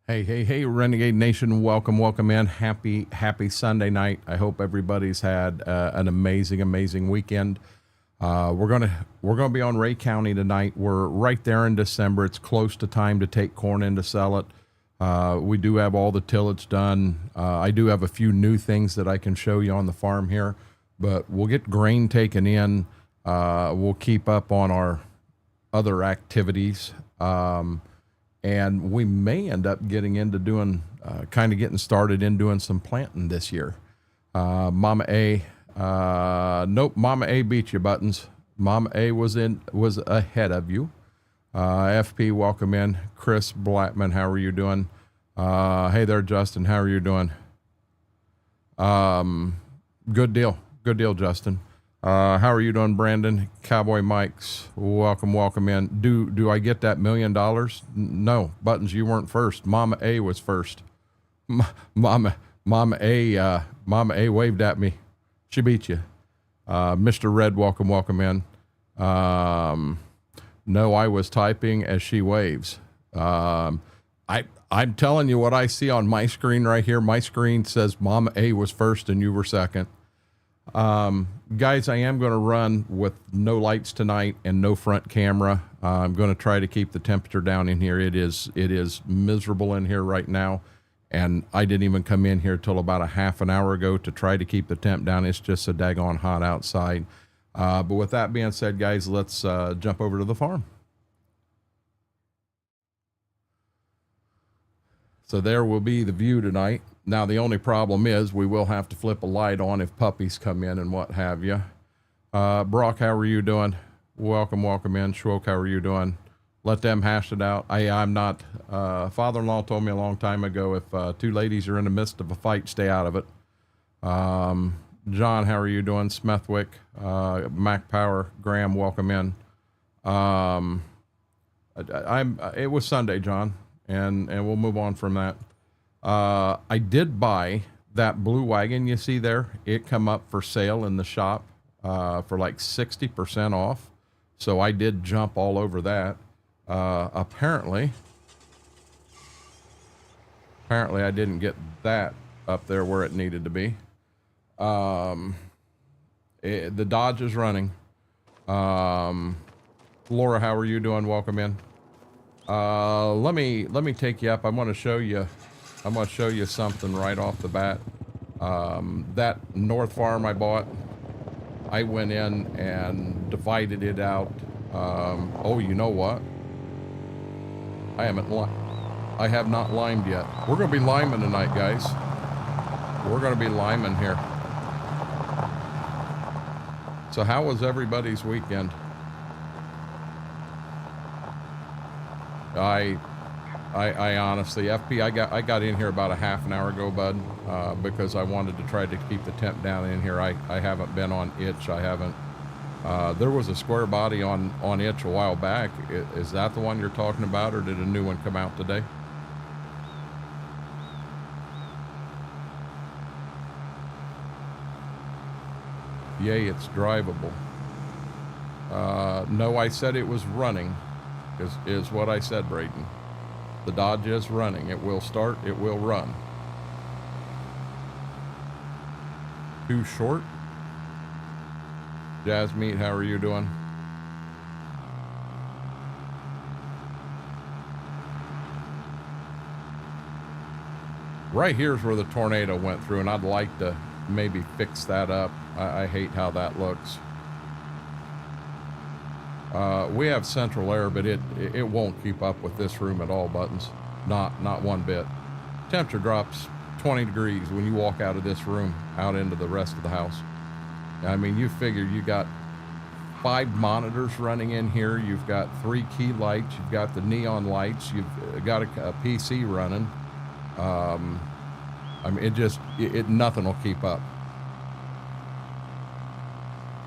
Hey, Renegade Nation, welcome in. Happy Sunday night. I hope everybody's had an amazing weekend. We're gonna be on Ray County tonight. We're right there in December. It's close to time to take corn in to sell it. We do have all the tillage done. I do have a few new things that I can show you on the farm here, but we'll get grain taken in. We'll keep up on our other activities. And we may end up getting into doing, getting started in doing some planting this year. Mama A, nope, Mama A beat you, Buttons. Mama A was ahead of you. FP, welcome in. Chris Blackman, how are you doing? Hey there, Justin, how are you doing? Good deal, Justin. How are you doing, Brandon? Cowboy Mikes, welcome in. Do I get that $1 million? No, Buttons, you weren't first. Mama A was first. Mama A waved at me. She beat you. Mr. Red, welcome in. No, I was typing as she waves. I'm telling you what I see on my screen right here. My screen says Mama A was first and you were second. Guys, I am going to run with no lights tonight and no front camera. I'm going to try to keep the temperature down in here. It is miserable in here right now, and I didn't even come in here till about a half an hour ago to try to keep the temp down. It's just so daggone hot outside. But with that being said, guys, let's jump over to the farm. So there will be the view tonight. Now, the only problem is we will have to flip a light on if puppies come in and what have you. Brock, how are you doing? Welcome in. Schwoke, how are you doing? Let them hash it out. I'm not, father-in-law told me a long time ago, if two ladies are in the midst of a fight, stay out of it. John, how are you doing? Smethwick, Mac Power, Graham, welcome in. It was Sunday, John, and we'll move on from that. I did buy that blue wagon you see there. It come up for sale in the shop for like 60% off. So I did jump all over that. Apparently I didn't get that up there where it needed to be. The Dodge is running. Laura, how are you doing? Welcome in. Let me take you up. I'm going to show you something right off the bat. That North Farm I bought, I went in and divided it out. Oh, you know what? I have not limed yet. We're going to be liming tonight, guys. We're going to be liming here. So how was everybody's weekend? I honestly, FP, I got in here about a half an hour ago, bud, because I wanted to try to keep the temp down in here. I haven't been on itch. I haven't. There was a square body on itch a while back. Is that the one you're talking about, or did a new one come out today? Yay, it's drivable. No, I said it was running, is what I said, Brayden. The Dodge is running. It will start. It will run. Too short? Jazz Meat, how are you doing? Right here's where the tornado went through, and I'd like to maybe fix that up. I hate how that looks. We have central air, but it won't keep up with this room at all, Buttons. Not one bit. Temperature drops 20 degrees when you walk out of this room out into the rest of the house. I mean, you figure you got 5 monitors running in here. You've got 3 key lights. You've got the neon lights. You've got a PC running. I mean, nothing will keep up.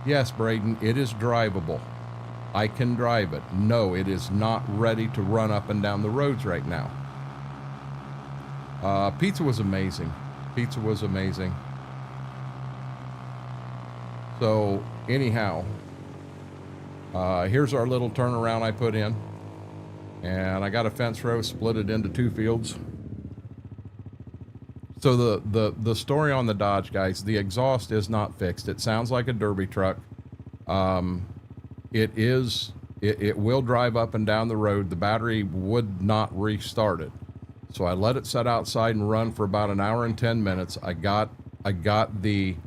Yes, Braden, it is drivable. I can drive it. No, it is not ready to run up and down the roads right now. Pizza was amazing. So anyhow, here's our little turnaround I put in, and I got a fence row, split it into 2 fields. So the story on the Dodge, guys, the exhaust is not fixed. It sounds like a derby truck. It will drive up and down the road. The battery would not restart it. So I let it sit outside and run for about an hour and 10 minutes. I got it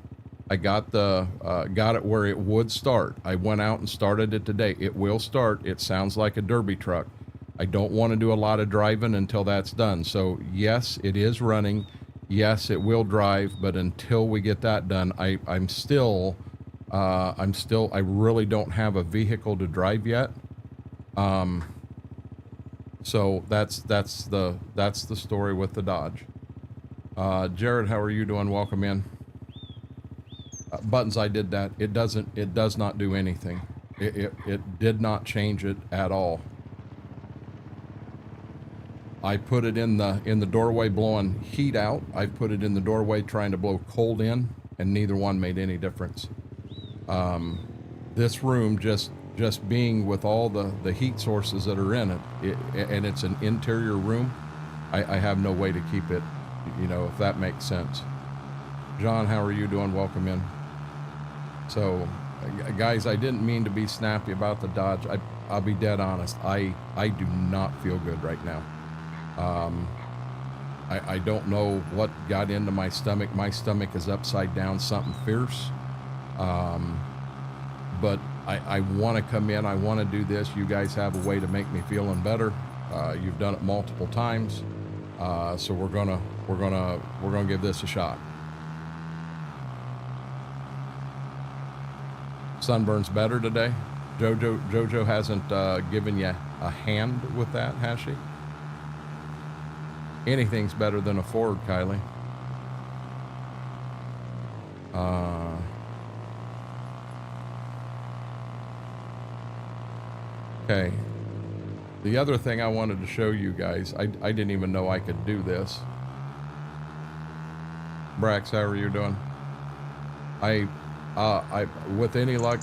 where it would start. I went out and started it today. It will start. It sounds like a derby truck. I don't want to do a lot of driving until that's done. So yes, it is running. Yes, it will drive, but until we get that done, I really don't have a vehicle to drive yet. So that's the story with the Dodge. Jared, how are you doing? Welcome in. Buttons, I did that. It does not do anything. It did not change it at all. I put it in the doorway blowing heat out. I put it in the doorway trying to blow cold in, and neither one made any difference. This room just being with all the heat sources that are in it, and it's an interior room, I have no way to keep it, you know, if that makes sense. John, how are you doing? Welcome in. So, guys, I didn't mean to be snappy about the Dodge. I'll be dead honest. I do not feel good right now. I don't know what got into my stomach. My stomach is upside down, something fierce. But I want to come in. I want to do this. You guys have a way to make me feeling better. You've done it multiple times. So we're gonna give this a shot. Sunburn's better today. Jojo hasn't given you a hand with that, has she? Anything's better than a Ford, Kylie. Okay. The other thing I wanted to show you guys, I didn't even know I could do this. Brax, how are you doing? With any luck,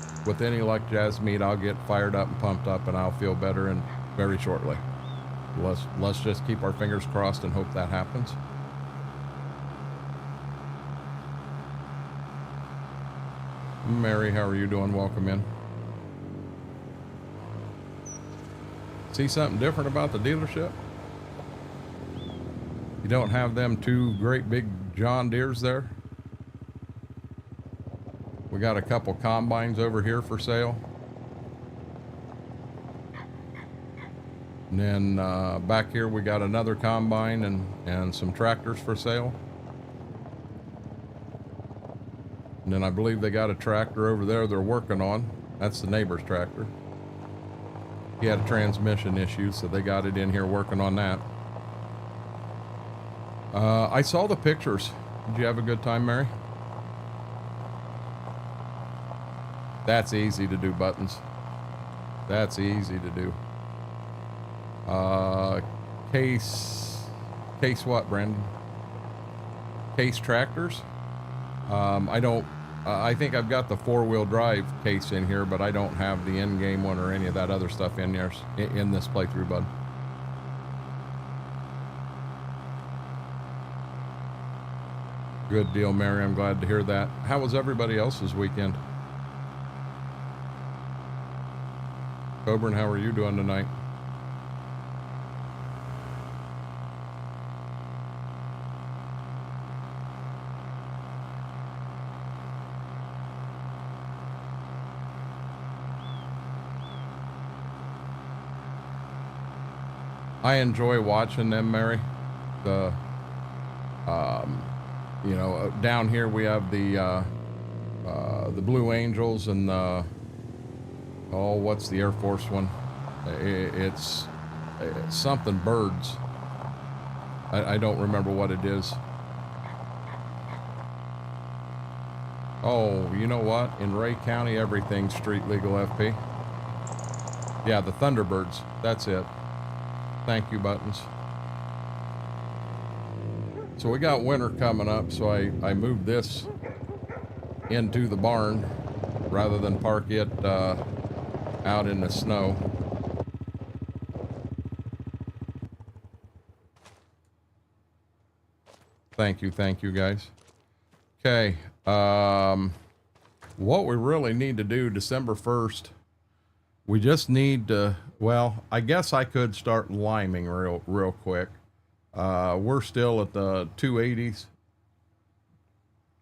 Jasmeet, I'll get fired up and pumped up, and I'll feel better and very shortly. Let's just keep our fingers crossed and hope that happens. Mary, how are you doing? Welcome in. See something different about the dealership? You don't have them two great big John Deeres there? We got a couple combines over here for sale. And then back here we got another combine and some tractors for sale. And then I believe they got a tractor over there they're working on. That's the neighbor's tractor. He had a transmission issue, so they got it in here working on that. I saw the pictures. Did you have a good time, Mary? That's easy to do, Buttons. That's easy to do. Case what, Brandon? Case tractors? I think I've got the 4-wheel drive case in here, but I don't have the in-game one or any of that other stuff in there in this playthrough, bud. Good deal, Mary. I'm glad to hear that. How was everybody else's weekend? Coburn, how are you doing tonight? I enjoy watching them, Mary. The, you know, down here we have the Blue Angels and the, oh, what's the Air Force one? It's something birds. I don't remember what it is. Oh, you know what? In Ray County, everything's street legal, FP. Yeah, the Thunderbirds. That's it. Thank you, Buttons. So we got winter coming up, so I moved this into the barn rather than park it out in the snow. Thank you guys. Okay. What we really need to do December 1st, we just need to, well, I guess I could start liming real quick. We're still at the 280s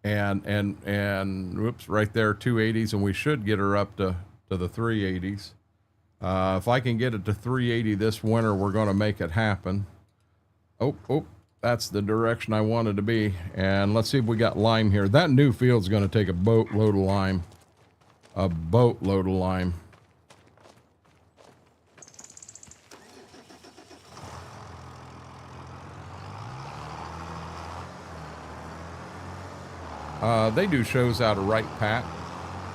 and whoops, right there, 280s, and we should get her up to the 380s. If I can get it to 380 this winter, we're going to make it happen. Oh, that's the direction I wanted to be. And let's see if we got lime here. That new field's going to take a boatload of lime. A boatload of lime. They do shows out of Wright Pat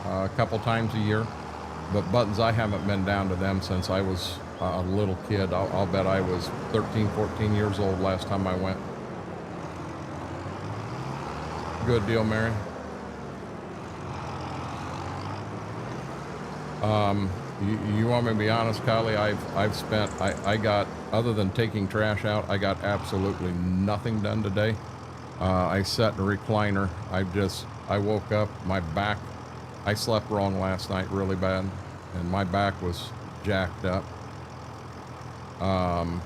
a couple times a year. But Buttons, I haven't been down to them since I was a little kid. I'll bet I was 13, 14 years old last time I went. Good deal, Mary. You want me to be honest, Kylie? I've spent, I got, other than taking trash out, I got absolutely nothing done today. I sat in a recliner. I woke up, my back, I slept wrong last night really bad, and my back was jacked up. I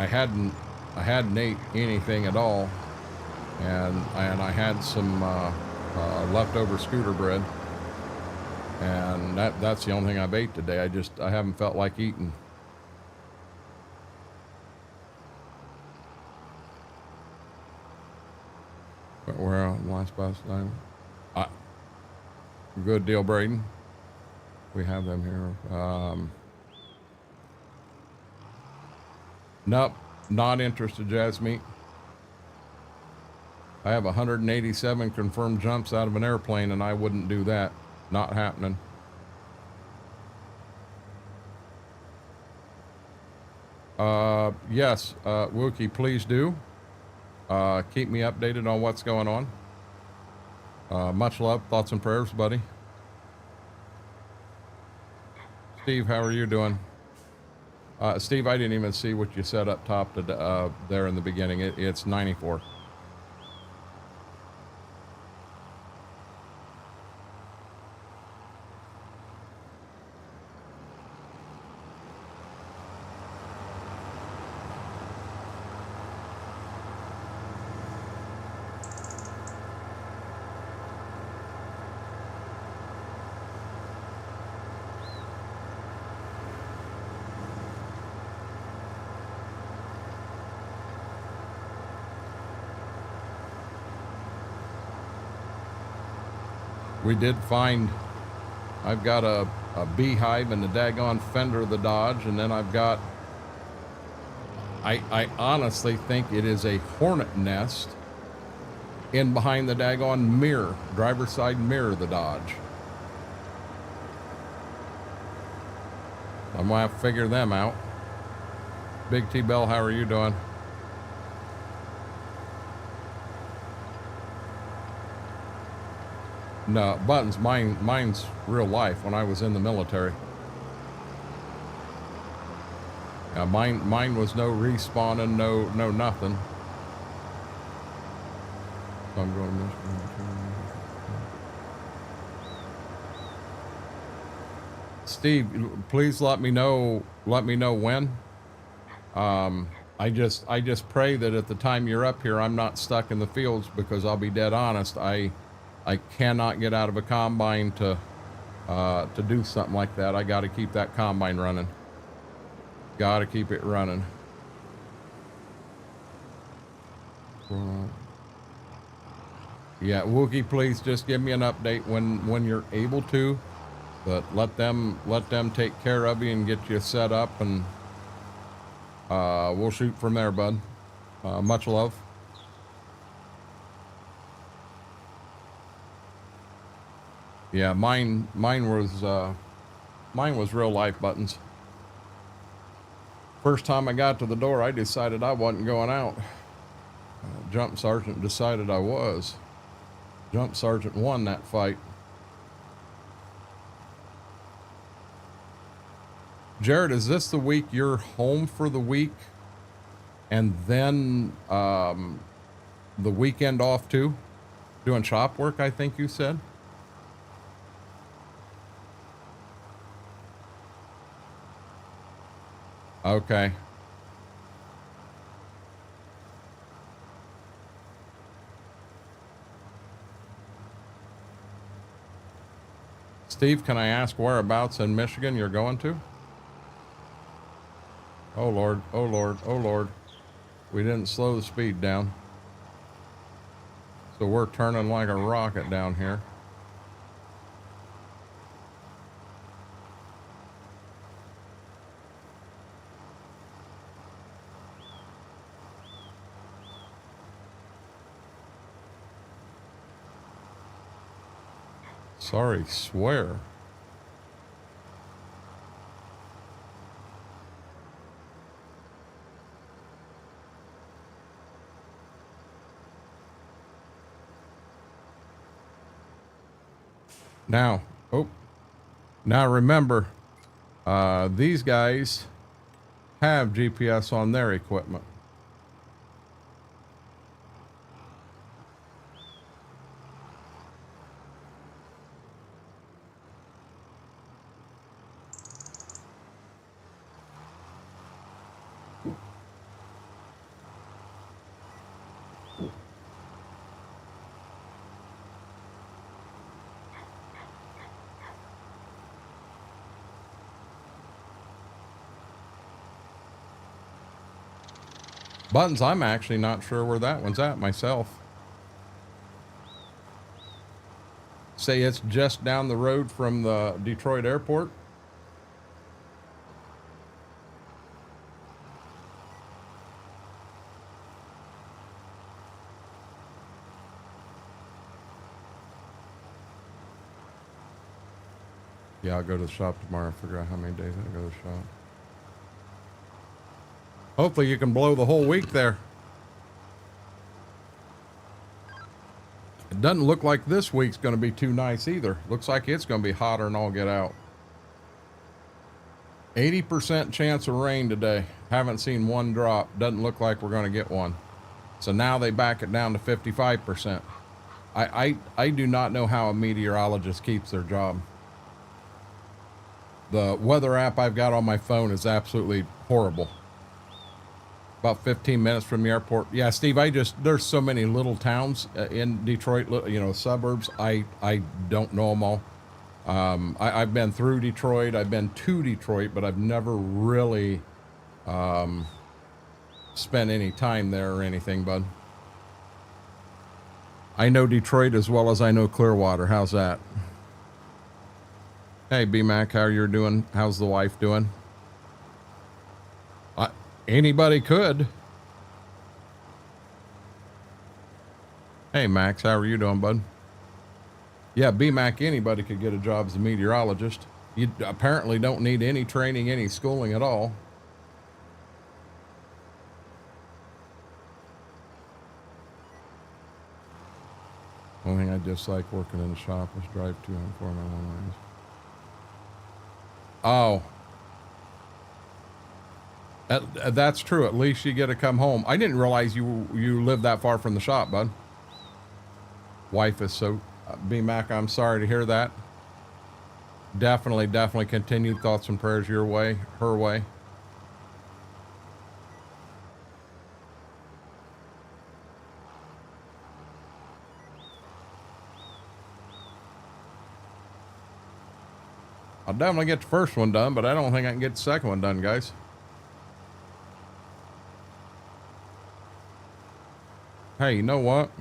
hadn't ate anything at all, and I had some leftover scooter bread, and that's the only thing I've ate today. I haven't felt like eating. But we're on last bus time. Good deal, Braden. We have them here. Nope, not interested, Jasmine. I have 187 confirmed jumps out of an airplane, and I wouldn't do that. Not happening. Yes, Wookie, please do. Keep me updated on what's going on. Much love, thoughts and prayers, buddy. Steve, how are you doing? Steve, I didn't even see what you said up top to, there in the beginning. It's 94. We did find, I've got a beehive in the daggone fender of the Dodge, and then I've got, I honestly think it is a hornet nest in behind the daggone mirror, driver's side mirror of the Dodge. I'm gonna have to figure them out. Big T Bell, how are you doing? No, Buttons, mine's real life when I was in the military. Mine was no respawning, no nothing. So I'm going this way. Steve, please let me know when. I just pray that at the time you're up here, I'm not stuck in the fields, because I'll be dead honest, I cannot get out of a combine to do something like that. I got to keep that combine running. Got to keep it running. Yeah, Wookie, please just give me an update when you're able to. But let them take care of you and get you set up, and we'll shoot from there, bud. Much love. Yeah, mine was real life, Buttons. First time I got to the door, I decided I wasn't going out. Jump Sergeant decided I was. Jump Sergeant won that fight. Jared, is this the week you're home for the week and then the weekend off too? Doing shop work, I think you said? Okay. Steve, can I ask whereabouts in Michigan you're going to? Oh Lord, oh Lord, oh Lord. We didn't slow the speed down. So we're turning like a rocket down here. Sorry, swear. Now, now remember, these guys have GPS on their equipment. Buttons, I'm actually not sure where that one's at myself. Say it's just down the road from the Detroit airport. Yeah, I'll go to the shop tomorrow, figure out how many days I go to the shop. Hopefully you can blow the whole week there. It doesn't look like this week's going to be too nice either. Looks like it's going to be hotter than all get out. 80% chance of rain today. Haven't seen one drop. Doesn't look like we're going to get one. So now they back it down to 55%. I do not know how a meteorologist keeps their job. The weather app I've got on my phone is absolutely horrible. About 15 minutes from the airport. Yeah, Steve, there's so many little towns in Detroit, suburbs. I don't know them all. I've been through Detroit. I've been to Detroit, but I've never really spent any time there or anything, bud. I know Detroit as well as I know Clearwater. How's that? Hey, B-Mac, how you doing? How's the wife doing? Anybody could. Hey, Max, how are you doing, bud? Yeah, B-Mac, anybody could get a job as a meteorologist. You apparently don't need any training, any schooling at all. Only thing I dislike working in the shop is drive 204 miles. Oh. That's true. At least you get to come home. I didn't realize you live that far from the shop, bud. Wife is so... B-Mac, I'm sorry to hear that. Definitely continued thoughts and prayers your way, her way. I'll definitely get the first one done, but I don't think I can get the second one done, guys. Hey, you know what?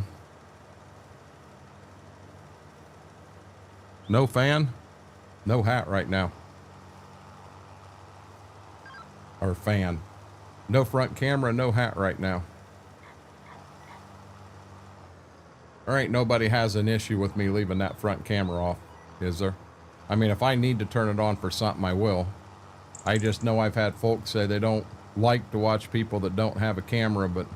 No fan, no hat right now. Or fan. No front camera, no hat right now. There ain't nobody has an issue with me leaving that front camera off, is there? I mean, if I need to turn it on for something, I will. I just know I've had folks say they don't like to watch people that don't have a camera, but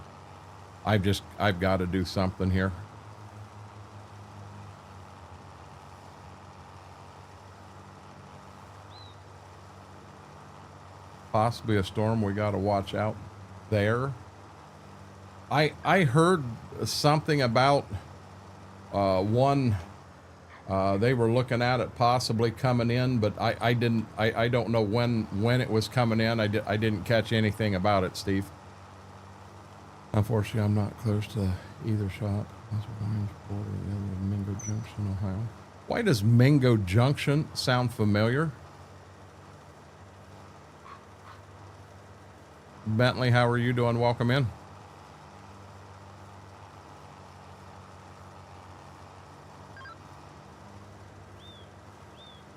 I've got to do something here. Possibly a storm. We got to watch out there. I heard something about one. They were looking at it possibly coming in, but I don't know when it was coming in. I didn't catch anything about it, Steve. Unfortunately, I'm not close to either shop. That's border of Mingo Junction, Ohio. Why does Mingo Junction sound familiar? Bentley, how are you doing? Welcome in.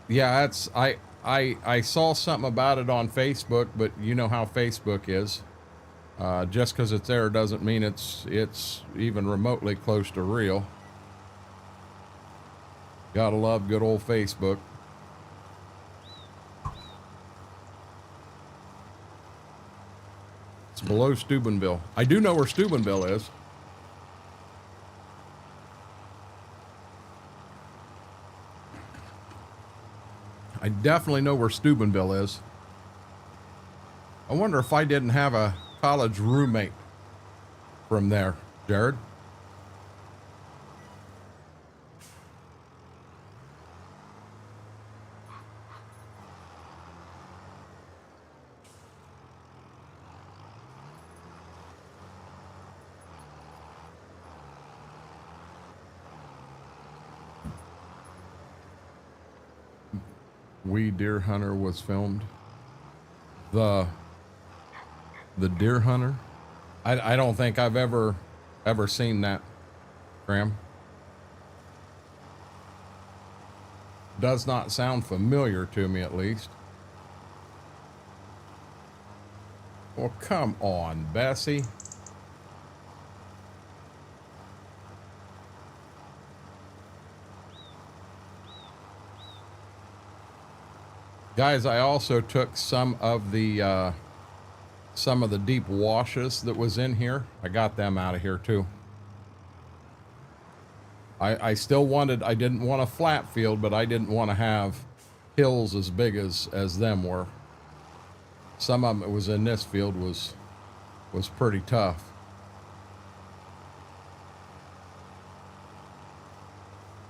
Yeah, that's I saw something about it on Facebook, but you know how Facebook is. Just because it's there doesn't mean it's even remotely close to real. Gotta love good old Facebook. It's below Steubenville. I do know where Steubenville is. I definitely know where Steubenville is. I wonder if I didn't have a college roommate from there, Jared. We Deer Hunter was filmed. The Deer Hunter? I don't think I've ever seen that, Graham. Does not sound familiar to me, at least. Well, come on, Bessie. Guys, I also took some of the deep washes that was in here. I got them out of here too. I still wanted, I didn't want a flat field, but I didn't want to have hills as big as them were. Some of them that was in this field was pretty tough.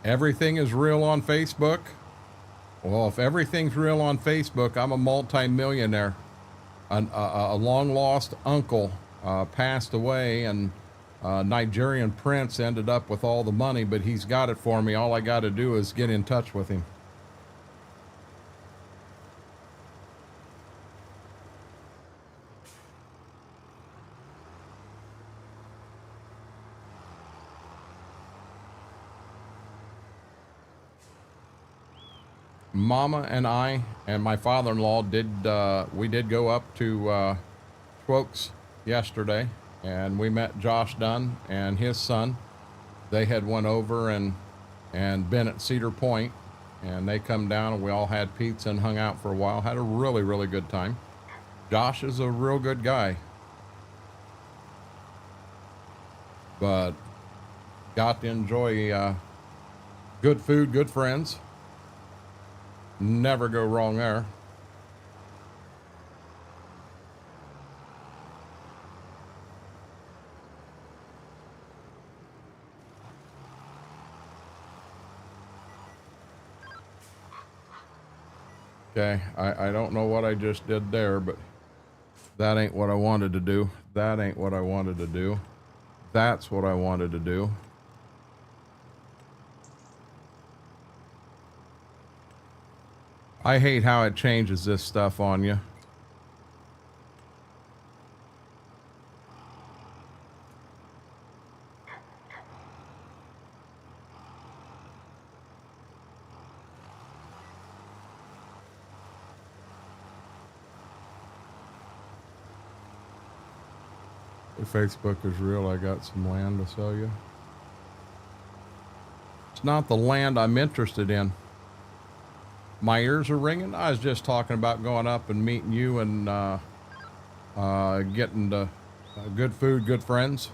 Everything is real on Facebook. Well, if everything's real on Facebook, I'm a multi-millionaire. A long-lost uncle passed away, and a Nigerian prince ended up with all the money, but he's got it for me. All I got to do is get in touch with him. Mama and I and my father-in-law did go up to Twokes yesterday, and we met Josh Dunn and his son. They had went over and been at Cedar Point, and they come down and we all had pizza and hung out for a while. Had a really, really good time. Josh is a real good guy, but got to enjoy good food, good friends. Never go wrong there. Okay, I don't know what I just did there, but that ain't what I wanted to do. That ain't what I wanted to do. That's what I wanted to do. I hate how it changes this stuff on you. If Facebook is real, I got some land to sell you. It's not the land I'm interested in. My ears are ringing. I was just talking about going up and meeting you and getting to good food, good friends.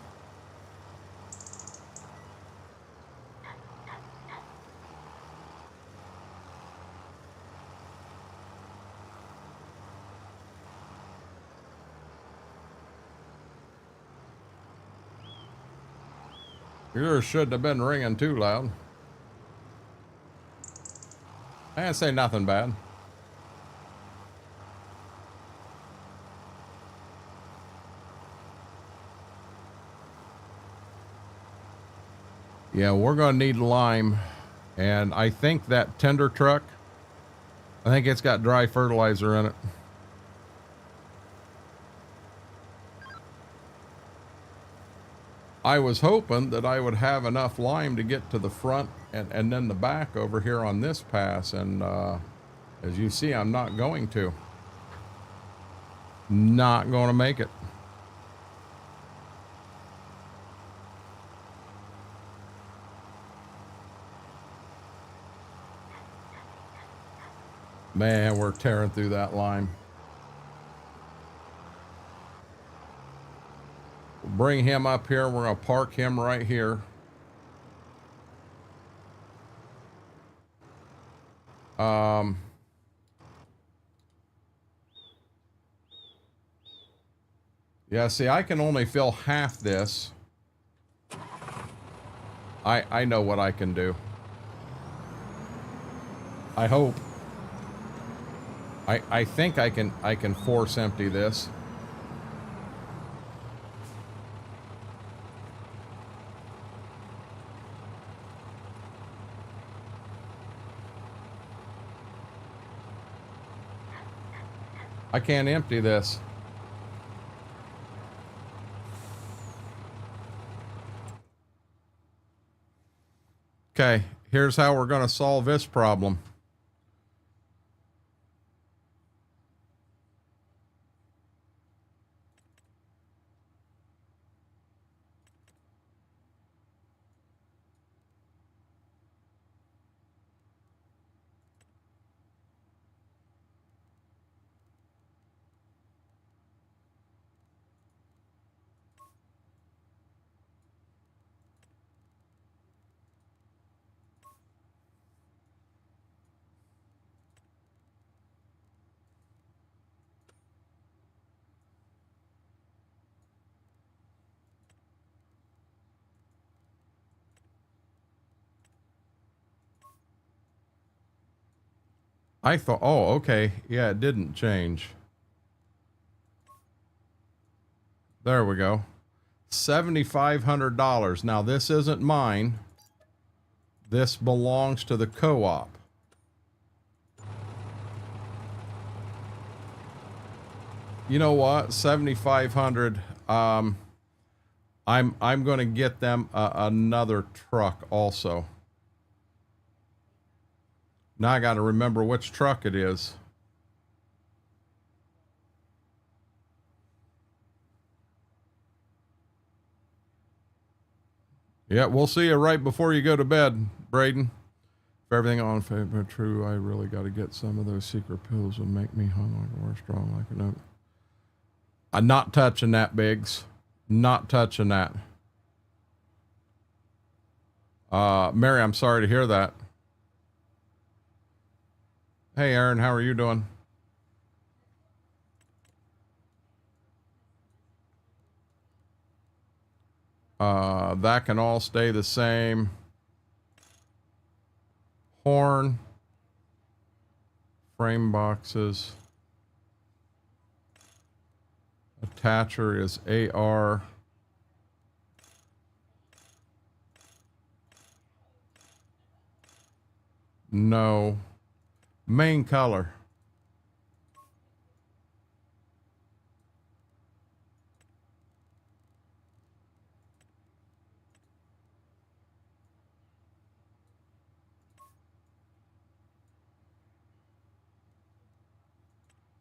Yours shouldn't have been ringing too loud. I didn't say nothing bad. Yeah, we're going to need lime. And I think that tender truck, I think it's got dry fertilizer in it. I was hoping that I would have enough lime to get to the front and then the back over here on this pass. And as you see, I'm not going to. Not going to make it. Man, we're tearing through that lime. We'll bring him up here. We're going to park him right here. Yeah, see, I can only fill half this. I know what I can do. I hope. I think I can force empty this. I can't empty this. Okay, here's how we're going to solve this problem. I thought, oh, okay. Yeah, it didn't change. There we go. $7,500. Now, this isn't mine. This belongs to the co-op. You know what? 7,500. I'm going to get them another truck also. Now I got to remember which truck it is. Yeah, we'll see you right before you go to bed, Braden. If everything on favorite true, I really got to get some of those secret pills will make me hung like a horse, strong like a note. I'm not touching that, Biggs. Not touching that. Mary, I'm sorry to hear that. Hey, Aaron, how are you doing? That can all stay the same. Horn. Frame boxes. Attacher is AR. No. Main color.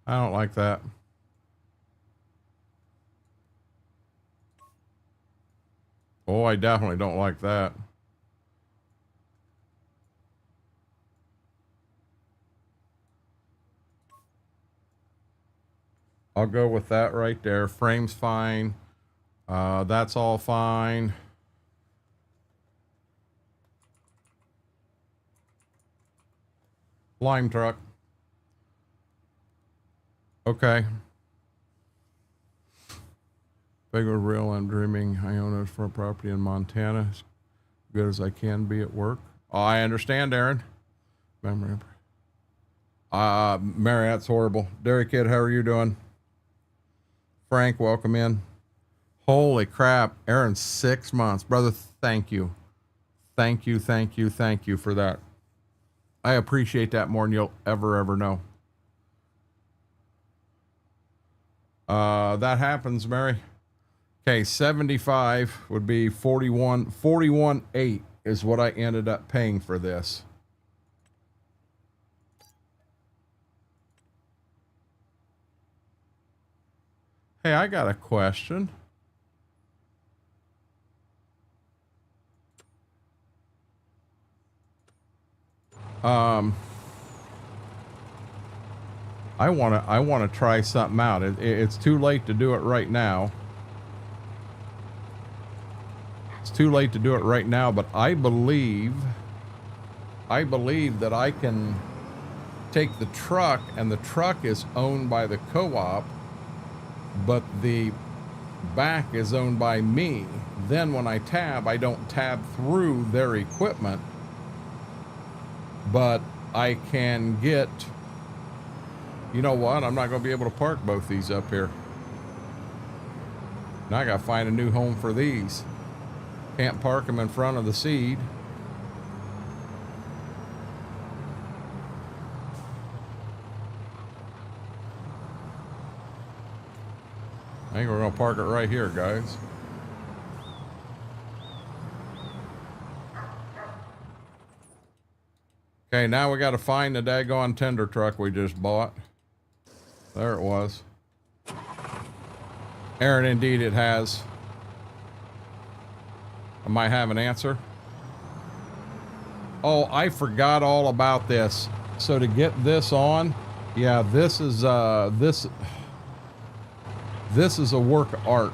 I don't like that. Oh, I definitely don't like that. I'll go with that right there. Frame's fine. That's all fine. Lime truck. Okay. Big or real, I'm dreaming. I own it for a property in Montana. good as I can be at work. Oh, I understand, Aaron. Mary, that's horrible. Dairy Kid, how are you doing? Frank, welcome in. Holy crap, Aaron, 6 months. Brother, thank you. Thank you for that. I appreciate that more than you'll ever know. That happens, Mary. Okay, 75 would be 41.8 is what I ended up paying for this. Hey, I got a question. I wanna try something out. It's too late to do it right now. It's too late to do it right now, but I believe that I can take the truck, and the truck is owned by the co-op, but the back is owned by me. Then when I tab, I don't tab through their equipment, but I can get, you know what? I'm not going to be able to park both these up here. Now I got to find a new home for these. Can't park them in front of the seed. I think we're going to park it right here, guys. Okay, now we got to find the daggone tender truck we just bought. There it was. Aaron, indeed it has. I might have an answer. Oh, I forgot all about this. So to get this on, yeah, this is a work of art.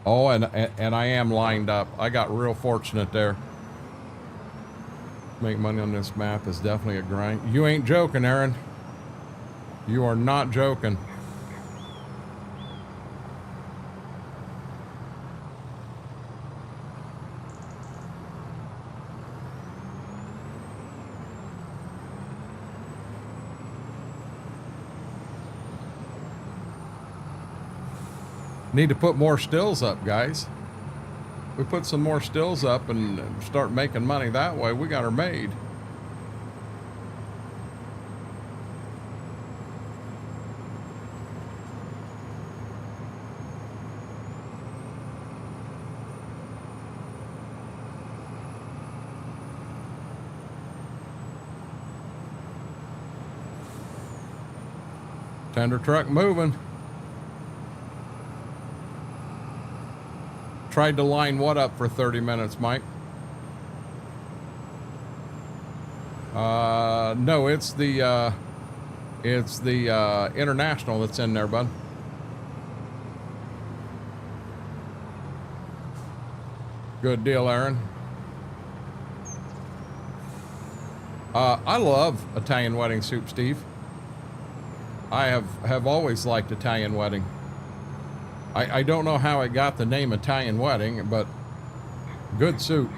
Oh, and I am lined up. I got real fortunate there. Make money on this map is definitely a grind. You ain't joking, Aaron. You are not joking. Need to put more stills up, guys. We put some more stills up and start making money that way. We got her made. Tender truck moving. Tried to line what up for 30 minutes, Mike? No, it's the international that's in there, bud. Good deal, Aaron. I love Italian wedding soup, Steve. I have always liked Italian wedding. I don't know how it got the name Italian wedding, but good soup.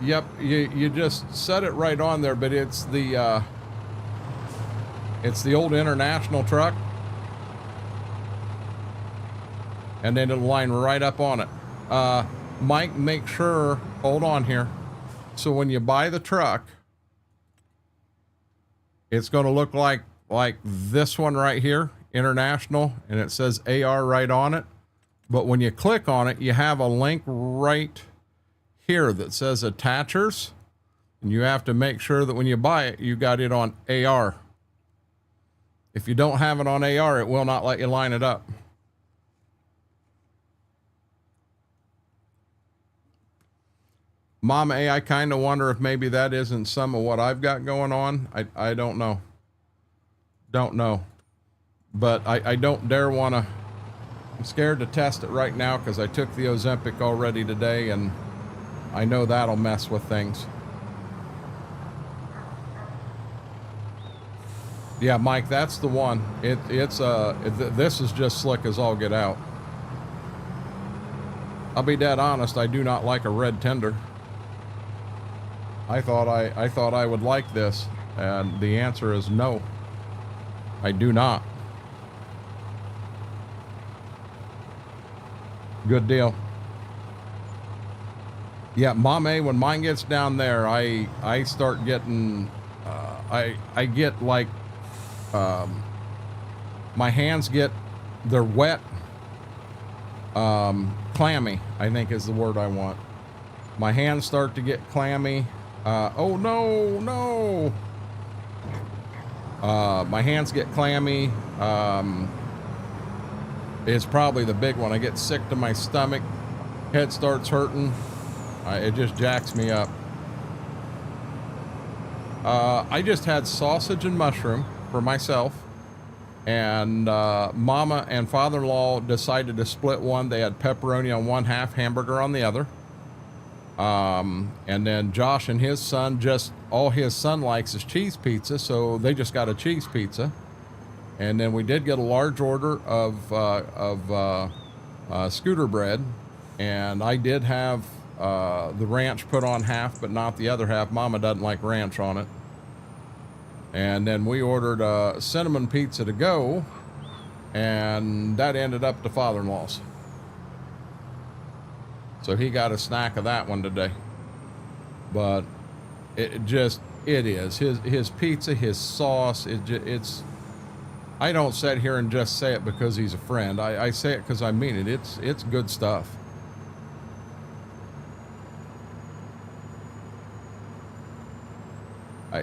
Yep, you just set it right on there, but it's the old international truck, and then it'll line right up on it. Mike, make sure, hold on here. So when you buy the truck, it's going to look like this one right here. International, and it says AR right on it, but when you click on it, you have a link right here that says attachers, and you have to make sure that when you buy it, you got it on AR. If you don't have it on AR, it will not let you line it up. Mama A, I kind of wonder if maybe that isn't some of what I've got going on. I don't know. Don't know. But I don't dare want to. I'm scared to test it right now because I took the Ozempic already today, and I know that'll mess with things. Yeah, Mike, that's the one. This is just slick as all get out. I'll be dead honest, I do not like a red tender. I thought I would like this, and the answer is no. I do not. Good deal. Yeah, Mame, when mine gets down there, I start getting I get like my hands they're wet, clammy, I think is the word I want. My hands start to get clammy. Oh no. My hands get clammy. It's probably the big one. I get sick to my stomach. Head starts hurting. It just jacks me up. I just had sausage and mushroom for myself. And Mama and father-in-law decided to split one. They had pepperoni on one half, hamburger on the other. And then Josh and his son, all his son likes is cheese pizza, so they just got a cheese pizza. And then we did get a large order of scooter bread, and I did have the ranch put on half, but not the other half. Mama doesn't like ranch on it. And then we ordered a cinnamon pizza to go, and that ended up to father-in-law's. So he got a snack of that one today. But it is his pizza, his sauce. It's. I don't sit here and just say it because he's a friend. I say it because I mean it. It's good stuff.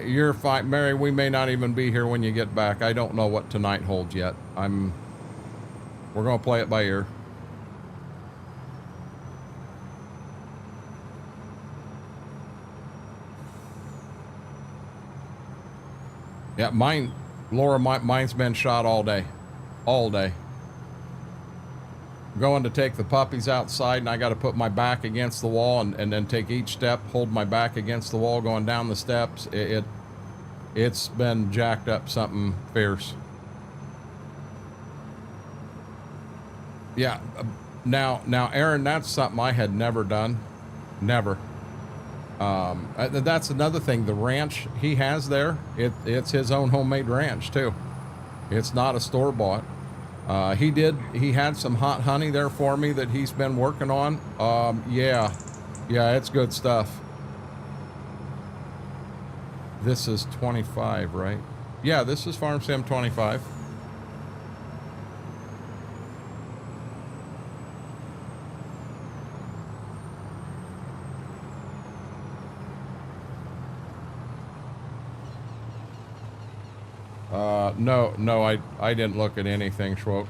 You're fine, Mary. We may not even be here when you get back. I don't know what tonight holds yet. We're gonna play it by ear. Yeah, mine's been shot all day. Going to take the puppies outside, and I got to put my back against the wall and then take each step, hold my back against the wall going down the steps. It's been jacked up something fierce. Yeah, now Aaron, that's something I had never done. Never. That's another thing. The ranch he has there, it's his own homemade ranch too. It's not a store-bought. He had some hot honey there for me that he's been working on. Yeah, it's good stuff. This is 25, right? Yeah, this is Farm Sim 25. No, I didn't look at anything, Schwoke.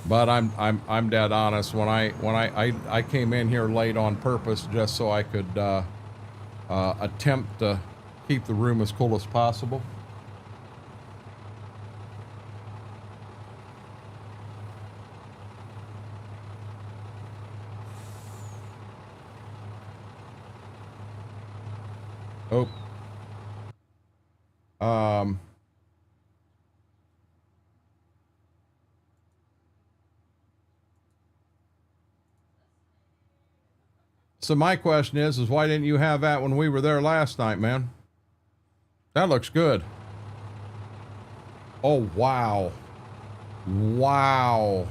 But I'm dead honest. When I came in here late on purpose just so I could attempt to keep the room as cool as possible. Oh. So my question is why didn't you have that when we were there last night, man? That looks good. Oh, wow. Wow.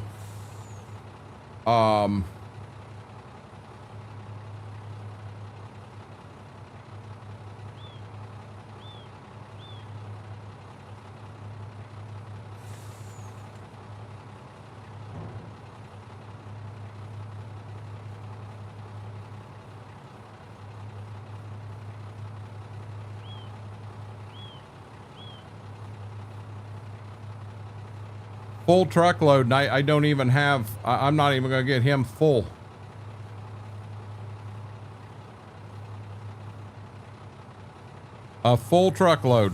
Full truckload, and I don't even have, I'm not even going to get him full. A full truckload.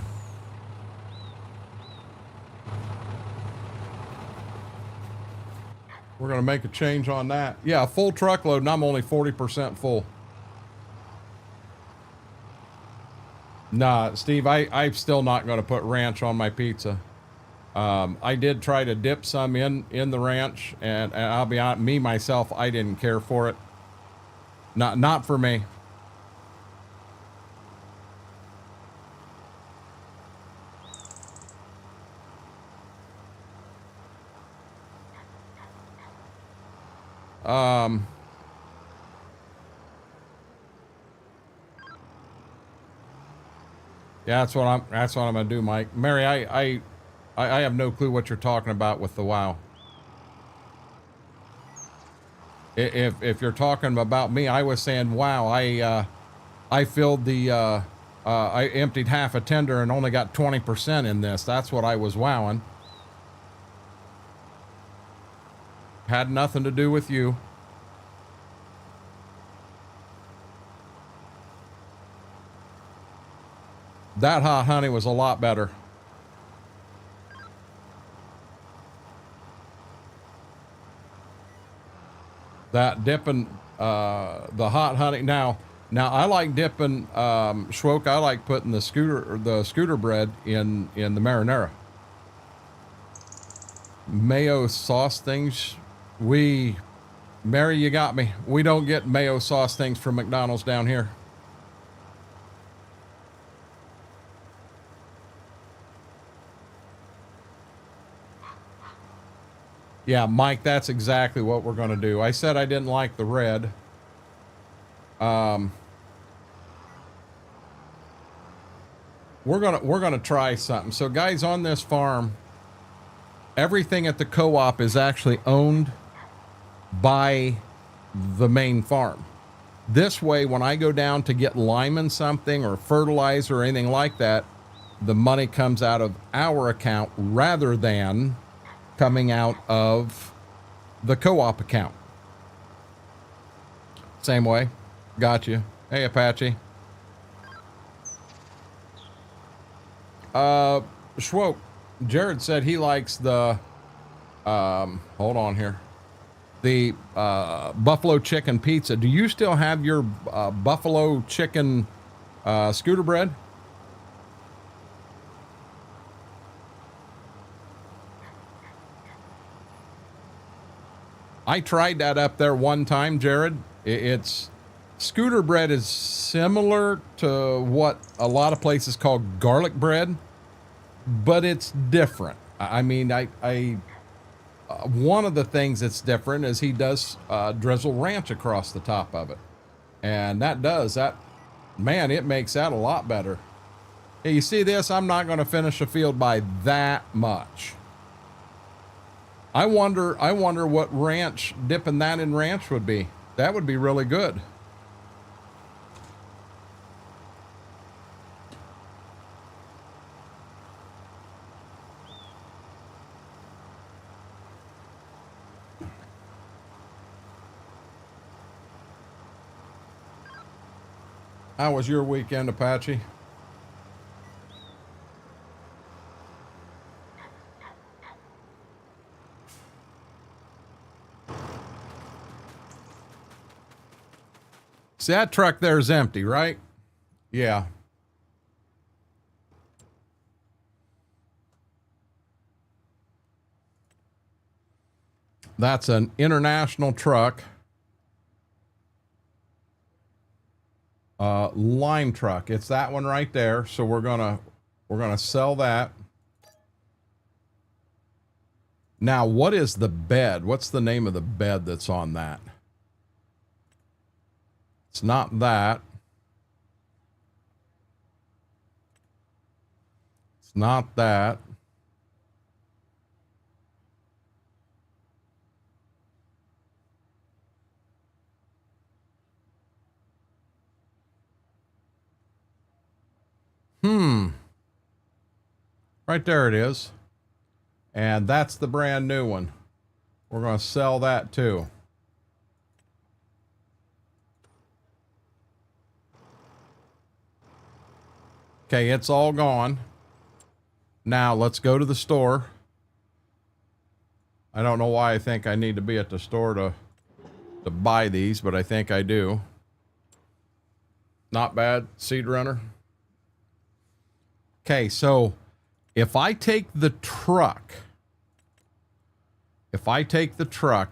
We're going to make a change on that. Yeah, a full truckload, and I'm only 40% full. Nah, Steve, I'm still not going to put ranch on my pizza. I did try to dip some in the ranch, and I'll be honest, me myself, I didn't care for it. Not for me. Yeah, that's what I'm gonna do, Mike. Mary, I have no clue what you're talking about with the WoW. If you're talking about me, I was saying wow. I filled the I emptied half a tender and only got 20% in this. That's what I was wowing. Had nothing to do with you. That hot honey was a lot better. That dipping the hot honey. Now I like dipping Schwoke. I like putting the scooter bread in the marinara. Mayo sauce things. Mary, you got me. We don't get mayo sauce things from McDonald's down here. Yeah, Mike, that's exactly what we're going to do. I said I didn't like the red. We're gonna try something. So guys, on this farm, everything at the co-op is actually owned by the main farm. This way, when I go down to get lime in something or fertilizer or anything like that, the money comes out of our account rather than coming out of the co-op account. Same way. Got you. Hey, Apache. Schwoke, Jared said he likes the, hold on here. The buffalo chicken pizza. Do you still have your buffalo chicken scooter bread? I tried that up there one time, Jared. It's scooter bread is similar to what a lot of places call garlic bread, but it's different. I mean, one of the things that's different is he does drizzle ranch across the top of it, and man, it makes that a lot better. Hey, you see this? I'm not going to finish a field by that much. I wonder what ranch, dipping that in ranch would be. That would be really good. How was your weekend, Apache? See, that truck there is empty, right? Yeah. That's an international truck. Lime truck. It's that one right there. So we're gonna sell that. Now, what is the bed? What's the name of the bed that's on that? It's not that. It's not that. Right there it is. And that's the brand new one. We're going to sell that too. Okay, it's all gone. Now let's go to the store. I don't know why I think I need to be at the store to buy these, but I think I do. Not bad. Seed runner. Okay, so if I take the truck,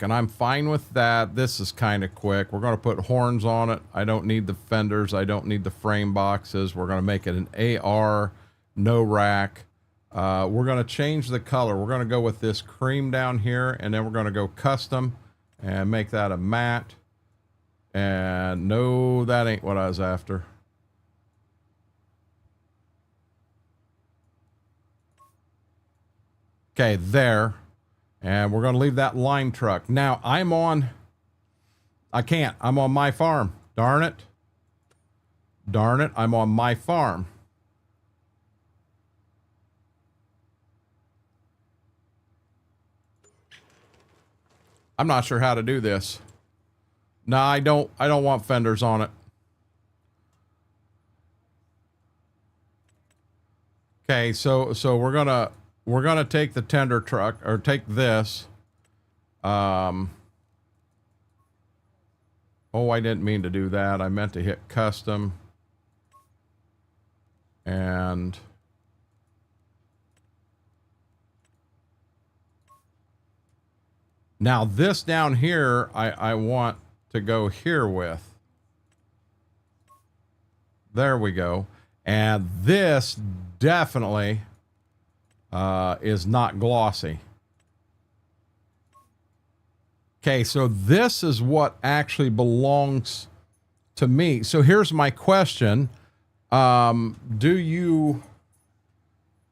and I'm fine with that, this is kind of quick. We're going to put horns on it. I don't need the fenders. I don't need the frame boxes. We're going to make it an AR, no rack. We're going to change the color. We're going to go with this cream down here, and then we're going to go custom and make that a matte. And no, that ain't what I was after. Okay, there. And we're going to leave that line truck. Now, I'm on my farm. Darn it. Darn it, I'm on my farm. I'm not sure how to do this. No, I don't want fenders on it. Okay, so we're gonna take the tender truck, or take this. Oh, I didn't mean to do that. I meant to hit custom. And now this down here, I want to go here with. There we go. And this definitely is not glossy. Okay, so this is what actually belongs to me. So here's my question.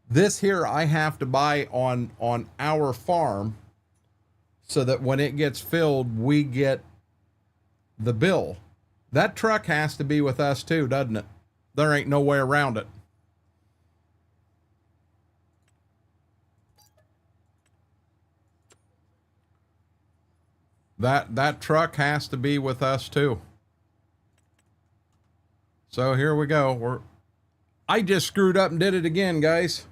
This here I have to buy on our farm so that when it gets filled, we get the bill. That truck has to be with us too, doesn't it? There ain't no way around it. That truck has to be with us too. So here we go. I just screwed up and did it again, guys.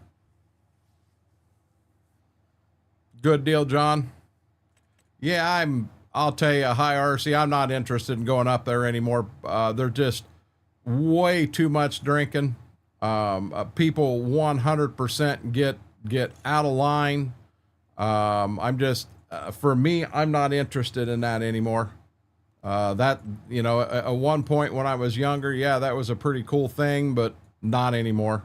Good deal, John. Yeah, I'll tell you, hi RC, I'm not interested in going up there anymore. They're just way too much drinking. People 100% get out of line. I'm just, for me, I'm not interested in that anymore. That, you know, at one point when I was younger, yeah, that was a pretty cool thing, but not anymore.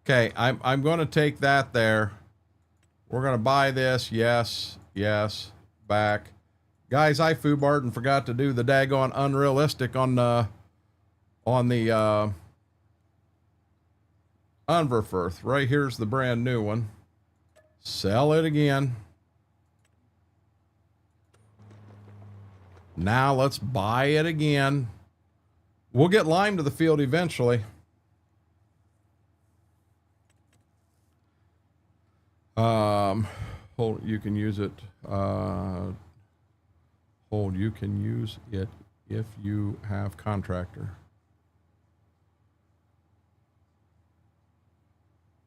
Okay, I'm going to take that there. We're going to buy this. Yes, yes, back. Guys, I foobarred and forgot to do the daggone unrealistic on the Unverfirth. Right here's the brand new one. Sell it again. Now let's buy it again. We'll get lime to the field eventually. Hold, you can use it. Hold, you can use it if you have contractor.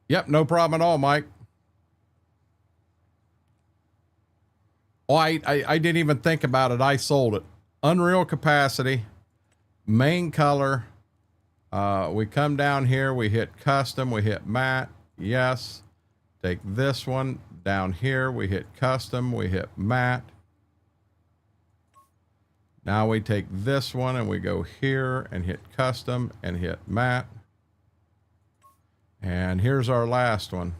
Yep, no problem at all, Mike. Oh, I didn't even think about it. I sold it. Unreal capacity, main color. We come down here, we hit custom, we hit matte. Yes. Take this one down here. We hit custom, we hit matte. Now we take this one and we go here and hit custom and hit matte. And here's our last one.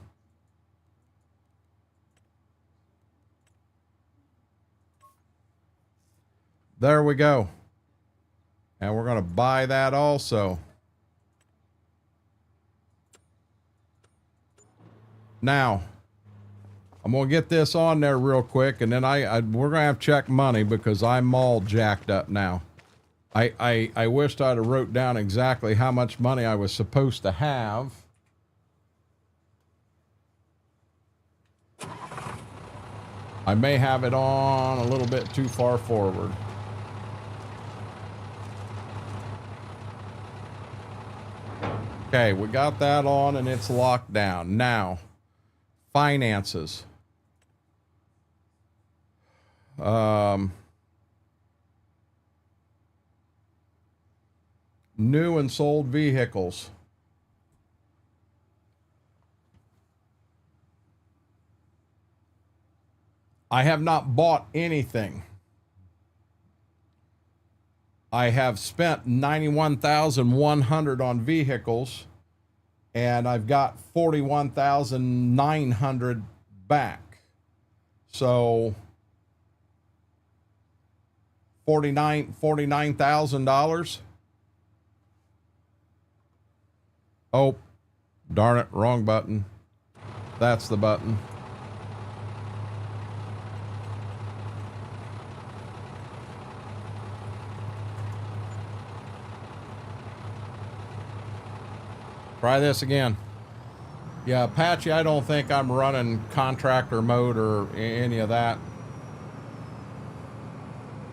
There we go. And we're going to buy that also. Now, I'm going to get this on there real quick, and then we're going to have to check money because I'm all jacked up now. I wished I'd have wrote down exactly how much money I was supposed to have. I may have it on a little bit too far forward. Okay, we got that on and it's locked down. Now, finances. New and sold vehicles. I have not bought anything. I have spent $91,100 on vehicles, and I've got $41,900 back. So $49,000. Oh, darn it, wrong button. That's the button. Try this again. Yeah, Apache, I don't think I'm running contractor mode or any of that.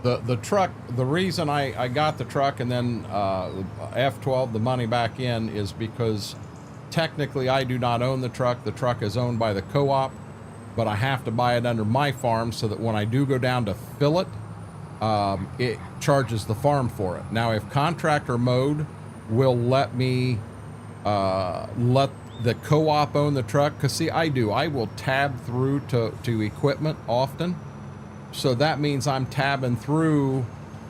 The truck, the reason I got the truck and then F12 the money back in is because technically I do not own the truck. The truck is owned by the co-op, but I have to buy it under my farm so that when I do go down to fill it, it charges the farm for it. Now, if contractor mode will let me let the co-op own the truck, because see, I will tab through to equipment often. So that means I'm tabbing through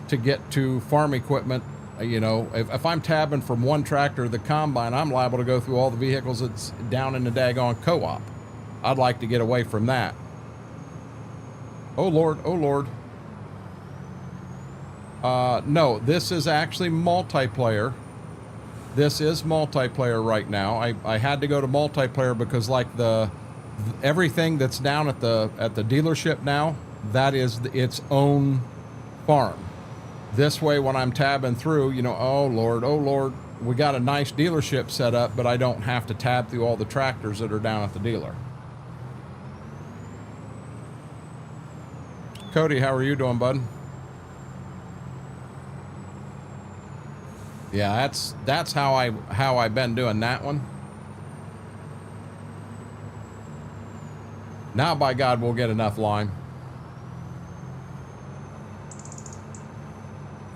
to get to farm equipment. You know, if I'm tabbing from one tractor to the combine, I'm liable to go through all the vehicles that's down in the daggone co-op. I'd like to get away from that. Oh Lord, oh Lord. No, this is actually multiplayer. This is multiplayer right now. I had to go to multiplayer because like everything that's down at the dealership now, that is its own farm. This way, when I'm tabbing through, you know, oh Lord, we got a nice dealership set up, but I don't have to tab through all the tractors that are down at the dealer. Cody, how are you doing, bud? Yeah, that's how I've been doing that one. Now, by God, we'll get enough lime.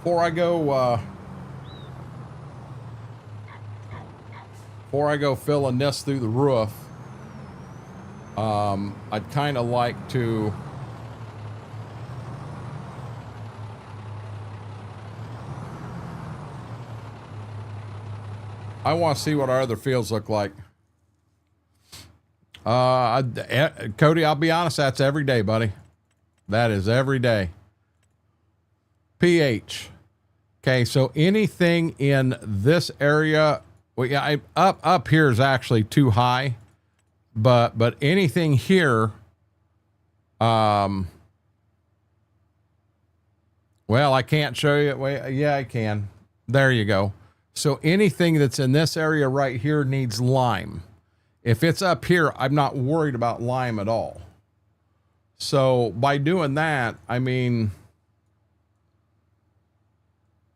Before I go filling this through the roof, I'd kind of like to I want to see what our other fields look like. Cody, I'll be honest, that's every day, buddy. That is every day. pH. Okay, so anything in this area, well, yeah, up here is actually too high, but anything here, well, I can't show you. Wait, yeah, I can. There you go. So anything that's in this area right here needs lime. If it's up here, I'm not worried about lime at all. So by doing that, I mean,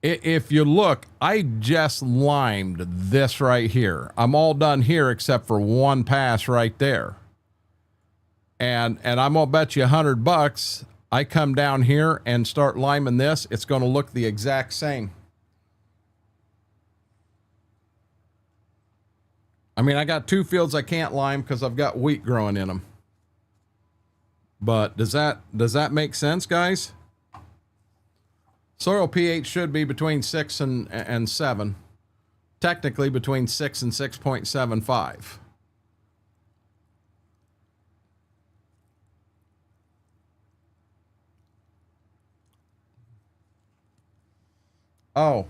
if you look, I just limed this right here. I'm all done here except for one pass right there. And I'm gonna bet you $100, I come down here and start liming this, it's gonna look the exact same. I mean, I got two fields I can't lime because I've got wheat growing in them. But does that make sense, guys? Soil pH should be between 6 and 7. Technically between 6 and 6.75. Oh.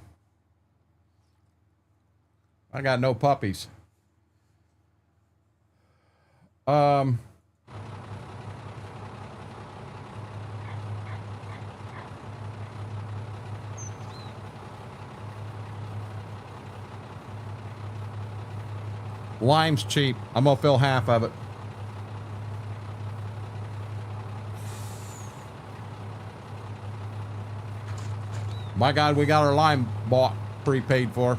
I got no puppies. Lime's cheap. I'm gonna fill half of it. My God, we got our lime bought, prepaid for.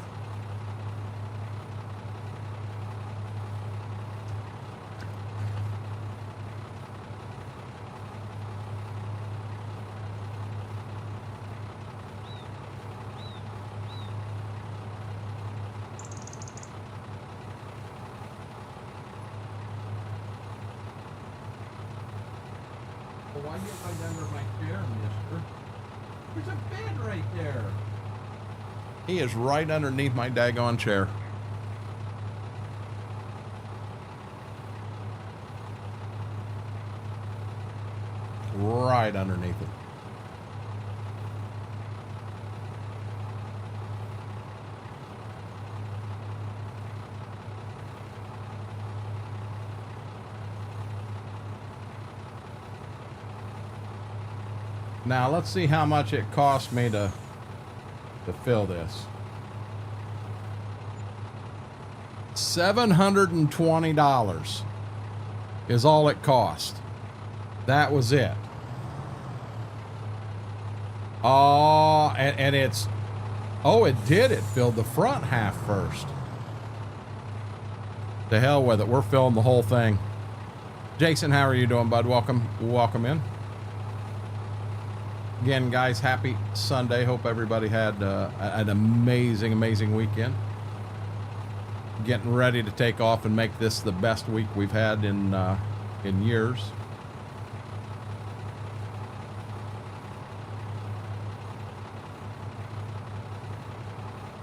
I get right under my chair, mister. There's a bed right there. He is right underneath my daggone chair. Right underneath it. Now let's see how much it cost me to fill this. $720 is all it cost. That was it. Oh, and it's, oh, it did. It filled the front half first. To hell with it. We're filling the whole thing. Jason, how are you doing, bud? Welcome in. Again, guys, happy Sunday. Hope everybody had an amazing weekend. Getting ready to take off and make this the best week we've had in years.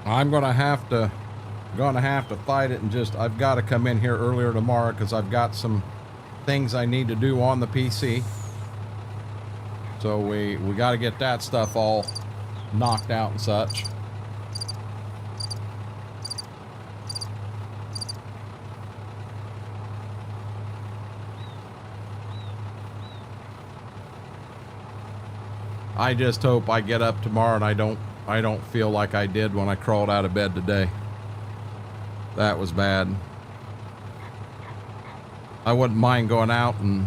I'm gonna have to fight it, and just, I've got to come in here earlier tomorrow because I've got some things I need to do on the PC. So we got to get that stuff all knocked out and such. I just hope I get up tomorrow and I don't feel like I did when I crawled out of bed today. That was bad. I wouldn't mind going out, and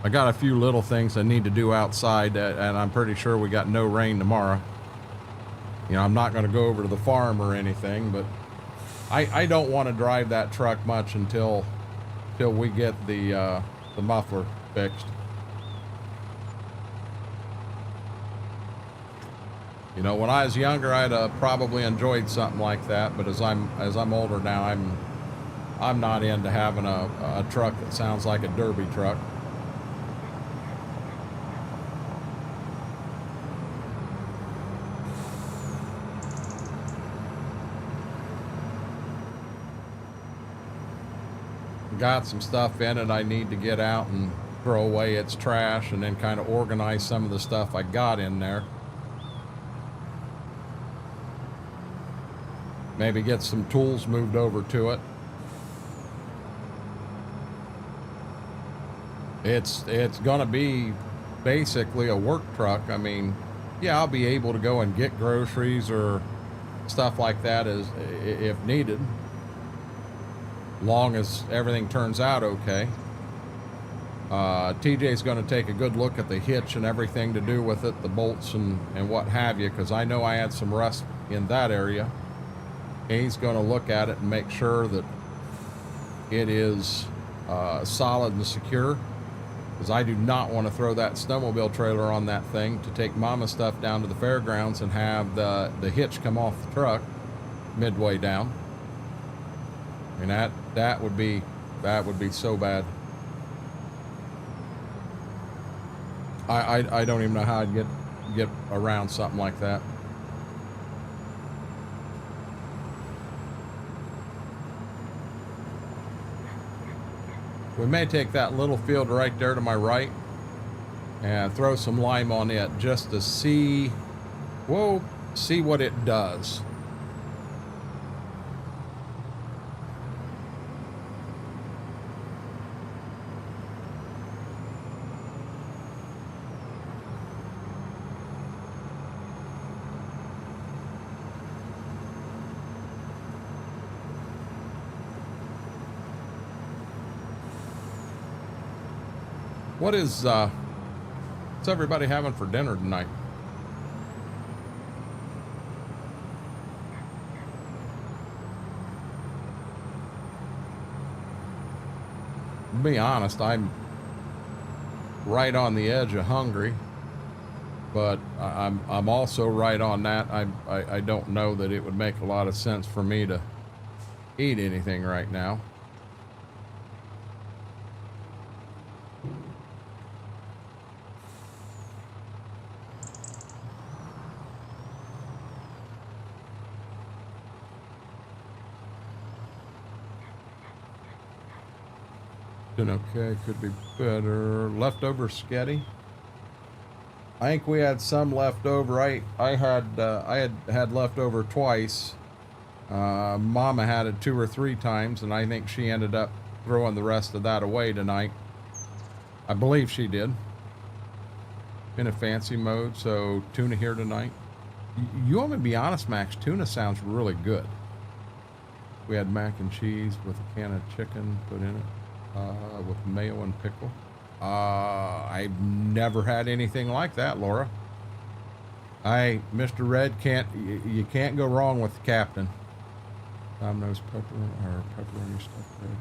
I got a few little things I need to do outside, and I'm pretty sure we got no rain tomorrow. You know, I'm not going to go over to the farm or anything, but I don't want to drive that truck much until we get the muffler fixed. You know, when I was younger, I'd probably enjoyed something like that, but as I'm older now, I'm not into having a truck that sounds like a derby truck. Got some stuff in it I need to get out and throw away its trash, and then kind of organize some of the stuff I got in there. Maybe get some tools moved over to it. It's gonna be basically a work truck. I mean, yeah, I'll be able to go and get groceries or stuff like that if needed, long as everything turns out okay. TJ's going to take a good look at the hitch and everything to do with it, the bolts and what have you, because I know I had some rust in that area. He's going to look at it and make sure that it is solid and secure, because I do not want to throw that snowmobile trailer on that thing to take Mama's stuff down to the fairgrounds and have the hitch come off the truck midway down. I mean, that would be so bad. I don't even know how I'd get around something like that. We may take that little field right there to my right and throw some lime on it just to see what it does. What's everybody having for dinner tonight? To be honest, I'm right on the edge of hungry, but I'm also right on that. I don't know that it would make a lot of sense for me to eat anything right now. Doing okay, could be better. Leftover sketty. I think we had some left over. I had leftover twice. Mama had it 2 or 3 times, and I think she ended up throwing the rest of that away tonight. I believe she did. In a fancy mode, so tuna here tonight. You want me to be honest, Max? Tuna sounds really good. We had mac and cheese with a can of chicken put in it, with mayo and pickle. I've never had anything like that, Laura. Mr. Red, you can't go wrong with the captain. Domino's pepperoni stuffed bread.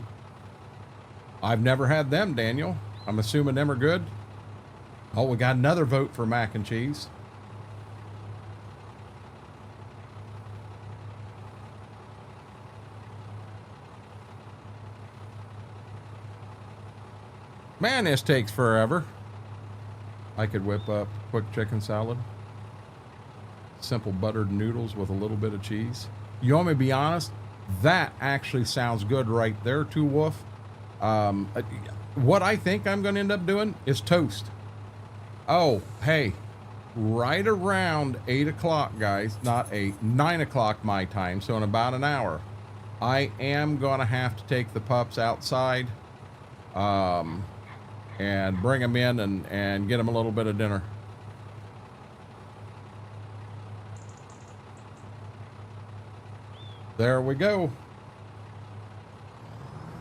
I've never had them, Daniel. I'm assuming them are good. Oh, we got another vote for mac and cheese. Man, this takes forever. I could whip up quick chicken salad. Simple buttered noodles with a little bit of cheese. You want me to be honest? That actually sounds good right there, too, Wolf. What I think I'm going to end up doing is toast. Oh, hey, right around 8 o'clock, guys, not 8, 9 o'clock my time, so in about an hour, I am going to have to take the pups outside and bring them in and get them a little bit of dinner. There we go.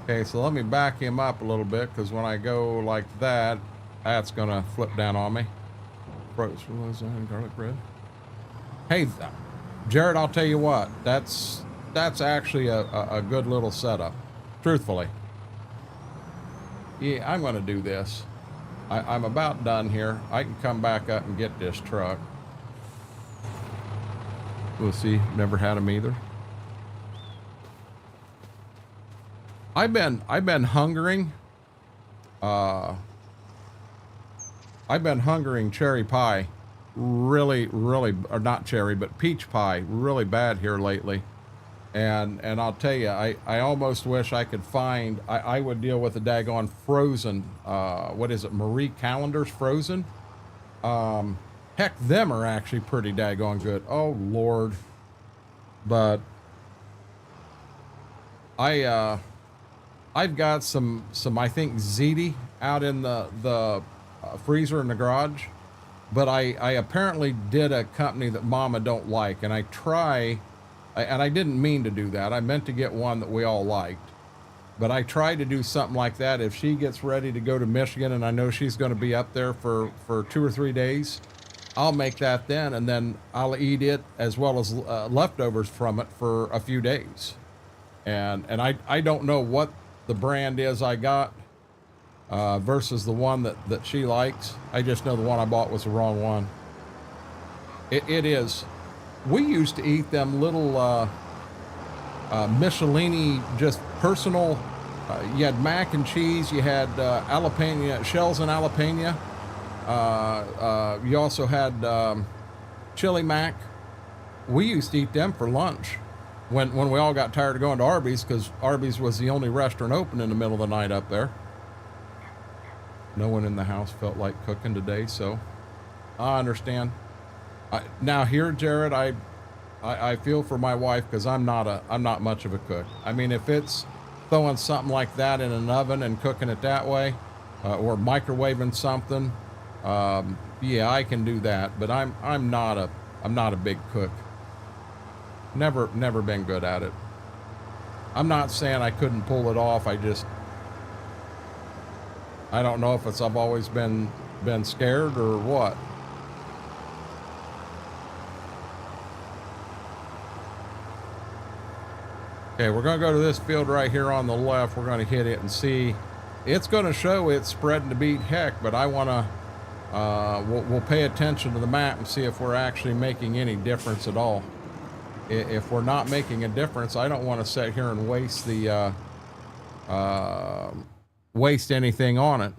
Okay, so let me back him up a little bit, because when I go like that, that's gonna flip down on me. Frozen lasagna and garlic bread. Hey, Jared, I'll tell you what, that's actually a good little setup, truthfully. Yeah, I'm gonna do this. I'm about done here. I can come back up and get this truck. We'll see. Never had them either. I've been hungering. I've been hungering cherry pie, really, or not cherry, but peach pie, really bad here lately. And I'll tell you, I almost wish I could find. I would deal with the daggone frozen. What is it? Marie Callender's frozen. Heck, them are actually pretty daggone good. Oh Lord, but I've got some I think ziti out in the freezer in the garage, but I apparently did a company that Mama don't like, and and I didn't mean to do that. I meant to get one that we all liked, but I tried to do something like that. If she gets ready to go to Michigan, and I know she's going to be up there for 2 or 3 days, I'll make that then, and then I'll eat it as well as leftovers from it for a few days. And I don't know what the brand is I got versus the one that she likes. I just know the one I bought was the wrong one. It is. We used to eat them little Michelini, just personal. You had mac and cheese. You had jalapeno shells and jalapeno. You also had chili mac. We used to eat them for lunch when we all got tired of going to Arby's, because Arby's was the only restaurant open in the middle of the night up there. No one in the house felt like cooking today, so I understand. Now here, Jared, I feel for my wife, because I'm not much of a cook. I mean, if it's throwing something like that in an oven and cooking it that way, or microwaving something, yeah, I can do that. But I'm not a big cook. Never been good at it. I'm not saying I couldn't pull it off. I don't know if I've always been scared or what. Okay, we're going to go to this field right here on the left. We're going to hit it and see. It's going to show it's spreading to beat heck, but I want to, we'll pay attention to the map and see if we're actually making any difference at all. If we're not making a difference, I don't want to sit here and waste waste anything on it.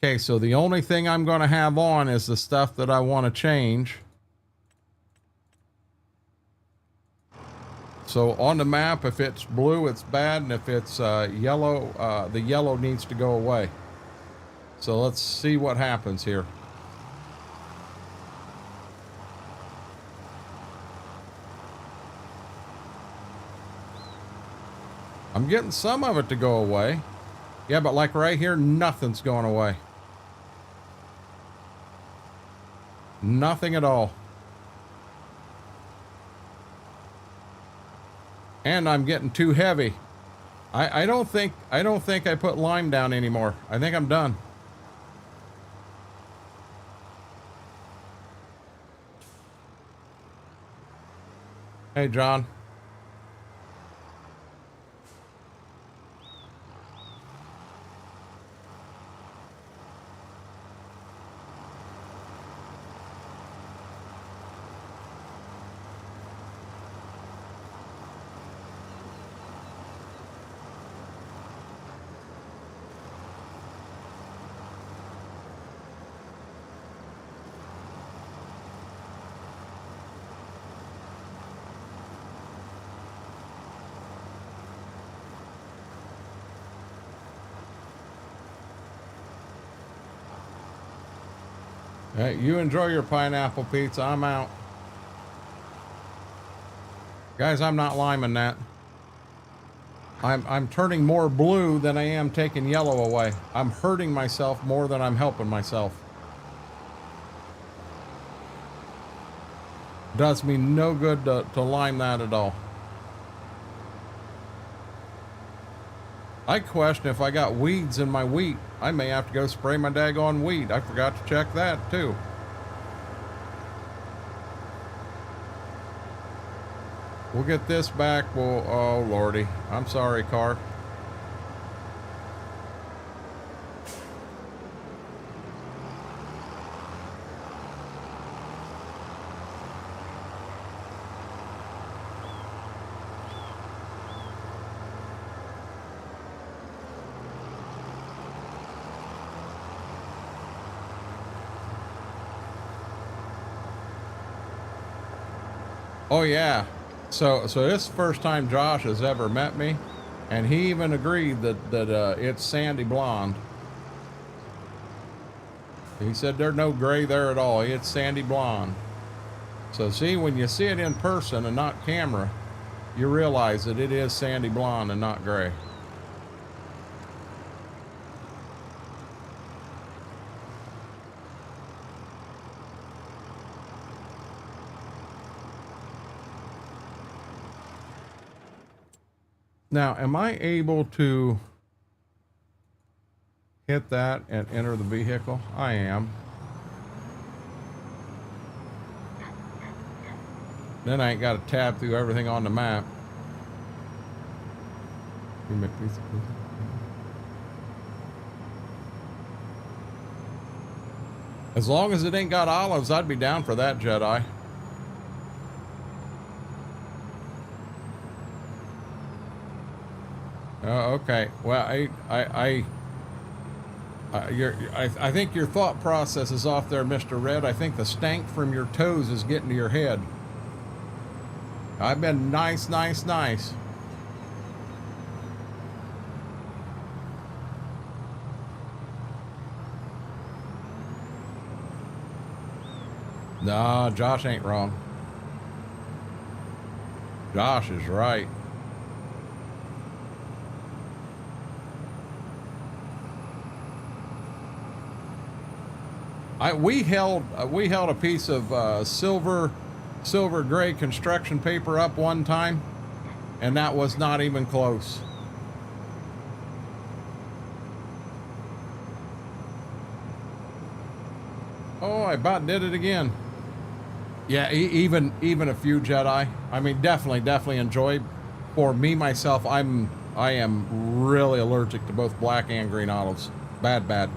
Okay, so the only thing I'm going to have on is the stuff that I want to change. So on the map, if it's blue, it's bad, and if it's yellow, the yellow needs to go away. So let's see what happens here. I'm getting some of it to go away. Yeah, but like right here, nothing's going away. Nothing at all. And I'm getting too heavy. I don't think I put lime down anymore. I think I'm done. Hey, John. Hey, you enjoy your pineapple pizza. I'm out. Guys, I'm not liming that. I'm turning more blue than I am taking yellow away. I'm hurting myself more than I'm helping myself. Does me no good to lime that at all. I question if I got weeds in my wheat. I may have to go spray my daggone weed. I forgot to check that too. We'll get this back. We'll, oh lordy. I'm sorry, car. Oh yeah. So this is the first time Josh has ever met me, and he even agreed that it's sandy blonde. He said there's no gray there at all. It's sandy blonde. So see, when you see it in person and not camera, you realize that it is sandy blonde and not gray. Now, am I able to hit that and enter the vehicle? I am. Then I ain't got to tab through everything on the map. Give me a piece of pizza. As long as it ain't got olives, I'd be down for that, Jedi. Oh, okay. Well, I think your thought process is off there, Mr. Red. I think the stank from your toes is getting to your head. I've been nice. Nah, Josh ain't wrong. Josh is right. We held a piece of silver gray construction paper up one time, and that was not even close. Oh, I about did it again. Yeah, even a few Jedi. I mean, definitely enjoy. For me myself, I am really allergic to both black and green olives. Bad.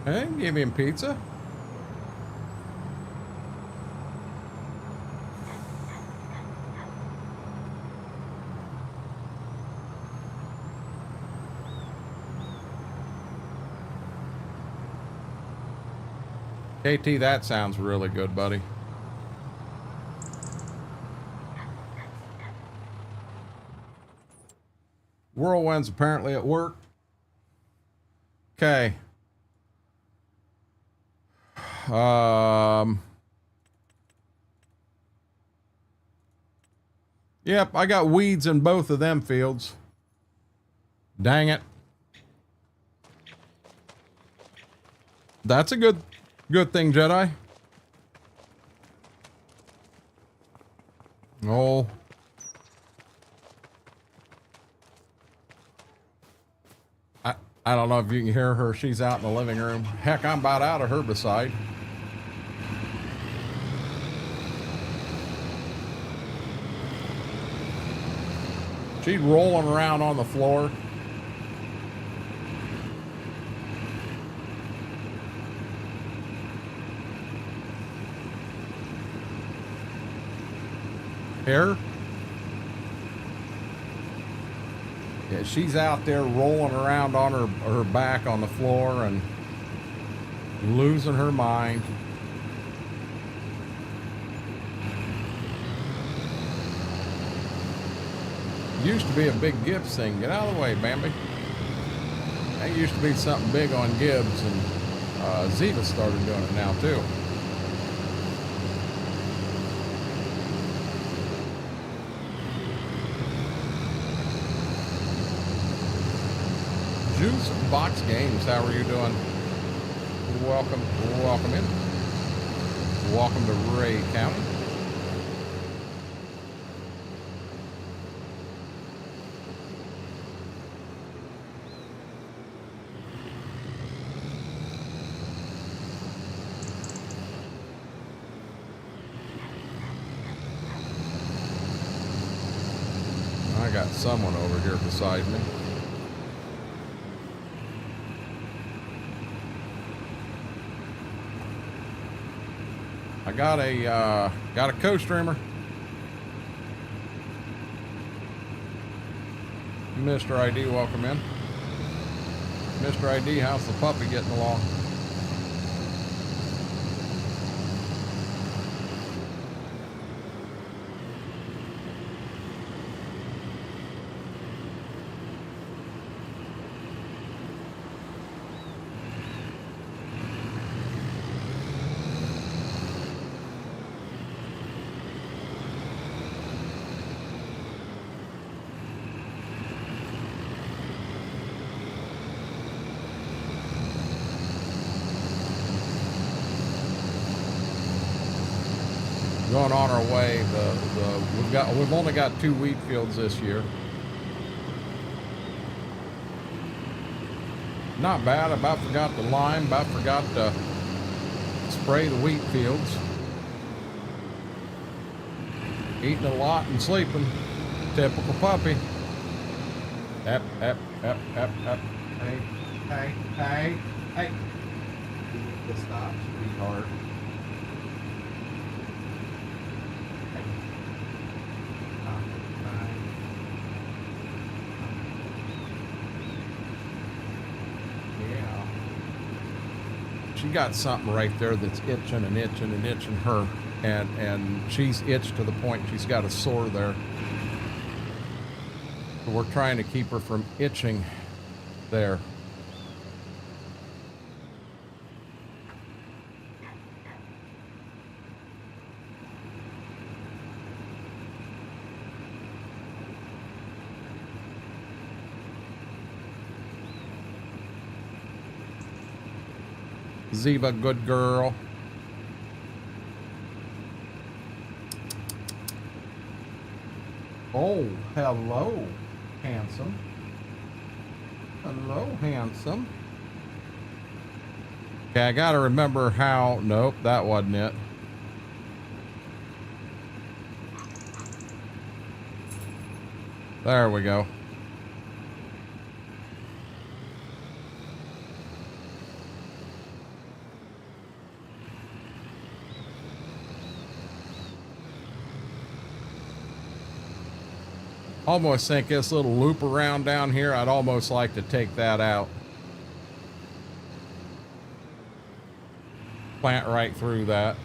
Hey, give him pizza. KT, that sounds really good, buddy. Whirlwind's apparently at work. Okay. Yep, I got weeds in both of them fields. Dang it. That's a good thing, Jedi. Oh. I don't know if you can hear her. She's out in the living room. Heck, I'm about out of herbicide. She's rolling around on the floor. Here? Yeah, she's out there rolling around on her back on the floor and losing her mind. Used to be a big Gibbs thing. Get out of the way, Bambi. That used to be something big on Gibbs, and Ziva started doing it now too. Juice Box Games, how are you doing? Welcome in. Welcome to Ray County. I got someone over here beside me. I got a co-streamer. Mr. ID, welcome in. Mr. ID, how's the puppy getting along? Going on our way. We've only got 2 wheat fields this year. Not bad. About forgot the lime. About forgot to spray the wheat fields. Eating a lot and sleeping. Typical puppy. Up. Hey. Stop, sweetheart. She got something right there that's itching and itching and itching her, and she's itched to the point she's got a sore there. So we're trying to keep her from itching there. Ziva, good girl. Oh, hello, handsome. Hello, handsome. Okay, I gotta remember how. Nope, that wasn't it. There we go. Almost think this little loop around down here, I'd almost like to take that out. Plant right through that.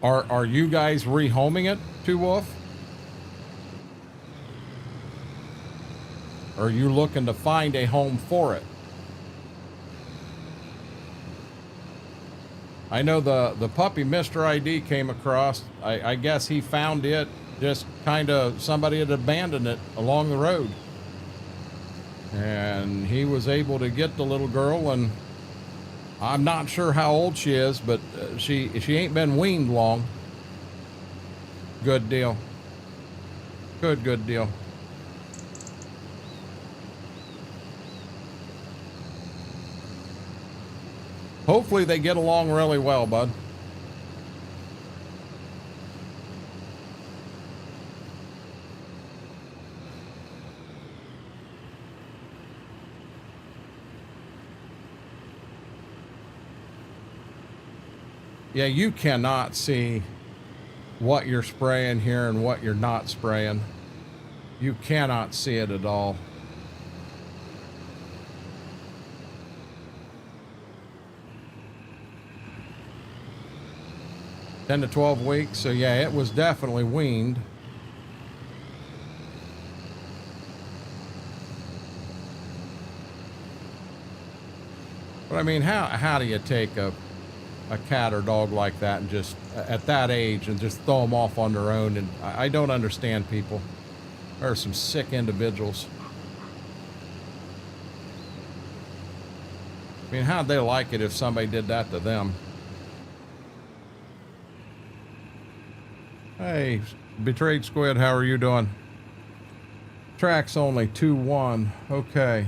Are you guys rehoming it to Wolf? Or are you looking to find a home for it? I know the puppy Mr. ID came across. I guess he found it, just kind of somebody had abandoned it along the road. And he was able to get the little girl, and I'm not sure how old she is, but she ain't been weaned long. Good deal. Good deal. Hopefully they get along really well, bud. Yeah, you cannot see what you're spraying here and what you're not spraying. You cannot see it at all. $10 to 12 weeks, so yeah, it was definitely weaned. But I mean, how do you take a cat or dog like that and just at that age and just throw them off on their own? And I don't understand people. There are some sick individuals. I mean, how'd they like it if somebody did that to them? Hey, Betrayed Squid, how are you doing? Tracks only 2-1. Okay.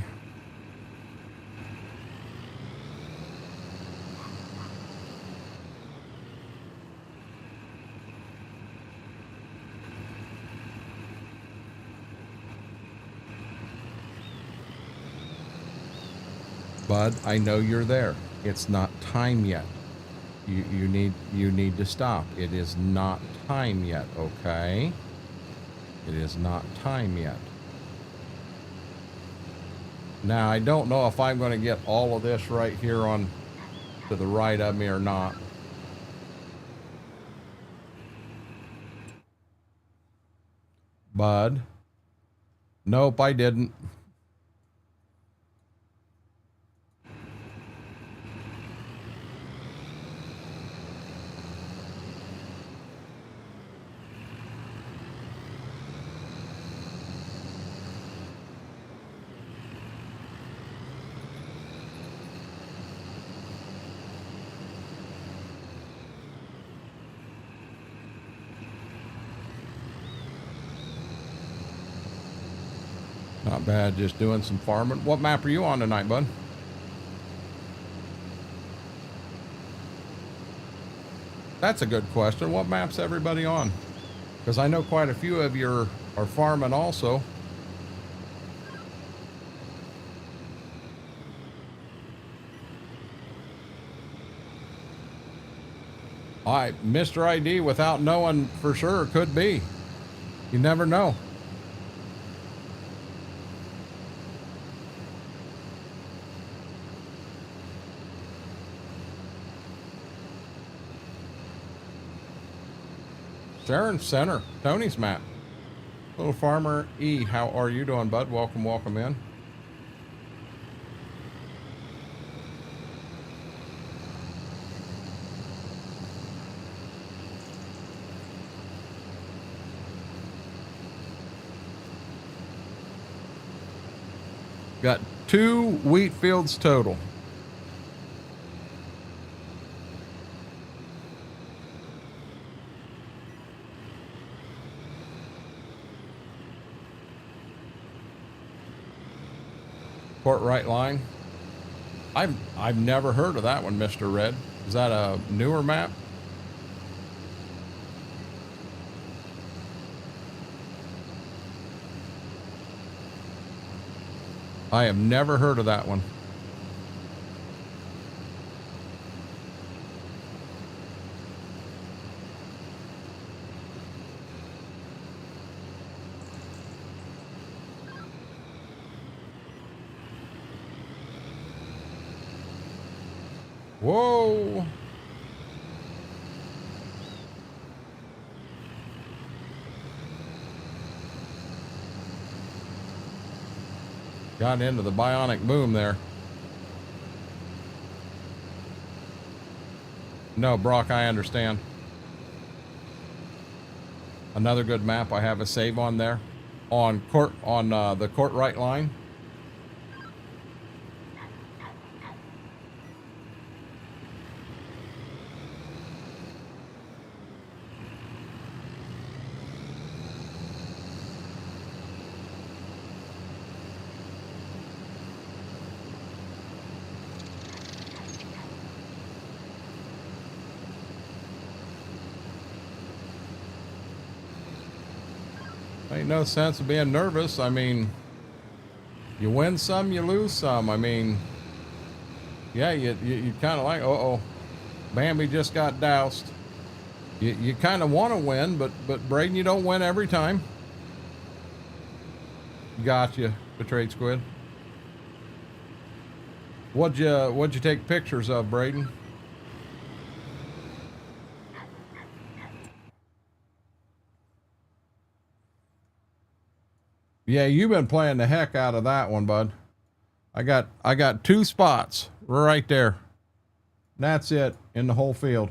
Bud, I know you're there. It's not time yet. You need to stop. It is not time yet, okay? It is not time yet. Now, I don't know if I'm going to get all of this right here on to the right of me or not. Bud. Nope, I didn't. Not bad, just doing some farming. What map are you on tonight, bud? That's a good question. What map's everybody on? Because I know quite a few of you are farming also. Mr. ID, without knowing for sure, could be. You never know. Sharon Center, Tony's map. Little Farmer E, how are you doing, bud? Welcome in. Got 2 wheat fields total. Port right line. I've never heard of that one, Mr. Red. Is that a newer map? I have never heard of that one. Whoa. Got into the bionic boom there. No, Brock, I understand. Another good map I have a save on there. On the Courtright line. Ain't no sense of being nervous. I mean, you win some, you lose some. I mean, yeah, you kind of like, uh-oh, Bambi just got doused. You kind of want to win, but Braden, you don't win every time. Gotcha, betrayed squid. What'd you take pictures of, Braden? Yeah, you've been playing the heck out of that one, bud. I got 2 spots right there. That's it in the whole field.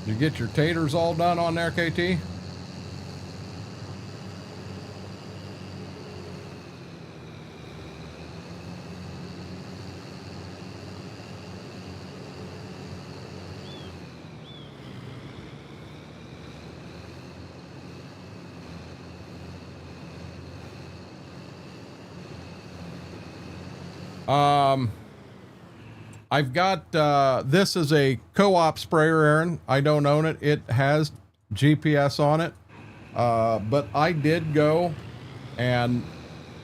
You get your taters all done on there, KT? I've got, this is a co-op sprayer, Aaron. I don't own it. It has GPS on it. But I did go and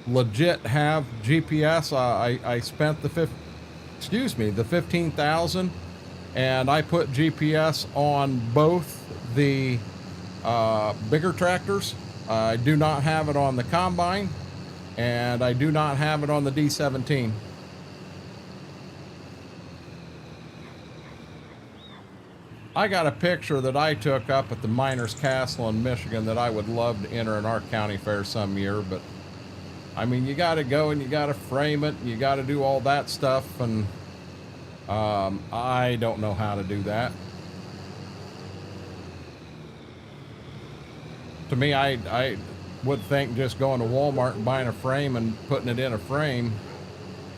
legit have GPS. I spent the 15,000 and I put GPS on both the, bigger tractors. I do not have it on the combine and I do not have it on the D17. I got a picture that I took up at the Miners Castle in Michigan that I would love to enter in our county fair some year, but I mean, you got to go and you got to frame it and you got to do all that stuff, and I don't know how to do that. To me, I would think just going to Walmart and buying a frame and putting it in a frame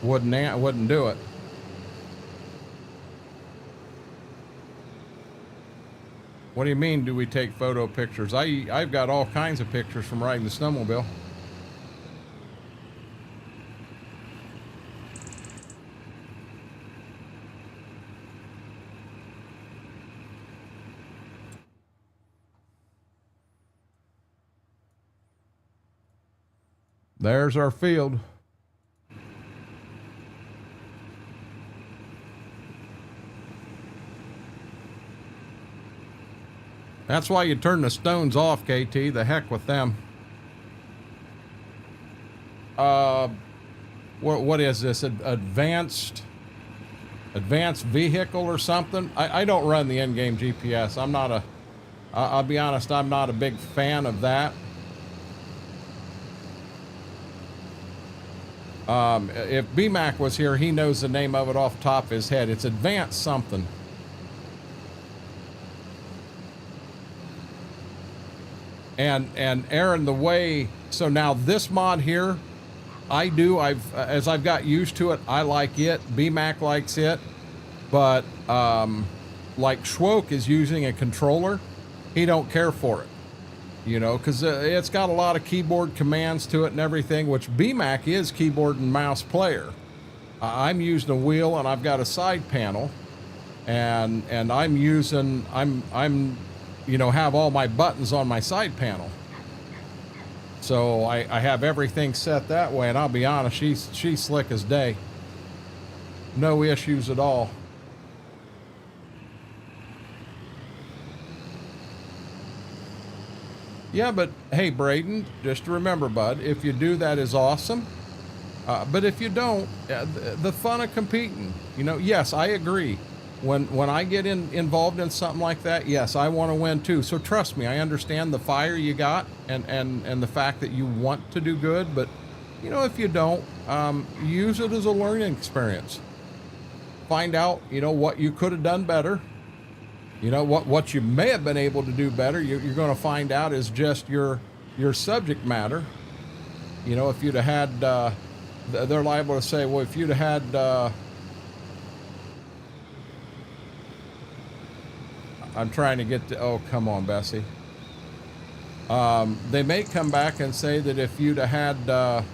wouldn't do it. What do you mean, do we take photo pictures? I've got all kinds of pictures from riding the snowmobile. There's our field. That's why you turn the stones off, KT. The heck with them. What is this? Advanced vehicle or something? I don't run the in-game GPS. I'm not a, I'll be honest, I'm not a big fan of that. If BMAC was here, he knows the name of it off the top of his head. It's advanced something. And Aaron, the way, so now this mod here, as I've got used to it, I like it. BMAC likes it, but like Schwoke is using a controller, he don't care for it, you know, because it's got a lot of keyboard commands to it and everything, which BMAC is keyboard and mouse player. I'm using a wheel and I've got a side panel, and I'm using, you know, have all my buttons on my side panel. So I have everything set that way, and I'll be honest, she's slick as day. No issues at all. Yeah, but hey, Braden, just remember, bud, if you do, that is awesome. But if you don't, the fun of competing, you know, yes, I agree. When I get involved in something like that, yes, I want to win too. So trust me, I understand the fire you got and the fact that you want to do good. But, you know, if you don't, use it as a learning experience. Find out, you know, what you could have done better. You know, what you may have been able to do better, you're going to find out is just your subject matter. You know, if you'd have had, they're liable to say, well, if you'd have had, I'm trying to get to, oh, come on, Bessie. They may come back and say that if you'd have had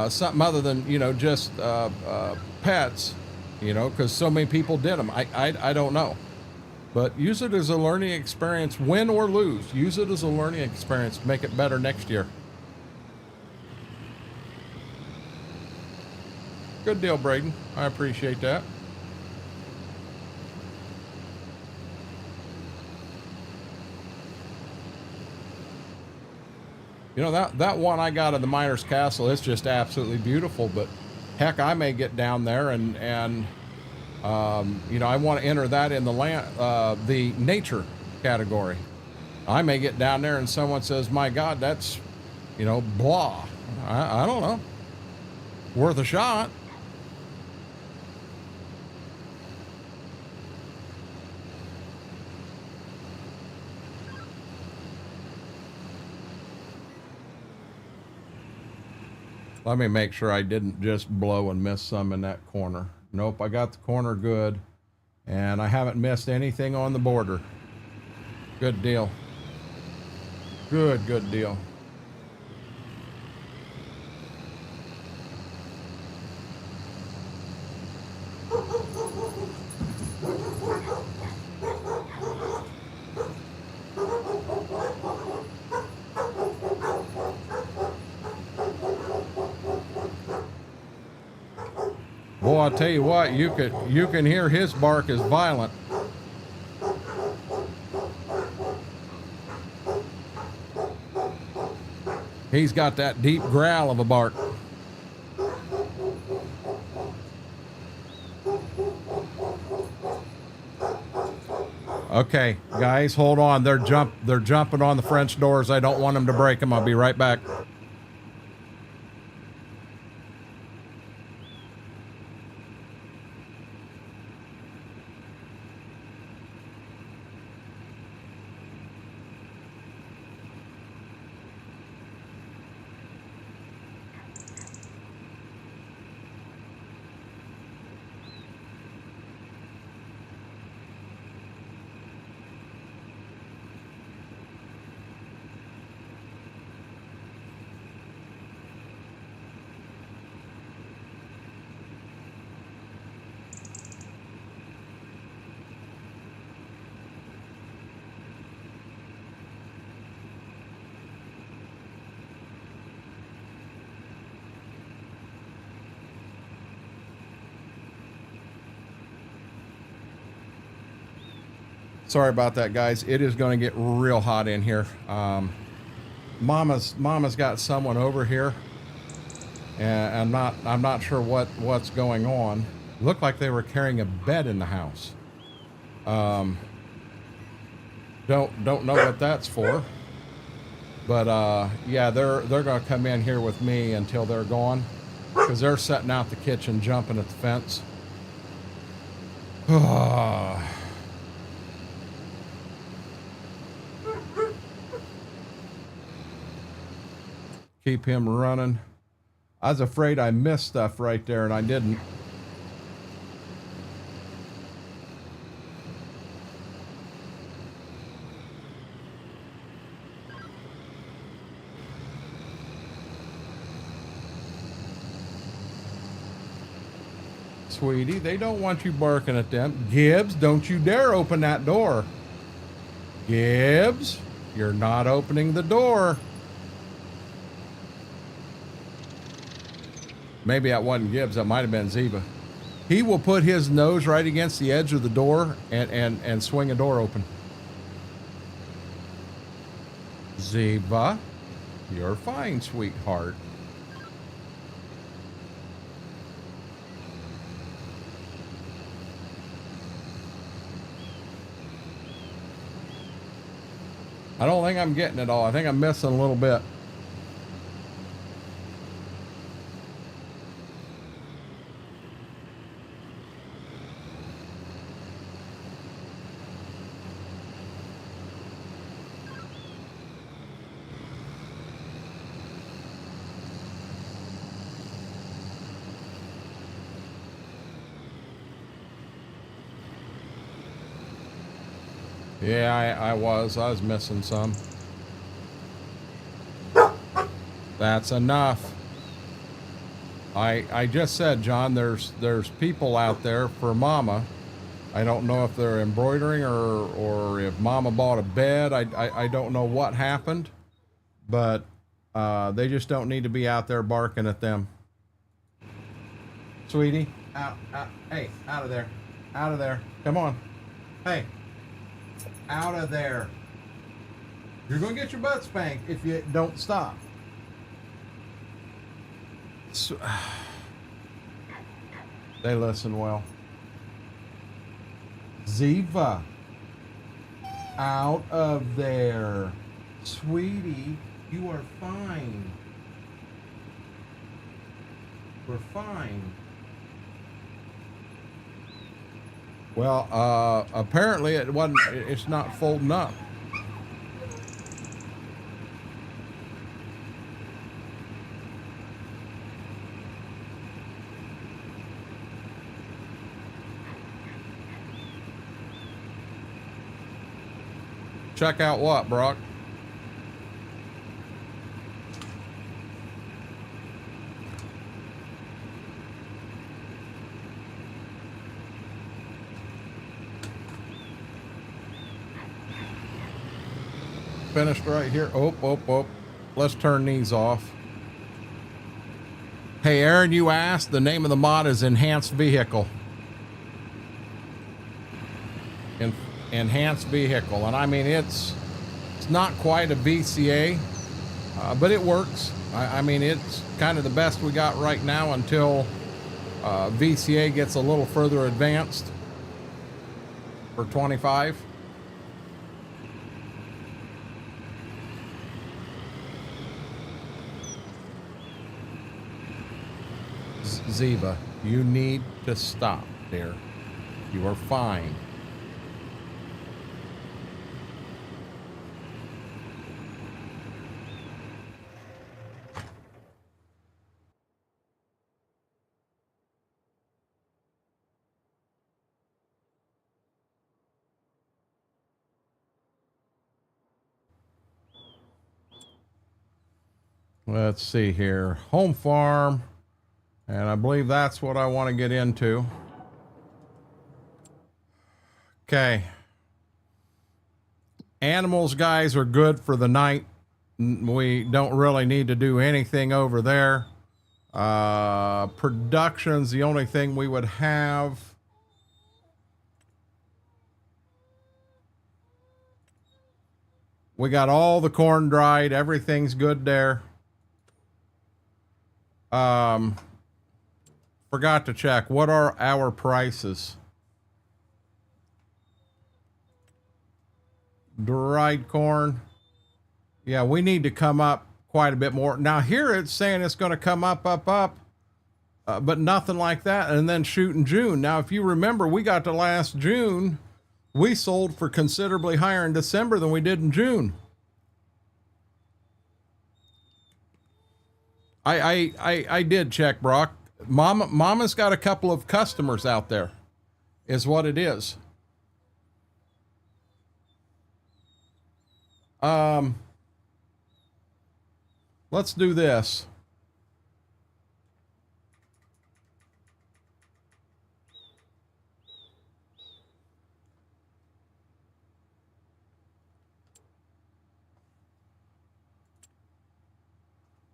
something other than, you know, just pets, you know, because so many people did them. I don't know. But use it as a learning experience, win or lose. Use it as a learning experience to make it better next year. Good deal, Braden. I appreciate that. You know, that one I got in the Miner's Castle, it's just absolutely beautiful. But heck, I may get down there and you know, I want to enter that in the nature category. I may get down there and someone says, my God, that's, you know, blah. I don't know. Worth a shot. Let me make sure I didn't just blow and miss some in that corner. Nope, I got the corner good, and I haven't missed anything on the border. Good deal. Good deal. Boy, I'll tell you what, you can hear his bark is violent. He's got that deep growl of a bark. Okay, guys, hold on. They're jumping on the French doors. I don't want them to break them. I'll be right back. Sorry about that, guys. It is going to get real hot in here. Mama's got someone over here, and I'm not sure what's going on. Looked like they were carrying a bed in the house. Don't know what that's for. But yeah, they're going to come in here with me until they're gone, because they're setting out the kitchen, jumping at the fence. Keep him running. I was afraid I missed stuff right there, and I didn't. sweetie. They don't want you barking at them. Gibbs, don't you dare open that door. Gibbs, you're not opening the door. Maybe that wasn't Gibbs. That might have been Ziva. He will put his nose right against the edge of the door and swing a door open. Ziva, you're fine, sweetheart. I don't think I'm getting it all. I think I'm missing a little bit. Yeah, I was missing some. That's enough. I just said, John, there's people out there for Mama. I don't know if they're embroidering or if Mama bought a bed. I don't know what happened, but they just don't need to be out there barking at them. Sweetie, out, hey, out of there, out of there. Come on, hey. Out of there. You're going to get your butt spanked if you don't stop. So, they listen well. Ziva. Out of there. Sweetie, you are fine. We're fine. Well, apparently it wasn't, it's not folding up. Check out what, Brock? Finished right here. Oh. Let's turn these off. Hey, Aaron, you asked. The name of the mod is Enhanced Vehicle. Enhanced Vehicle. And I mean, it's not quite a VCA, but it works. I mean, it's kind of the best we got right now until VCA gets a little further advanced for 25. Ziva, you need to stop there. You are fine. Let's see here. Home farm. And I believe that's what I want to get into. Okay. Animals, guys, are good for the night. We don't really need to do anything over there. Production's the only thing we would have. We got all the corn dried. Everything's good there. Forgot to check. What are our prices? Dried corn. Yeah, we need to come up quite a bit more. Now here it's saying it's going to come up, but nothing like that. And then shoot in June. Now, if you remember, we got to last June. We sold for considerably higher in December than we did in June. I did check, Brock. Mama's got a couple of customers out there, is what it is. Let's do this.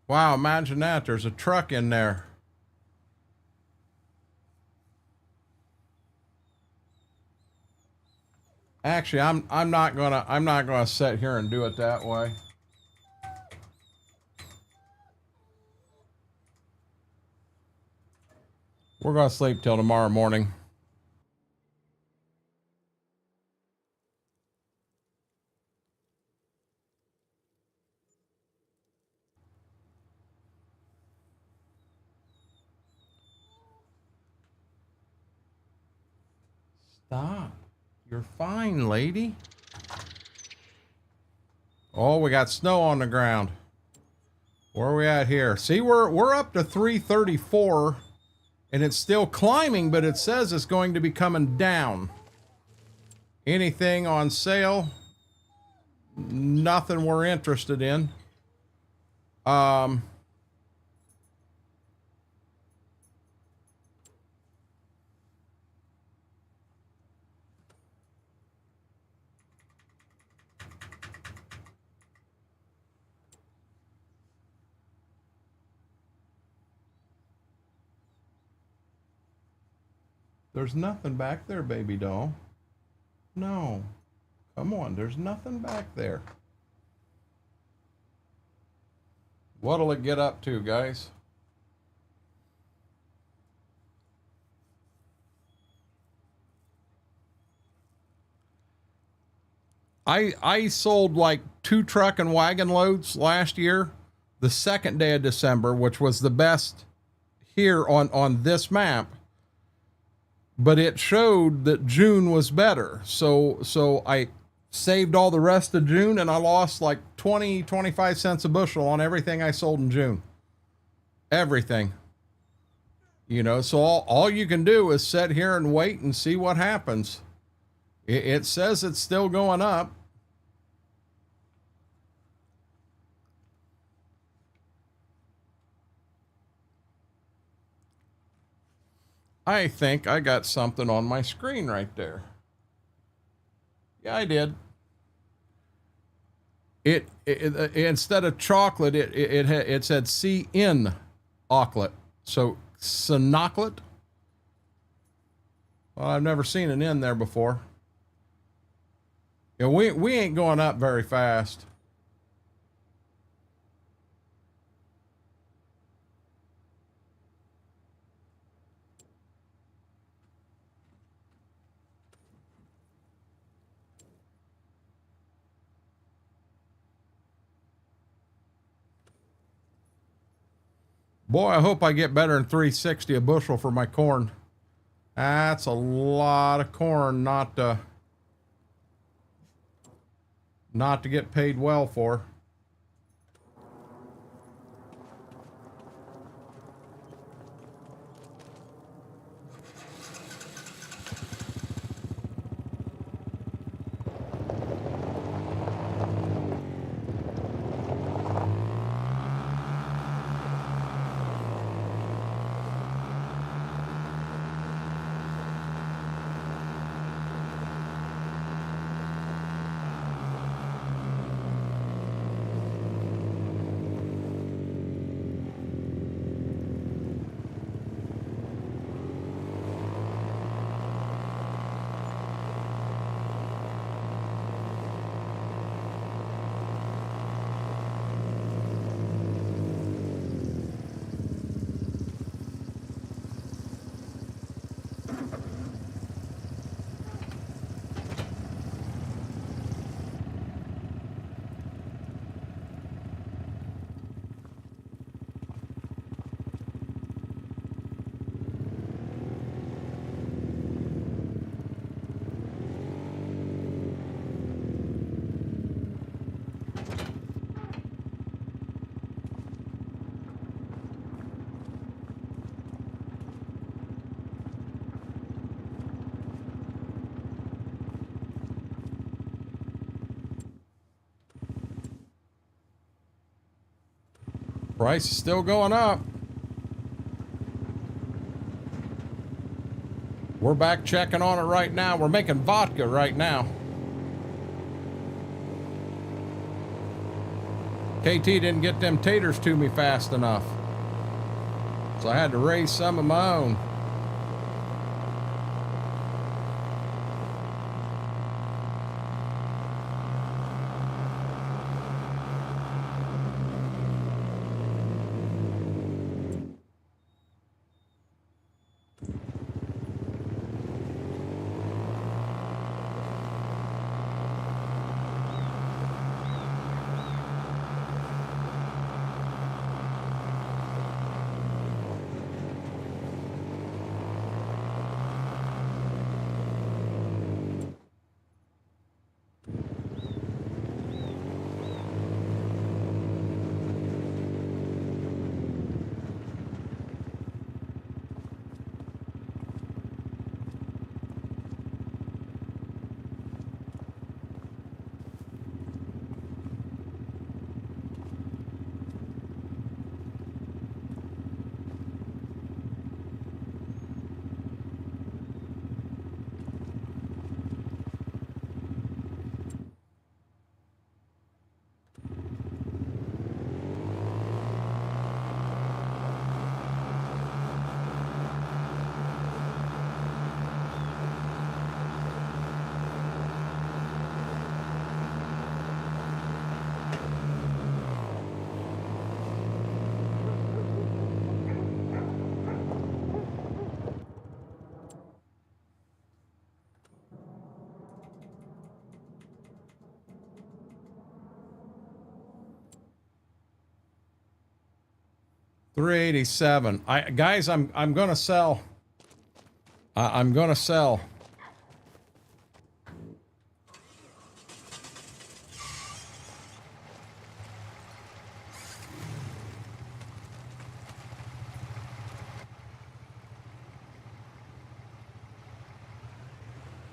Wow, imagine that. There's a truck in there. Actually, I'm not gonna sit here and do it that way. We're gonna sleep till tomorrow morning. Stop. You're fine, lady. Oh, we got snow on the ground. Where are we at here? See, we're up to 334 and it's still climbing, but it says it's going to be coming down. Anything on sale? Nothing we're interested in. There's nothing back there, baby doll. No. Come on, there's nothing back there. What'll it get up to, guys? I sold like 2 truck and wagon loads last year, the second day of December, which was the best here on this map. But it showed that June was better. So I saved all the rest of June and I lost like 25 cents a bushel on everything I sold in June. Everything. You know, so all you can do is sit here and wait and see what happens. It says it's still going up. I think I got something on my screen right there. Yeah, I did. It instead of chocolate, it said C-N aucklet. So Sinoclet. Well, I've never seen an N there before. Yeah, we ain't going up very fast. Boy, I hope I get better than 360 a bushel for my corn. That's a lot of corn not to get paid well for. Price is still going up. We're back checking on it right now. We're making vodka right now. KT didn't get them taters to me fast enough, so I had to raise some of my own. $387. Guys, I'm gonna sell. I'm gonna sell.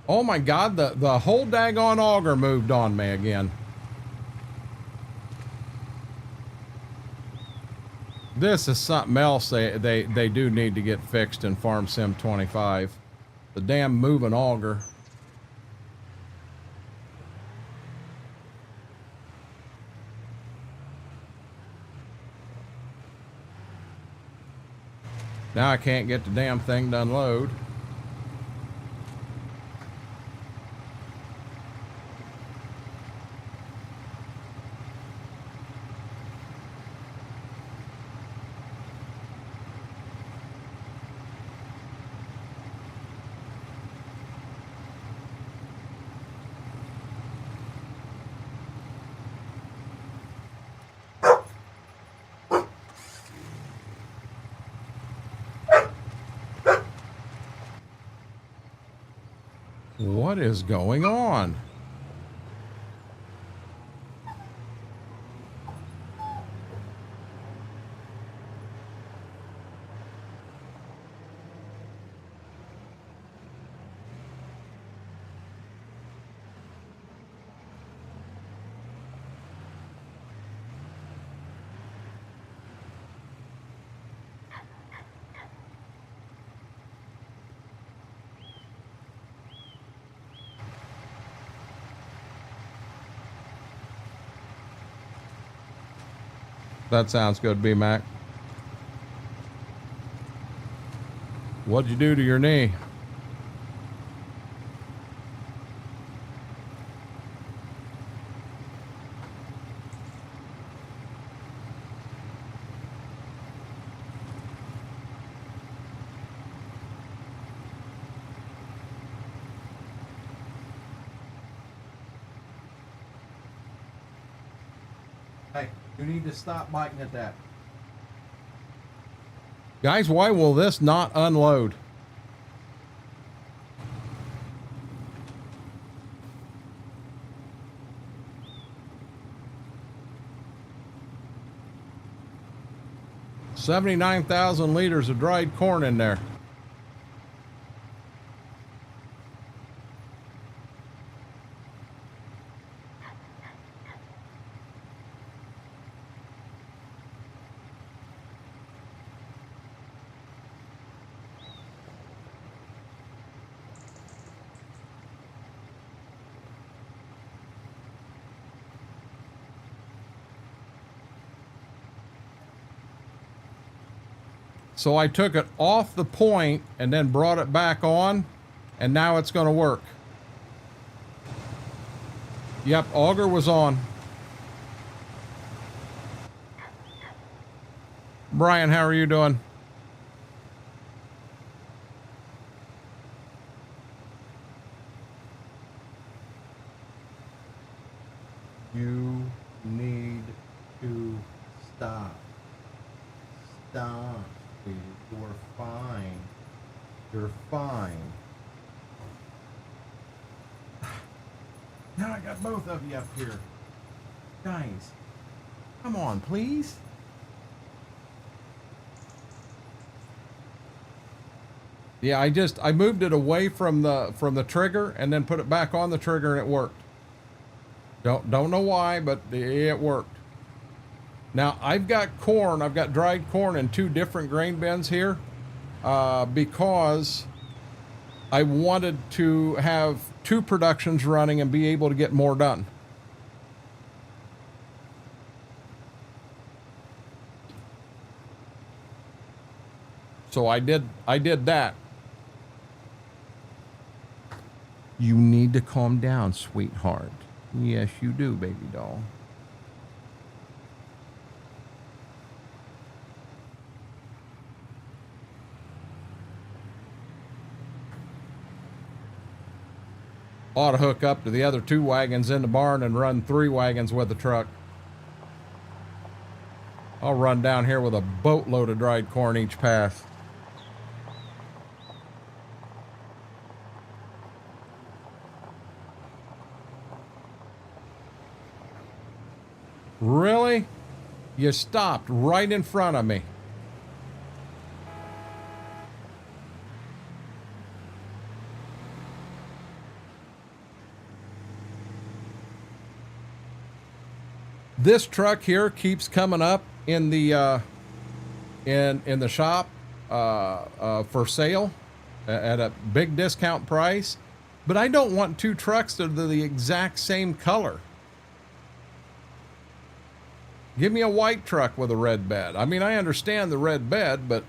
Oh my God, the whole daggone auger moved on me again. This is something else they do need to get fixed in Farm Sim 25. The damn moving auger. Now I can't get the damn thing to unload. What is going on? That sounds good, B-Mac. What'd you do to your knee? Hey, you need to stop biting at that. Guys, why will this not unload? $79,000 liters of dried corn in there. So I took it off the point and then brought it back on, and now it's going to work. Yep, auger was on. Brian, how are you doing? You need to stop. Stop. You're fine. You're fine. Now I got both of you up here. Guys, come on, please. Yeah, I moved it away from the trigger and then put it back on the trigger and it worked. Don't know why, but it worked. Now I've got corn. I've got dried corn in 2 different grain bins here because I wanted to have 2 productions running and be able to get more done. So I did that. You need to calm down, sweetheart. Yes, you do, baby doll. Ought to hook up to the other 2 wagons in the barn and run 3 wagons with the truck. I'll run down here with a boatload of dried corn each pass. Really? You stopped right in front of me. This truck here keeps coming up in the in the shop for sale at a big discount price, but I don't want 2 trucks that are the exact same color. Give me a white truck with a red bed. I mean, I understand the red bed, but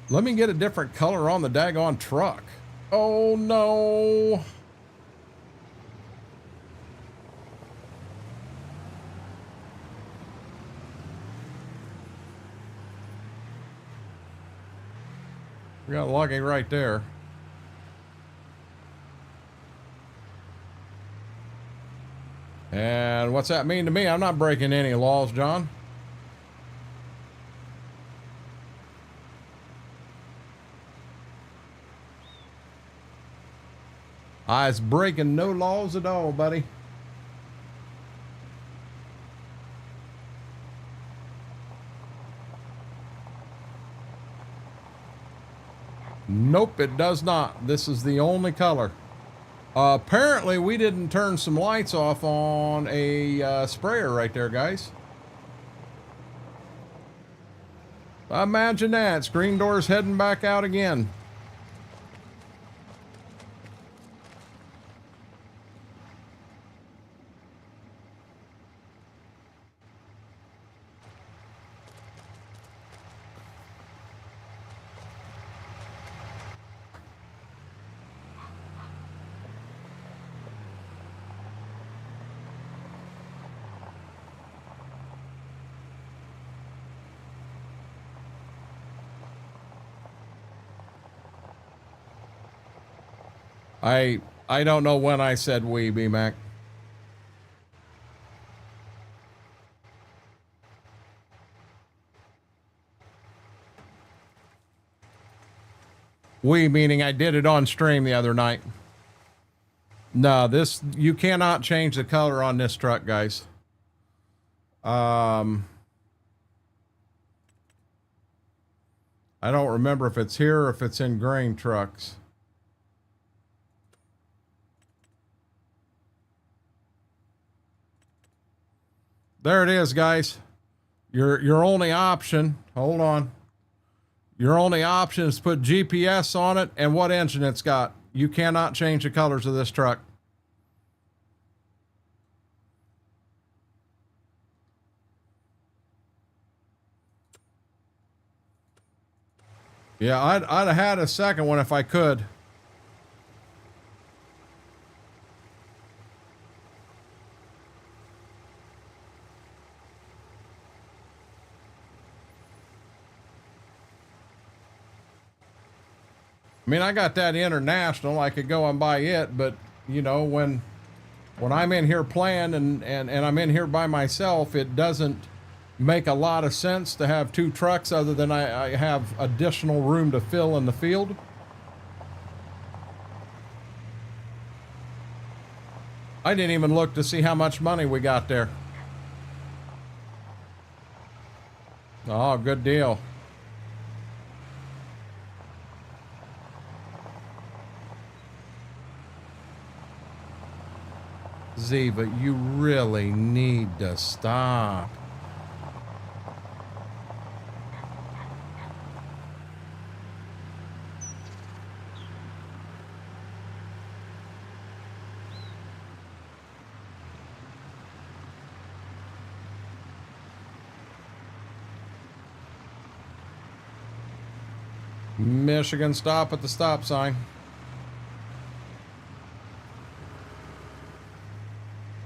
let me get a different color on the daggone truck. Oh no. We got logging right there. And what's that mean to me? I'm not breaking any laws, John. I was breaking no laws at all, buddy. Nope, it does not. This is the only color. Apparently, we didn't turn some lights off on a sprayer right there, guys. Imagine that. Screen door's heading back out again. I don't know when I said we, B-Mac. We meaning I did it on stream the other night. No, this, you cannot change the color on this truck, guys. I don't remember if it's here or if it's in grain trucks. There it is, guys. Your only option, hold on. Your only option is to put GPS on it and what engine it's got. You cannot change the colors of this truck. Yeah, I'd have had a second one if I could. I mean, I got that international. I could go and buy it, but you know, when I'm in here playing and I'm in here by myself, it doesn't make a lot of sense to have two trucks other than I have additional room to fill in the field. I didn't even look to see how much money we got there. Oh, good deal. Z, but you really need to stop. Michigan, stop at the stop sign.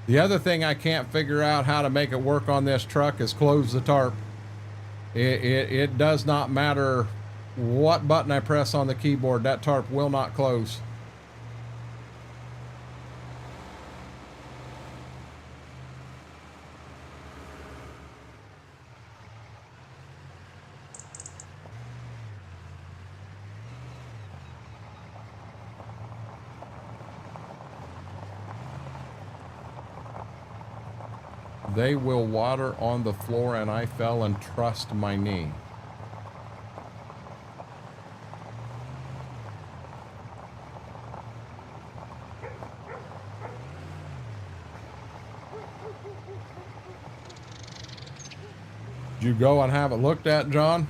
The other thing I can't figure out how to make it work on this truck is close the tarp. It does not matter what button I press on the keyboard, that tarp will not close. They will water on the floor and I fell and trussed my knee. Did you go and have it looked at, John?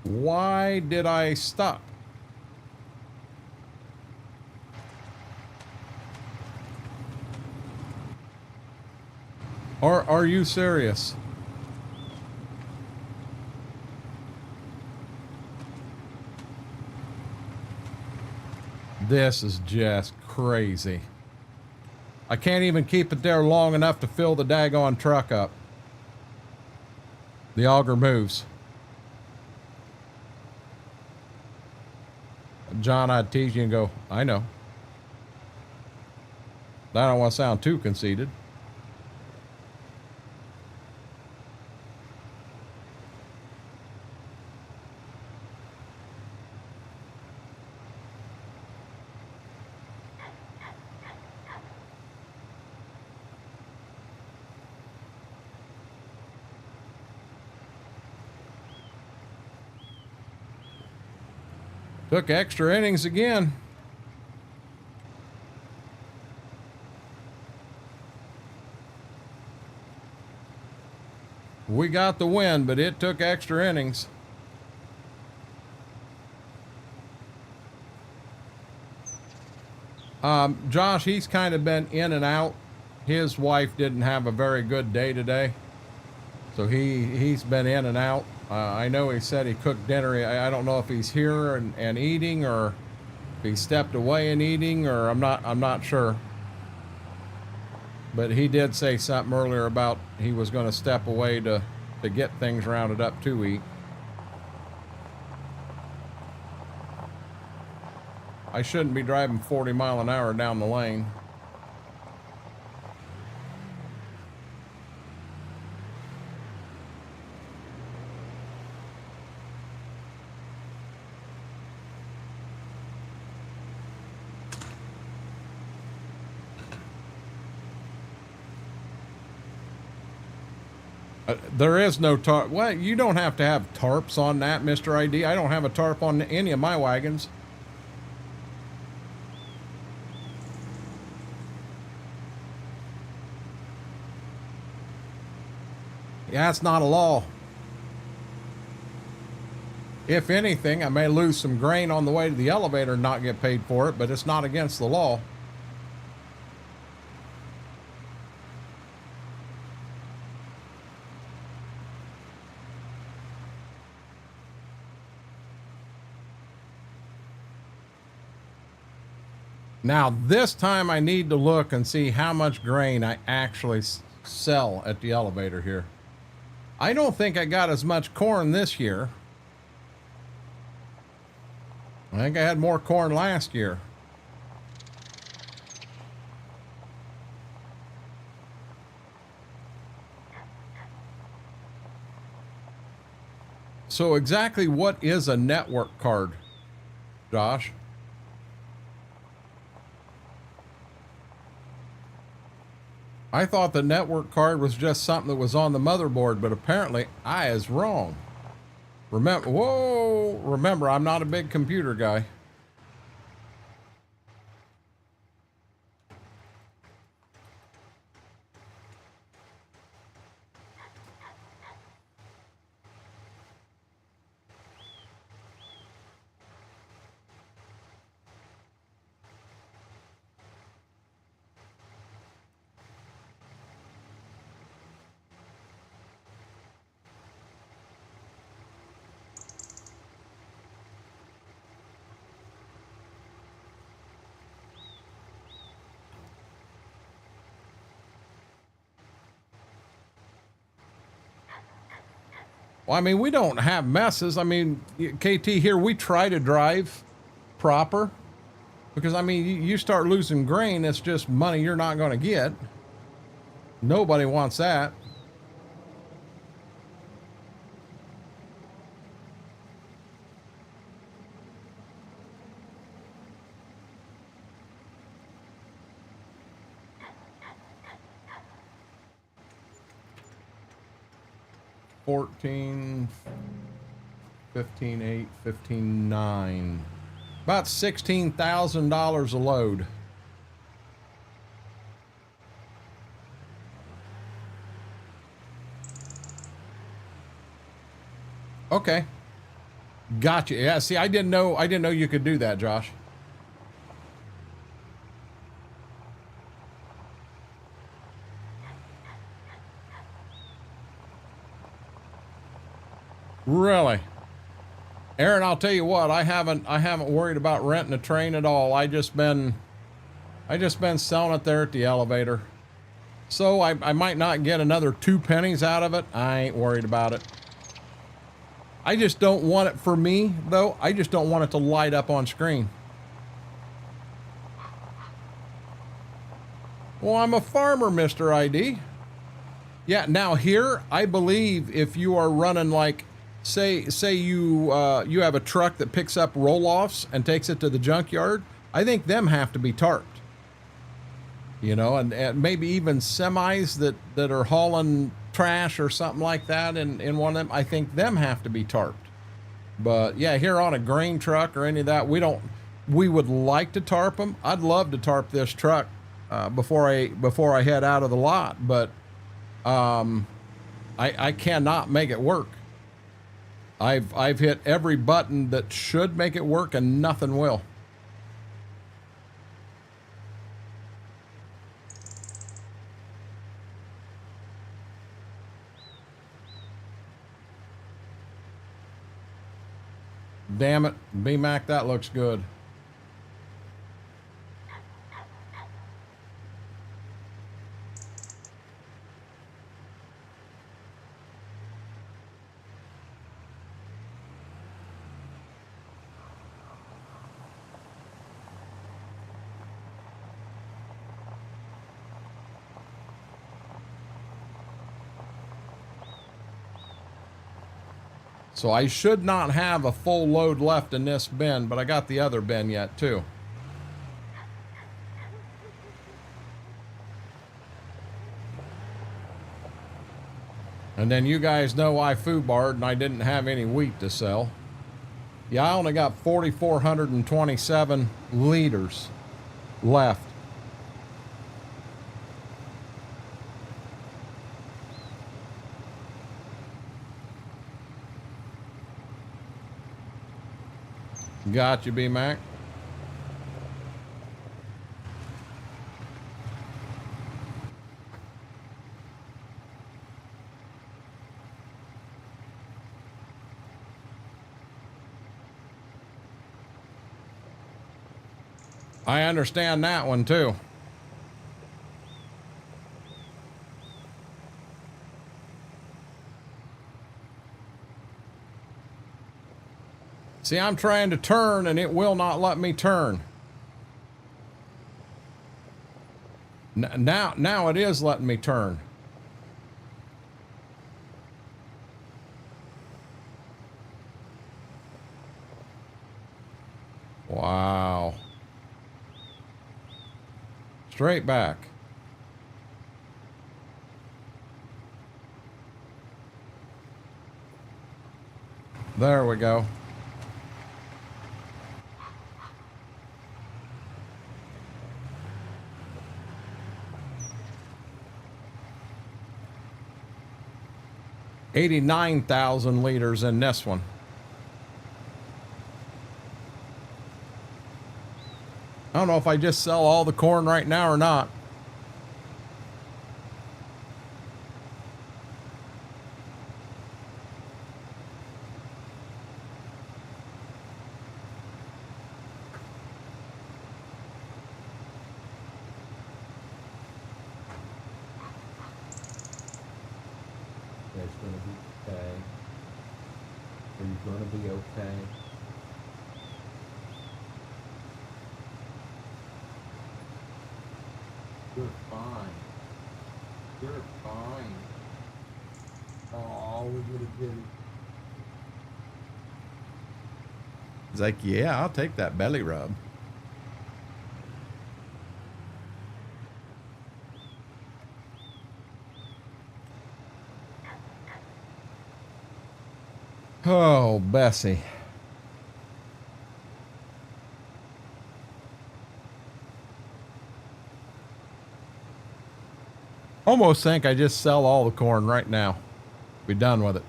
Why did I stop? Are you serious? This is just crazy. I can't even keep it there long enough to fill the daggone truck up. The auger moves. John, I'd tease you and go, I know. I don't want to sound too conceited. Took extra innings again. We got the win, but it took extra innings. Josh, he's kind of been in and out. His wife didn't have a very good day today, so he's been in and out. I know he said he cooked dinner. I don't know if he's here and eating, or if he stepped away and eating, or I'm not sure. But he did say something earlier about he was going to step away to get things rounded up to eat. I shouldn't be driving 40 mile an hour down the lane. There is no tarp. Well, you don't have to have tarps on that, Mr. ID. I don't have a tarp on any of my wagons. Yeah, it's not a law. If anything, I may lose some grain on the way to the elevator and not get paid for it, but it's not against the law. Now, this time I need to look and see how much grain I actually sell at the elevator here. I don't think I got as much corn this year. I think I had more corn last year. So exactly what is a network card, Josh? I thought the network card was just something that was on the motherboard, but apparently I is wrong. Remember, I'm not a big computer guy. Well, I mean, we don't have messes. I mean, KT here, we try to drive proper because, I mean, you start losing grain, it's just money you're not going to get. Nobody wants that. $14, $15,800, $15,900, about $16,000 a load. Okay, gotcha. Yeah, see, I didn't know you could do that, Josh. Really? Aaron, I'll tell you what, I haven't worried about renting a train at all. I just been selling it there at the elevator. So I might not get another 2 pennies out of it. I ain't worried about it. I just don't want it for me, though. I just don't want it to light up on screen. Well, I'm a farmer, Mr. ID. Yeah, now here, I believe if you are running like, say you have a truck that picks up roll-offs and takes it to the junkyard, I think them have to be tarped. You know, and maybe even semis that are hauling trash or something like that in one of them, I think them have to be tarped. But yeah, here on a grain truck or any of that, we would like to tarp them. I'd love to tarp this truck before I head out of the lot, but I cannot make it work. I've hit every button that should make it work and nothing will. Damn it, B-Mac, that looks good. So I should not have a full load left in this bin, but I got the other bin yet too. And then you guys know I foobarred and I didn't have any wheat to sell. Yeah, I only got 4,427 liters left. Got you, B-Mac. I understand that one too. See, I'm trying to turn and it will not let me turn. Now it is letting me turn. Wow. Straight back. There we go. $89,000 liters in this one. I don't know if I just sell all the corn right now or not. It's going to be okay. Are you going to be okay? You're fine. You're fine. Oh, we're gonna get it. He's like, yeah, I'll take that belly rub. Oh, Bessie. Almost think I just sell all the corn right now. Be done with it.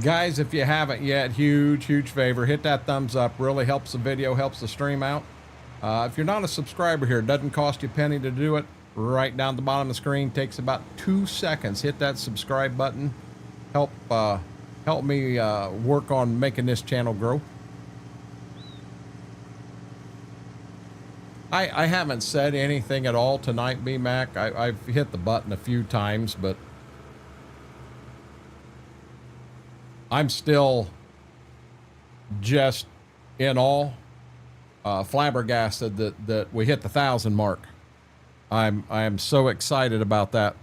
Guys, if you haven't yet, huge favor, hit that thumbs up. Really helps the video, helps the stream out. If you're not a subscriber here, it doesn't cost you a penny to do it. Right down the bottom of the screen, takes about 2 seconds. Hit that subscribe button. Help me work on making this channel grow. I haven't said anything at all tonight, B-Mac. I've hit the button a few times, but I'm still just in awe, flabbergasted that we hit the 1,000 mark. I am so excited about that.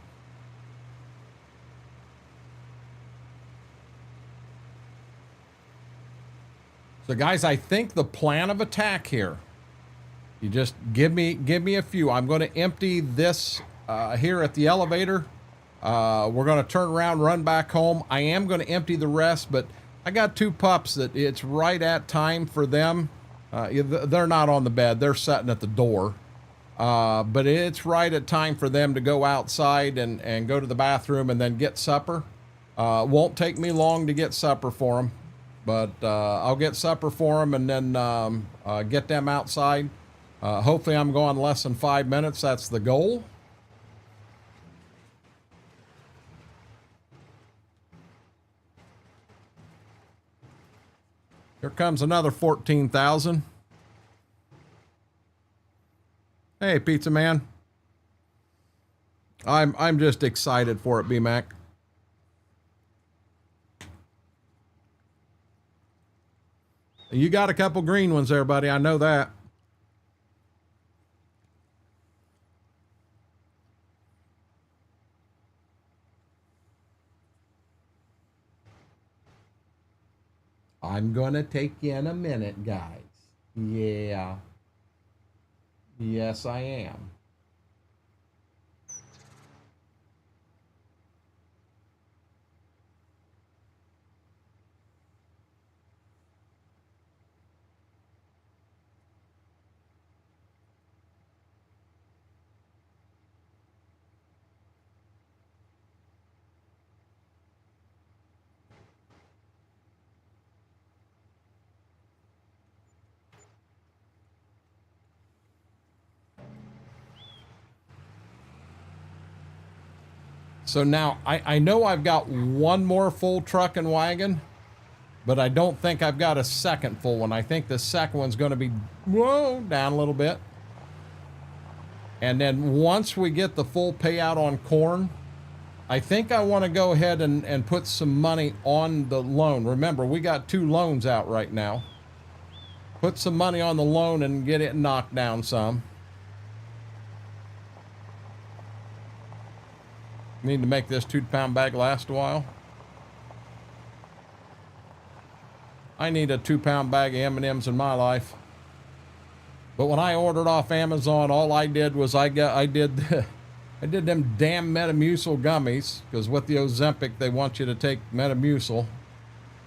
So guys, I think the plan of attack here, you just give me a few. I'm going to empty this here at the elevator. We're going to turn around, run back home. I am going to empty the rest, but I got 2 pups that it's right at time for them. They're not on the bed. They're sitting at the door. But it's right at time for them to go outside and go to the bathroom and then get supper. Won't take me long to get supper for them, but I'll get supper for them and then get them outside. Hopefully I'm going less than 5 minutes. That's the goal. Here comes another 14,000. Hey, Pizza Man. I'm just excited for it, B-Mac. You got a couple green ones there, buddy. I know that. I'm going to take you in a minute, guys. Yeah. Yes, I am. So now I know I've got one more full truck and wagon, but I don't think I've got a second full one. I think the second one's going to be, whoa, down a little bit. And then once we get the full payout on corn, I think I want to go ahead and put some money on the loan. Remember, we got 2 loans out right now. Put some money on the loan and get it knocked down some. Need to make this 2-pound bag last a while. I need a 2-pound bag of M&Ms in my life. But when I ordered off Amazon, all I did was I did them damn Metamucil gummies, because with the Ozempic they want you to take Metamucil.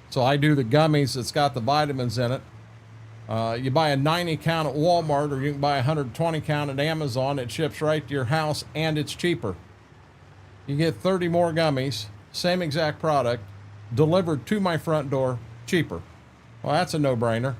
So I do the gummies that's got the vitamins in it. You buy a 90 count at Walmart, or you can buy a 120 count at Amazon. It ships right to your house and it's cheaper. You get 30 more gummies, same exact product, delivered to my front door, cheaper. Well, that's a no-brainer.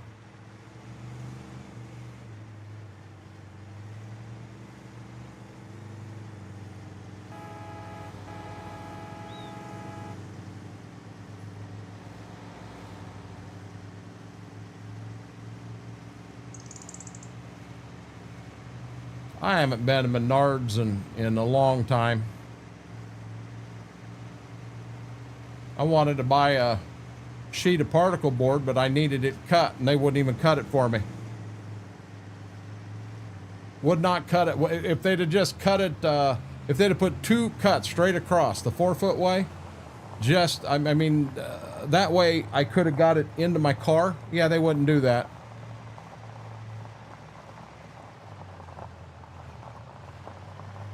I haven't been to Menards in a long time. I wanted to buy a sheet of particle board, but I needed it cut, and they wouldn't even cut it for me. Would not cut it. If they'd have just cut it, if they'd have put 2 cuts straight across the 4-foot way, that way I could have got it into my car. Yeah, they wouldn't do that.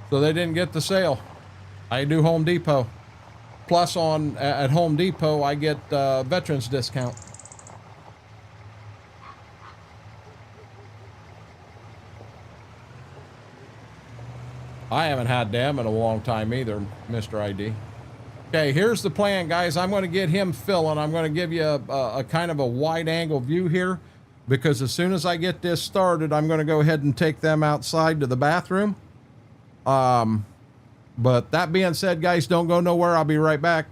So they didn't get the sale. I do Home Depot. Plus at Home Depot, I get veterans discount. I haven't had them in a long time either, Mr. ID. Okay, here's the plan, guys. I'm going to get him filling. I'm going to give you a kind of a wide angle view here, because as soon as I get this started, I'm going to go ahead and take them outside to the bathroom. But that being said, guys, don't go nowhere. I'll be right back.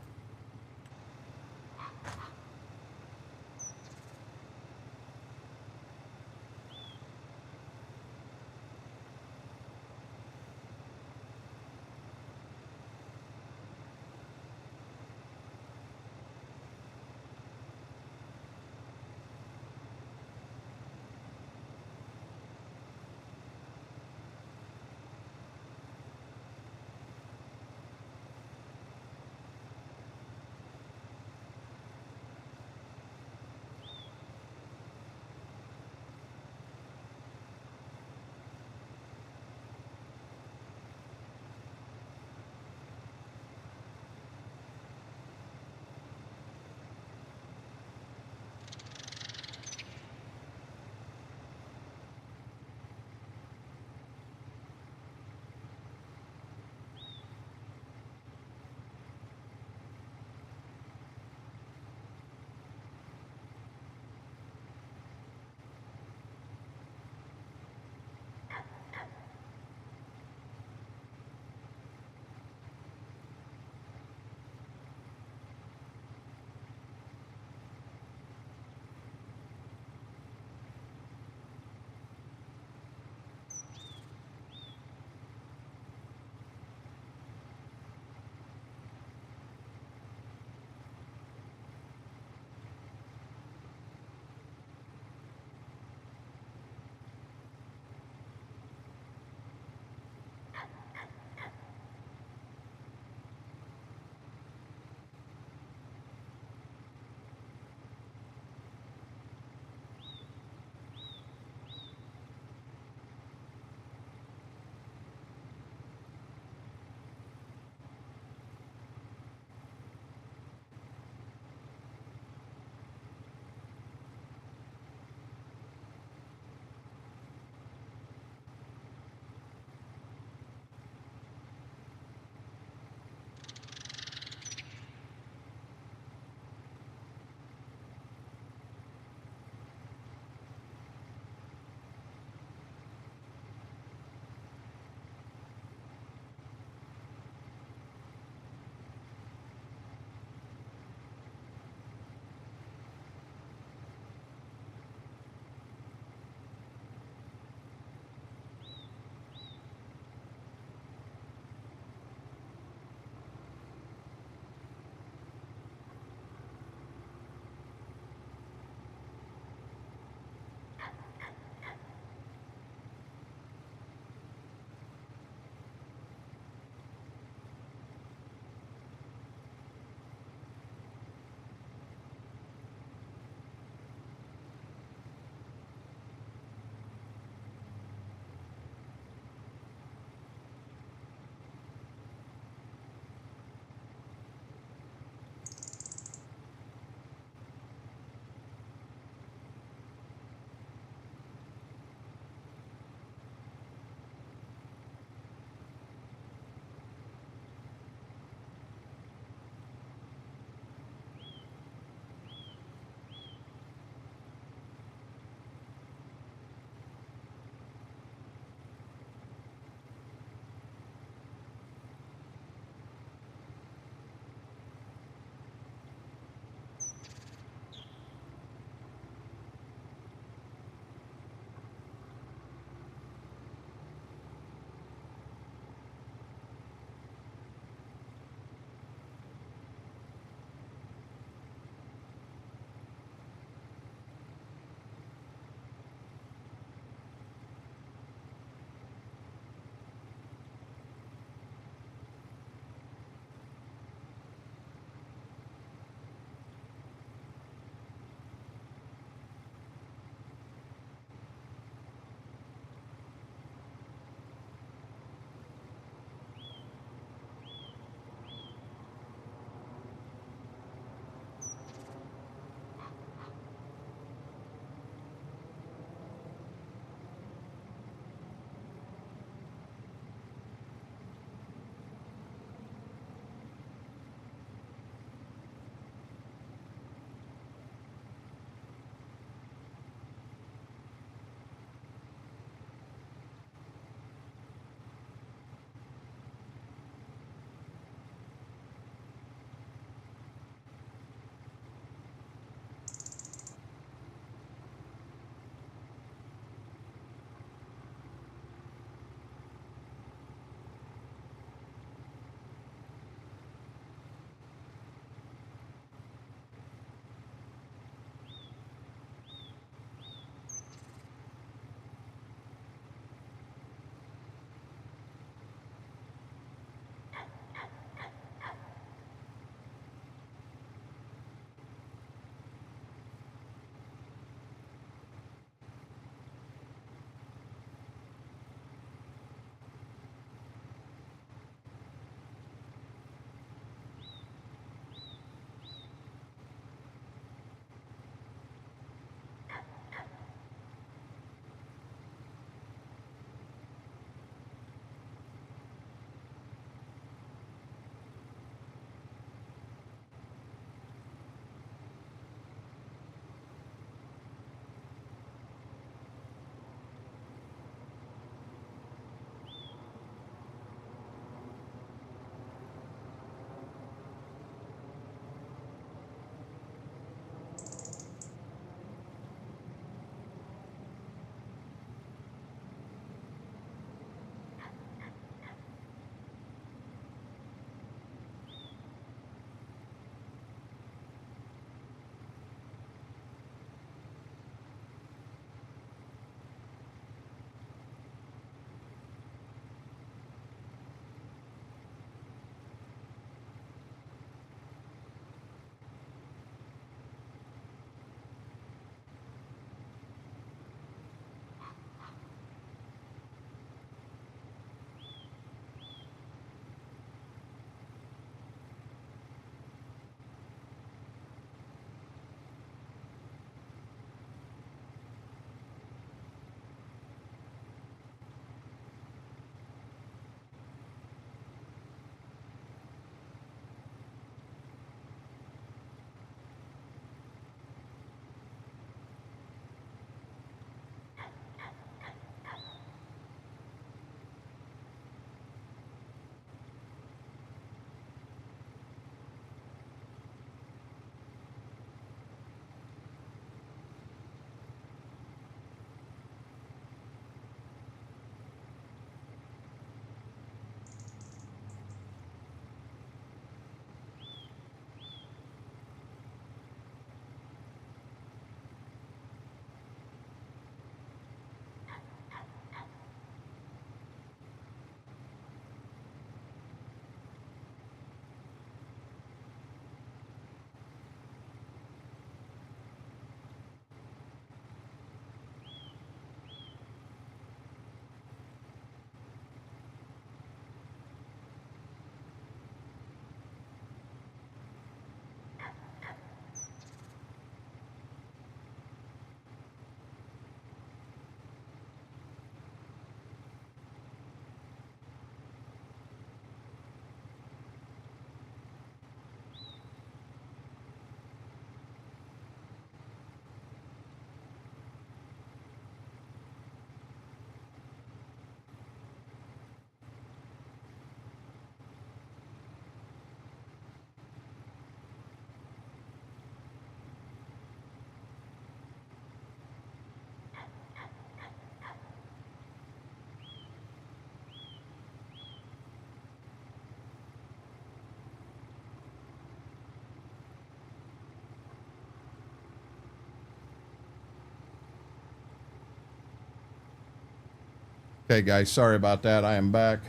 Okay, guys, sorry about that. I am back.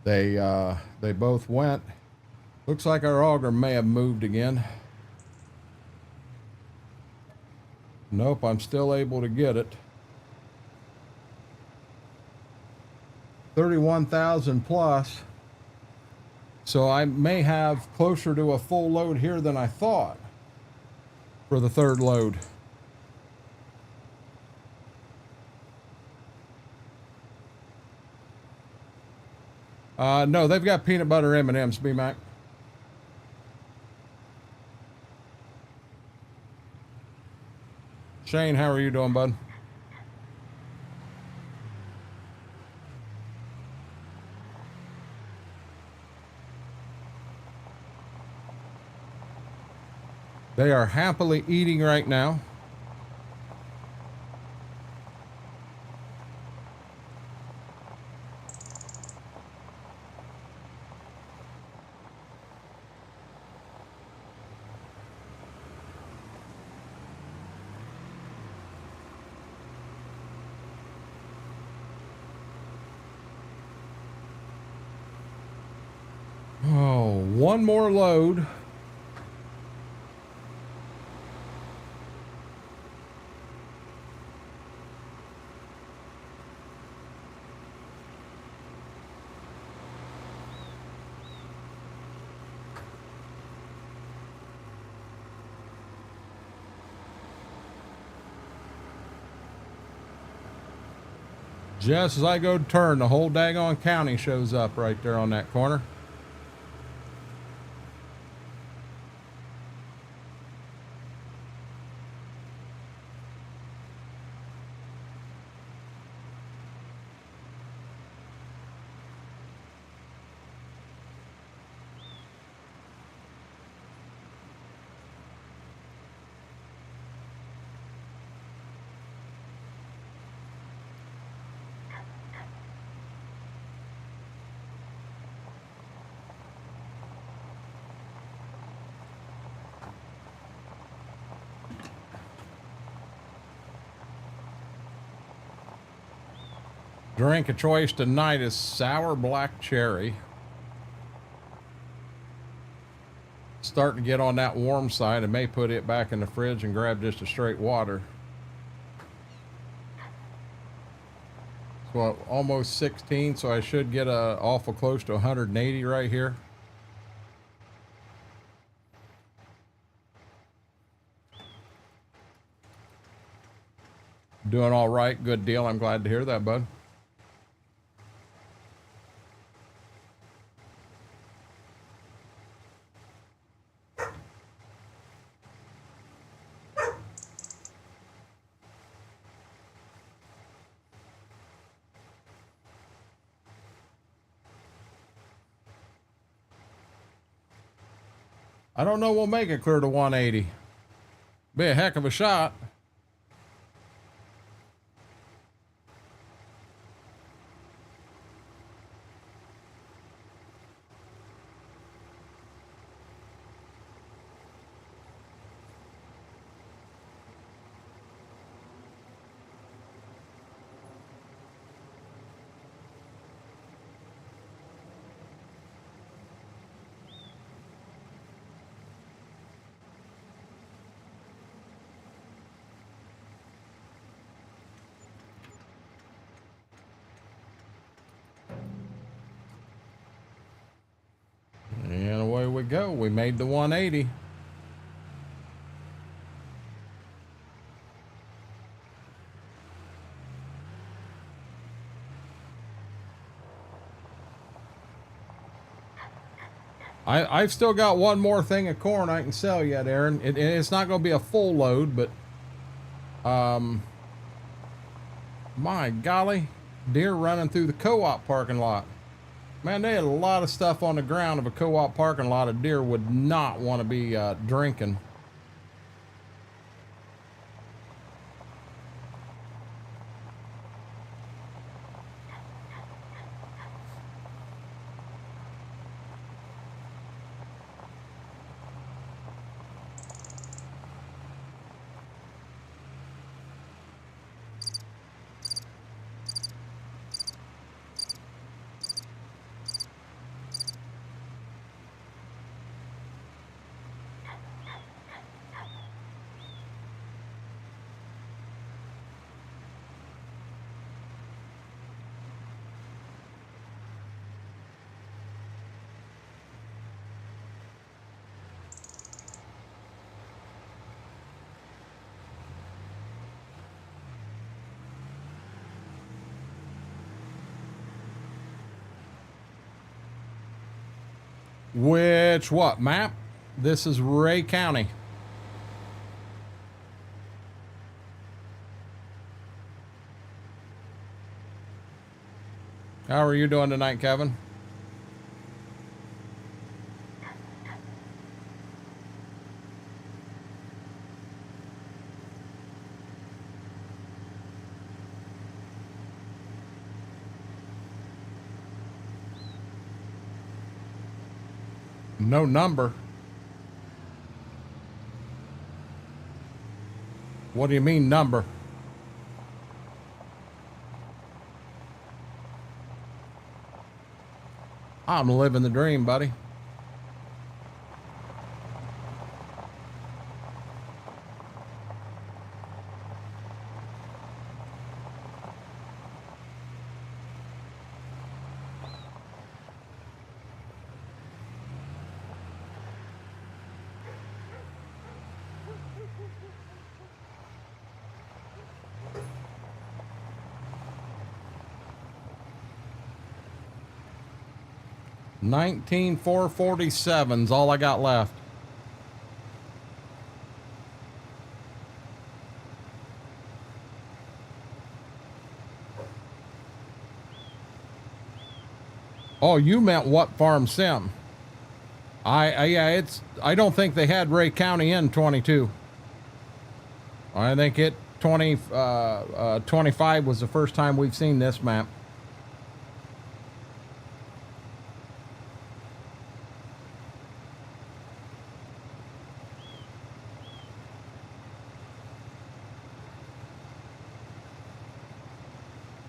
They both went. Looks like our auger may have moved again. Nope, I'm still able to get it. 31,000 plus. So I may have closer to a full load here than I thought for the third load. No, they've got peanut butter M&Ms, B-Mac. Shane, how are you doing, bud? They are happily eating right now. Oh, one more load. Just as I go to turn, the whole daggone county shows up right there on that corner. Drink of choice tonight is sour black cherry. Starting to get on that warm side. I may put it back in the fridge and grab just a straight water. So almost 16, so I should get awful close to 180 right here. Doing all right, good deal. I'm glad to hear that, bud. I don't know we'll make it clear to 180. Be a heck of a shot. And away we go. We made the 180. I've still got one more thing of corn I can sell yet, Aaron. It's not going to be a full load, but my golly, deer running through the co-op parking lot. Man, they had a lot of stuff on the ground of a co-op parking lot. A deer would not want to be drinking. Which what map? This is Ray County. How are you doing tonight, Kevin? No number. What do you mean number? I'm living the dream, buddy. $19,447's all I got left. Oh, you meant what farm sim? Yeah, I don't think they had Ray County in 22. I think 25 was the first time we've seen this map.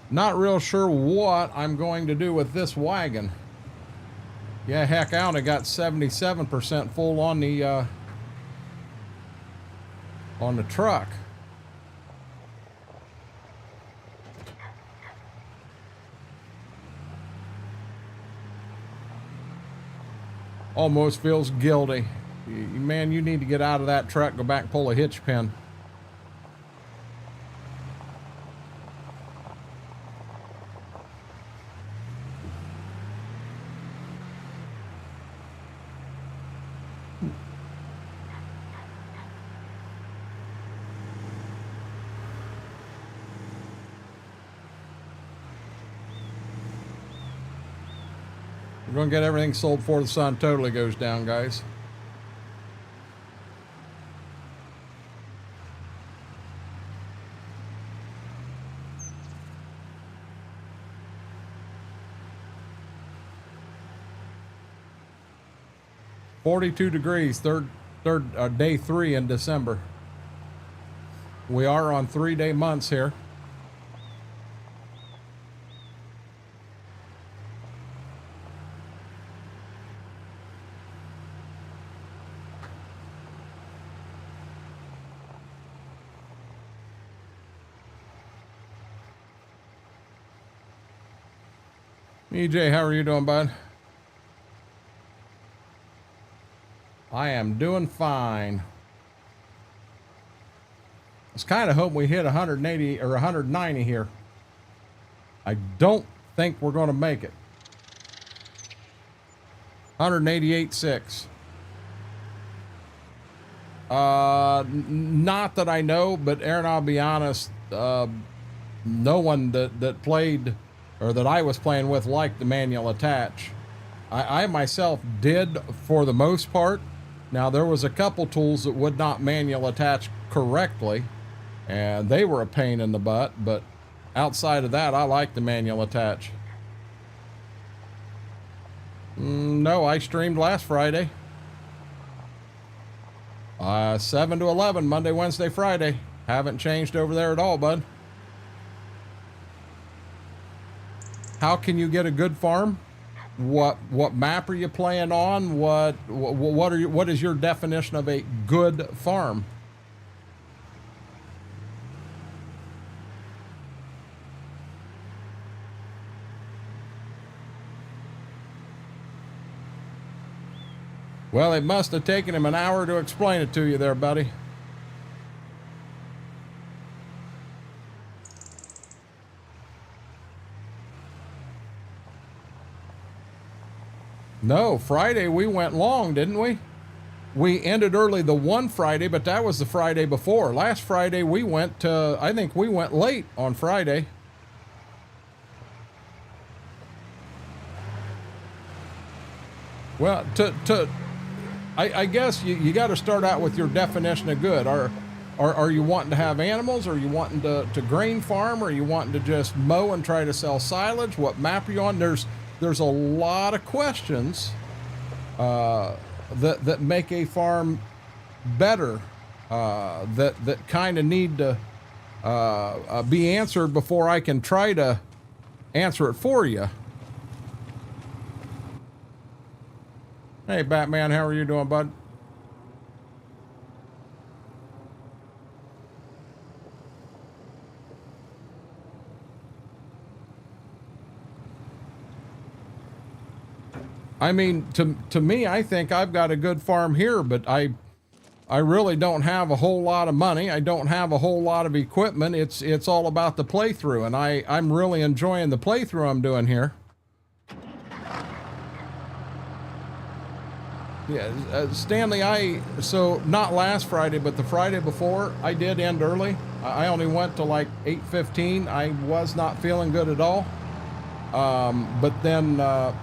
Not real sure what I'm going to do with this wagon. Yeah, heck, I only got 77% full on the truck. Almost feels guilty. Man, you need to get out of that truck, go back and pull a hitch pin. We're going to get everything sold before the sun totally goes down, guys. $42 day 3 in December. We are on 3-day months here. EJ, how are you doing, bud? I am doing fine. I was kind of hoping we hit 180 or 190 here. I don't think we're going to make it. 188.6. Not that I know, but Aaron, I'll be honest, no one that played or that I was playing with liked the manual attach. I myself did for the most part. Now there was a couple tools that would not manual attach correctly, and they were a pain in the butt, but outside of that, I like the manual attach. No, I streamed last Friday. 7 to 11, Monday, Wednesday, Friday. Haven't changed over there at all, bud. How can you get a good farm? What map are you playing on? What is your definition of a good farm? Well, it must have taken him an hour to explain it to you there, buddy. No, Friday we went long, didn't we? We ended early the one Friday, but that was the Friday before. Last Friday we went, I think we went late on Friday. Well, I guess you got to start out with your definition of good. Are you wanting to have animals? Are you wanting to grain farm? Or are you wanting to just mow and try to sell silage? What map are you on? There's a lot of questions that make a farm better that kind of need to be answered before I can try to answer it for you. Hey, Batman, how are you doing, bud? I mean, to me, I think I've got a good farm here, but I really don't have a whole lot of money. I don't have a whole lot of equipment. It's all about the playthrough, and I'm really enjoying the playthrough I'm doing here. Yeah, Stanley, so not last Friday, but the Friday before, I did end early. I only went to like 8:15. I was not feeling good at all. But then,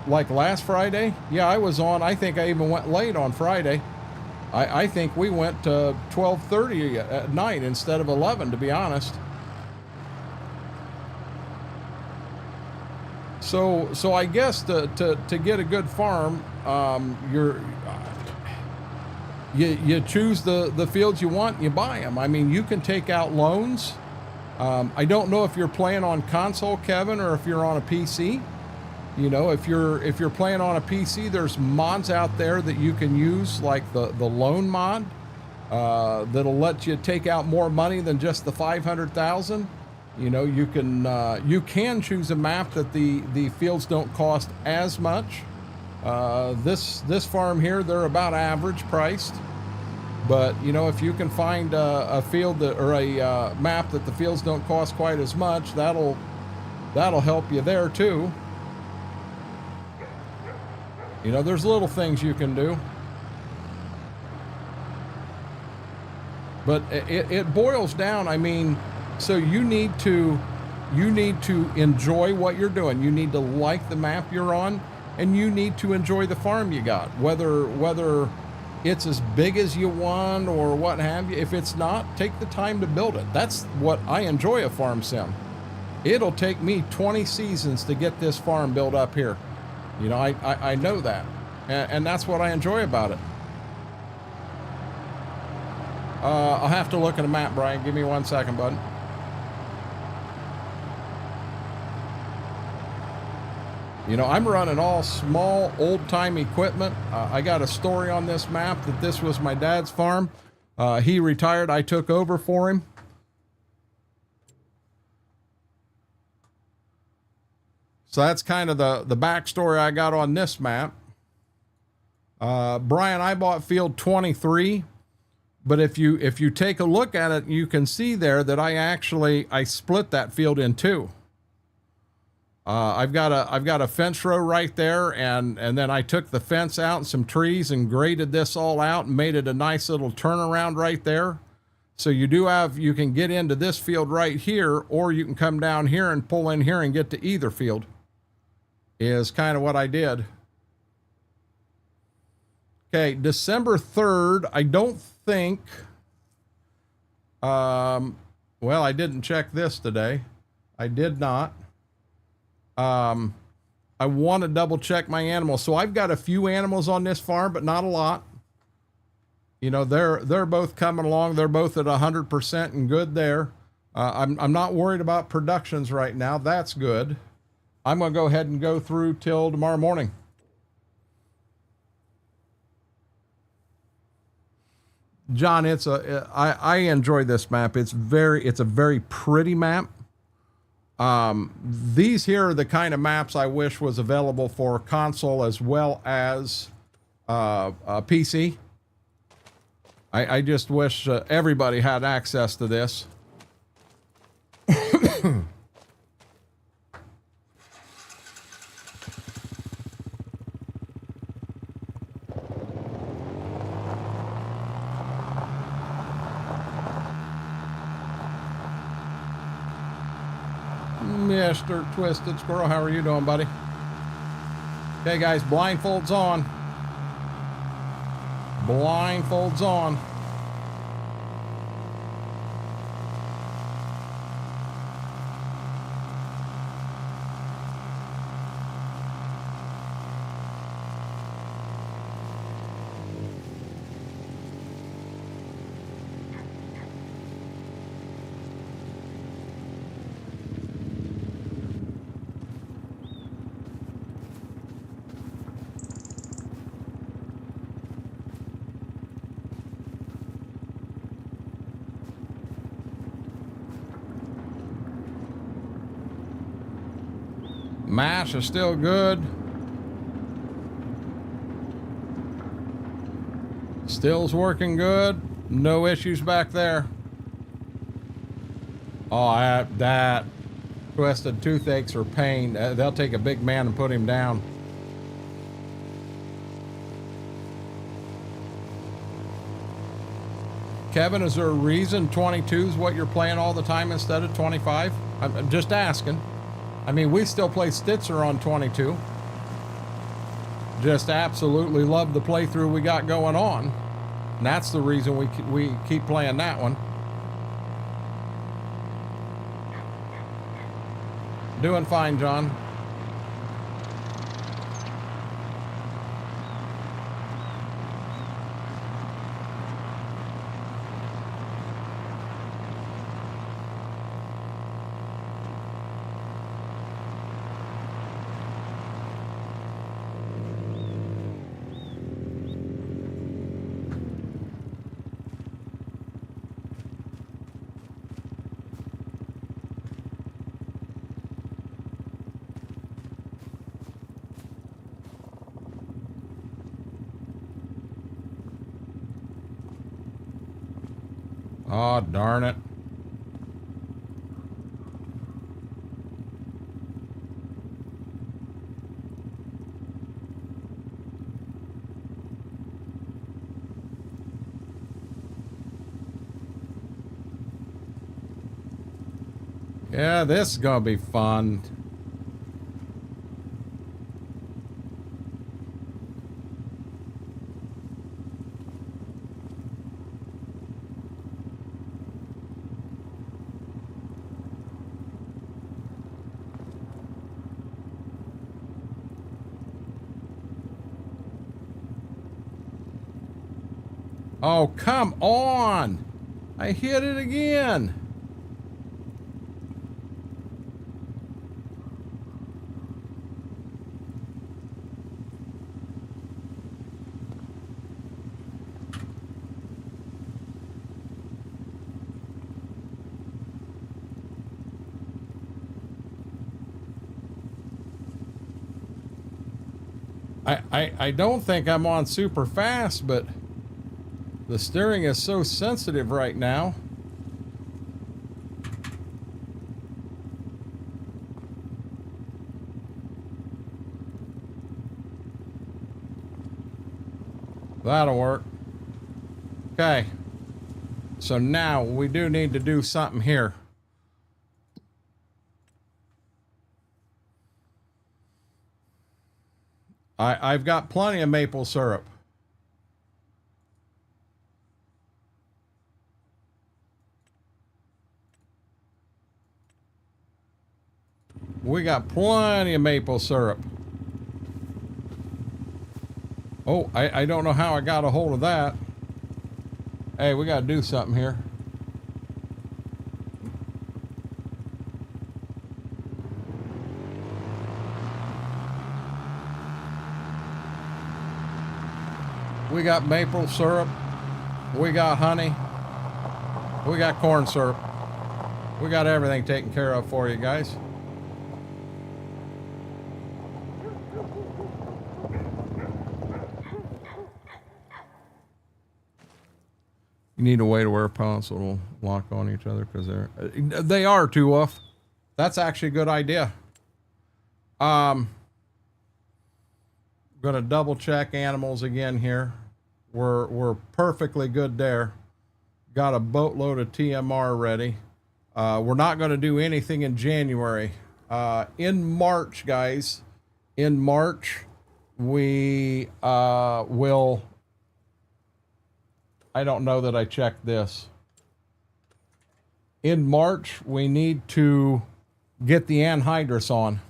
like last Friday, yeah, I was on. I think I even went late on Friday. I think we went to 12:30 at night instead of 11, to be honest. So I guess to get a good farm, you choose the fields you want, and you buy them. I mean, you can take out loans. I don't know if you're playing on console, Kevin, or if you're on a PC. You know, if you're playing on a PC, there's mods out there that you can use, like the loan mod, that'll let you take out more money than just the 500,000. You know, you can choose a map that the fields don't cost as much. This farm here, they're about average priced. But, you know, if you can find a field that, or a map that the fields don't cost quite as much, that'll help you there too. You know, there's little things you can do. But it boils down, I mean, so you need to enjoy what you're doing. You need to like the map you're on, and you need to enjoy the farm you got. Whether it's as big as you want or what have you. If it's not, take the time to build it. That's what I enjoy a farm sim. It'll take me 20 seasons to get this farm built up here. You know, I know that. And that's what I enjoy about it. I'll have to look at a map, Brian. Give me 1 second, bud. You know, I'm running all small, old-time equipment. I got a story on this map that this was my dad's farm. He retired. I took over for him. So that's kind of the backstory I got on this map. Brian, I bought field 23, but if you take a look at it, you can see there that I split that field in two. I've got a fence row right there, and then I took the fence out and some trees and graded this all out and made it a nice little turnaround right there. So you can get into this field right here, or you can come down here and pull in here and get to either field, is kind of what I did. Okay, December 3rd, I don't think, well, I didn't check this today. I did not. I want to double check my animals. So I've got a few animals on this farm, but not a lot. You know, they're both coming along. They're both at 100% and good there. I'm not worried about productions right now. That's good. I'm going to go ahead and go through till tomorrow morning. John, I enjoy this map. It's a very pretty map. These here are the kind of maps I wish was available for console as well as PC. I just wish everybody had access to this. Mr. Twisted Squirrel. How are you doing, buddy? Okay, guys, blindfolds on. Blindfolds on. Mash is still good. Still's working good. No issues back there. Oh, that twisted toothaches or pain. They'll take a big man and put him down. Kevin, is there a reason 22 is what you're playing all the time instead of 25? I'm just asking. I mean, we still play Stitzer on 22. Just absolutely love the playthrough we got going on. And that's the reason we keep playing that one. Doing fine, John. Oh, darn it. Yeah, this is gonna be fun. Oh, come on! I hit it again! I don't think I'm on super fast, but the steering is so sensitive right now. That'll work. Okay. So now we do need to do something here. I've got plenty of maple syrup. We got plenty of maple syrup. Oh, I don't know how I got a hold of that. Hey, we got to do something here. We got maple syrup. We got honey. We got corn syrup. We got everything taken care of for you guys. You need a way to wear pants so it'll lock on each other because they are too off. That's actually a good idea. Gonna double check animals again here. We're perfectly good there. Got a boatload of TMR ready. We're not going to do anything in January In March, guys, in March, we will, I don't know that I checked this. In March, we need to get the anhydrous on.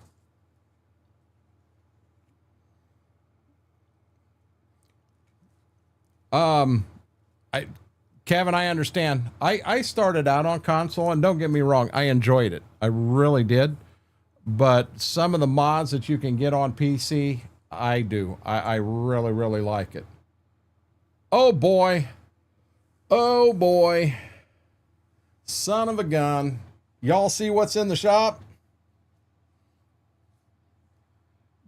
Kevin, I understand. I started out on console, and don't get me wrong, I enjoyed it. I really did. But some of the mods that you can get on PC, I do. I really, really like it. Oh boy. Oh boy. Son of a gun. Y'all see what's in the shop?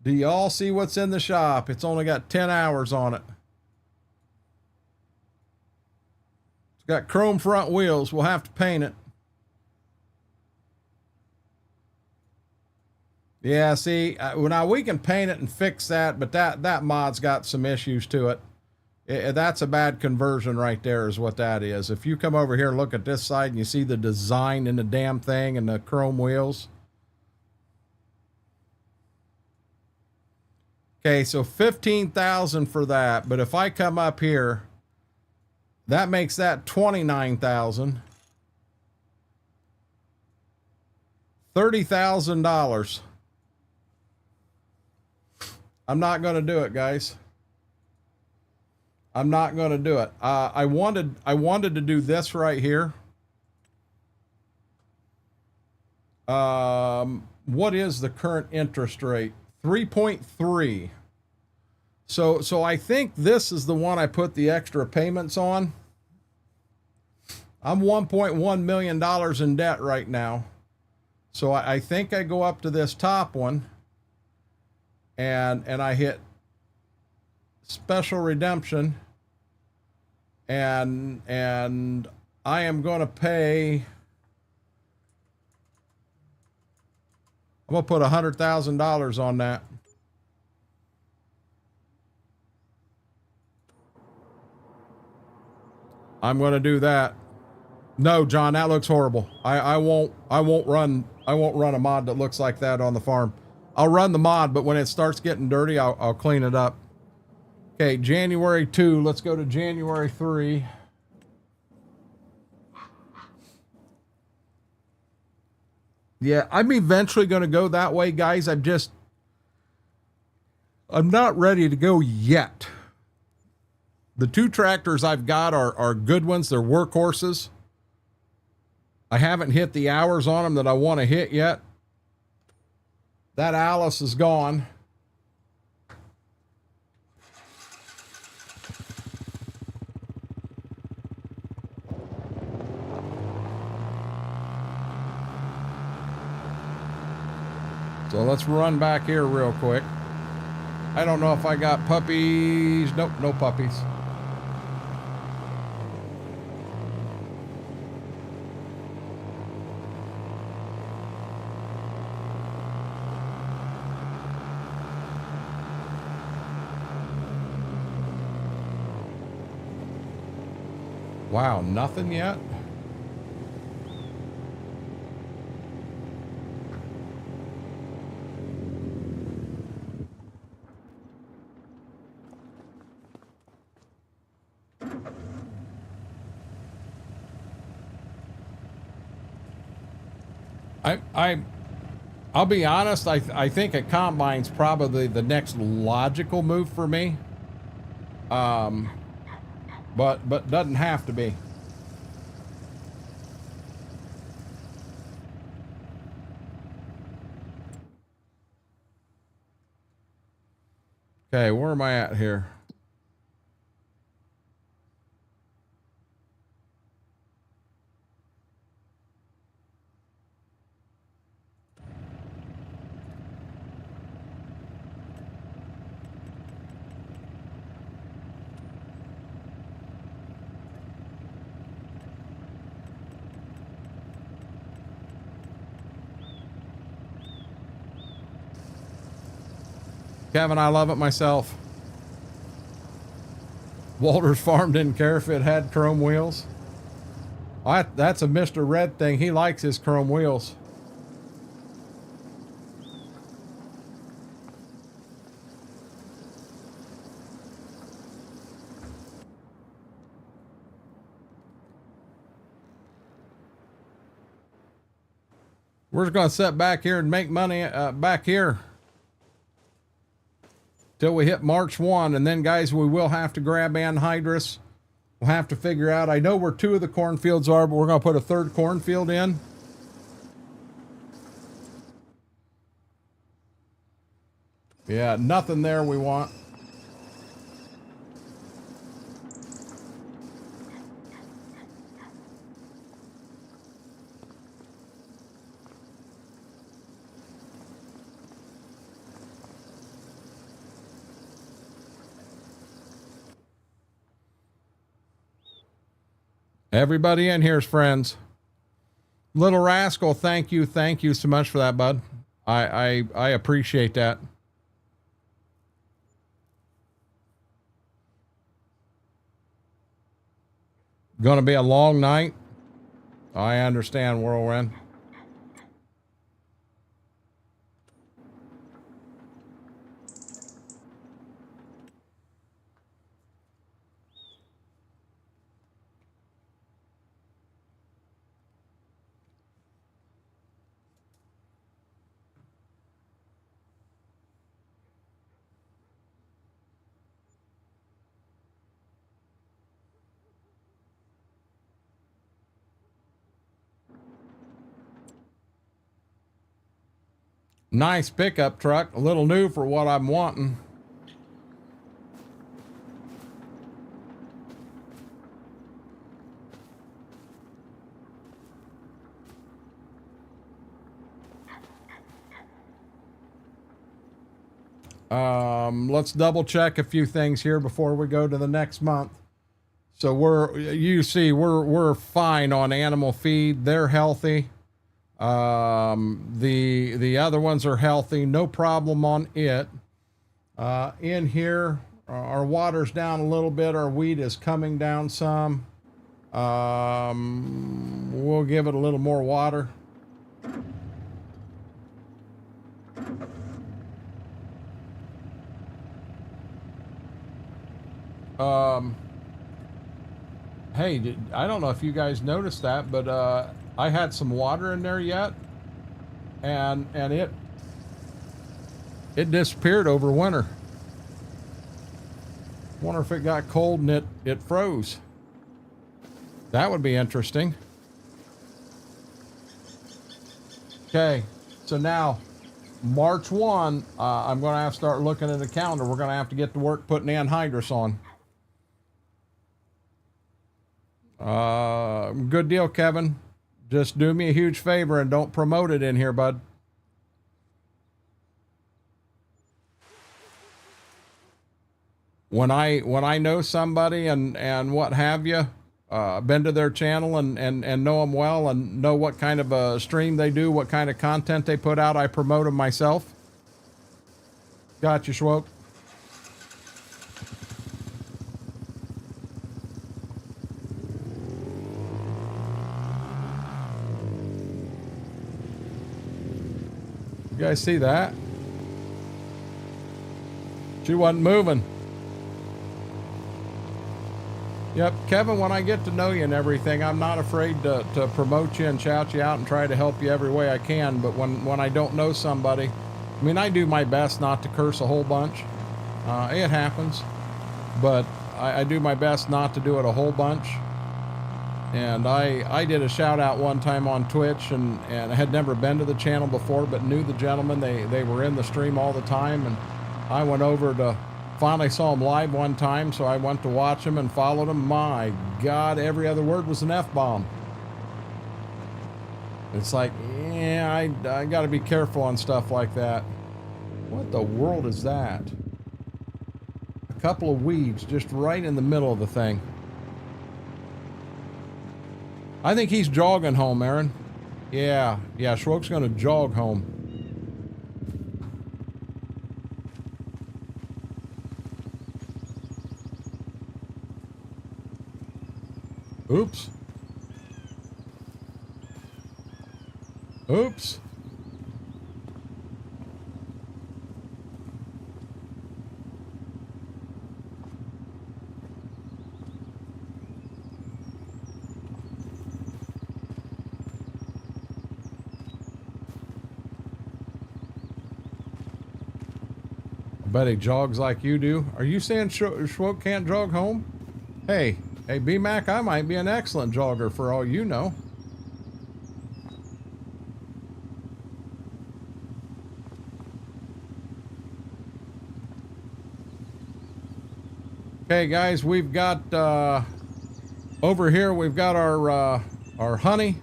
Do y'all see what's in the shop? It's only got 10 hours on it. It's got chrome front wheels. We'll have to paint it. Yeah, see, now we can paint it and fix that, but that mod's got some issues to it. That's a bad conversion right there is what that is. If you come over here and look at this side and you see the design in the damn thing and the chrome wheels. Okay, so 15,000 for that, but if I come up here, that makes that 29,000. $30,000. I'm not going to do it, guys. I'm not going to do it. I wanted to do this right here. What is the current interest rate? 3.3. So I think this is the one I put the extra payments on. I'm $1.1 million in debt right now. So I think I go up to this top one and I hit special redemption and I am going to pay, I'm going to put $100,000 on that. I'm going to do that. No, John, that looks horrible. I won't run a mod that looks like that on the farm. I'll run the mod, but when it starts getting dirty, I'll clean it up. Okay, January 2, let's go to January 3. Yeah, I'm eventually going to go that way, guys. I'm not ready to go yet. The two tractors I've got are good ones. They're workhorses. I haven't hit the hours on them that I want to hit yet. That Alice is gone. So let's run back here real quick. I don't know if I got puppies. Nope, no puppies. Wow, nothing yet? I'll be honest, I think a combine's probably the next logical move for me. But doesn't have to be. Okay, where am I at here? Kevin, I love it myself. Walter's farm didn't care if it had chrome wheels. That's a Mr. Red thing. He likes his chrome wheels. We're just going to sit back here and make money back here till we hit March 1. And then, guys, we will have to grab anhydrous. We'll have to figure out. I know where 2 of the cornfields are, but we're going to put a 3rd cornfield in. Yeah, nothing there we want. Everybody in here's friends. Little Rascal, thank you so much for that, bud. I appreciate that. Gonna be a long night. I understand, Whirlwind. Nice pickup truck, a little new for what I'm wanting. Let's double check a few things here before we go to the next month. So we're fine on animal feed. They're healthy. The other ones are healthy, no problem on it. In here, our water's down a little bit. Our wheat is coming down some. We'll give it a little more water. Hey, I don't know if you guys noticed that, but I had some water in there yet, and it disappeared over winter. Wonder if it got cold and it froze. That would be interesting. Okay, so now March 1, I'm going to have to start looking at the calendar. We're going to have to get to work putting anhydrous on. Good deal, Kevin. Just do me a huge favor and don't promote it in here, bud. When I know somebody and what have you, been to their channel and know them well and know what kind of a stream they do, what kind of content they put out, I promote them myself. Got you, Schwoke. You guys see that? She wasn't moving. Yep, Kevin, when I get to know you and everything, I'm not afraid to promote you and shout you out and try to help you every way I can. But when I don't know somebody, I mean, I do my best not to curse a whole bunch. It happens. But I do my best not to do it a whole bunch. And I did a shout out one time on Twitch and I had never been to the channel before, but knew the gentleman. They were in the stream all the time. And I went over to, finally saw him live one time. So I went to watch him and followed him. My God, every other word was an F-bomb. It's like, yeah, I got to be careful on stuff like that. What the world is that? A couple of weeds just right in the middle of the thing. I think he's jogging home, Aaron. Yeah, Schwoke's gonna jog home. Oops. Oops. bet he jogs like you do. Are you saying Schwoke can't jog home? Hey, B-Mac, I might be an excellent jogger for all you know. Okay, guys, we've got over here. We've got our honey.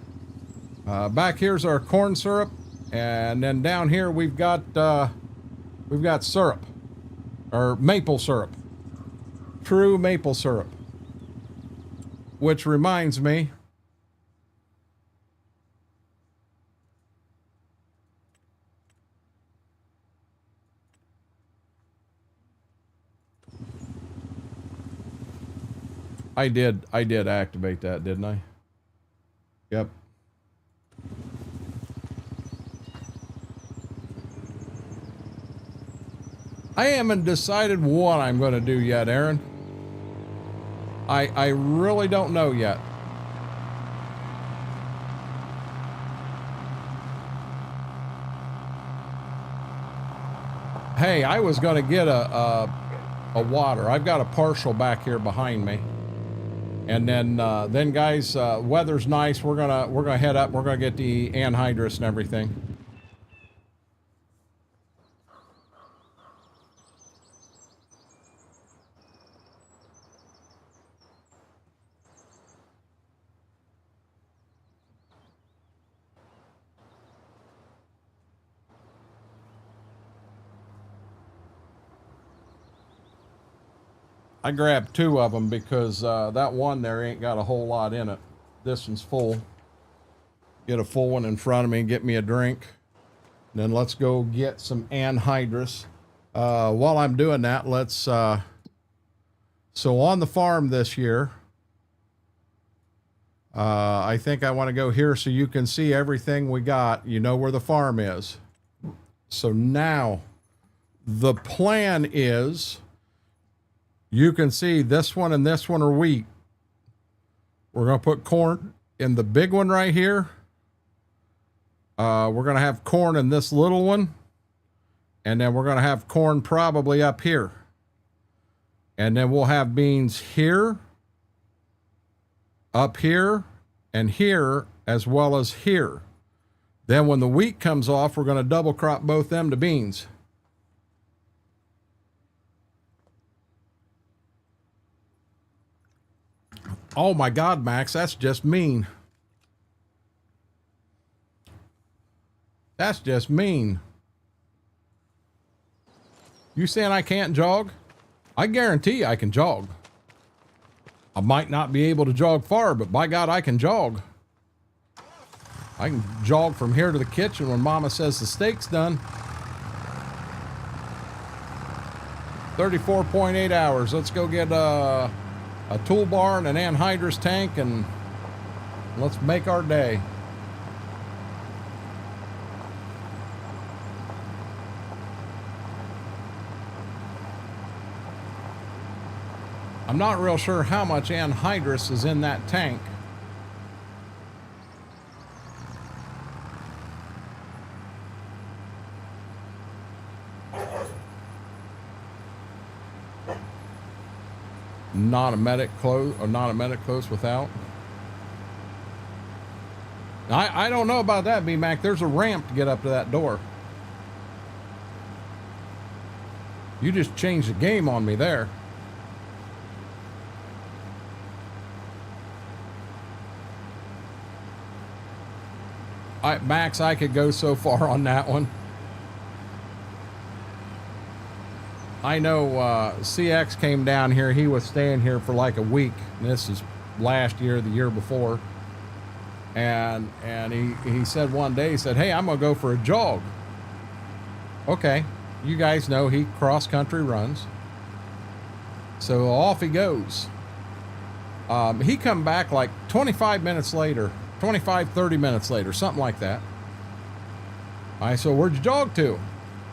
Back here's our corn syrup, and then down here we've got syrup, or maple syrup, true maple syrup. Which reminds me, I did activate that, didn't I? Yep. I haven't decided what I'm going to do yet, Aaron. I really don't know yet. Hey, I was going to get a water. I've got a partial back here behind me. And then guys, weather's nice. We're gonna head up. We're gonna get the anhydrous and everything. I grabbed 2 of them because that one there ain't got a whole lot in it. This one's full. Get a full one in front of me, get me a drink. Then let's go get some anhydrous. While I'm doing that, let's... so on the farm this year, I think I want to go here so you can see everything we got. You know where the farm is. So now, the plan is... You can see this one and this one are wheat. We're going to put corn in the big one right here. We're going to have corn in this little one. And then we're going to have corn probably up here. And then we'll have beans here, up here, and here, as well as here. Then when the wheat comes off, we're going to double crop both them to beans. Oh my God, Max, that's just mean. That's just mean. You saying I can't jog? I guarantee I can jog. I might not be able to jog far, but by God, I can jog. I can jog from here to the kitchen when Mama says the steak's done. 34.8 hours. Let's go get a toolbar and an anhydrous tank, and let's make our day. I'm not real sure how much anhydrous is in that tank. Not a medic close, or not a medic close without. I don't know about that, B-Mac. There's a ramp to get up to that door. You just changed the game on me there. Max, I could go so far on that one. I know CX came down here. He was staying here for like a week. This is last year, the year before. And he said one day, he said, hey, I'm going to go for a jog. Okay. You guys know he cross-country runs. So off he goes. He come back like 25 minutes later, 25, 30 minutes later, something like that. I said, where'd you jog to?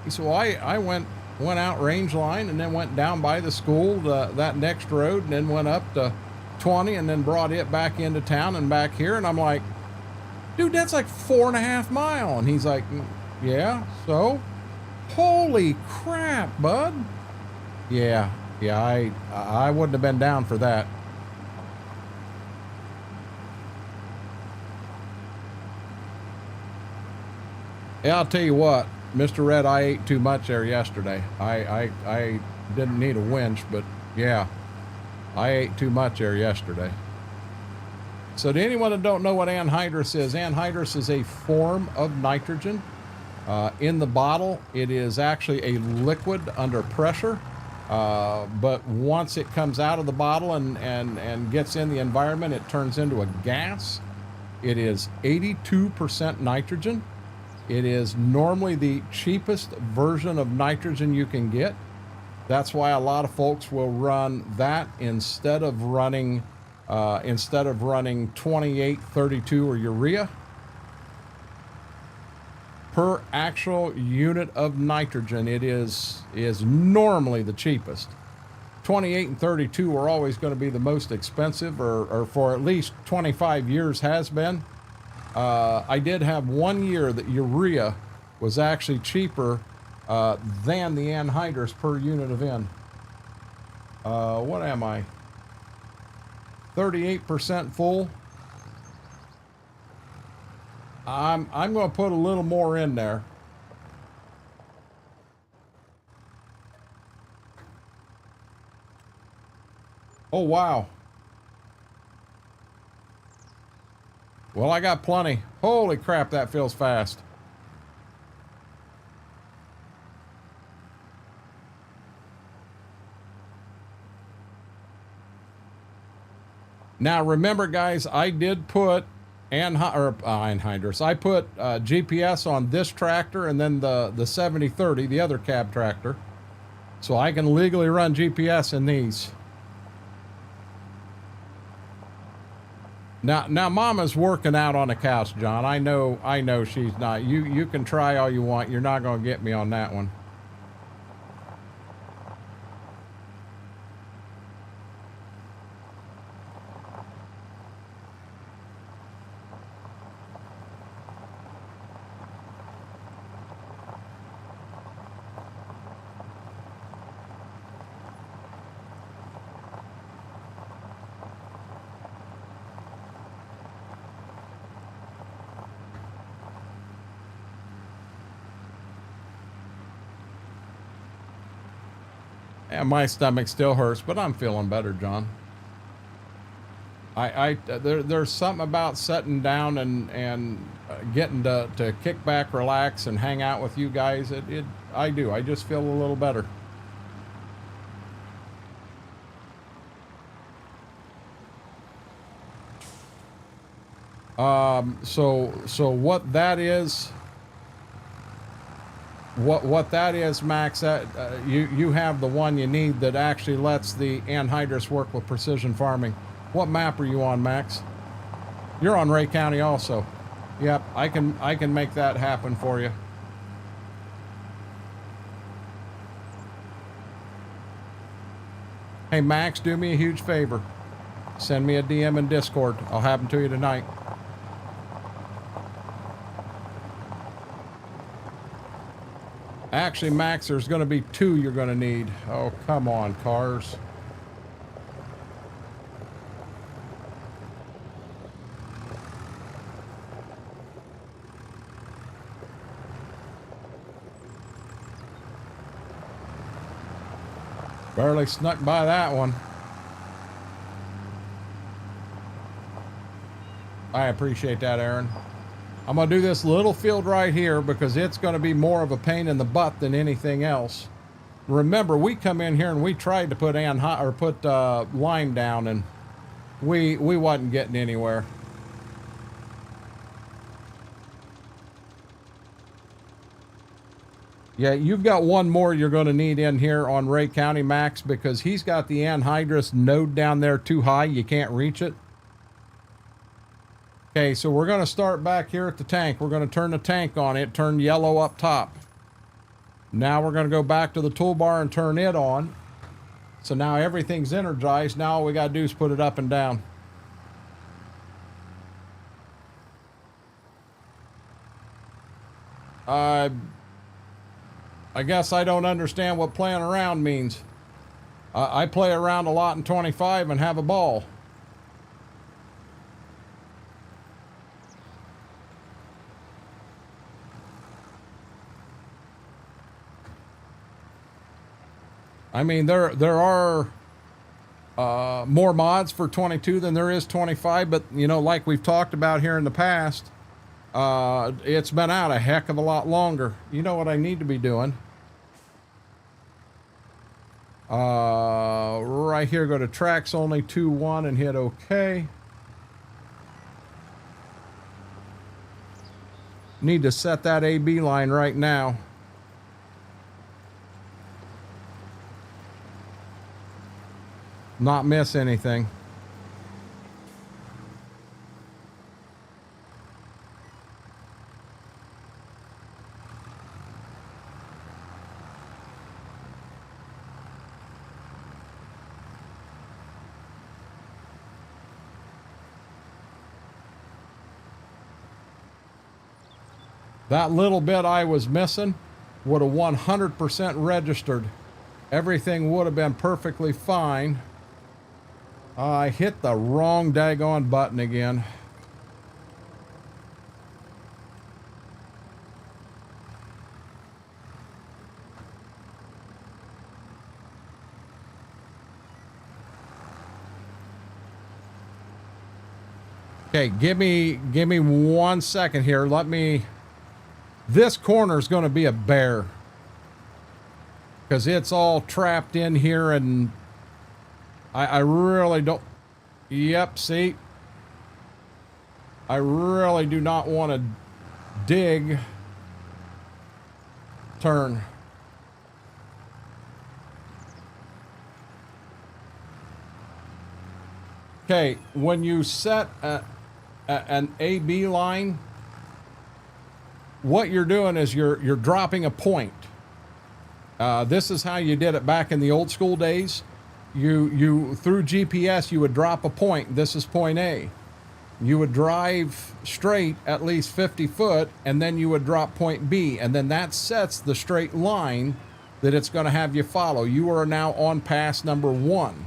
He said, well, I went out range line and then went down by the school, that next road, and then went up to 20 and then brought it back into town and back here. And I'm like, dude, that's like 4.5 miles. And he's like, yeah, so Holy crap, bud. Yeah, I wouldn't have been down for that. Yeah, I'll tell you what, Mr. Red, I ate too much there yesterday. I didn't need a winch, but yeah, I ate too much there yesterday. So to anyone that don't know what anhydrous is a form of nitrogen. In the bottle, it is actually a liquid under pressure. But once it comes out of the bottle and gets in the environment, it turns into a gas. It is 82% nitrogen. It is normally the cheapest version of nitrogen you can get. That's why a lot of folks will run that instead of running 2832 or urea. Per actual unit of nitrogen, it is normally the cheapest. 28 and 32 are always going to be the most expensive, or for at least 25 years has been. I did have 1 year that urea was actually cheaper than the anhydrous per unit of N. What am I? 38% full. I'm going to put a little more in there. Oh, wow. Well, I got plenty. Holy crap, that feels fast. Now, remember, guys, I did put anhydrous. I put GPS on this tractor and then the 7030, the other cab tractor. So I can legally run GPS in these. Now Mama's working out on the couch, John. I know she's not. You can try all you want. You're not going to get me on that one. Yeah, my stomach still hurts, but I'm feeling better, John. There's something about sitting down and getting to kick back, relax, and hang out with you guys. I just feel a little better. So what that is. What that is, Max, you have the one you need that actually lets the anhydrous work with precision farming. What map are you on, Max? You're on Ray County also. Yep, I can make that happen for you. Hey, Max, do me a huge favor. Send me a DM in Discord. I'll have them to you tonight. Actually, Max, there's going to be 2 you're going to need. Oh, come on, cars. Barely snuck by that one. I appreciate that, Aaron. I'm going to do this little field right here because it's going to be more of a pain in the butt than anything else. Remember, we come in here and we tried to put lime down, and we wasn't getting anywhere. Yeah, you've got one more you're going to need in here on Ray County, Max, because he's got the anhydrous node down there too high. You can't reach it. Okay, so we're going to start back here at the tank. We're going to turn the tank on. It turned yellow up top. Now we're going to go back to the toolbar and turn it on. So now everything's energized. Now all we got to do is put it up and down. I guess I don't understand what playing around means. I play around a lot in 25 and have a ball. I mean, there are more mods for 22 than there is 25, but you know, like we've talked about here in the past, it's been out a heck of a lot longer. You know what I need to be doing? Right here, go to tracks only 2-1 and hit OK. Need to set that AB line right now. Not miss anything. That little bit I was missing would have 100% registered. Everything would have been perfectly fine. I hit the wrong daggone button again. Okay, give me 1 second here. This corner is going to be a bear because it's all trapped in here, and I really don't. Yep, see, I really do not want to dig. Turn. Okay, when you set an AB line, what you're doing is you're dropping a point. This is how you did it back in the old school days. You through GPS, you would drop a point. This is point A. You would drive straight at least 50 foot, and then you would drop point B, and then that sets the straight line that it's going to have you follow. You are now on pass number 1.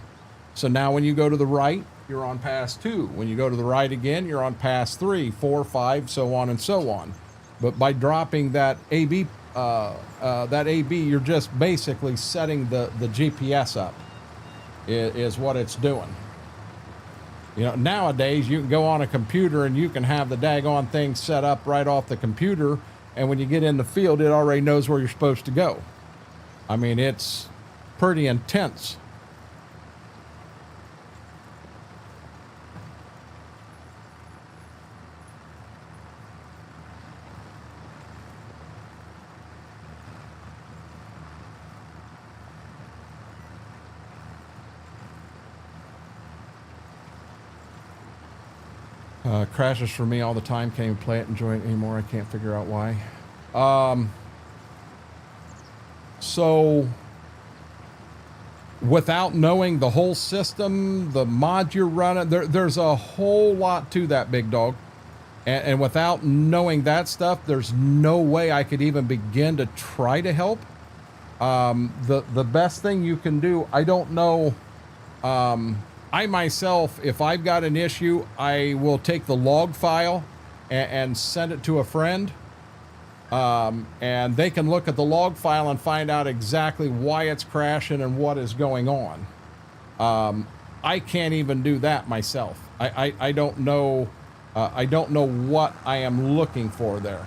So now when you go to the right, you're on pass 2. When you go to the right again, you're on pass 3, 4, 5, so on and so on. But by dropping that AB, you're just basically setting the GPS up. Is what it's doing. You know, nowadays you can go on a computer and you can have the daggone thing set up right off the computer, and when you get in the field, it already knows where you're supposed to go. I mean, it's pretty intense. Crashes for me all the time. Can't even play it, enjoy it anymore. I can't figure out why. So without knowing the whole system, the mods you're running, there's a whole lot to that, big dog. And without knowing that stuff, there's no way I could even begin to try to help. The best thing you can do, I don't know. I myself, if I've got an issue, I will take the log file and send it to a friend. And they can look at the log file and find out exactly why it's crashing and what is going on. I can't even do that myself. I don't know. I don't know what I am looking for there.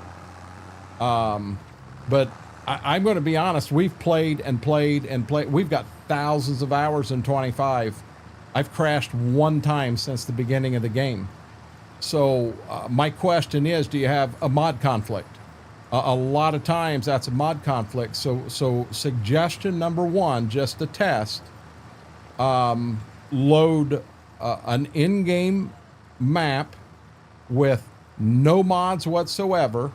But I'm going to be honest. We've played and played and played. We've got thousands of hours in 25. I've crashed 1 time since the beginning of the game. So my question is, do you have a mod conflict? A lot of times that's a mod conflict. So suggestion number 1, just to test, load an in-game map with no mods whatsoever,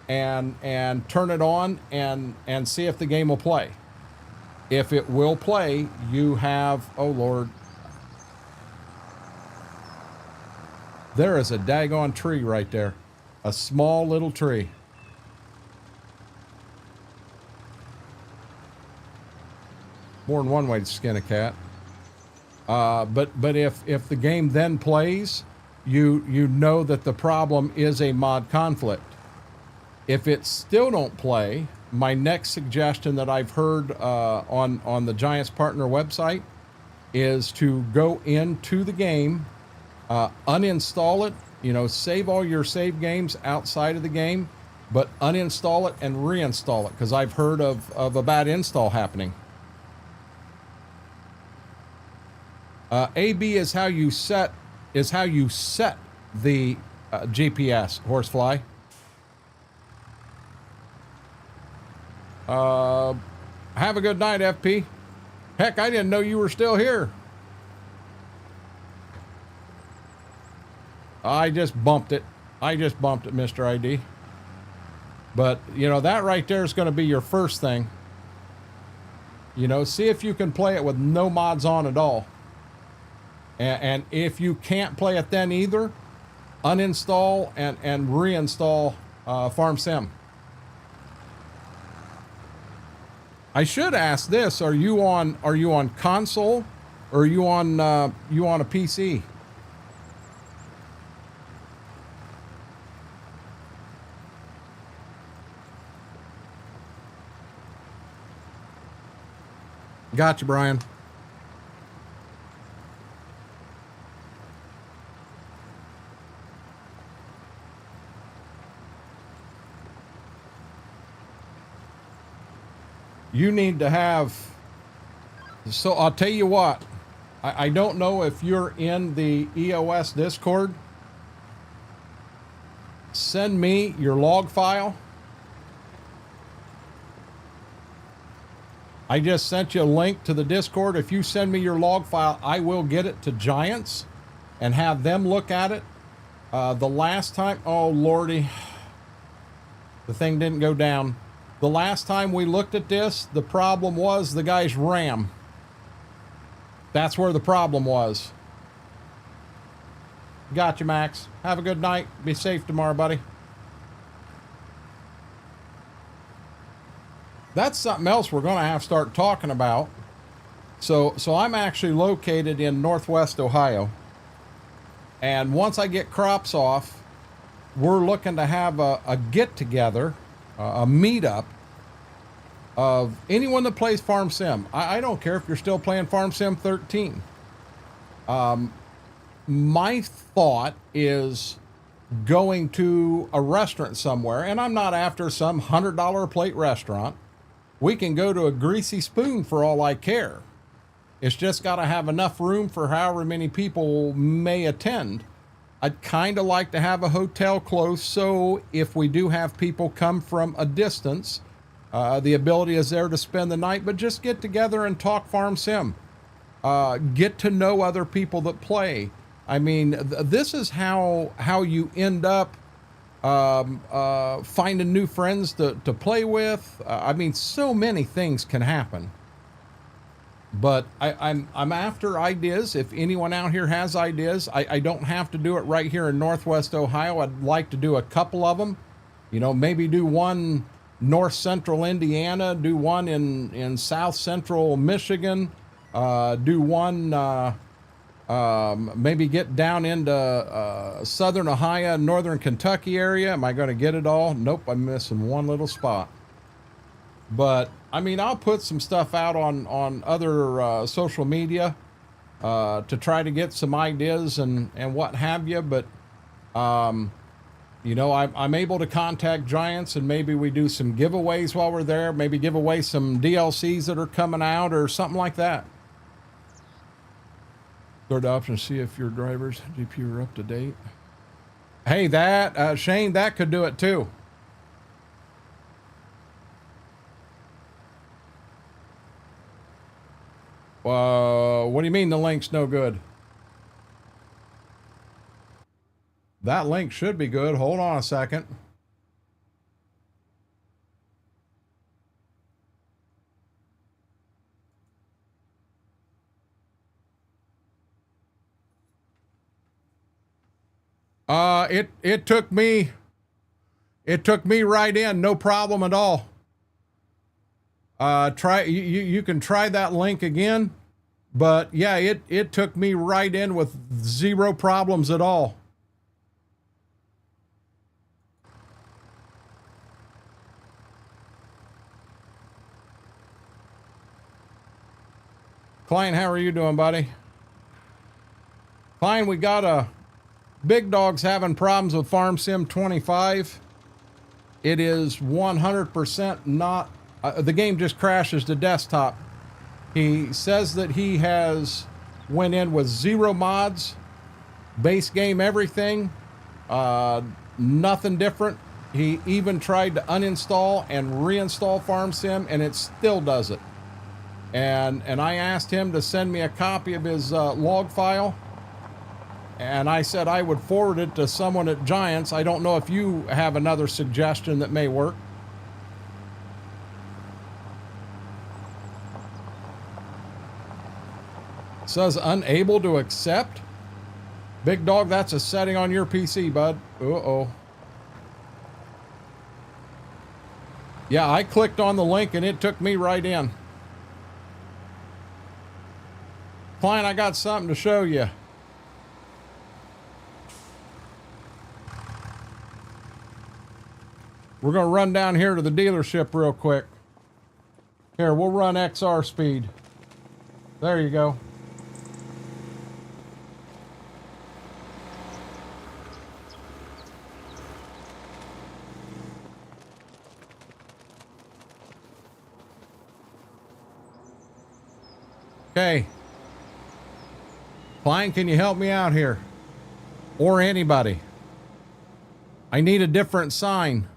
and turn it on and see if the game will play. If it will play, you have, oh Lord, there is a daggone tree right there. A small little tree. More than one way to skin a cat. But if the game then plays, you know that the problem is a mod conflict. If it still don't play, my next suggestion that I've heard on the Giants Partner website is to go into the game, uninstall it, save all your save games outside of the game, but uninstall it and reinstall it, because I've heard of a bad install happening. AB is how you set the GPS, Horsefly. Have a good night, FP. Heck, I didn't know you were still here. I just bumped it, Mr. ID. But, that right there is going to be your first thing. See if you can play it with no mods on at all. And if you can't play it then either, uninstall and reinstall Farm Sim. I should ask this: Are you on console, or are you on a PC? Gotcha, Brian. You need to have, so I'll tell you what, I don't know if you're in the EOS Discord. Send me your log file. I just sent you a link to the Discord. If you send me your log file, I will get it to Giants and have them look at it. The last time, oh lordy, the thing didn't go down. The last time we looked at this, the problem was the guy's RAM. That's where the problem was. Gotcha, Max. Have a good night. Be safe tomorrow, buddy. That's something else we're going to have to start talking about. So I'm actually located in Northwest Ohio. And once I get crops off, we're looking to have a get-together, a meetup of anyone that plays Farm Sim. I don't care if you're still playing Farm Sim 13. My thought is going to a restaurant somewhere, and I'm not after some $100 a plate restaurant. We can go to a Greasy Spoon for all I care. It's just got to have enough room for however many people may attend. I'd kind of like to have a hotel close, so if we do have people come from a distance, the ability is there to spend the night, but just get together and talk Farm Sim. Get to know other people that play. I mean, this is how you end up finding new friends to play with. I mean, so many things can happen. But I'm after ideas. If anyone out here has ideas, I don't have to do it right here in Northwest Ohio. I'd like to do a couple of them. Maybe do one north central Indiana, do one in south central Michigan, do one maybe get down into southern Ohio, northern Kentucky area. Am I going to get it all? Nope, I'm missing one little spot. But I mean, I'll put some stuff out on other social media to try to get some ideas and what have you. But I'm able to contact Giants, and maybe we do some giveaways while we're there. Maybe give away some DLCs that are coming out or something like that. Third option, see if your drivers GPU are up to date. Hey, that Shane, that could do it too. What do you mean the link's no good? That link should be good. Hold on a second. It took me right in, no problem at all. You can try that link again, but yeah, it took me right in with zero problems at all. Klein, how are you doing, buddy? Klein, we got a Big Dog's having problems with Farm Sim 25. It is 100% not, the game just crashes to desktop. He says that he has went in with zero mods, base game everything, nothing different. He even tried to uninstall and reinstall Farm Sim, and it still does it. And I asked him to send me a copy of his log file. And I said I would forward it to someone at Giants. I don't know if you have another suggestion that may work. It says unable to accept. Big Dog, that's a setting on your PC, bud. Uh-oh. Yeah, I clicked on the link and it took me right in. Client, I got something to show you. We're going to run down here to the dealership real quick. Here, we'll run XR speed. There you go. Okay. Klein, can you help me out here? Or anybody? I need a different sign.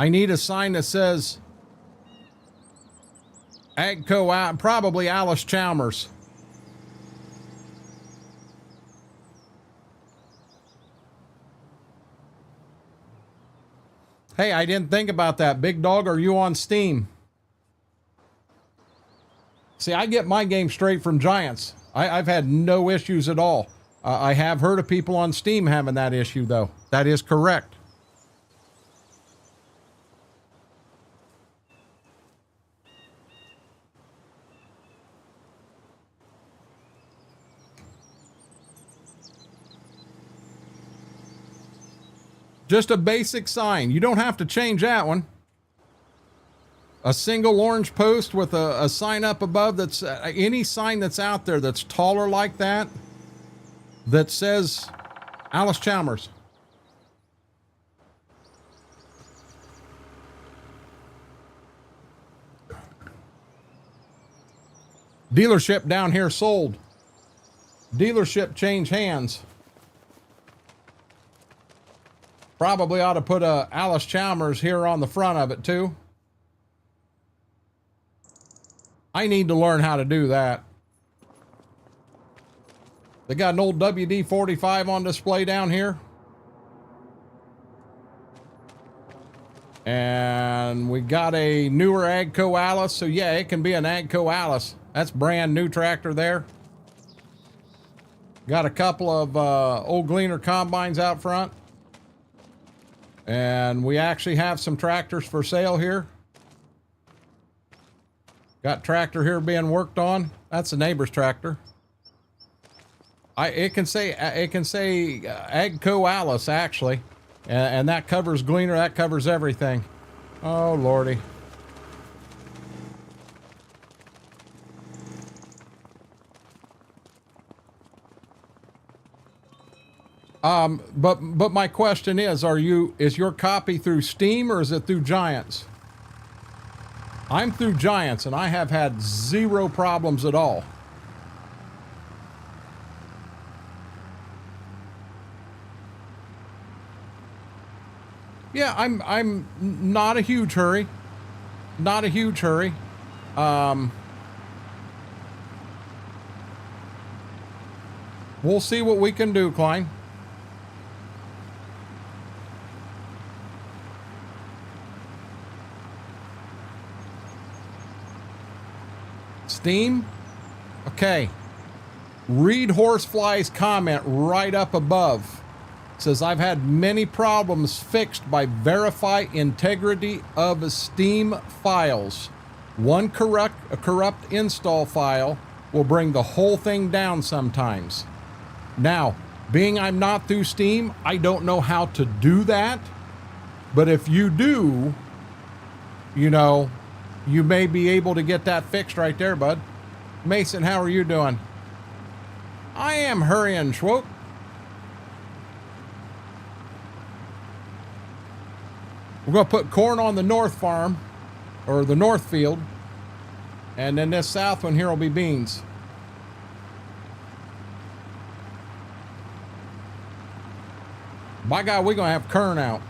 I need a sign that says Agco, probably Alice Chalmers. Hey, I didn't think about that. Big Dog, are you on Steam? See, I get my game straight from Giants. I've had no issues at all. I have heard of people on Steam having that issue, though. That is correct. Just a basic sign. You don't have to change that one. A single orange post with a sign up above that's any sign that's out there that's taller like that, that says Alice Chalmers. Dealership down here sold. Dealership change hands. Probably ought to put a Alice Chalmers here on the front of it too. I need to learn how to do that. They got an old WD-45 on display down here. And we got a newer Agco Alice. So yeah, it can be an Agco Alice. That's brand new tractor there. Got a couple of old Gleaner combines out front. And we actually have some tractors for sale here. Got tractor here being worked on. That's the neighbor's tractor. It can say Agco Alice actually, and that covers Gleaner. That covers everything. Oh lordy. But my question is your copy through Steam or is it through Giants? I'm through Giants and I have had zero problems at all. Yeah, I'm not a huge hurry. Not a huge hurry. We'll see what we can do, Klein. Steam? Okay. Read Horsefly's comment right up above. Says, I've had many problems fixed by verify integrity of Steam files. One corrupt install file will bring the whole thing down sometimes. Now, being I'm not through Steam, I don't know how to do that. But if you do, you know, you may be able to get that fixed right there, bud. Mason, how are you doing? I am hurrying, Schwope. We're going to put corn on the north farm, or the north field, and then this south one here will be beans. By God, we're going to have kern out.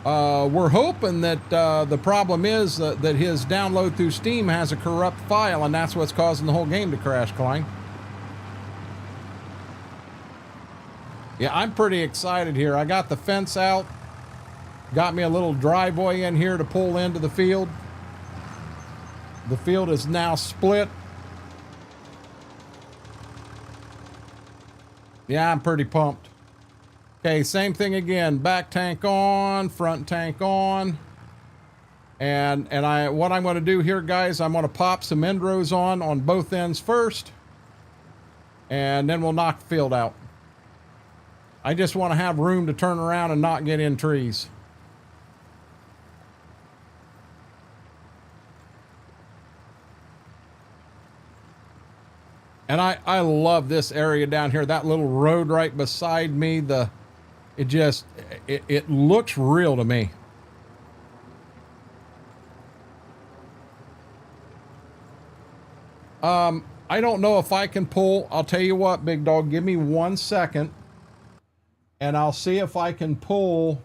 We're hoping that the problem is that his download through Steam has a corrupt file, and that's what's causing the whole game to crash, Klein. Yeah, I'm pretty excited here. I got the fence out. Got me a little driveway in here to pull into the field. The field is now split. Yeah, I'm pretty pumped. Okay, same thing again. Back tank on, front tank on. And what I'm going to do here, guys, I'm going to pop some end rows on both ends first. And then we'll knock the field out. I just want to have room to turn around and not get in trees. And I love this area down here. That little road right beside me, it looks real to me. I don't know if I can pull. I'll tell you what, big dog, give me 1 second and I'll see if I can pull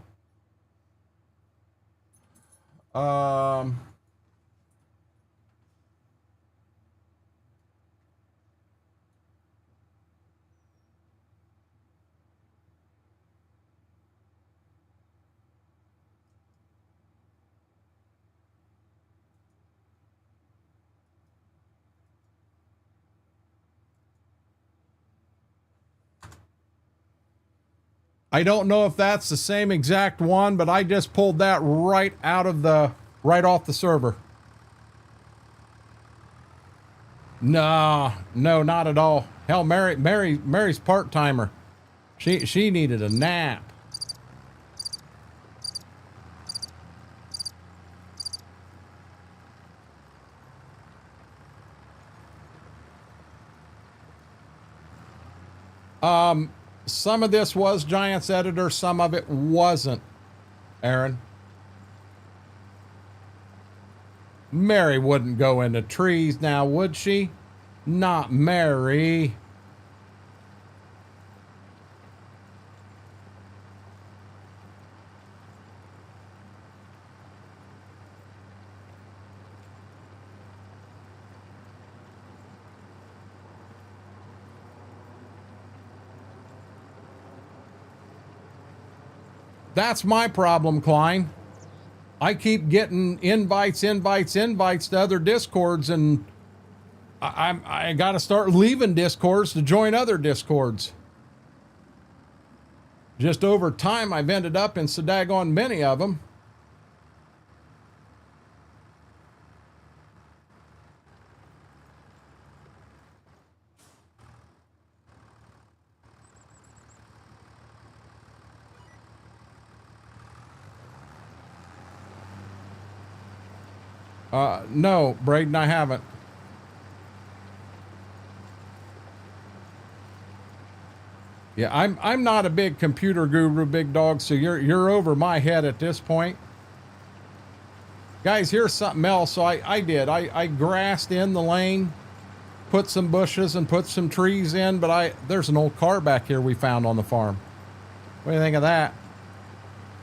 I don't know if that's the same exact one, but I just pulled that right off the server. No, not at all. Hell, Mary's part-timer. She needed a nap. Some of this was Giants Editor, some of it wasn't, Aaron. Mary wouldn't go into trees now, would she? Not Mary. That's my problem, Klein. I keep getting invites to other Discords, and I got to start leaving Discords to join other Discords. Just over time, I've ended up in so daggone many of them. No, Braden, I haven't. Yeah, I'm not a big computer guru, big dog, so you're over my head at this point. Guys, here's something else. So I grassed in the lane, put some bushes and put some trees in, but there's an old car back here we found on the farm. What do you think of that?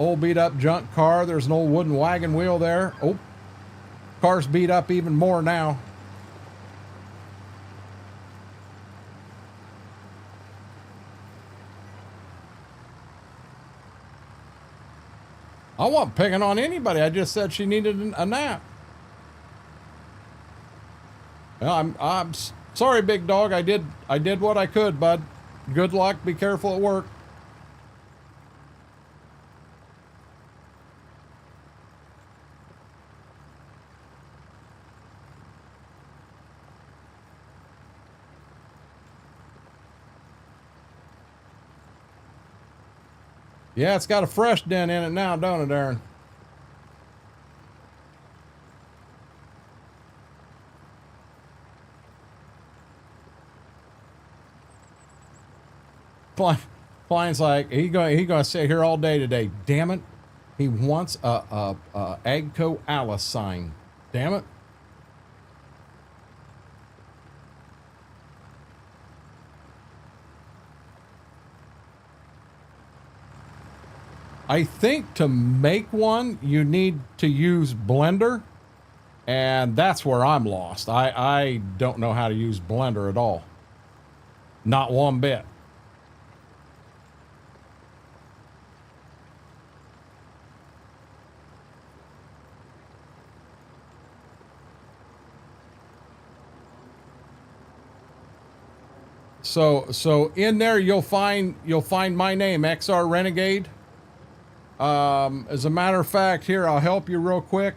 Old beat up junk car. There's an old wooden wagon wheel there. Oh, car's beat up even more now. I wasn't picking on anybody. I just said she needed a nap. Well, I'm sorry, big dog. I did what I could, bud. Good luck. Be careful at work. Yeah, it's got a fresh dent in it now, don't it, Aaron? Client's like, he gonna sit here all day today. Damn it. He wants a Agco Alice sign. Damn it. I think to make one, you need to use Blender, and that's where I'm lost. I don't know how to use Blender at all. Not one bit. So in there you'll find my name, XR Renegade. As a matter of fact, here I'll help you real quick.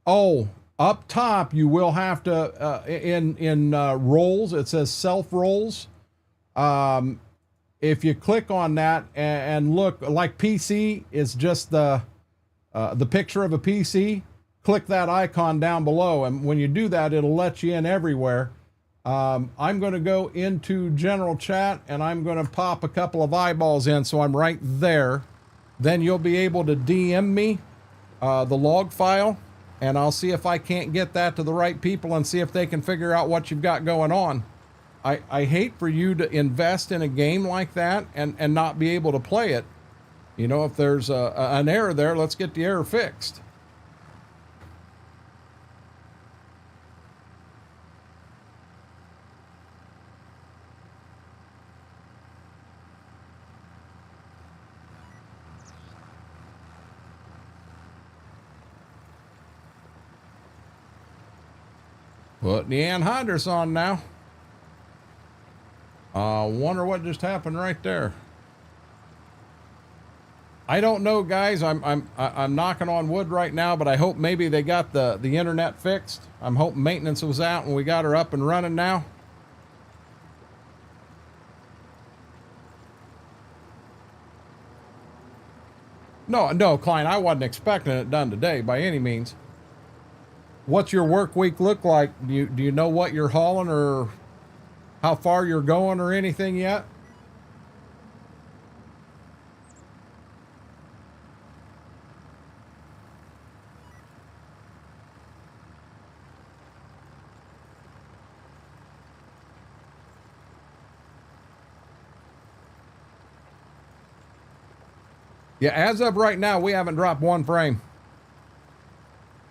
Oh, up top you will have to in roles it says self roles. If you click on that and look, like PC is just the picture of a PC. Click that icon down below, and when you do that, it'll let you in everywhere. I'm going to go into general chat and I'm going to pop a couple of eyeballs in so I'm right there. Then you'll be able to DM me the log file, and I'll see if I can't get that to the right people and see if they can figure out what you've got going on. I hate for you to invest in a game like that and not be able to play it. You know, if there's an error there, let's get the error fixed. Putting the anhydrous on now. Wonder what just happened right there. I don't know, guys. I'm knocking on wood right now, but I hope maybe they got the internet fixed. I'm hoping maintenance was out and we got her up and running now. No, Klein, I wasn't expecting it done today by any means. What's your work week look like? Do you know what you're hauling or how far you're going or anything yet? Yeah, as of right now, we haven't dropped one frame.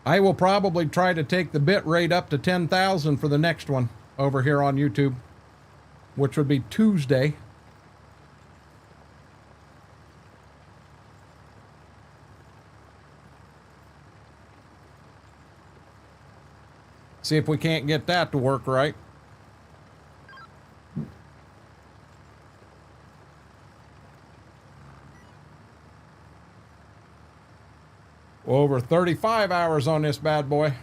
I will probably try to take the bit rate up to 10,000 for the next one over here on YouTube, which would be Tuesday. See if we can't get that to work right. Over 35 hours on this bad boy.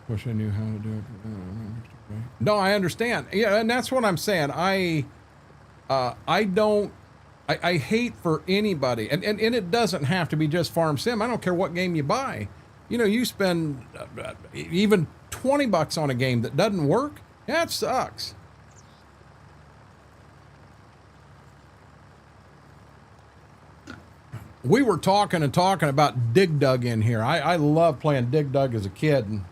Wish I knew how to do it. No, I understand. Yeah, and that's what I'm saying. I hate for anybody, and it doesn't have to be just Farm Sim. I don't care what game you buy. You know, you spend even $20 on a game that doesn't work. That sucks. We were talking about Dig Dug in here. I loved playing Dig Dug as a kid, and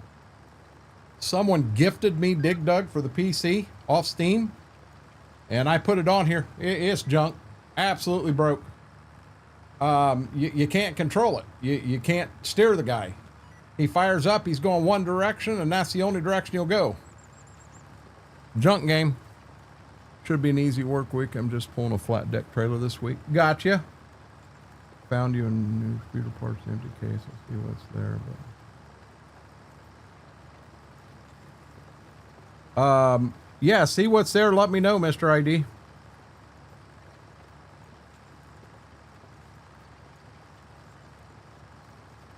someone gifted me Dig Dug for the PC off Steam, and I put it on here. It's junk, absolutely broke. You can't control it. You can't steer the guy. He fires up, he's going one direction, and that's the only direction he'll go. Junk game. Should be an easy work week. I'm just pulling a flat deck trailer this week. Gotcha. Found you in new computer parts, empty case. Let's see what's there. But yeah, see what's there. Let me know, Mr. ID.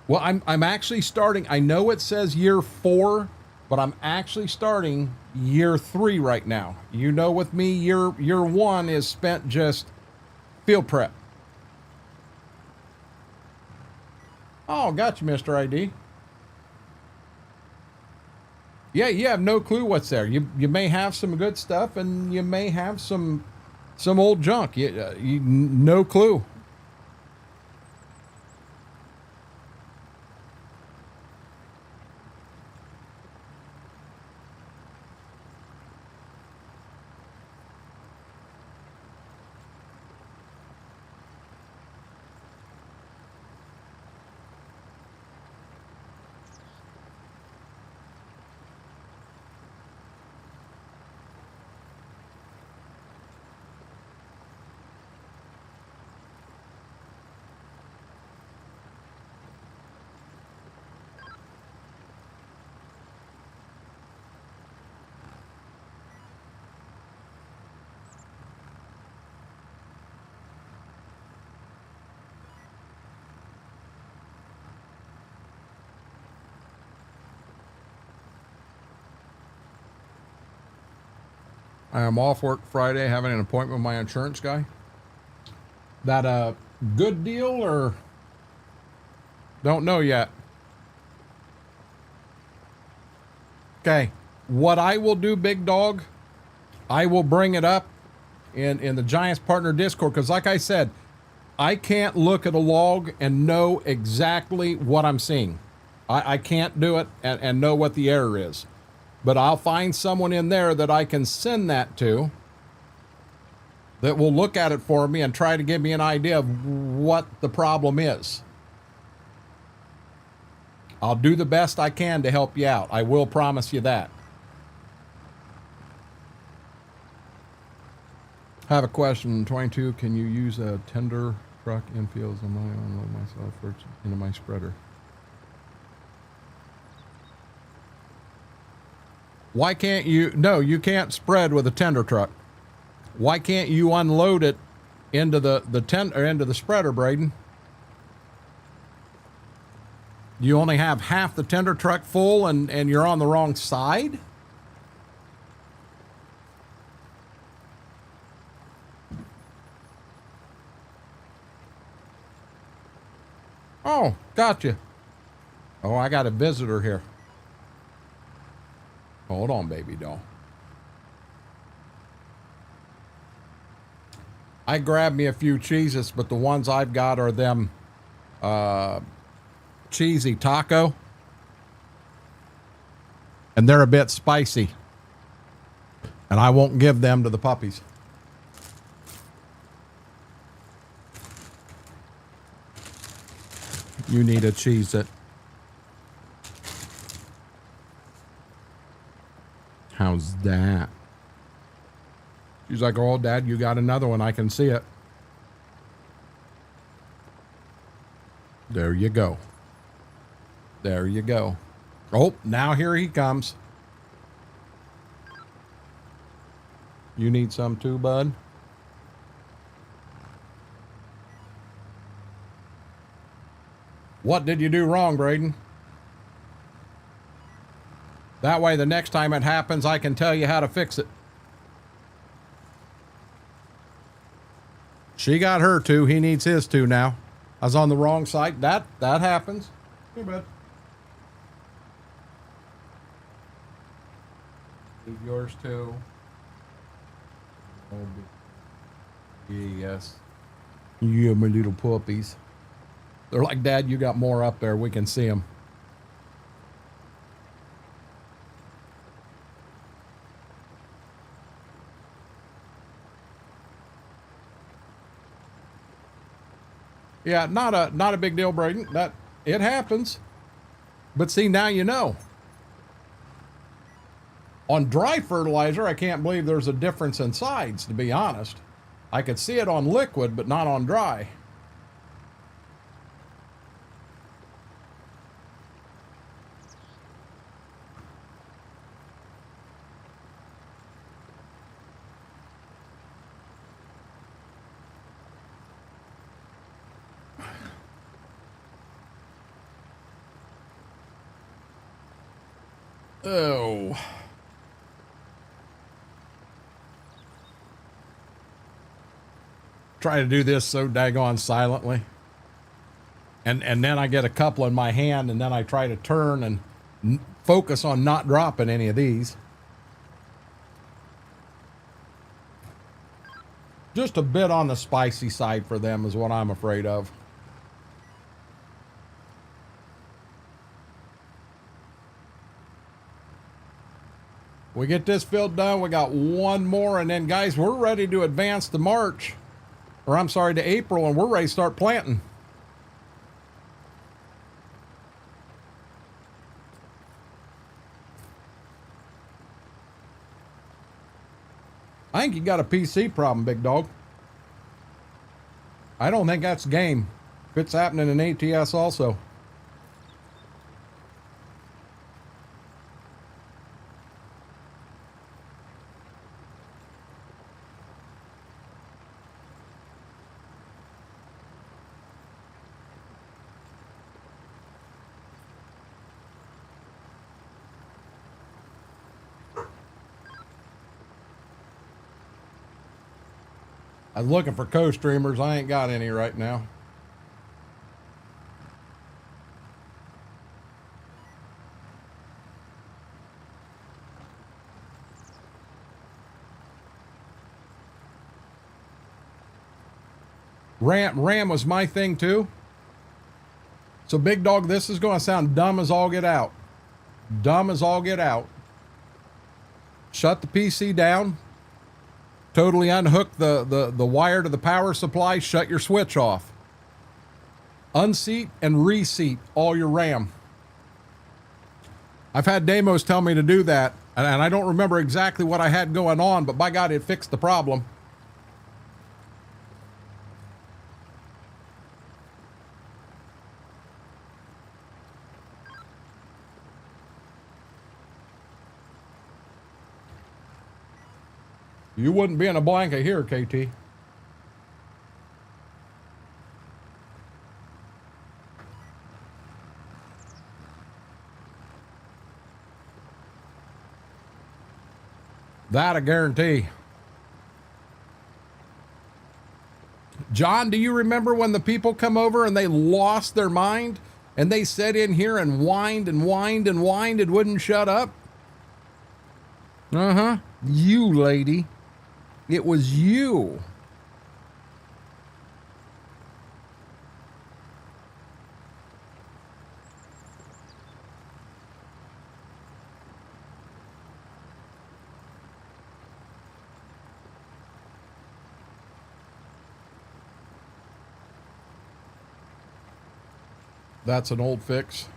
Well, I'm actually starting. I know it says year 4 but I'm actually starting year 3 right now. You know, with me, year 1 is spent just field prep. Oh, gotcha, Mr. ID. Yeah, you have no clue what's there. You may have some good stuff, and you may have some old junk. You no clue. I am off work Friday, having an appointment with my insurance guy. That a good deal or don't know yet? Okay, what I will do, big dog, I will bring it up in the Giants Partner Discord, because like I said, I can't look at a log and know exactly what I'm seeing. I can't do it and know what the error is. But I'll find someone in there that I can send that to that will look at it for me and try to give me an idea of what the problem is. I'll do the best I can to help you out. I will promise you that. I have a question. 22, can you use a tender truck in fields? Am I unload myself into my spreader? Why can't you? No, you can't spread with a tender truck. Why can't you unload it into into the spreader, Braden? You only have half the tender truck full and you're on the wrong side? Oh, gotcha. Oh, I got a visitor here. Hold on, baby doll. I grabbed me a few cheeses, but the ones I've got are them cheesy taco. And they're a bit spicy. And I won't give them to the puppies. You need a cheese it. How's that? She's like, oh, Dad, you got another one. I can see it. There you go. There you go. Oh, now here he comes. You need some too, bud? What did you do wrong, Braden? That way, the next time it happens, I can tell you how to fix it. She got her two. He needs his two now. I was on the wrong side. That happens. Too bad. Need yours too. Yes. Yeah, my little puppies. They're like, Dad, you got more up there. We can see them. Yeah, not a big deal, Braden. That it happens. But see, now you know. On dry fertilizer, I can't believe there's a difference in sides, to be honest. I could see it on liquid, but not on dry. Oh. Try to do this so daggone silently. And then I get a couple in my hand, and then I try to turn and focus on not dropping any of these. Just a bit on the spicy side for them is what I'm afraid of. We get this field done. We got one more, and then guys, we're ready to advance to March, or I'm sorry, to April, and we're ready to start planting. I think you got a PC problem, big dog. I don't think that's game. If it's happening in ATS also. I was looking for co-streamers. I ain't got any right now. Ram was my thing too. So big dog, this is going to sound dumb as all get out. Dumb as all get out. Shut the PC down. Totally unhook the wire to the power supply. Shut your switch off. Unseat and reseat all your RAM. I've had demos tell me to do that, and I don't remember exactly what I had going on, but by God, it fixed the problem. You wouldn't be in a blanket here, KT. That I guarantee. John, do you remember when the people come over and they lost their mind and they sat in here and whined and whined and whined and wouldn't shut up? Uh-huh. You, lady. It was you. That's an old fix.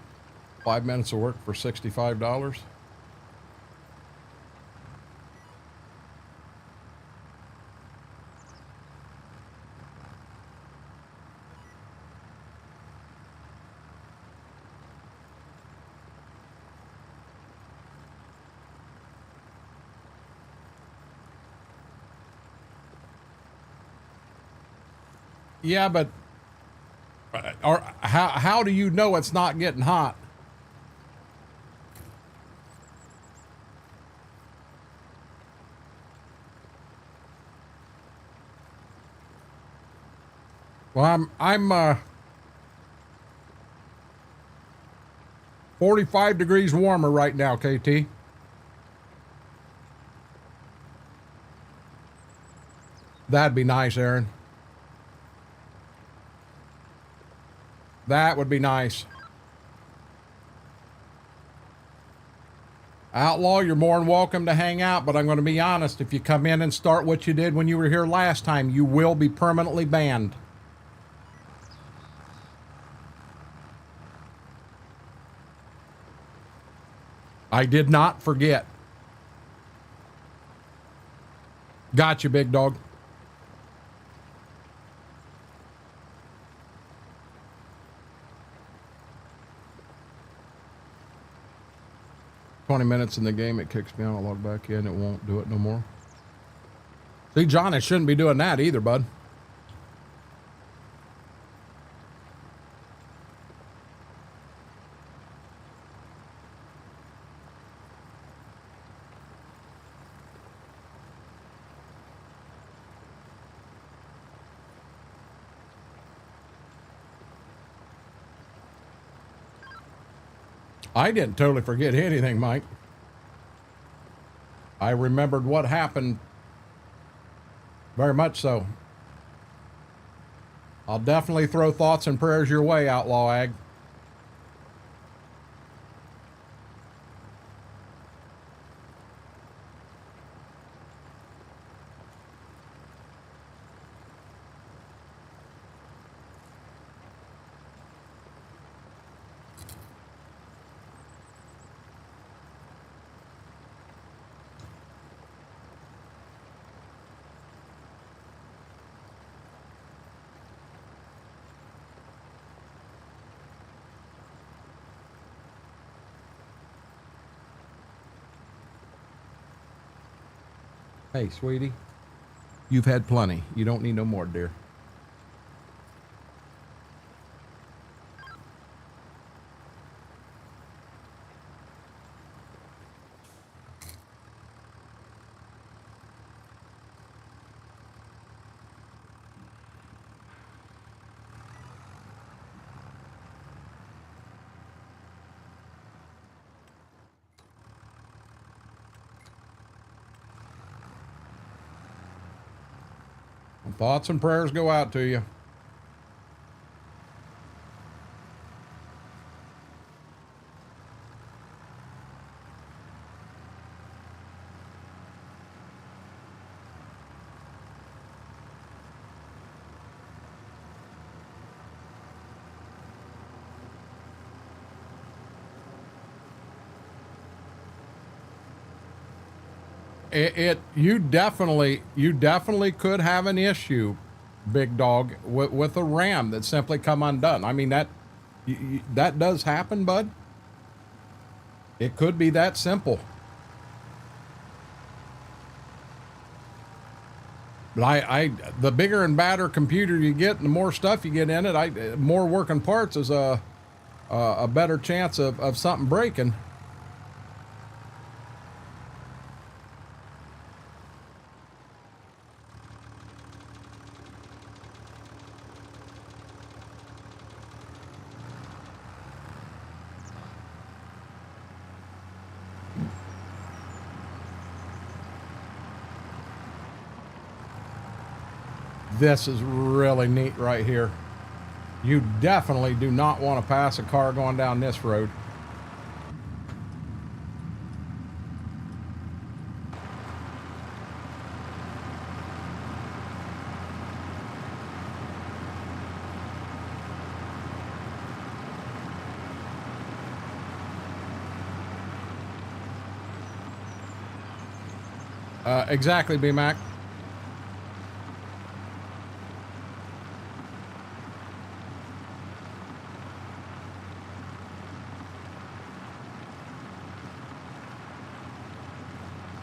5 minutes of work for $65. Yeah, but or how do you know it's not getting hot? Well, I'm 45 degrees warmer right now, KT. That'd be nice, Aaron. That would be nice. Outlaw, you're more than welcome to hang out, but I'm going to be honest. If you come in and start what you did when you were here last time, you will be permanently banned. I did not forget. Got you, big dog. $20 in the game, it kicks me out. I log back in, it won't do it no more. See, John, it shouldn't be doing that either, bud. I didn't totally forget anything, Mike. I remembered what happened. Very much so. I'll definitely throw thoughts and prayers your way, Outlaw Ag. Hey, sweetie, you've had plenty. You don't need no more, dear. Thoughts and prayers go out to you. You definitely could have an issue, big dog, with a ram that simply come undone. I mean, that does happen, bud. It could be that simple. But the bigger and badder computer you get and the more stuff you get in it, more working parts is a better chance of something breaking. This is really neat right here. You definitely do not want to pass a car going down this road. Exactly, B-Mac.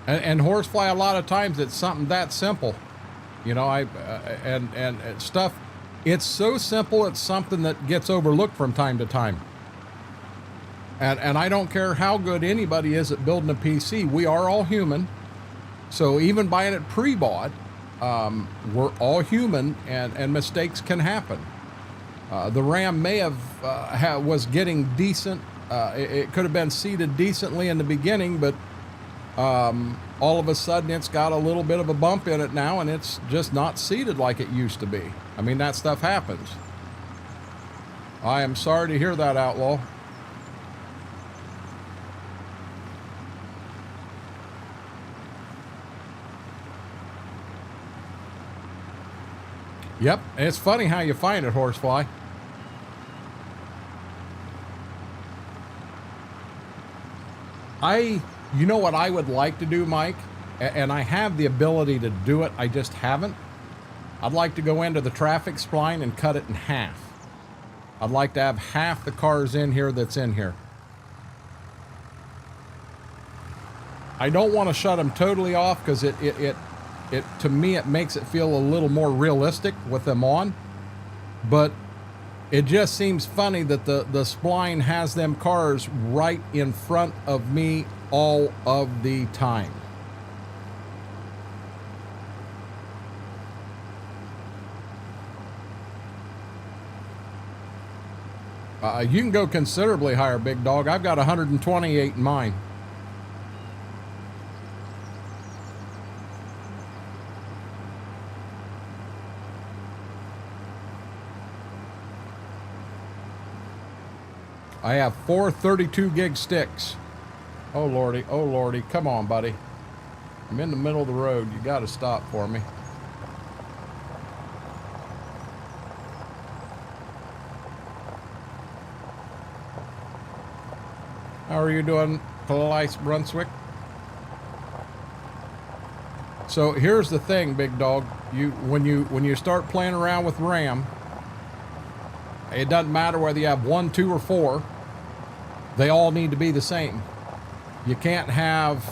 And horsefly, a lot of times it's something that simple, you know. And stuff. It's so simple. It's something that gets overlooked from time to time. And I don't care how good anybody is at building a PC. We are all human. So even buying it pre-bought, we're all human, and mistakes can happen. The Ram may have was getting decent. It could have been seated decently in the beginning, but all of a sudden it's got a little bit of a bump in it now, and it's just not seated like it used to be. I mean, that stuff happens. I am sorry to hear that, Outlaw. Yep, it's funny how you find it, Horsefly. You know what I would like to do, Mike? And I have the ability to do it, I just haven't. I'd like to go into the traffic spline and cut it in half. I'd like to have half the cars in here that's in here. I don't want to shut them totally off because it to me, it makes it feel a little more realistic with them on. But it just seems funny that the spline has them cars right in front of me all of the time. You can go considerably higher, big dog. I've got 128 in mine. I have 4 32 gig sticks. Oh lordy, come on, buddy. I'm in the middle of the road. You got to stop for me. How are you doing, Clyde Brunswick? So here's the thing, big dog. When you start playing around with RAM, it doesn't matter whether you have 1, 2, or 4. They all need to be the same. You can't have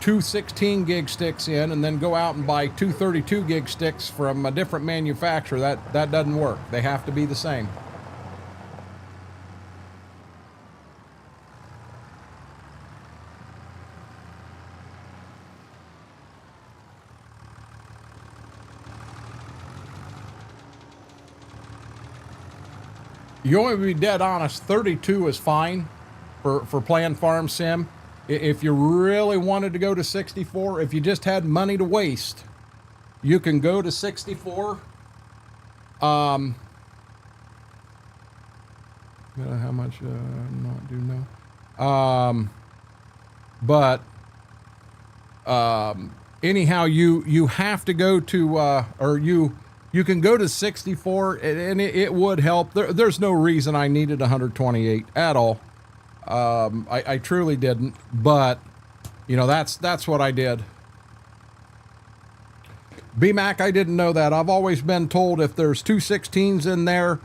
2 16 gig sticks in and then go out and buy 2 32 gig sticks from a different manufacturer. That doesn't work. They have to be the same. You want to be dead honest, 32 is fine for playing Farm Sim. If you really wanted to go to 64, if you just had money to waste, you can go to 64. How much? Not do no. Anyhow, you have to go to, or you can go to 64, and it would help. There's no reason I needed 128 at all. I truly didn't, but you know, that's what I did. BMAC, I didn't know that. I've always been told if there's 2 16s in there,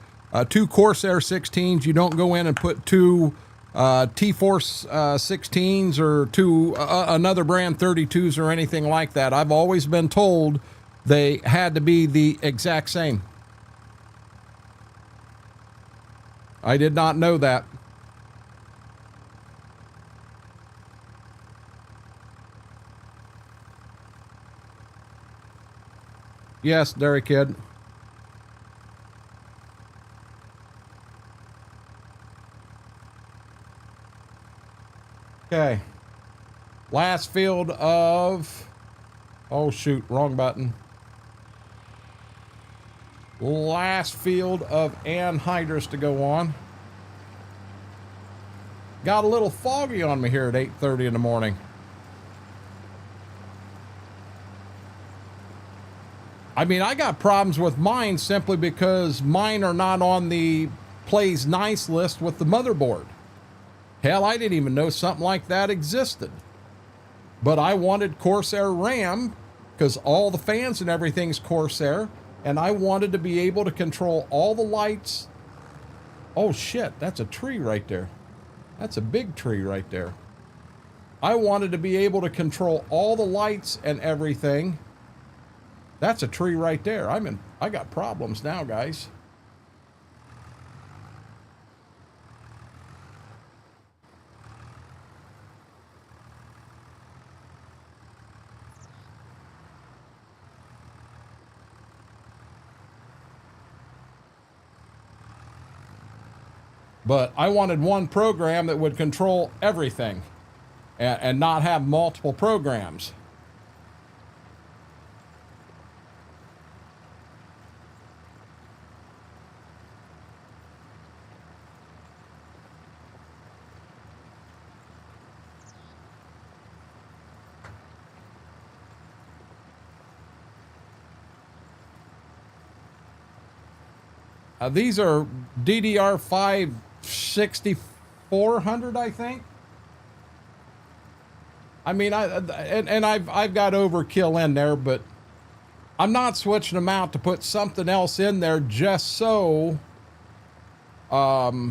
2 Corsair 16s, you don't go in and put 2 T-Force 16s or 2 another brand 32s or anything like that. I've always been told they had to be the exact same. I did not know that. Yes, Dairy Kid. Okay. Last field of... Oh, shoot. Wrong button. Last field of anhydrous to go on. Got a little foggy on me here at 8:30 in the morning. I mean, I got problems with mine simply because mine are not on the plays nice list with the motherboard. Hell, I didn't even know something like that existed. But I wanted Corsair RAM because all the fans and everything's Corsair, and I wanted to be able to control all the lights. Oh shit, that's a tree right there. That's a big tree right there. I wanted to be able to control all the lights and everything. That's a tree right there. I got problems now, guys. But I wanted one program that would control everything and not have multiple programs. These are DDR5 6400, I think. I mean, I've got overkill in there, but I'm not switching them out to put something else in there just so I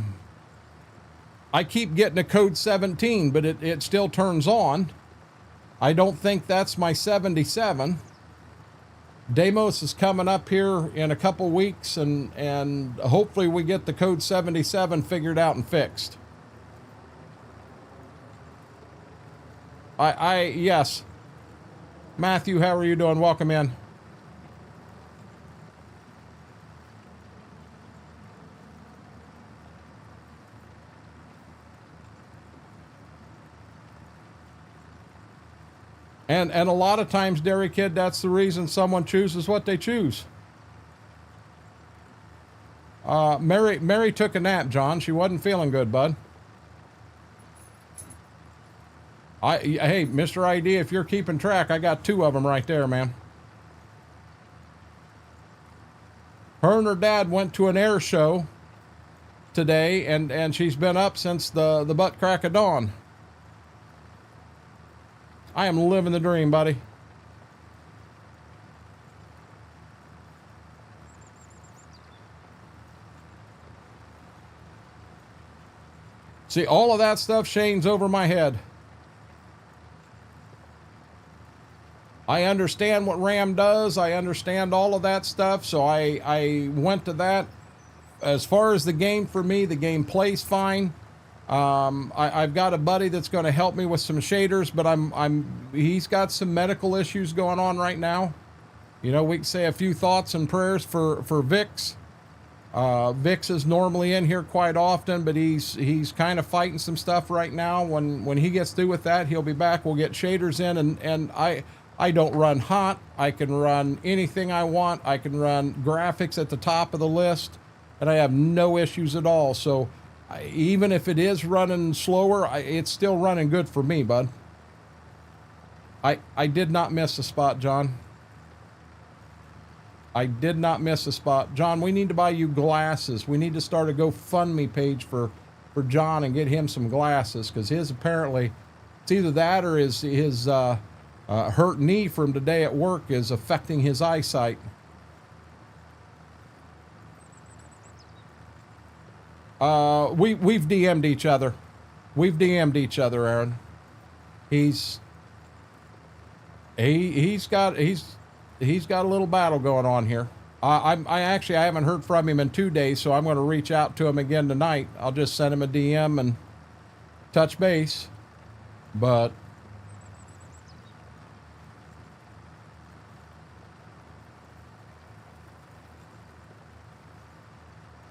keep getting a code 17, but it still turns on. I don't think that's my 77. Deimos is coming up here in a couple weeks, and hopefully we get the code 77 figured out and fixed. Yes. Matthew, how are you doing? Welcome in. And a lot of times, Dairy Kid, that's the reason someone chooses what they choose. Mary took a nap, John. She wasn't feeling good, bud. Hey, Mr. ID, if you're keeping track, I got 2 of them right there, man. Her and her dad went to an air show today, and she's been up since the butt crack of dawn. I am living the dream, buddy. See, all of that stuff, Shane's over my head. I understand what RAM does. I understand all of that stuff. So I went to that. As far as the game for me, the game plays fine. I've got a buddy that's going to help me with some shaders, but he's got some medical issues going on right now. You know, we can say a few thoughts and prayers for Vix. Vix is normally in here quite often, but he's kind of fighting some stuff right now. When he gets through with that, he'll be back. We'll get shaders in, and I don't run hot. I can run anything I want. I can run graphics at the top of the list, and I have no issues at all. So even if it is running slower, it's still running good for me, bud. I did not miss a spot, John. I did not miss a spot. John, we need to buy you glasses. We need to start a GoFundMe page for John and get him some glasses, because his apparently, it's either that or his hurt knee from today at work is affecting his eyesight. We've DM'd each other. We've DM'd each other, Aaron. He's got a little battle going on here. I haven't heard from him in 2 days, so I'm going to reach out to him again tonight. I'll just send him a DM and touch base. But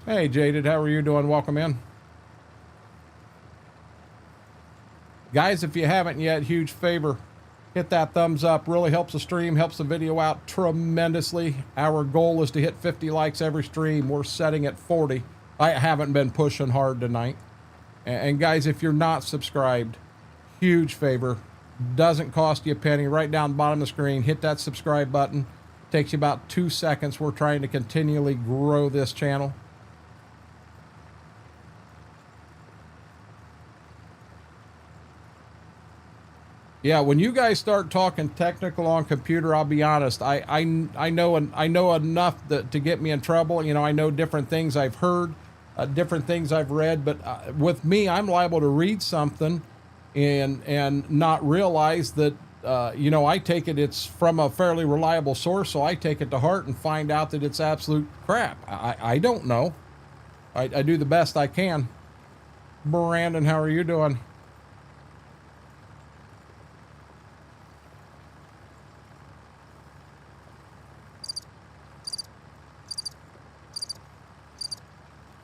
hey, Jaded, how are you doing? Welcome in. Guys, if you haven't yet, huge favor, hit that thumbs up. Really helps the stream, helps the video out tremendously. Our goal is to hit 50 likes every stream. We're setting at 40. I haven't been pushing hard tonight. And guys, if you're not subscribed, huge favor. Doesn't cost you a penny. Right down the bottom of the screen, hit that subscribe button. Takes you about 2 seconds. We're trying to continually grow this channel. Yeah, when you guys start talking technical on computer, I'll be honest, I know enough to get me in trouble. You know, I know different things I've heard, different things I've read, but with me, I'm liable to read something and not realize that, you know, I take it's from a fairly reliable source, so I take it to heart and find out that it's absolute crap. I don't know. I do the best I can. Brandon, how are you doing?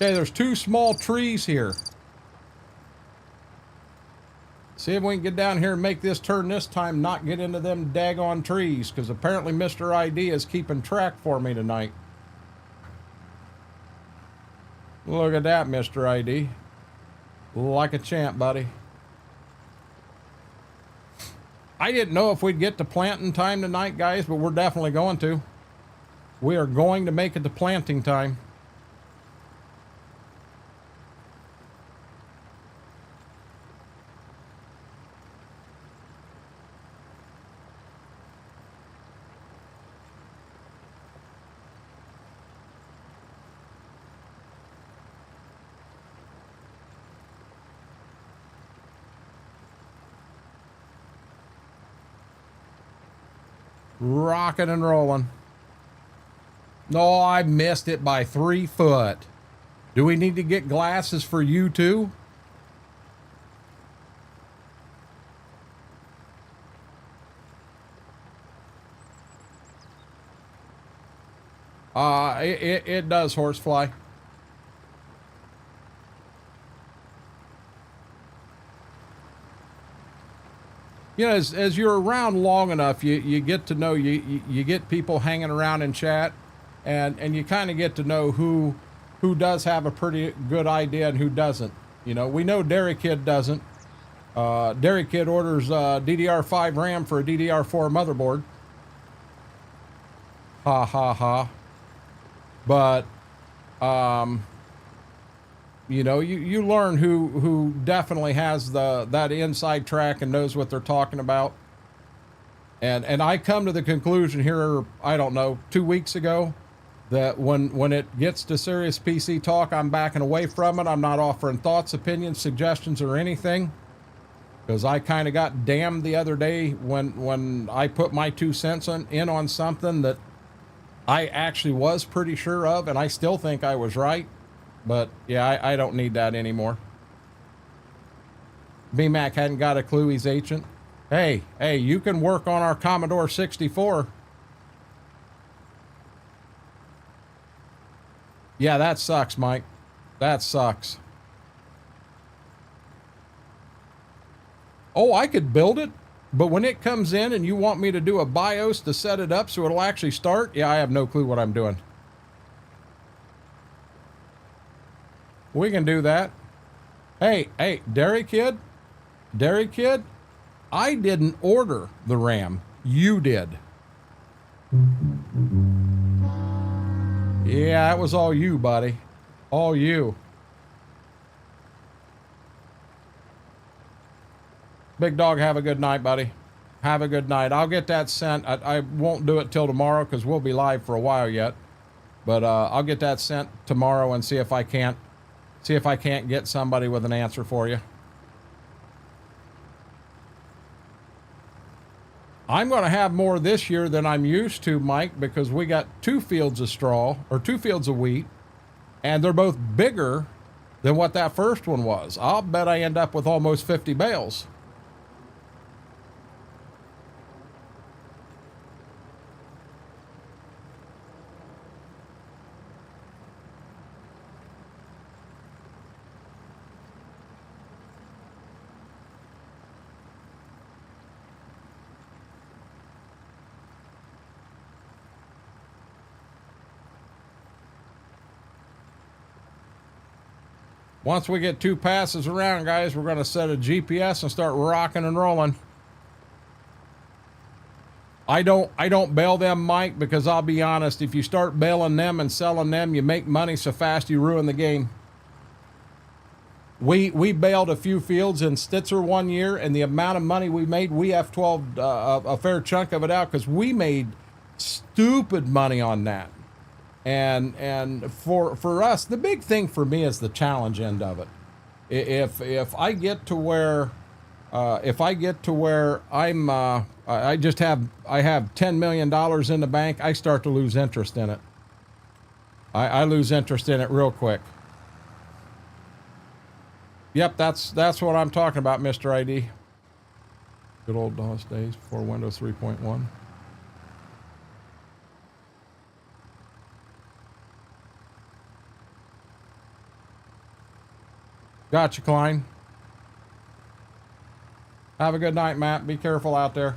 Okay, there's 2 small trees here. See if we can get down here and make this turn this time, not get into them daggone trees, because apparently Mr. ID is keeping track for me tonight. Look at that, Mr. ID. Like a champ, buddy. I didn't know if we'd get to planting time tonight, guys, but we're definitely going to. We are going to make it to planting time. Rocking and rolling. No, I missed it by 3 foot. Do we need to get glasses for you too? It does, Horsefly. you know, as you're around long enough, you get to know, you get people hanging around in chat, and you kind of get to know who does have a pretty good idea and who doesn't. You know, we know Dairy Kid doesn't. Dairy Kid orders DDR5 RAM for a DDR4 motherboard. Ha ha ha. But you know, you learn who definitely has that inside track and knows what they're talking about. And I come to the conclusion here, I don't know, 2 weeks ago, that when it gets to serious PC talk, I'm backing away from it. I'm not offering thoughts, opinions, suggestions, or anything, because I kind of got damned the other day when I put my 2 cents in on something that I actually was pretty sure of, and I still think I was right. But yeah, I don't need that anymore. BMAC hadn't got a clue he's ancient. Hey, you can work on our Commodore 64. Yeah, that sucks, Mike. That sucks. Oh, I could build it, but when it comes in and you want me to do a BIOS to set it up so it'll actually start, yeah, I have no clue what I'm doing. We can do that. Hey, Dairy Kid, I didn't order the RAM. You did. Yeah, it was all you, buddy. All you. Big Dog, have a good night, buddy. Have a good night. I'll get that sent. I won't do it till tomorrow because we'll be live for a while yet. But I'll get that sent tomorrow and see if I can't get somebody with an answer for you. I'm going to have more this year than I'm used to, Mike, because we got 2 fields of straw, or 2 fields of wheat, and they're both bigger than what that first one was. I'll bet I end up with almost 50 bales. Once we get 2 passes around, guys, we're going to set a GPS and start rocking and rolling. I don't bail them, Mike, because I'll be honest, if you start bailing them and selling them, you make money so fast you ruin the game. We bailed a few fields in Stitzer one year, and the amount of money we made, we F12 a fair chunk of it out because we made stupid money on that. And for us, the big thing for me is the challenge end of it. If I get to where I'm I have $10 million in the bank, I start to lose interest in it. I lose interest in it real quick. Yep, that's what I'm talking about, Mr. ID. Good old DOS days before Windows 3.1. Gotcha, Klein. Have a good night, Matt. Be careful out there.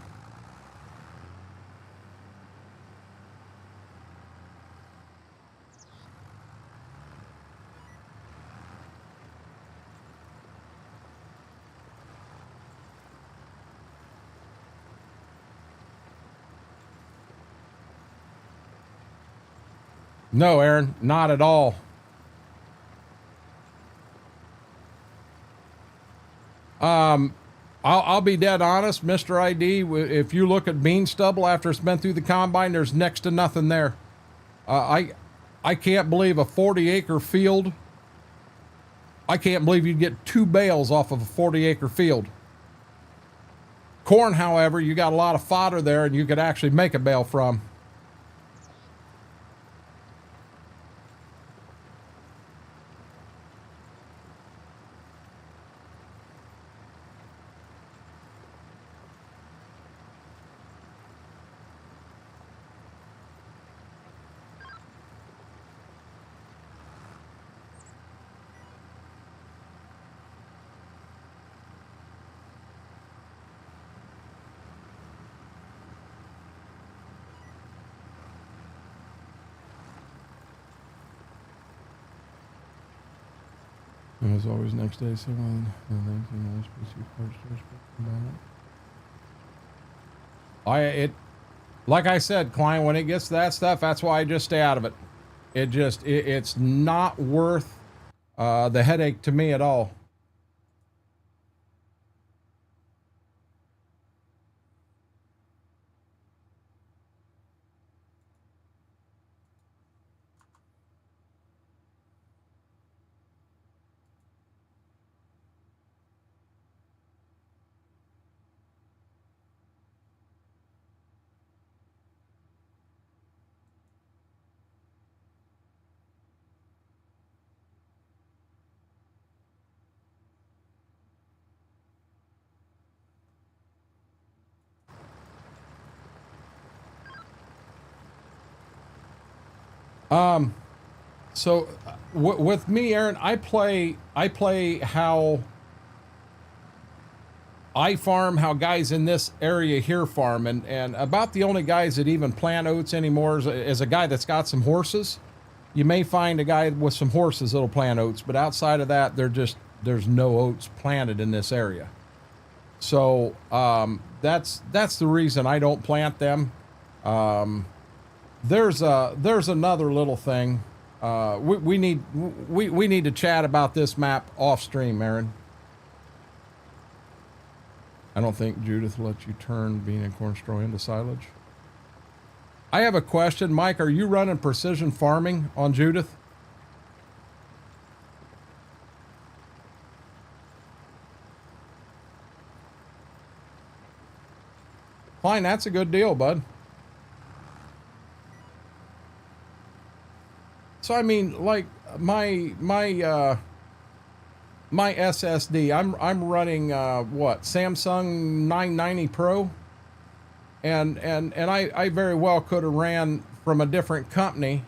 No, Aaron, not at all. I'll be dead honest, Mr. ID. If you look at bean stubble after it's been through the combine, there's next to nothing there. I can't believe a 40-acre field. I can't believe you'd get 2 bales off of a 40-acre field. Corn, however, you got a lot of fodder there, and you could actually make a bale from. As always, next day, someone like I said, Klein, when it gets to that stuff, that's why I just stay out of it. It's not worth the headache to me at all. So with me, Aaron, I play how I farm, how guys in this area here farm, and about the only guys that even plant oats anymore is a guy that's got some horses. You may find a guy with some horses that'll plant oats, but outside of that, there's no oats planted in this area. So that's the reason I don't plant them. There's another little thing. We need to chat about this map off stream, Aaron. I don't think Judith will let you turn bean and corn straw into silage. I have a question, Mike. Are you running precision farming on Judith? Fine, that's a good deal, bud. So I mean, like my SSD, I'm running what, Samsung 990 Pro, and I very well could have ran from a different company,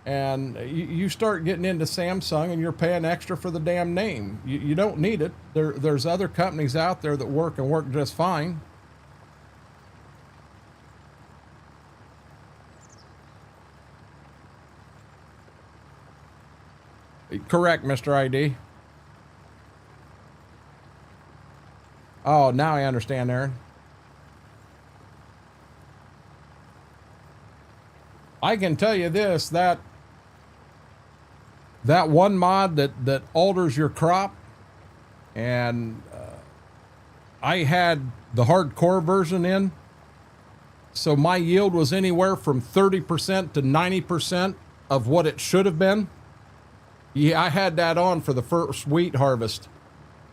and you start getting into Samsung and you're paying extra for the damn name. You don't need it. There's other companies out there that work just fine. Correct, Mr. ID. Oh, now I understand, Aaron. I can tell you this, that one mod that alters your crop, and I had the hardcore version in, so my yield was anywhere from 30% to 90% of what it should have been. Yeah, I had that on for the first wheat harvest.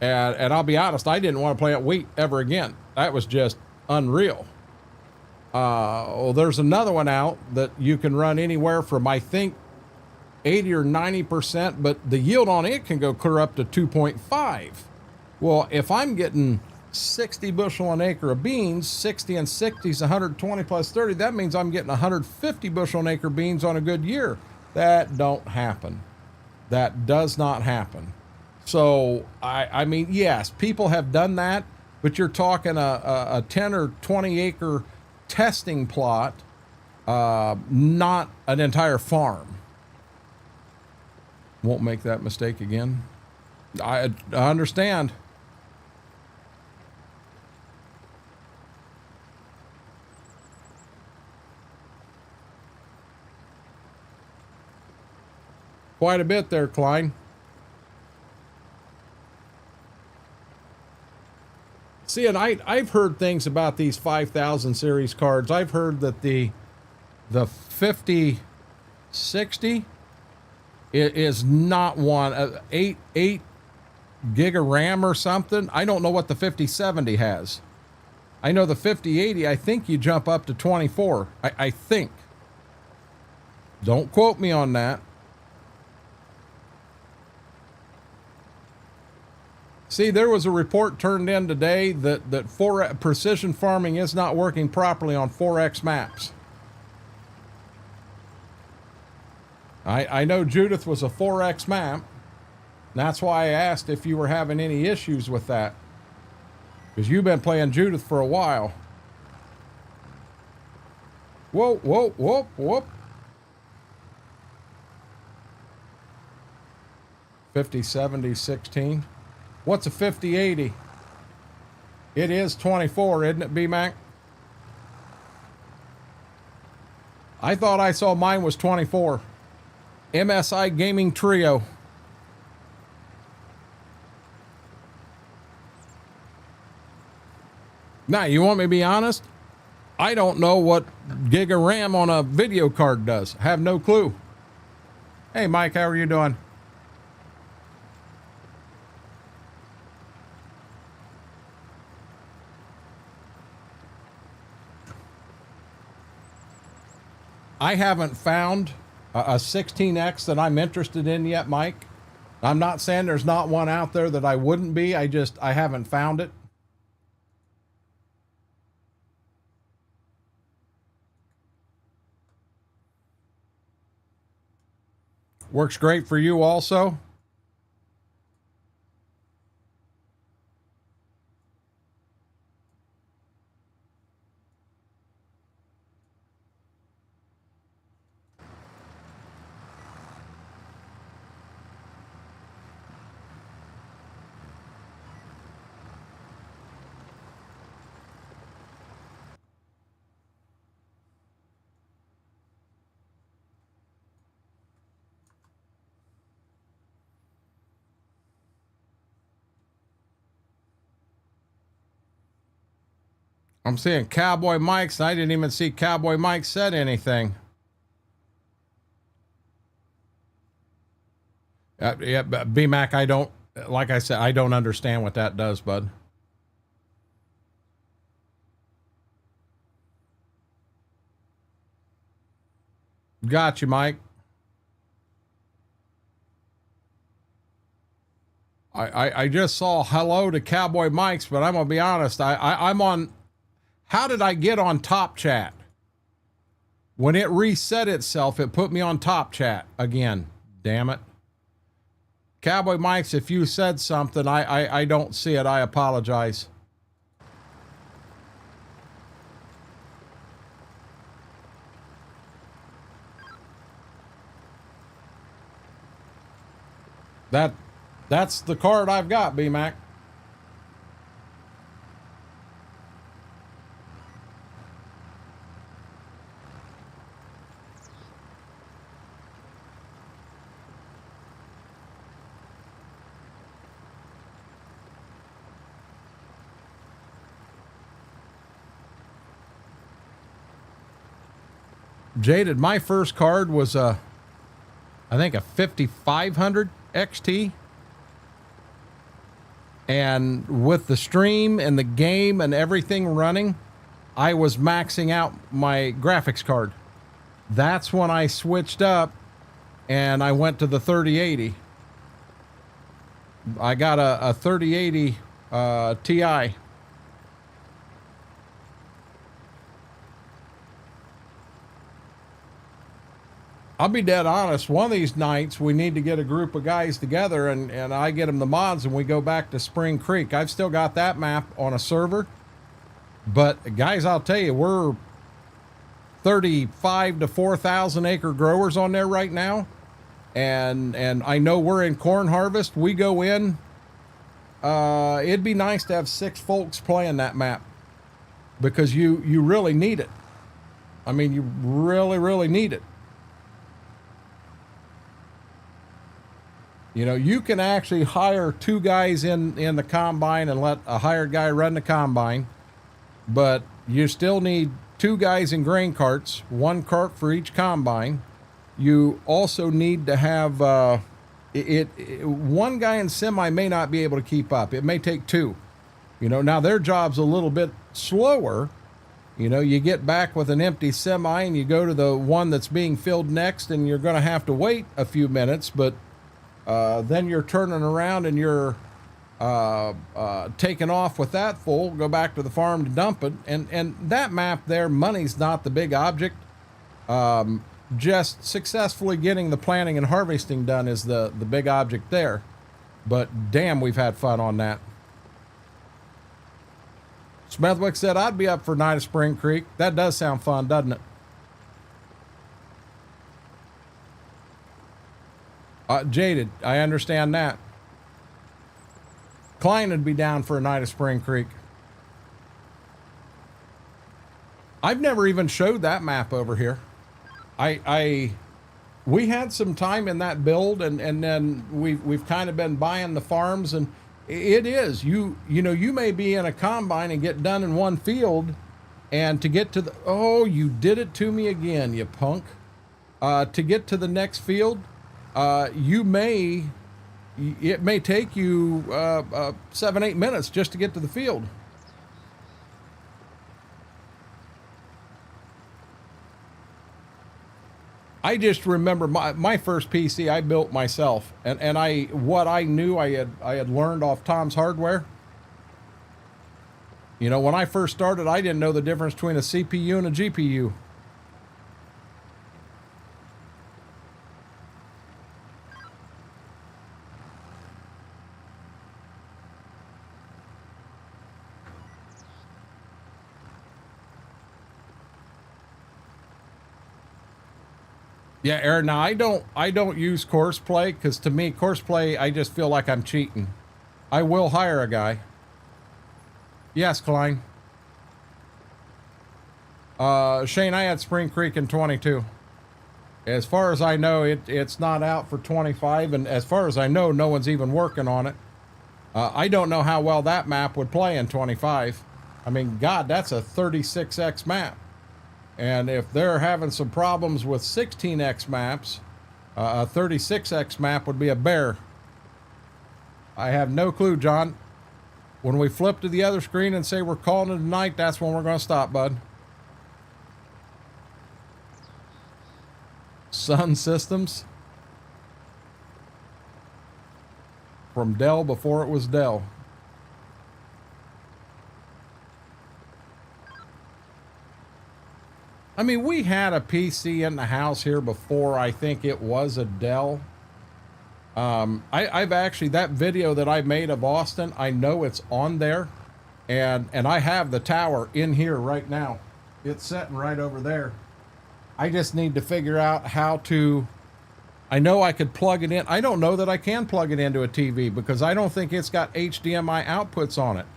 And I'll be honest, I didn't want to plant wheat ever again. That was just unreal. Well, there's another one out that you can run anywhere from, I think, 80 or 90%, but the yield on it can go clear up to 2.5. Well, if I'm getting 60 bushel an acre of beans, 60 and 60 is 120 plus 30, that means I'm getting 150 bushel an acre beans on a good year. That don't happen. That does not happen. So, I mean, yes, people have done that, but you're talking a 10 or 20 acre testing plot, not an entire farm. Won't make that mistake again. I understand. Quite a bit there, Klein. See, and I've heard things about these 5,000 series cards. I've heard that the 5060 is not one, 8 gig of RAM or something. I don't know what the 5070 has. I know the 5080, I think you jump up to 24. I think. Don't quote me on that. See, there was a report turned in today that precision farming is not working properly on 4X maps. I know Judith was a 4X map. That's why I asked if you were having any issues with that. Because you've been playing Judith for a while. Whoa, whoa, whoa, whoa. 5070 16. What's a 5080? It is 24, isn't it, B-Mac? I thought I saw mine was 24. MSI Gaming Trio. Now, you want me to be honest? I don't know what gig of RAM on a video card does. Have no clue. Hey, Mike, how are you doing? I haven't found a 16X that I'm interested in yet, Mike. I'm not saying there's not one out there that I wouldn't be. I haven't found it. Works great for you also. I'm seeing Cowboy Mike's, and I didn't even see Cowboy Mike said anything. Yeah, B-Mac, I don't, like I said, I don't understand what that does, bud. Got you, Mike. I just saw hello to Cowboy Mike's, but I'm gonna be honest, I'm on. How did I get on Top Chat? When it reset itself, it put me on Top Chat again. Damn it. Cowboy Mike's, if you said something, I don't see it. I apologize. That's the card I've got, B-Mac. Jaded, my first card was I think a 5500 XT. And with the stream and the game and everything running, I was maxing out my graphics card. That's when I switched up and I went to the 3080. I got a 3080 Ti. I'll be dead honest. One of these nights, we need to get a group of guys together and I get them the mods and we go back to Spring Creek. I've still got that map on a server. But guys, I'll tell you, we're 35 to 4,000 acre growers on there right now. And I know we're in corn harvest. We go in. It'd be nice to have 6 folks playing that map because you really need it. I mean, you really, really need it. You know, you can actually hire 2 guys in the combine and let a hired guy run the combine, but you still need 2 guys in grain carts, 1 cart for each combine. You also need to have one guy in semi may not be able to keep up. It may take 2. You know, now their job's a little bit slower. You know, you get back with an empty semi and you go to the one that's being filled next and you're going to have to wait a few minutes, but then you're turning around and you're taking off with that full, go back to the farm to dump it. And that map there, money's not the big object. Just successfully getting the planting and harvesting done is the big object there. But damn, we've had fun on that. Smethwick said, I'd be up for Night of Spring Creek. That does sound fun, doesn't it? Jaded, I understand that. Klein would be down for a night of Spring Creek. I've never even showed that map over here. We had some time in that build, and then we've kind of been buying the farms, and it is you know you may be in a combine and get done in one field, and to get to the you did it to me again, you punk. To get to the next field, it may take you 7-8 minutes just to get to the field. I just remember my first PC I built myself, and what I knew I had learned off Tom's Hardware. You know, when I first started, I didn't know the difference between a CPU and a GPU. Yeah, Aaron. Now I don't use Courseplay because to me Courseplay I just feel like I'm cheating. I will hire a guy. Yes, Klein. Shane, I had Spring Creek in 22. As far as I know, it's not out for 25, and as far as I know, no one's even working on it. I don't know how well that map would play in 25. I mean, God, that's a 36x map. And if they're having some problems with 16x maps, a 36x map would be a bear. I have no clue, John. When we flip to the other screen and say we're calling it a night, that's when we're going to stop, bud. Sun Systems. From Dell before it was Dell. I mean, we had a PC in the house here before I think it was a Dell. I've actually, that video that I made of Austin, I know it's on there. And I have the tower in here right now. It's sitting right over there. I just need to figure out how to, I know I could plug it in. I don't know that I can plug it into a TV because I don't think it's got HDMI outputs on it.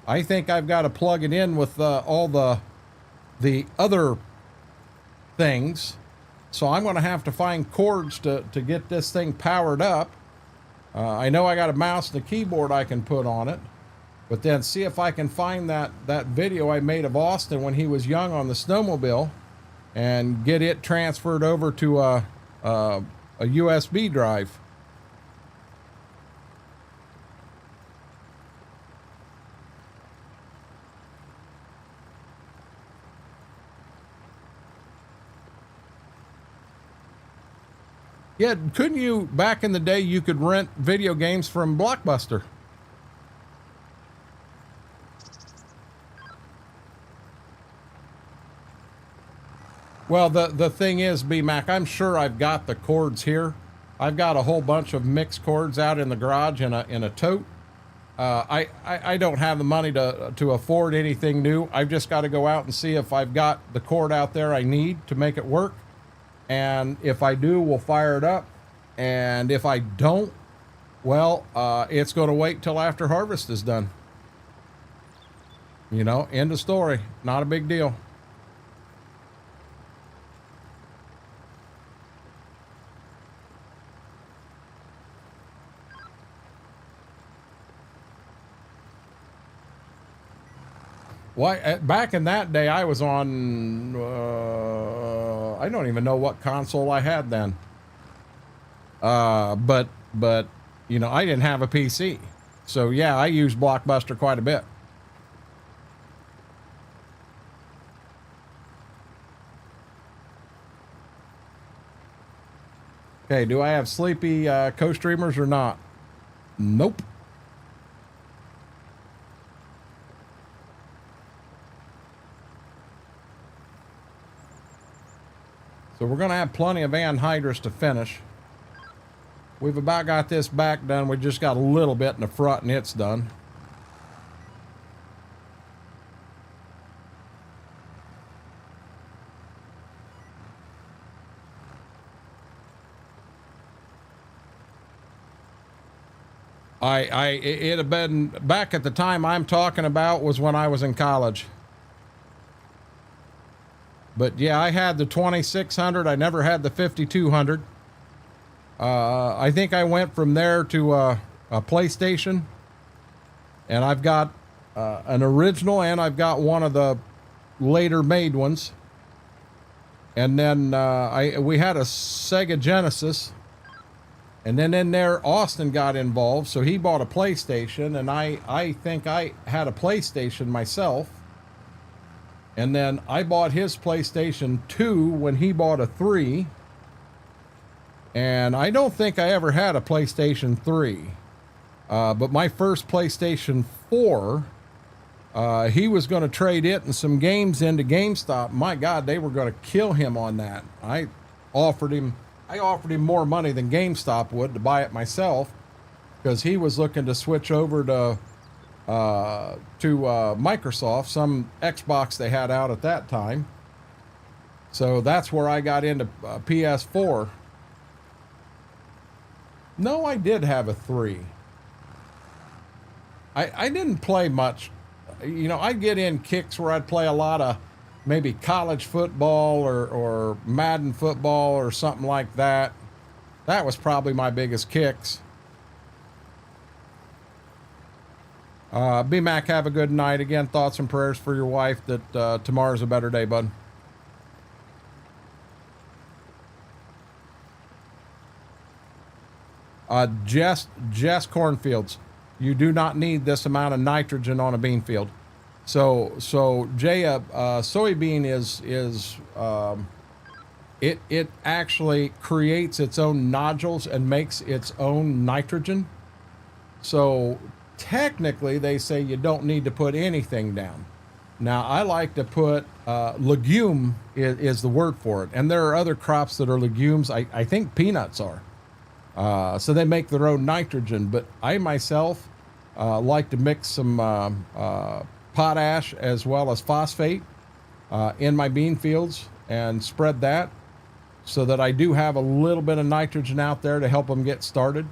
I think I've got to plug it in with all the other things. So I'm going to have to find cords to get this thing powered up. I know I got a mouse and a keyboard I can put on it, but then see if I can find that video I made of Austin when he was young on the snowmobile and get it transferred over to a USB drive. Yeah, couldn't you, back in the day, you could rent video games from Blockbuster? Well, the thing is, B-Mac, I'm sure I've got the cords here. I've got a whole bunch of mixed cords out in the garage in a tote. I don't have the money to afford anything new. I've just got to go out and see if I've got the cord out there I need to make it work. And if I do, we'll fire it up. And if I don't, well, it's going to wait till after harvest is done. You know, end of story. Not a big deal. Why, back in that day, I was on, I don't even know what console I had then. But, you know, I didn't have a PC. So yeah, I used Blockbuster quite a bit. Okay, do I have sleepy co-streamers or not? Nope. So we're going to have plenty of anhydrous to finish. We've about got this back done. We just got a little bit in the front and it's done. It had been back at the time I'm talking about was when I was in college. But yeah, I had the 2600. I never had the 5200. I think I went from there to a PlayStation, and I've got an original, and I've got one of the later made ones. And then we had a Sega Genesis, and then in there Austin got involved, so he bought a PlayStation, and I think I had a PlayStation myself. And then I bought his PlayStation 2 when he bought a 3. And I don't think I ever had a PlayStation 3. But my first PlayStation 4, he was going to trade it and some games into GameStop. My God, they were going to kill him on that. I offered him more money than GameStop would to buy it myself, because he was looking to switch over to Microsoft, some Xbox they had out at that time. So that's where I got into PS4. No, I did have a 3. I didn't play much. You know, I'd get in kicks where I'd play a lot of maybe college football or Madden football or something like that. That was probably my biggest kicks. B-Mac, have a good night. Again, thoughts and prayers for your wife that tomorrow's a better day, bud. Just cornfields. You do not need this amount of nitrogen on a bean field. So Jay, soybean is it actually creates its own nodules and makes its own nitrogen. So technically, they say you don't need to put anything down. Now, I like to put legume is the word for it, and there are other crops that are legumes. I think peanuts are. So they make their own nitrogen, but I myself like to mix some potash as well as phosphate in my bean fields and spread that so that I do have a little bit of nitrogen out there to help them get started.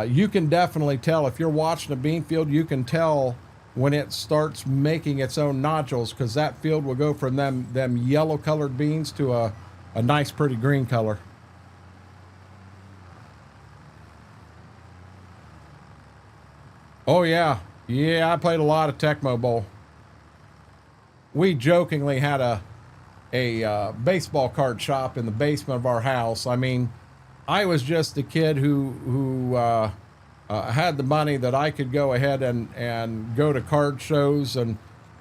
You can definitely tell if you're watching a bean field, you can tell when it starts making its own nodules, because that field will go from them yellow colored beans to a nice pretty green color. Oh yeah, I played a lot of Tecmo Bowl. We jokingly had a baseball card shop in the basement of our house. I mean, I was just a kid who had the money that I could go ahead and go to card shows and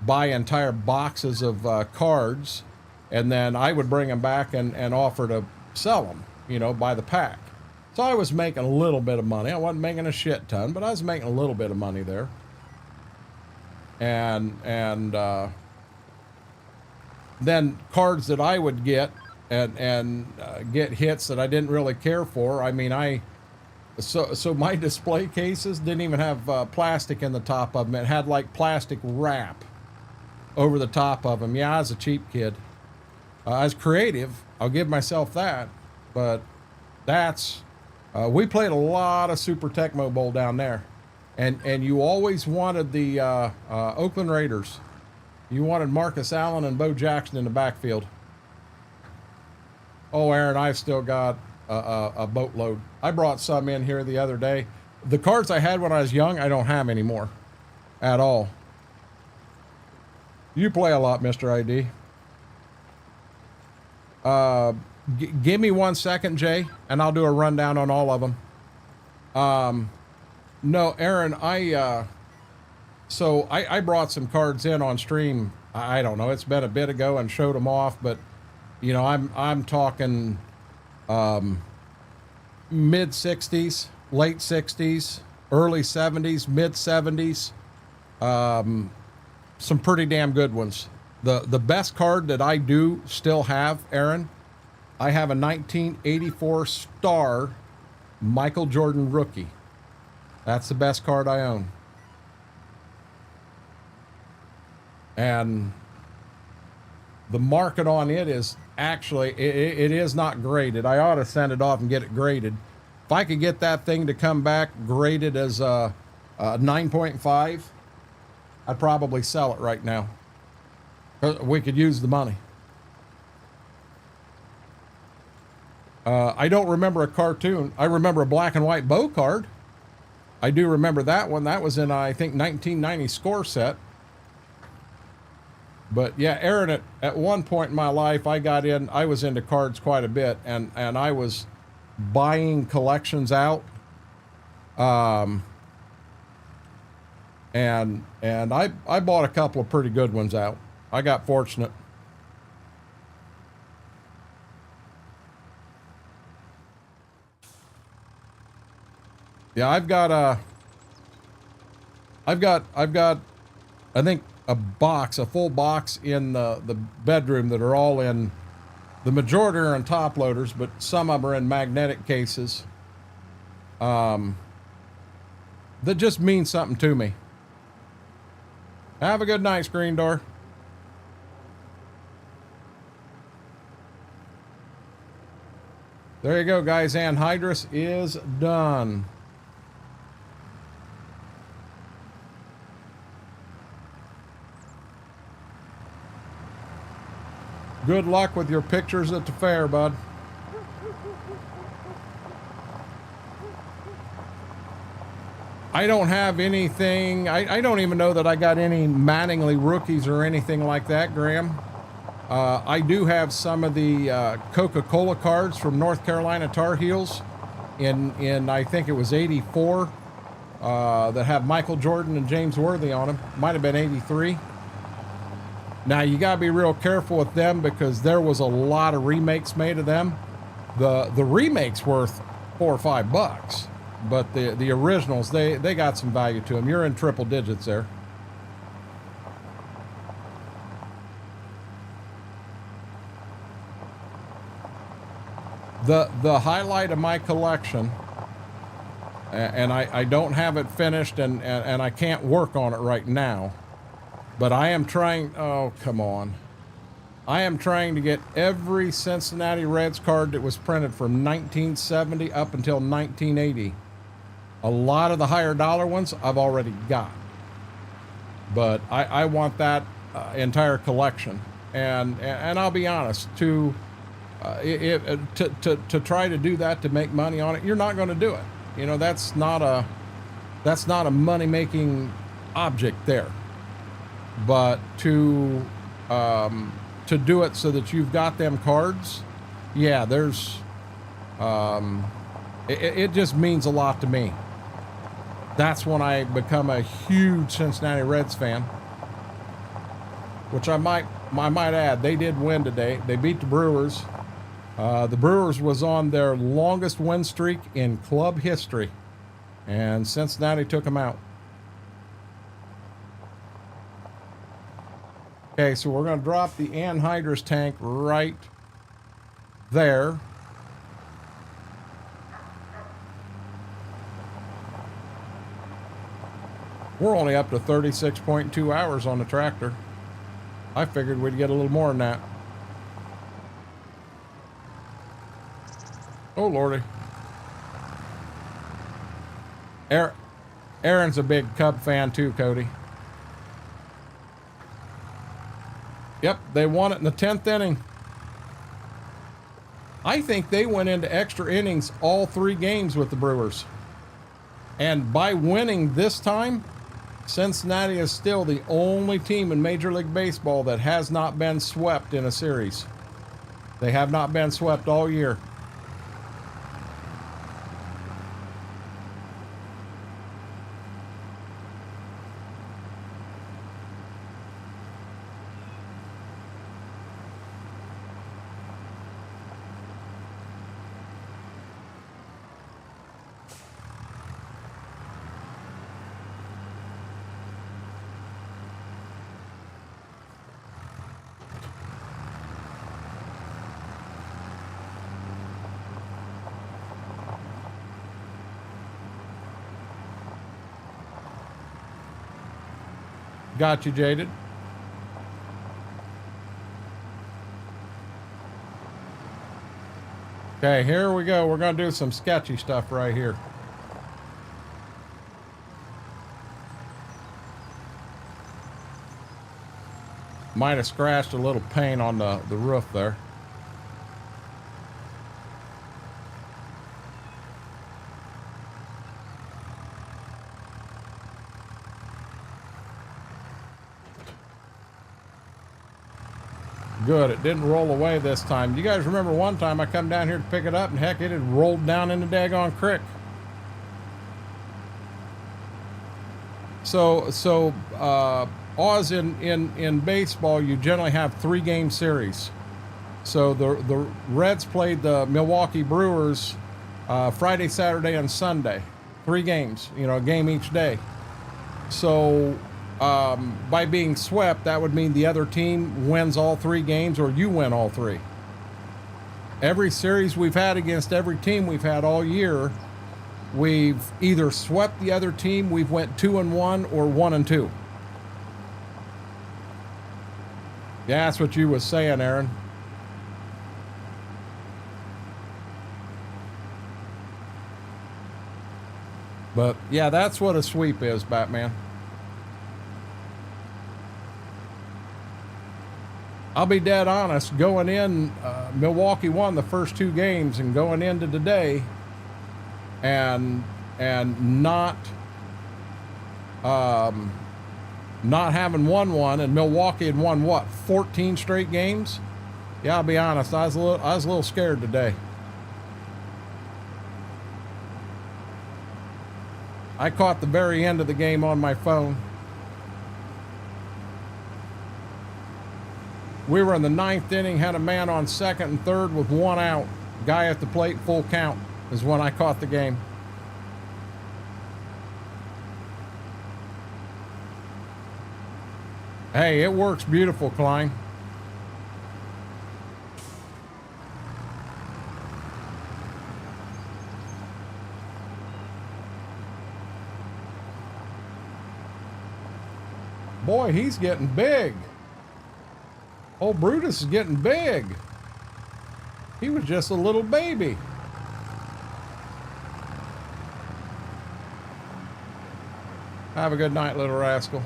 buy entire boxes of cards, and then I would bring them back and offer to sell them, you know, by the pack. So I was making a little bit of money. I wasn't making a shit ton, but I was making a little bit of money there. And then cards that I would get and get hits that I didn't really care for. I mean, so my display cases didn't even have plastic in the top of them. It had like plastic wrap over the top of them. Yeah, I was a cheap kid. I was creative. I'll give myself that. But that's... we played a lot of Super Tecmo Bowl down there. And you always wanted the Oakland Raiders. You wanted Marcus Allen and Bo Jackson in the backfield. Oh, Aaron, I've still got a boatload. I brought some in here the other day. The cards I had when I was young, I don't have anymore at all. You play a lot, Mr. ID. Give me 1 second, Jay, and I'll do a rundown on all of them. No, Aaron, I brought some cards in on stream. I don't know, it's been a bit ago, and showed them off, but you know, I'm talking mid 60s, late 60s, early 70s, mid 70s. Some pretty damn good ones. The best card that I do still have, Aaron, I have a 1984 star Michael Jordan rookie. That's the best card I own. And the market on it is actually, it is not graded. I ought to send it off and get it graded. If I could get that thing to come back graded as a 9.5, I'd probably sell it right now. We could use the money. I don't remember a cartoon. I remember a black and white bow card. I do remember that one. That was in, I think, 1990 score set. But yeah, Aaron, at one point in my life, I was into cards quite a bit, and I was buying collections out. And I bought a couple of pretty good ones out. I got fortunate. Yeah, I've got I think a full box in the bedroom that are all in, the majority are in top loaders, but some of them are in magnetic cases. That just means something to me. Have a good night, Screen Door. There you go, guys. Anhydrous is done. Good luck with your pictures at the fair, bud. I don't have anything. I don't even know that I got any Mattingly rookies or anything like that, Graham. I do have some of the Coca-Cola cards from North Carolina Tar Heels in I think it was 84 that have Michael Jordan and James Worthy on them. Might have been 83. Now you gotta be real careful with them because there was a lot of remakes made of them. The remakes worth $4 or $5, but the originals, they got some value to them. You're in triple digits there. The highlight of my collection, and I don't have it finished, and I can't work on it right now, but I am trying. Oh, come on. I am trying to get every Cincinnati Reds card that was printed from 1970 up until 1980. A lot of the higher dollar ones I've already got, but I want that entire collection. And I'll be honest, to try to do that, to make money on it, you're not going to do it. You know, that's not a money-making object there. But to do it so that you've got them cards, yeah, there's it just means a lot to me. That's when I become a huge Cincinnati Reds fan, which I might add, they did win today. They beat the Brewers. The Brewers was on their longest win streak in club history, and Cincinnati took them out. Okay, so we're going to drop the anhydrous tank right there. We're only up to 36.2 hours on the tractor. I figured we'd get a little more than that. Oh, Lordy. Aaron's a big Cub fan too, Cody. Yep, they won it in the 10th inning. I think they went into extra innings all 3 games with the Brewers. And by winning this time, Cincinnati is still the only team in Major League Baseball that has not been swept in a series. They have not been swept all year. Got you, Jaded. Okay, here we go. We're going to do some sketchy stuff right here. Might have scratched a little paint on the roof there. Good, it didn't roll away this time. You guys remember one time I come down here to pick it up and heck, it had rolled down in the daggone creek. So Oz, in baseball, you generally have 3-game series. So the Reds played the Milwaukee Brewers Friday, Saturday, and Sunday. 3 games, you know, a game each day. So by being swept, that would mean the other team wins all 3 games or you win all 3. Every series we've had against every team we've had all year, we've either swept the other team, we've went 2-1 or 1-2. Yeah, that's what you was saying, Aaron. But yeah, that's what a sweep is, Batman. I'll be dead honest, going in, Milwaukee won the first 2 games, and going into today and not having won one, and Milwaukee had won what, 14 straight games? Yeah, I'll be honest, I was a little scared today. I caught the very end of the game on my phone. We were in the 9th inning, had a man on second and third with 1 out. Guy at the plate, full count, is when I caught the game. Hey, it works beautiful, Klein. Boy, he's getting big. Old Brutus is getting big. He was just a little baby. Have a good night, little rascal.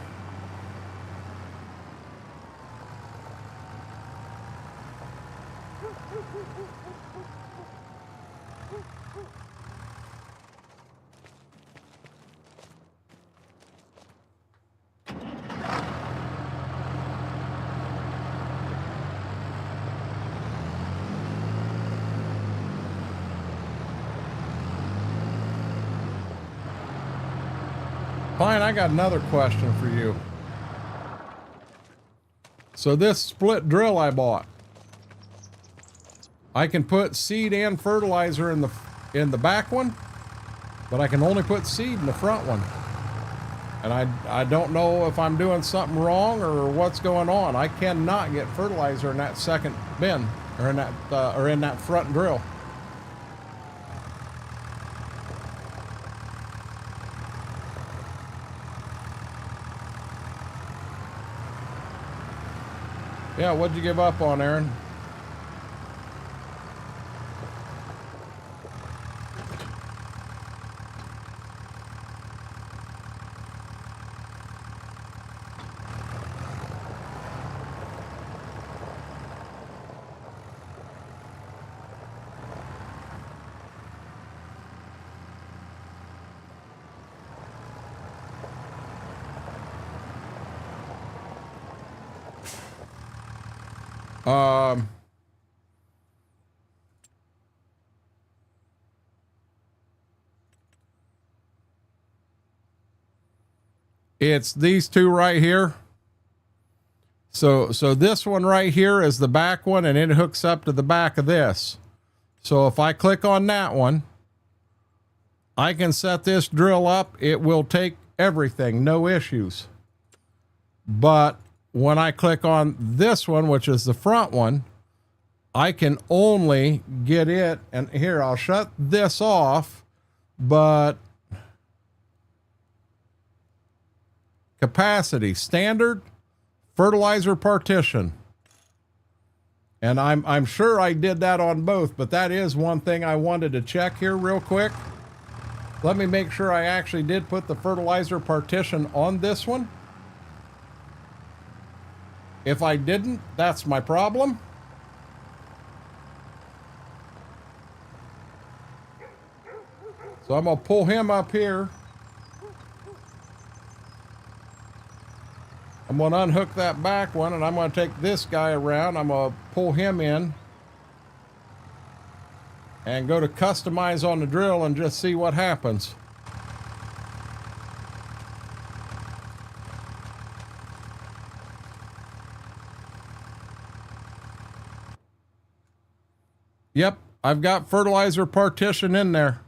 Fine, I got another question for you. So this split drill I bought, I can put seed and fertilizer in the back one, but I can only put seed in the front one. And I don't know if I'm doing something wrong or what's going on. I cannot get fertilizer in that second bin or in that front drill. Yeah, what'd you give up on, Aaron? It's these two right here. So this one right here is the back one, and it hooks up to the back of this. So if I click on that one, I can set this drill up. It will take everything, no issues. But when I click on this one, which is the front one, I can only get it, and here, I'll shut this off, but capacity, standard, fertilizer partition. And I'm sure I did that on both, but that is one thing I wanted to check here real quick. Let me make sure I actually did put the fertilizer partition on this one. If I didn't, that's my problem. So I'm gonna pull him up here. I'm gonna unhook that back one, and I'm gonna take this guy around. I'm gonna pull him in and go to customize on the drill and just see what happens. Yep, I've got fertilizer partition in there.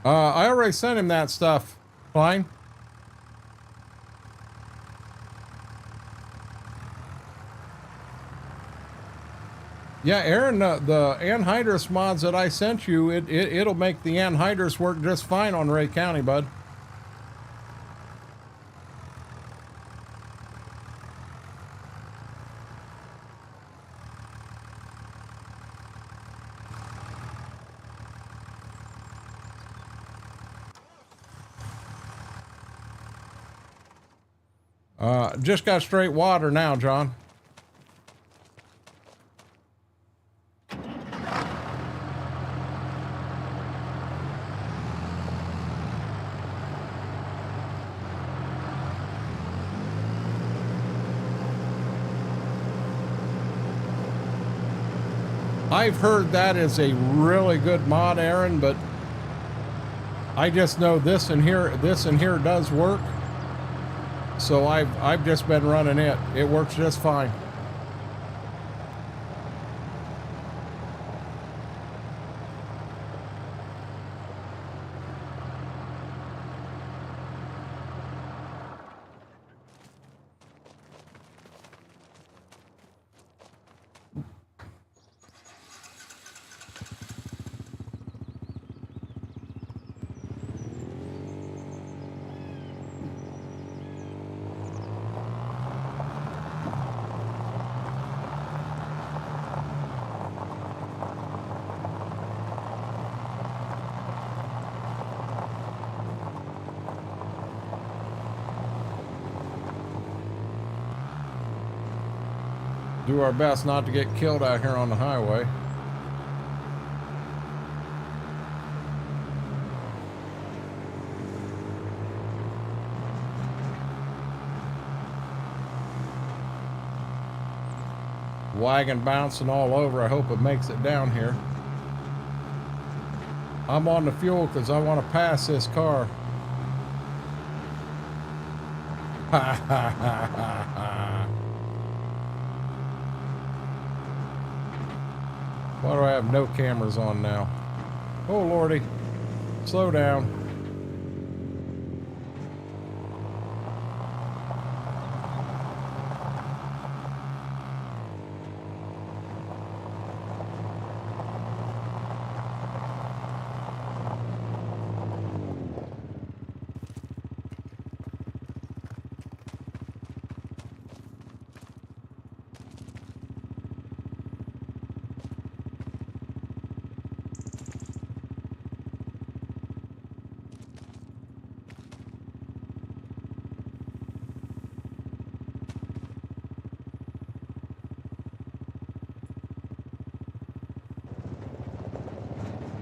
I already sent him that stuff. Fine. Yeah, Aaron, the anhydrous mods that I sent you, it'll make the anhydrous work just fine on Ray County, bud. Just got straight water now, John. I've heard that is a really good mod, Aaron, but I just know this in here does work. So I've just been running it. It works just fine. Do our best not to get killed out here on the highway. Wagon bouncing all over. I hope it makes it down here. I'm on the fuel because I want to pass this car. Ha ha ha ha ha. Why do I have no cameras on now? Oh, Lordy. Slow down.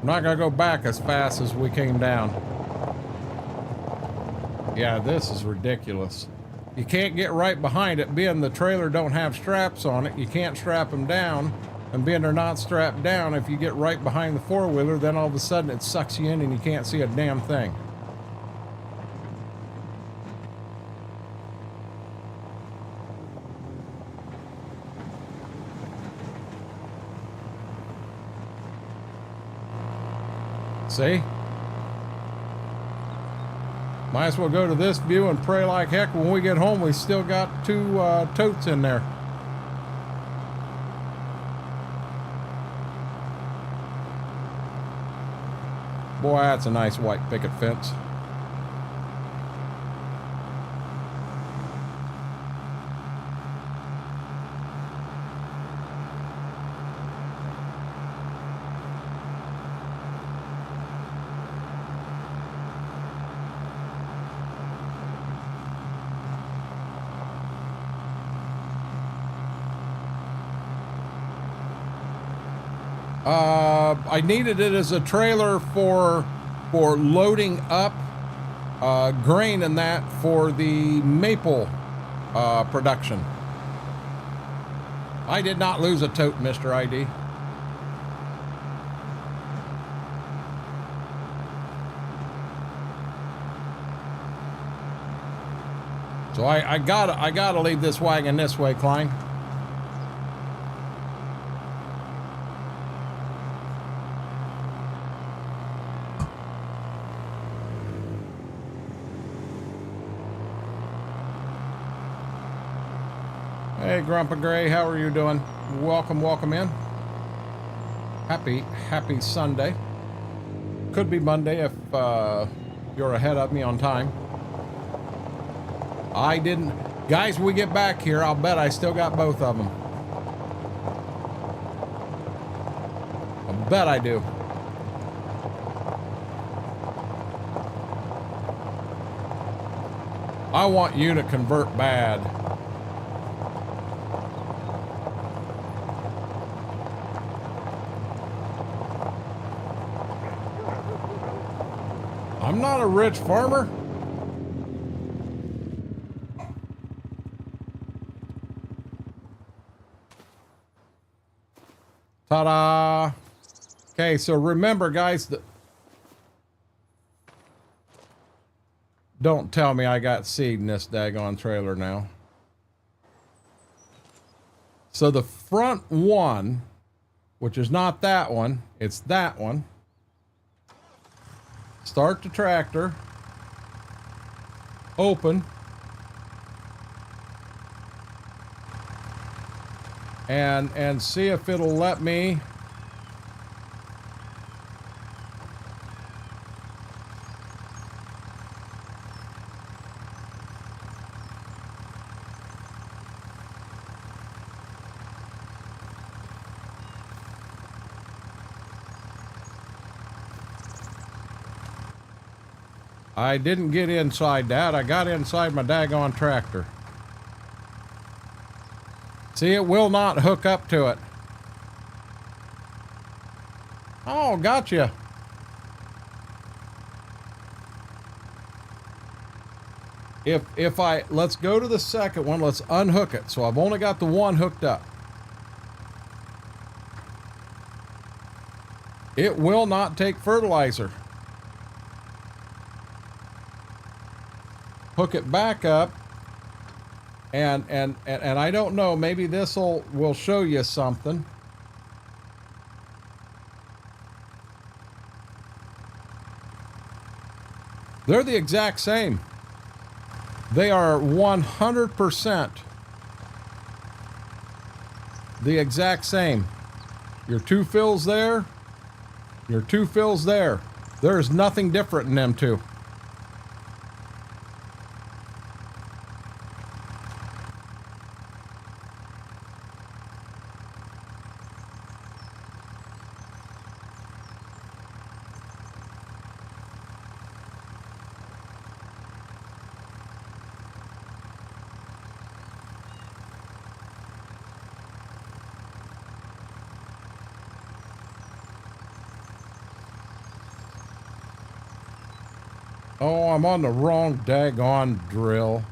I'm not gonna go back as fast as we came down. Yeah, this is ridiculous. You can't get right behind it, being the trailer don't have straps on it. You can't strap them down. And being they're not strapped down, if you get right behind the four-wheeler, then all of a sudden it sucks you in and you can't see a damn thing. See? Might as well go to this view and pray like heck when we get home we still got two totes in there. Boy, that's a nice white picket fence. I needed it as a trailer for loading up grain and that for the maple production. I did not lose a tote, Mr. ID. So I gotta leave this wagon this way, Klein. Hey, Grandpa Gray, how are you doing? Welcome, welcome in. Happy Sunday. Could be Monday if you're ahead of me on time. I didn't. Guys, when we get back here, I'll bet I still got both of them. I bet I do. I want you to convert bad. I'm not a rich farmer. Ta-da! Okay, so remember, guys, don't tell me I got seed in this daggone trailer now. So the front one, which is not that one, it's that one. Start the tractor. Open. And see if it'll let me. I didn't get inside that. I got inside my daggone tractor. See, it will not hook up to it. Oh, gotcha. If let's go to the second one, let's unhook it. So I've only got the one hooked up. It will not take fertilizer. Hook it back up, and I don't know, maybe this will show you something. They're the exact same. They are 100% the exact same. Your two fills there, your two fills there. There is nothing different in them two. Oh, I'm on the wrong daggone drill.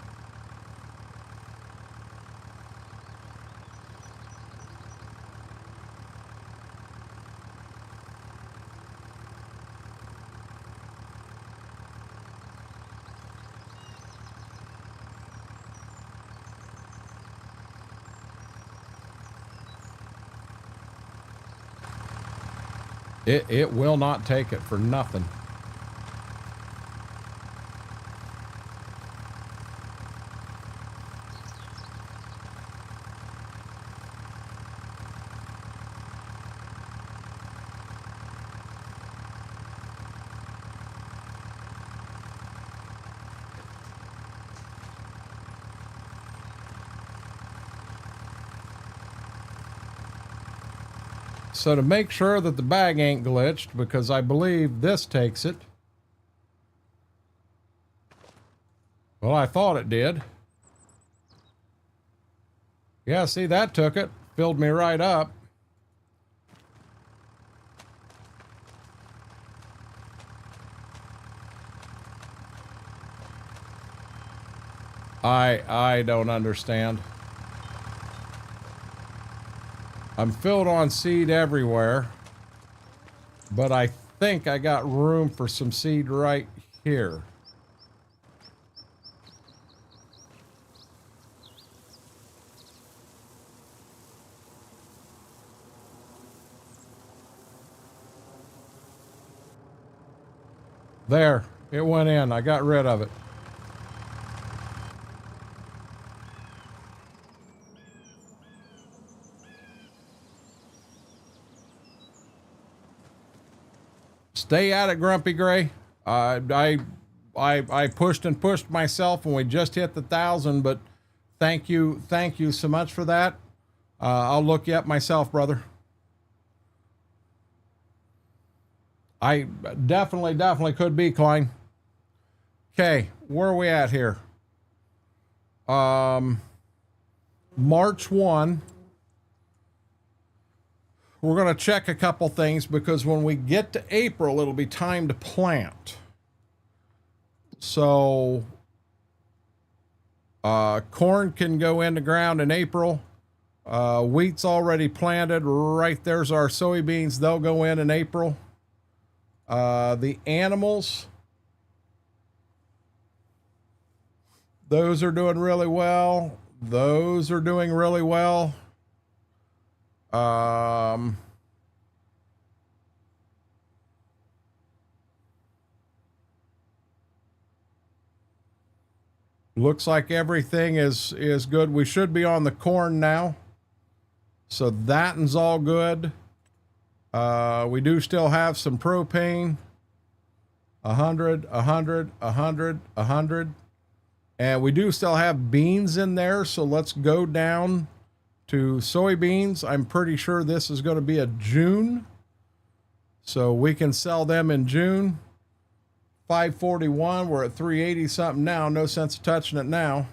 It will not take it for nothing. So to make sure that the bag ain't glitched, because I believe this takes it. Well, I thought it did. Yeah, see, that took it. Filled me right up. I don't understand. I'm filled on seed everywhere, but I think I got room for some seed right here. There, it went in. I got rid of it. Stay at it, Grumpy Gray. I pushed and pushed myself when we just hit the 1,000, but thank you so much for that. I'll look you up myself, brother. I definitely could be, Klein. Okay, where are we at here? March 1. We're going to check a couple things because when we get to April, it'll be time to plant. So, corn can go in the ground in April. Wheat's already planted. Right there's our soybeans. They'll go in April. The animals, those are doing really well. Those are doing really well. Looks like everything is good. We should be on the corn now. So that is all good. We do still have some propane. 100, 100, 100, 100. And we do still have beans in there. So let's go down to soybeans. I'm pretty sure this is going to be a June. So we can sell them in June. 541. We're at 380 something now. No sense of touching it now.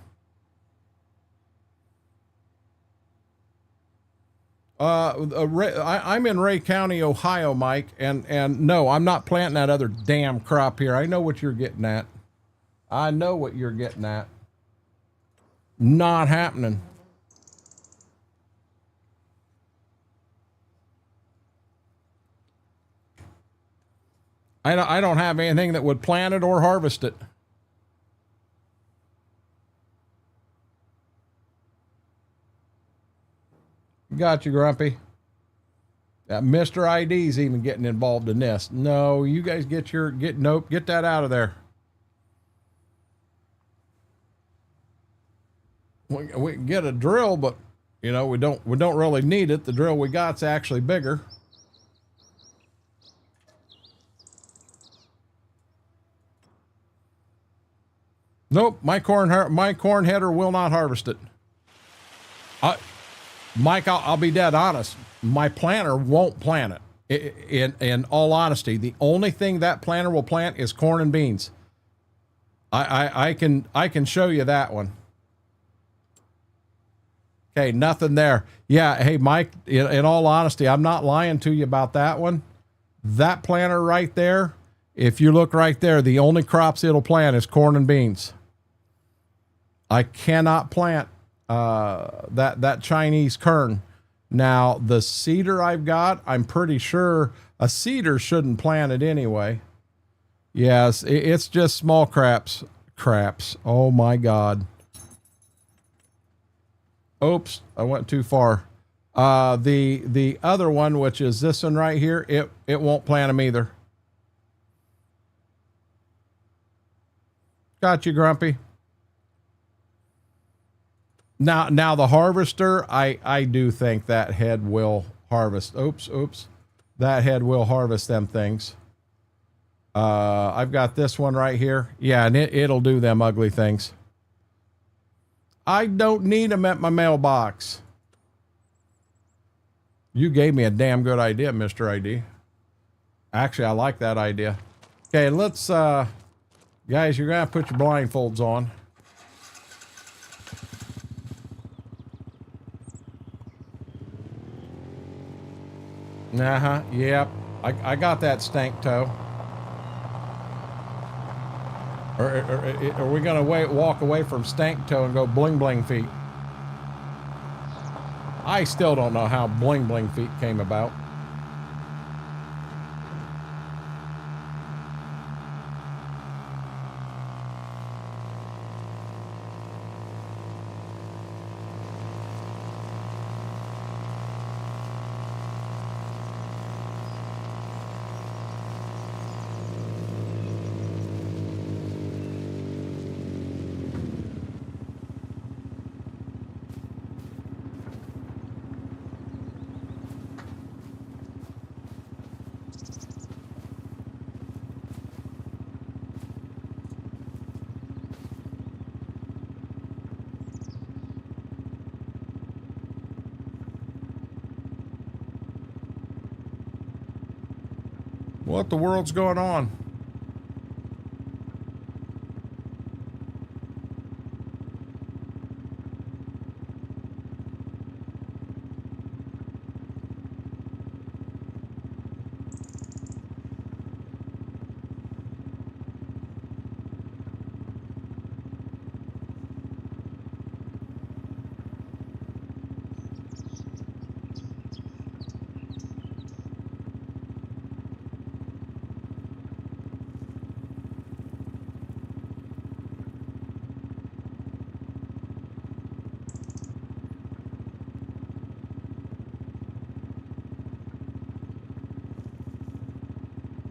I'm in Ray County, Ohio, Mike, and no, I'm not planting that other damn crop here. I know what you're getting at. I know what you're getting at. Not happening. I don't have anything that would plant it or harvest it. Got you, Grumpy. Mr. ID's even getting involved in this. No, you guys nope, get that out of there. We can get a drill, but you know, we don't really need it. The drill we got's actually bigger. Nope, my corn header will not harvest it. Mike, I'll be dead honest. My planter won't plant it. In all honesty, the only thing that planter will plant is corn and beans. I can show you that one. Okay, nothing there. Yeah, hey Mike, in all honesty, I'm not lying to you about that one. That planter right there, if you look right there, the only crops it'll plant is corn and beans. I cannot plant that Chinese kern. Now, the cedar I've got, I'm pretty sure a cedar shouldn't plant it anyway. Yes, it's just small craps. Oh my God. Oops, I went too far. The other one, which is this one right here, it won't plant them either. Got you, Grumpy. Now the harvester, I do think that head will harvest. Oops. That head will harvest them things. I've got this one right here. Yeah, and it'll do them ugly things. I don't need them at my mailbox. You gave me a damn good idea, Mr. ID. Actually, I like that idea. Okay, let's, guys, you're gonna have to put your blindfolds on. Yep. I got that stank toe. Or are we gonna walk away from stank toe and go bling bling feet? I still don't know how bling bling feet came about. What the world's going on?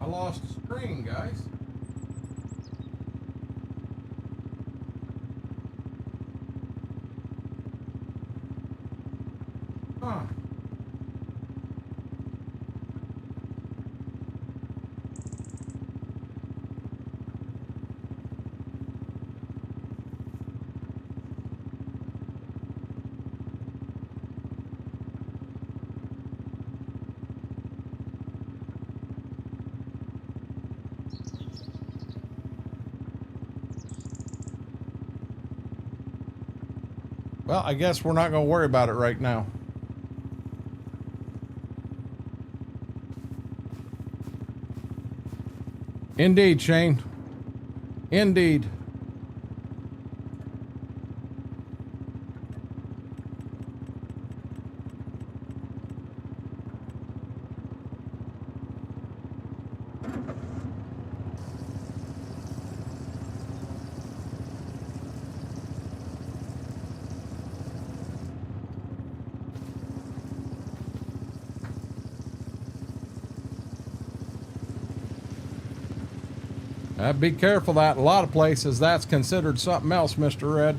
I lost the screen, guys. Huh. Well, I guess we're not going to worry about it right now. Indeed, Shane. Indeed. Be careful that a lot of places that's considered something else, Mr. Red.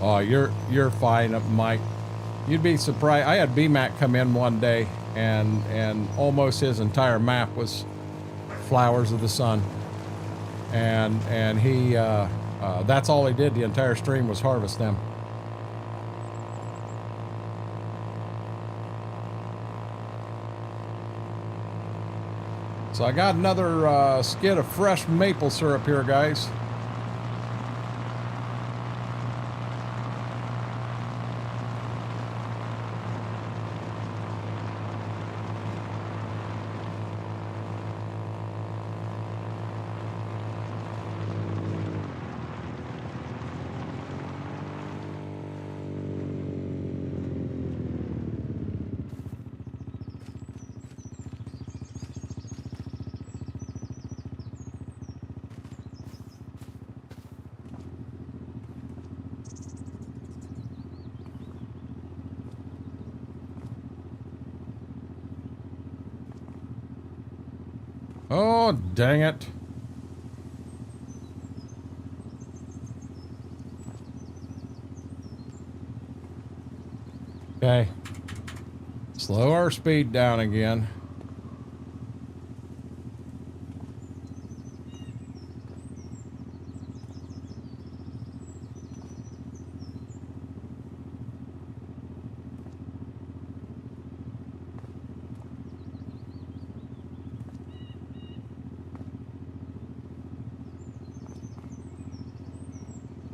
Oh, you're fine, Mike. You'd be surprised. I had BMAC come in one day and almost his entire map was flowers of the sun. And he that's all he did the entire stream was harvest them. So I got another skid of fresh maple syrup here, guys. Oh, dang it. Okay. Slow our speed down again.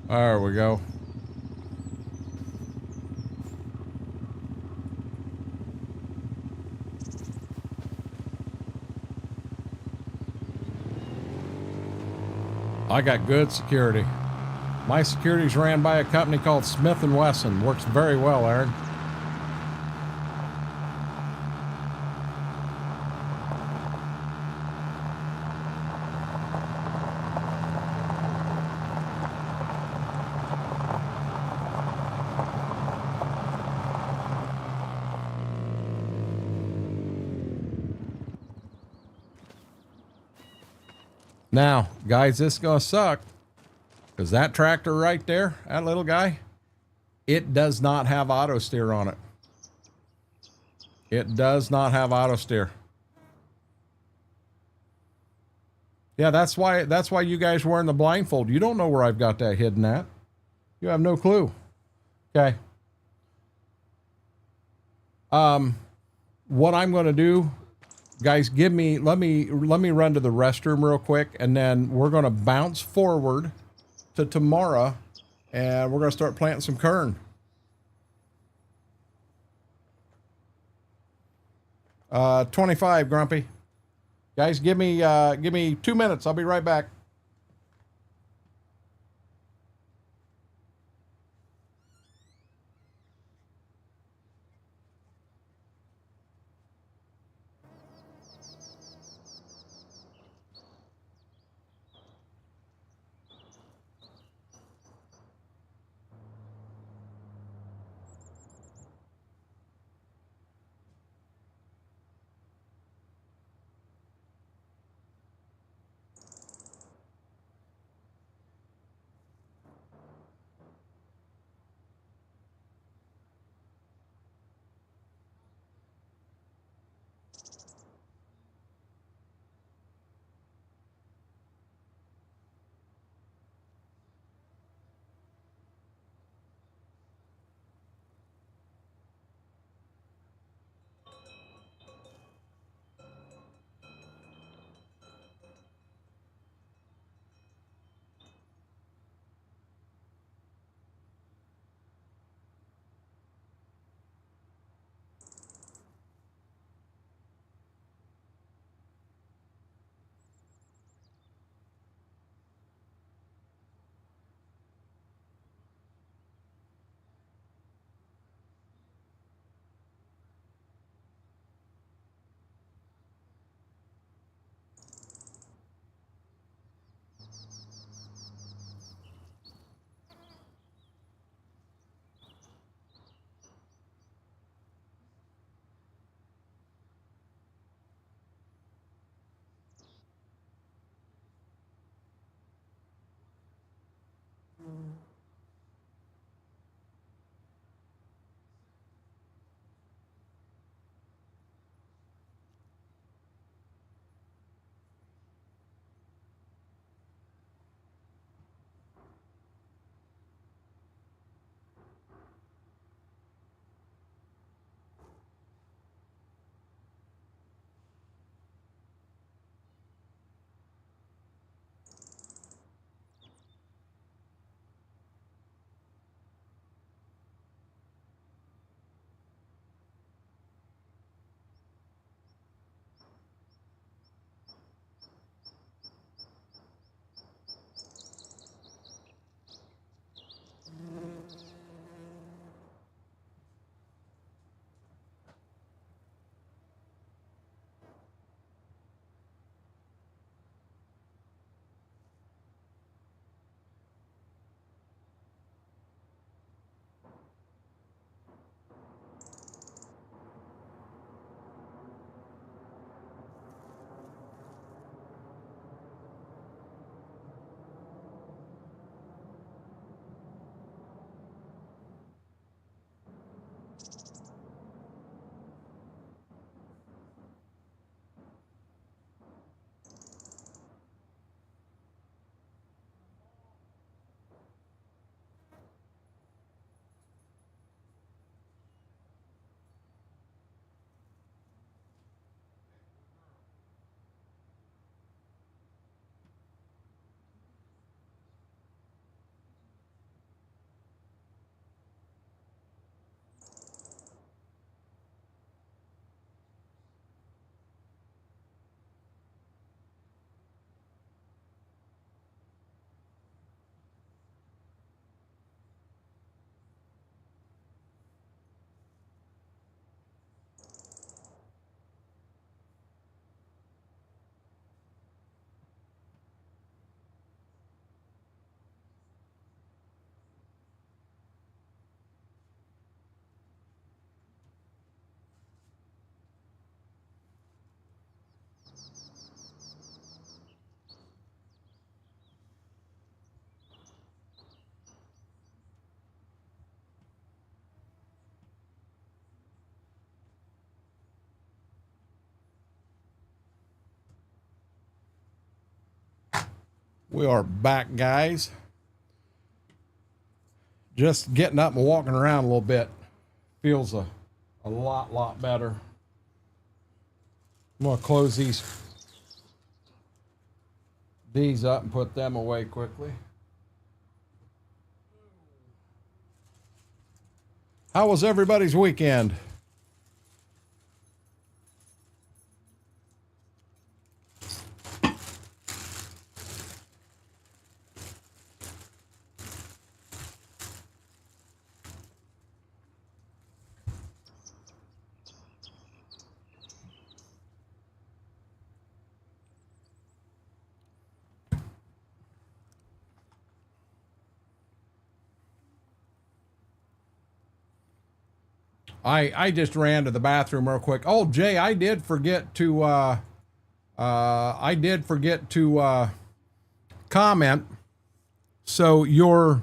There we go. I got good security. My security's ran by a company called Smith & Wesson. Works very well, Aaron. Now, guys, this is going to suck because that tractor right there, that little guy, it does not have auto steer on it. It does not have auto steer. Yeah, that's why you guys are wearing the blindfold. You don't know where I've got that hidden at. You have no clue. Okay. What I'm going to do, guys, let me run to the restroom real quick, and then we're going to bounce forward to tomorrow, and we're going to start planting some kern. 25, Grumpy. Guys, give me 2 minutes. I'll be right back. We are back, guys. Just getting up and walking around a little bit. Feels a lot better. I'm gonna close these up and put them away quickly. How was everybody's weekend? I just ran to the bathroom real quick. Oh, Jay, I did forget to comment. So you're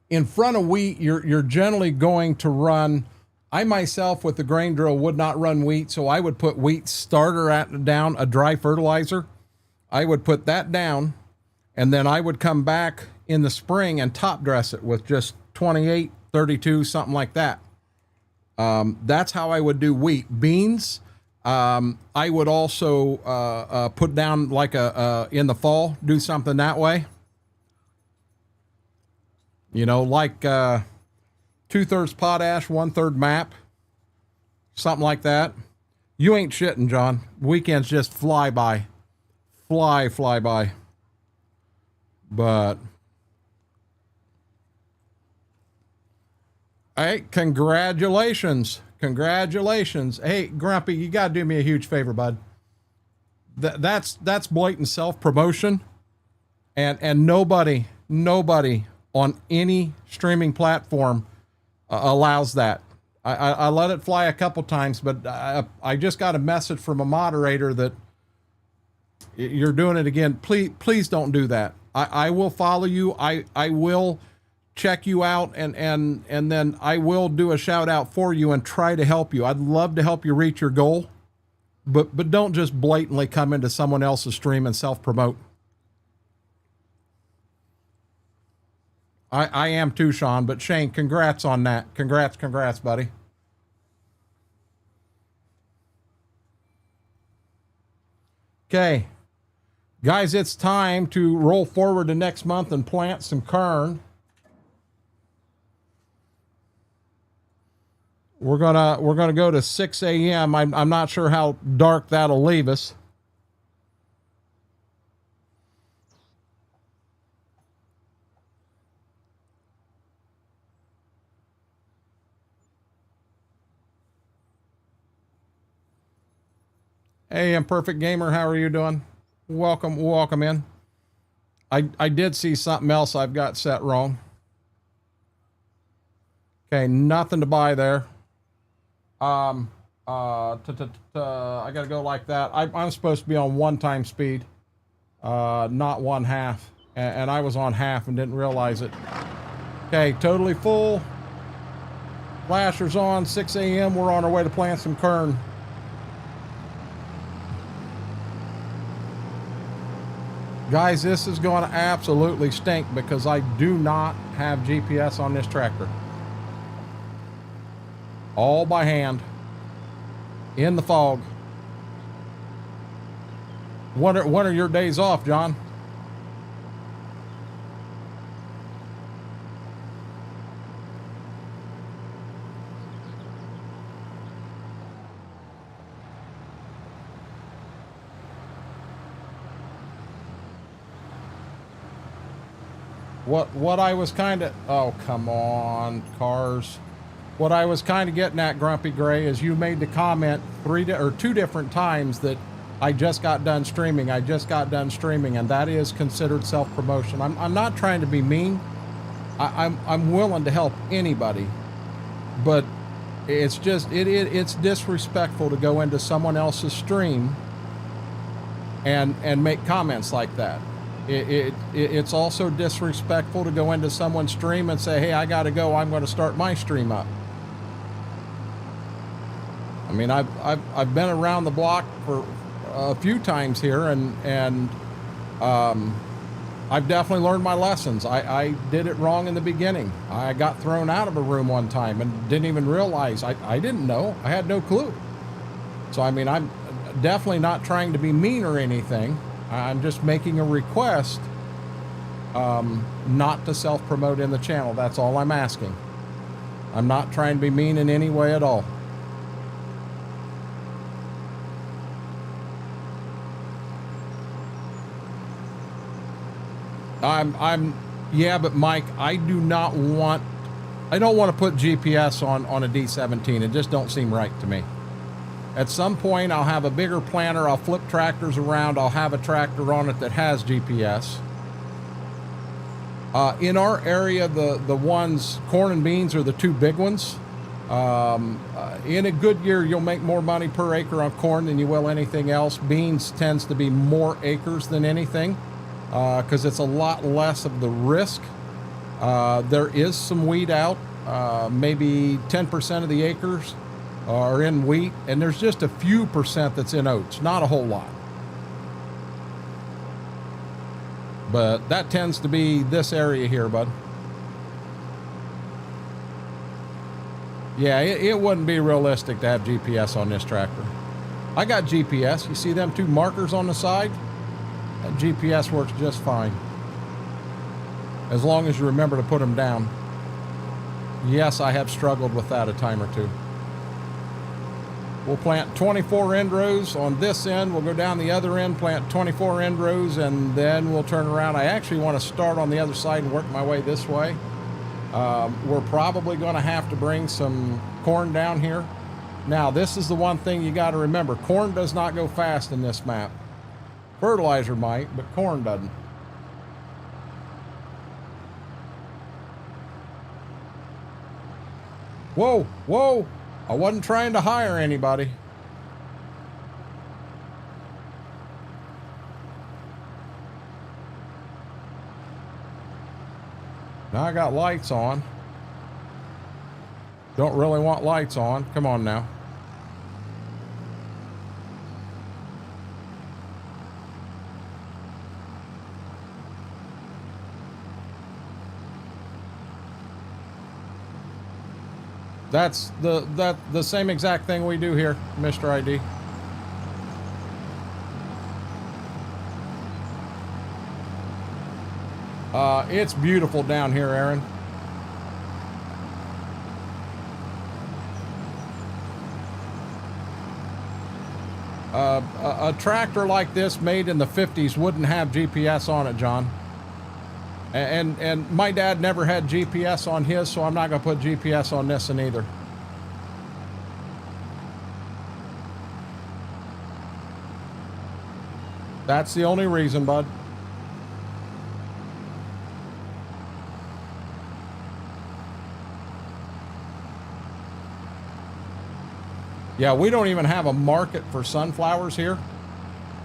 in front of wheat, you're generally going to run. I myself with the grain drill would not run wheat, so I would put wheat starter down a dry fertilizer. I would put that down, and then I would come back in the spring and top dress it with just 28, 32, something like that. That's how I would do wheat. Beans, I would also put down like in the fall, do something that way. You know, like 2/3 potash, 1/3 MAP, something like that. You ain't shitting, John. Weekends just fly by. Fly by. But hey, congratulations. Hey, Grumpy, you got to do me a huge favor, bud. That's blatant self-promotion. And nobody on any streaming platform allows that. I let it fly a couple times, but I just got a message from a moderator that you're doing it again. Please don't do that. I will follow you. I will check you out, and then I will do a shout out for you and try to help you. I'd love to help you reach your goal, but don't just blatantly come into someone else's stream and self-promote. I am too, Sean, but Shane, congrats on that. Congrats, buddy. Okay, guys, it's time to roll forward to next month and plant some kern. We're gonna go to 6 a.m. I'm not sure how dark that'll leave us. Hey, Imperfect Gamer, how are you doing? Welcome in. I did see something else I've got set wrong. Okay, nothing to buy there. I gotta go like that. I'm supposed to be on 1x speed, not 1/2, and I was on half and didn't realize it. Okay, totally full. Flashers on, 6 a.m. We're on our way to plant some kern. Guys, this is going to absolutely stink because I do not have GPS on this tractor. All by hand, in the fog. When are your days off, John? What I was kind of, oh, come on, cars. What I was kind of getting at, Grumpy Gray, is you made the comment 2 different times that I just got done streaming, and that is considered self-promotion. I'm not trying to be mean. I'm willing to help anybody, but it's just it's disrespectful to go into someone else's stream and make comments like that. It's also disrespectful to go into someone's stream and say, hey, I gotta go, I'm going to start my stream up. I mean, I've been around the block for a few times here, and I've definitely learned my lessons. I did it wrong in the beginning. I got thrown out of a room one time and didn't even realize. I didn't know. I had no clue. So, I mean, I'm definitely not trying to be mean or anything. I'm just making a request not to self-promote in the channel. That's all I'm asking. I'm not trying to be mean in any way at all. Yeah, but Mike, I don't want to put GPS on a D17. It just don't seem right to me. At some point, I'll have a bigger planter. I'll flip tractors around. I'll have a tractor on it that has GPS. In our area, the ones, corn and beans are the two big ones. In a good year, you'll make more money per acre on corn than you will anything else. Beans tends to be more acres than anything, because it's a lot less of the risk. There is some wheat out. Maybe 10% of the acres are in wheat, and there's just a few percent that's in oats, not a whole lot. But that tends to be this area here, bud. Yeah, it wouldn't be realistic to have GPS on this tractor. I got GPS. You see them two markers on the side? That GPS works just fine. As long as you remember to put them down. Yes, I have struggled with that a time or two. We'll plant 24 end rows on this end. We'll go down the other end, plant 24 end rows, and then we'll turn around. I actually want to start on the other side and work my way this way. We're probably going to have to bring some corn down here. Now, this is the one thing you got to remember. Corn does not go fast in this map. Fertilizer might, but corn doesn't. Whoa, whoa. I wasn't trying to hire anybody. Now I got lights on. Don't really want lights on. Come on now. That's the same exact thing we do here, Mr. ID. It's beautiful down here, Aaron. A tractor like this made in the 50s wouldn't have GPS on it, John. And my dad never had GPS on his, so I'm not going to put GPS on this one either. That's the only reason, bud. Yeah, we don't even have a market for sunflowers here.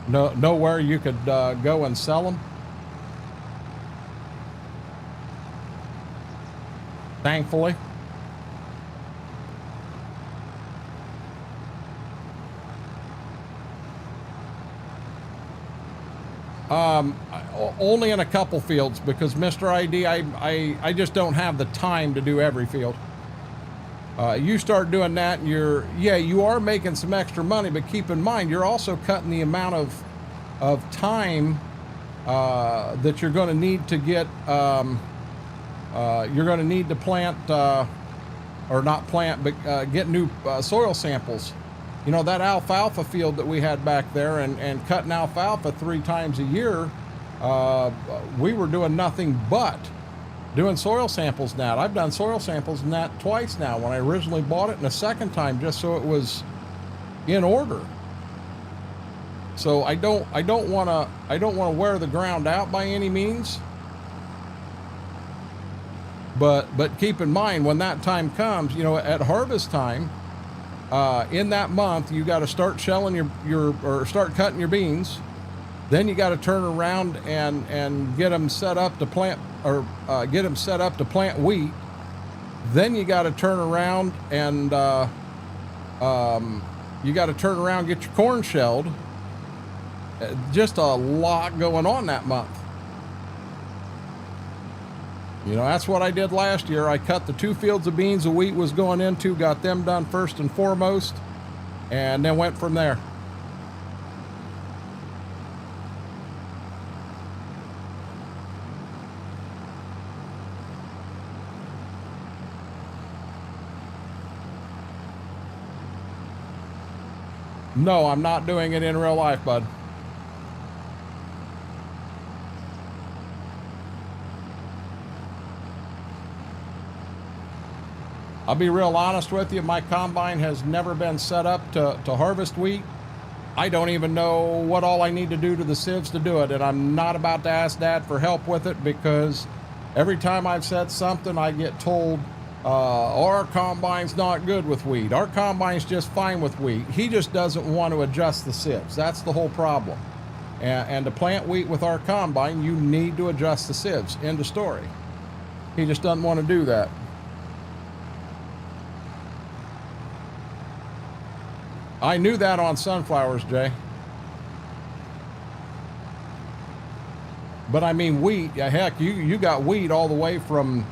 Nowhere you could go and sell them. Thankfully. Only in a couple fields, because Mr. ID, I just don't have the time to do every field. You start doing that and you are making some extra money, but keep in mind, you're also cutting the amount of time that you're going to need to get, you're going to need to plant, or not plant, but get new soil samples. You know, that alfalfa field that we had back there, and cutting alfalfa 3 times a year, we were doing nothing but doing soil samples now. I've done soil samples in that twice now, when I originally bought it, and a second time just so it was in order. So I don't want to wear the ground out by any means. But keep in mind, when that time comes, you know, at harvest time, in that month, you got to start shelling or start cutting your beans. Then you got to turn around and get them set up to plant, or get them set up to plant wheat. Then you got to turn around and get your corn shelled. Just a lot going on that month. You know, that's what I did last year. I cut the 2 fields of beans the wheat was going into, got them done first and foremost, and then went from there. No, I'm not doing it in real life, bud. I'll be real honest with you. My combine has never been set up to harvest wheat. I don't even know what all I need to do to the sieves to do it. And I'm not about to ask Dad for help with it, because every time I've said something, I get told, our combine's not good with wheat. Our combine's just fine with wheat. He just doesn't want to adjust the sieves. That's the whole problem. And to plant wheat with our combine, you need to adjust the sieves. End of story. He just doesn't want to do that. I knew that on sunflowers, Jay. But I mean wheat, heck, you got wheat all the way from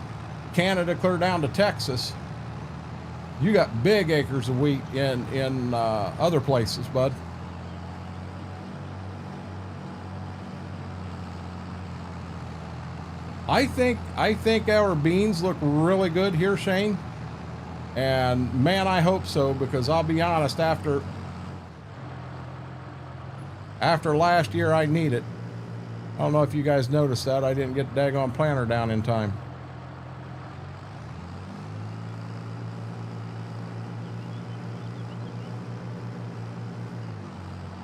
Canada clear down to Texas. You got big acres of wheat in other places, bud. I think our beans look really good here, Shane. And man, I hope so, because I'll be honest, after last year, I need it. I don't know if you guys noticed that. I didn't get the daggone planter down in time.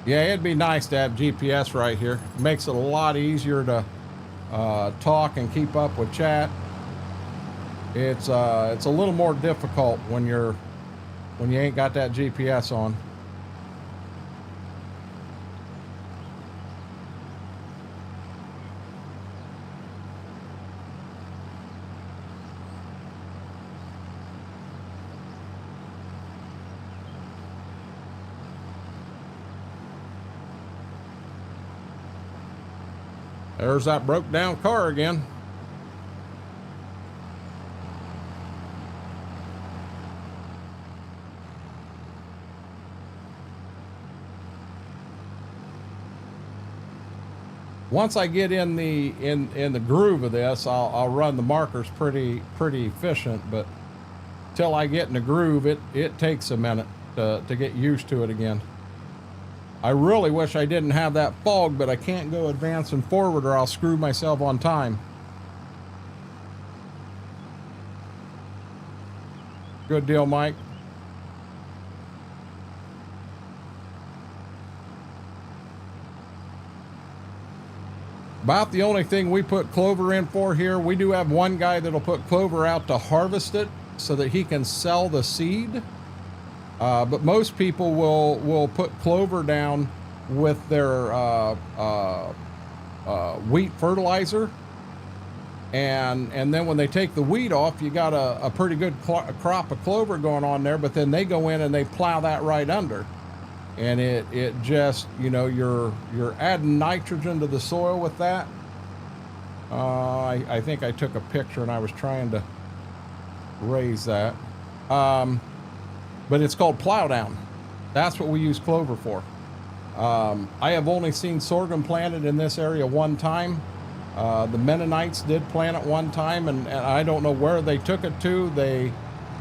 Yeah, it'd be nice to have GPS right here. It makes it a lot easier to talk and keep up with chat. It's a little more difficult when you ain't got that GPS on. There's that broke down car again. Once I get in the groove of this, I'll run the markers pretty efficient, but till I get in the groove, it takes a minute to get used to it again. I really wish I didn't have that fog, but I can't go advance and forward or I'll screw myself on time. Good deal, Mike. About the only thing we put clover in for here. We do have one guy that'll put clover out to harvest it so that he can sell the seed. But most people will put clover down with their wheat fertilizer. And then when they take the wheat off, you got a pretty good crop of clover going on there, but then they go in and they plow that right under. And it just, you know, you're adding nitrogen to the soil with that. I think I took a picture and I was trying to raise that. But it's called plow down. That's what we use clover for. I have only seen sorghum planted in this area one time. The Mennonites did plant it one time, and I don't know where they took it to.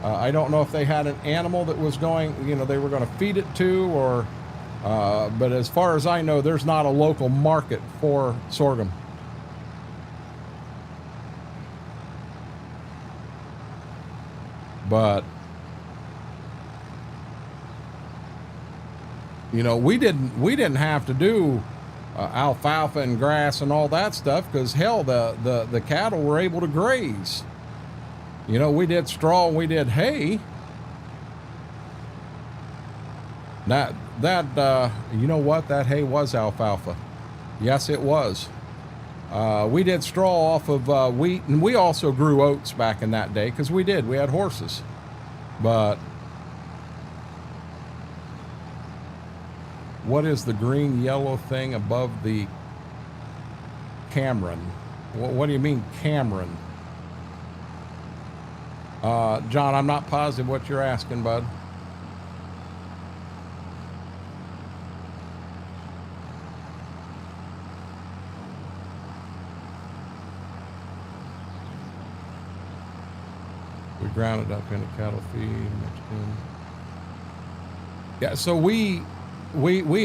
I don't know if they had an animal that was going, you know, they were going to feed it to, or, but as far as I know, there's not a local market for sorghum. But, you know, we didn't have to do alfalfa and grass and all that stuff, because hell, the cattle were able to graze. You know, we did straw and we did hay. That you know what, that hay was alfalfa. Yes, it was. We did straw off of wheat, and we also grew oats back in that day, because we had horses. But What is the green yellow thing above the Cameron? What do you mean Cameron? John, I'm not positive what you're asking, bud. We ground it up into cattle feed, mixed in. Yeah, so we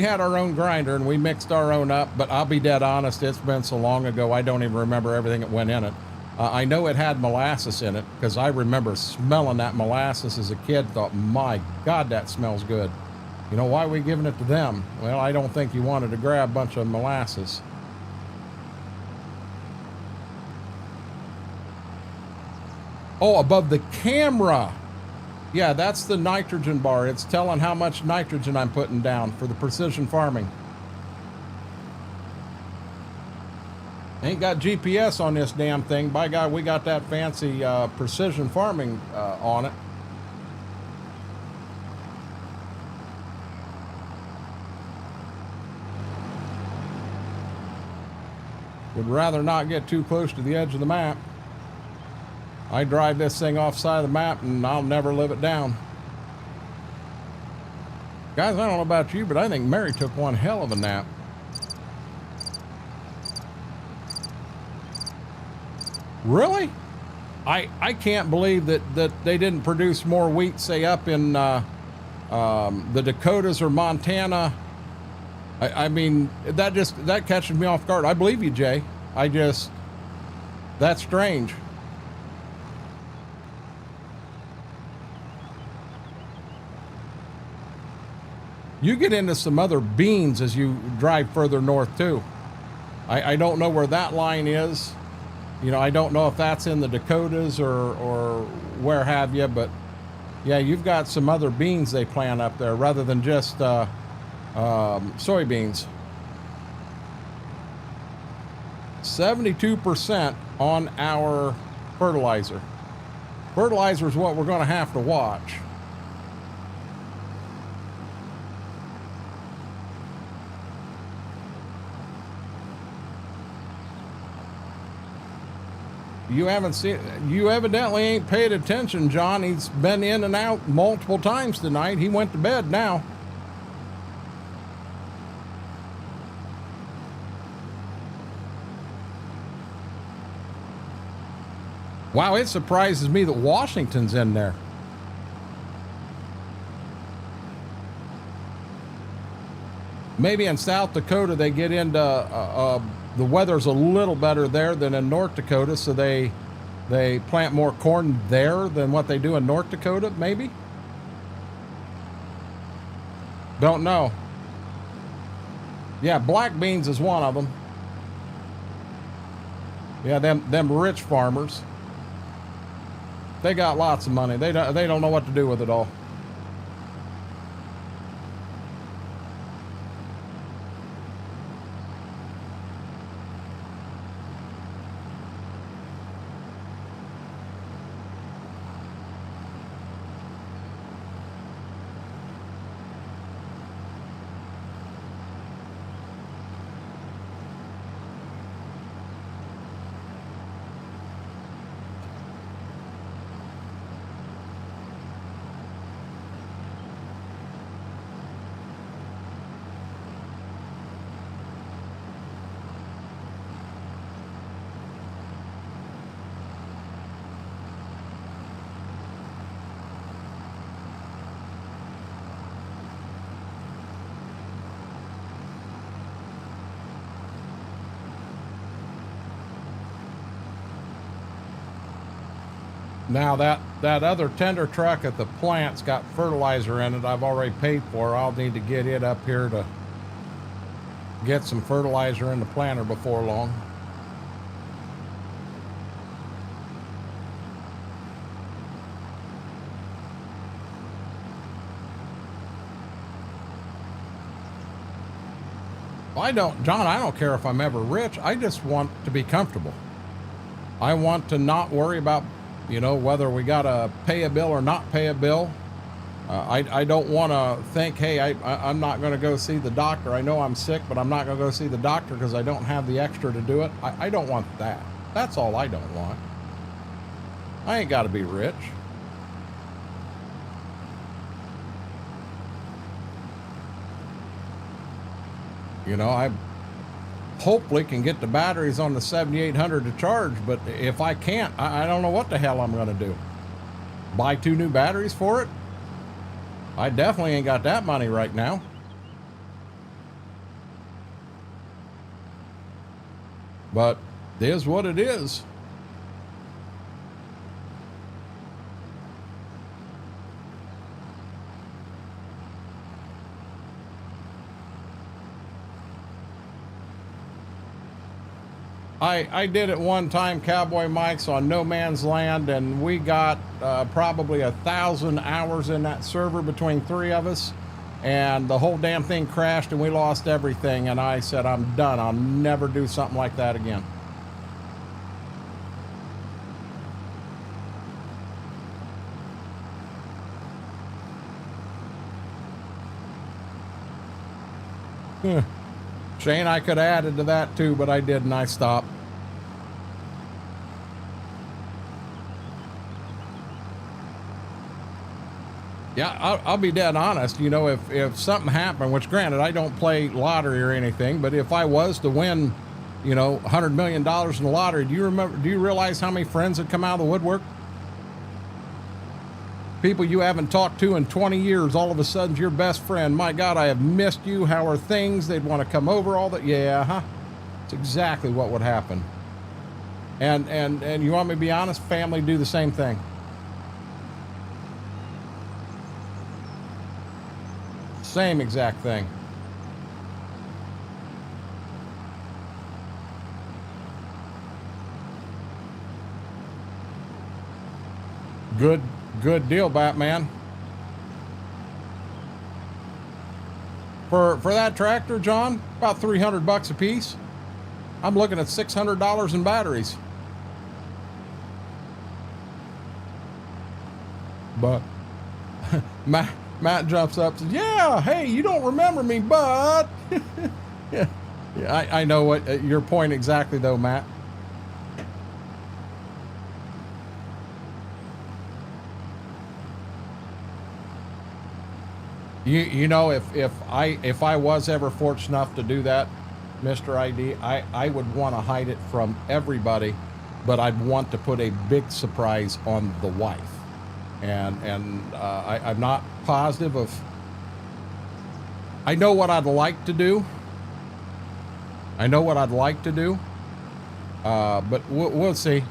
had our own grinder and we mixed our own up, but I'll be dead honest, it's been so long ago, I don't even remember everything that went in it. I know it had molasses in it because I remember smelling that molasses as a kid, thought, my God, that smells good. You know, why are we giving it to them? Well, I don't think you wanted to grab a bunch of molasses. Oh, above the camera. Yeah, that's the nitrogen bar. It's telling how much nitrogen I'm putting down for the precision farming. Ain't got GPS on this damn thing. By God, we got that fancy precision farming on it. Would rather not get too close to the edge of the map. I drive this thing off side of the map and I'll never live it down. Guys, I don't know about you, but I think Mary took one hell of a nap. Really? I can't believe that they didn't produce more wheat, say up in the Dakotas or Montana. I mean, that catches me off guard. I believe you, Jay. That's strange. You get into some other beans as you drive further north too. I don't know where that line is. You know, I don't know if that's in the Dakotas or where have you, but yeah, you've got some other beans they plant up there rather than just soybeans. 72% on our fertilizer. Fertilizer is what we're going to have to watch. You evidently ain't paid attention, John. He's been in and out multiple times tonight. He went to bed now. Wow, it surprises me that Washington's in there. Maybe in South Dakota they get into the weather's a little better there than in North Dakota, so they plant more corn there than what they do in North Dakota, maybe? Don't know. Yeah, black beans is one of them. Yeah, them rich farmers. They got lots of money. They don't know what to do with it all. Now that other tender truck at the plant's got fertilizer in it I've already paid for. I'll need to get it up here to get some fertilizer in the planter before long. John, I don't care if I'm ever rich. I just want to be comfortable. I want to not worry about, you know, whether we got to pay a bill or not pay a bill. I don't want to think, hey, I'm not going to go see the doctor. I know I'm sick, but I'm not going to go see the doctor because I don't have the extra to do it. I don't want that. That's all I don't want. I ain't got to be rich. You know, I hopefully can get the batteries on the 7800 to charge, but if I can't, I don't know what the hell I'm going to do. Buy 2 new batteries for it? I definitely ain't got that money right now. But it is what it is. I did it one time, Cowboy Mike's, on No Man's Land, and we got probably 1,000 hours in that server between 3 of us, and the whole damn thing crashed and we lost everything, and I said, I'm done. I'll never do something like that again. Shane, I could have added to that too, but I didn't. I stopped. Yeah, I'll be dead honest. You know, if something happened, which granted, I don't play lottery or anything, but if I was to win, you know, $100 million in the lottery, do you realize how many friends would come out of the woodwork? People you haven't talked to in 20 years, all of a sudden your best friend. My God, I have missed you. How are things? They'd want to come over, all that. Yeah, huh? It's exactly what would happen. And you want me to be honest? Family do the same thing. Same exact thing. Good deal, Batman. For that tractor, John, about $300 a piece. I'm looking at $600 in batteries. But Matt jumps up and says, yeah, hey, you don't remember me, but yeah, I know what your point exactly though, Matt. You know, if I was ever fortunate enough to do that, Mr. ID, I would want to hide it from everybody, but I'd want to put a big surprise on the wife. And I'm not positive of, I know what I'd like to do. I know what I'd like to do, but we'll see.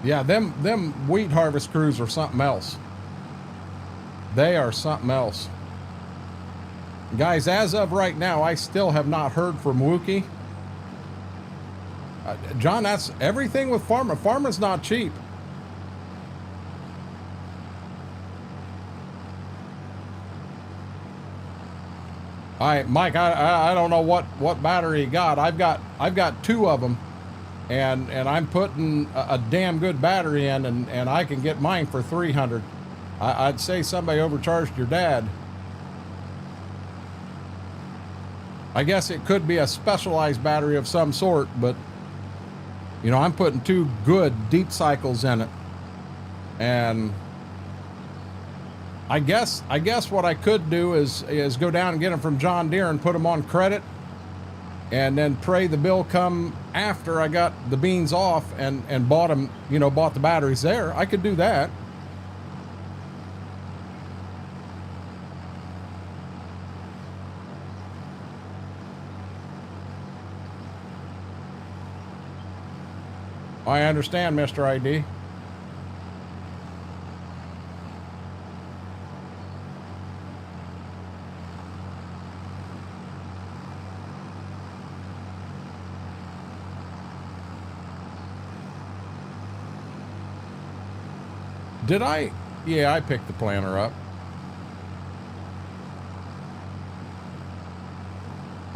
Yeah, them wheat harvest crews are something else. They are something else. Guys, as of right now, I still have not heard from Wookie. John, that's everything with farming. Farming's not cheap. All right, Mike, I don't know what battery you got. I've got 2 of them, and I'm putting a damn good battery in, and I can get mine for 300. I'd say somebody overcharged your dad. I guess it could be a specialized battery of some sort, but you know, I'm putting 2 good deep cycles in it. And I guess what I could do is go down and get them from John Deere and put them on credit, and then pray the bill come after I got the beans off and bought them, you know, bought the batteries there. I could do that. I understand, Mr. ID. Did I? Yeah, I picked the planter up.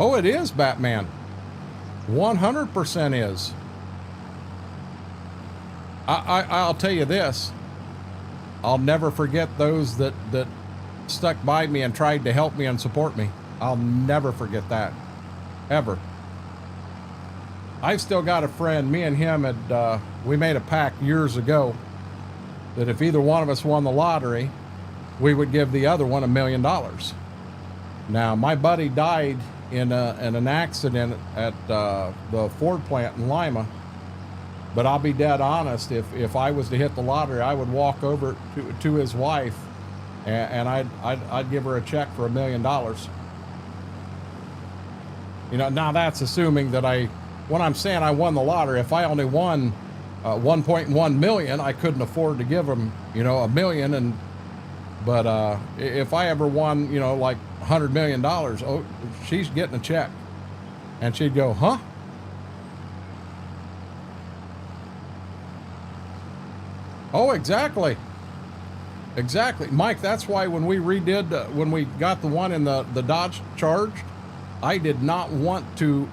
Oh, it is Batman. 100% is. I'll tell you this. I'll never forget those that stuck by me and tried to help me and support me. I'll never forget that. Ever. I've still got a friend, me and him had, we made a pact years ago that if either one of us won the lottery, we would give the other one $1 million. Now, my buddy died in an accident at the Ford plant in Lima, but I'll be dead honest, if I was to hit the lottery, I would walk over to his wife and I'd give her a check for $1 million. You know, now that's assuming that when I'm saying I won the lottery, if I only won 1.1 million, I couldn't afford to give them, you know, $1 million. But if I ever won, you know, like $100 million, oh, she's getting a check. And she'd go, huh? Oh, exactly. Exactly. Mike, that's why when we when we got the one in the Dodge Charged, I did not want to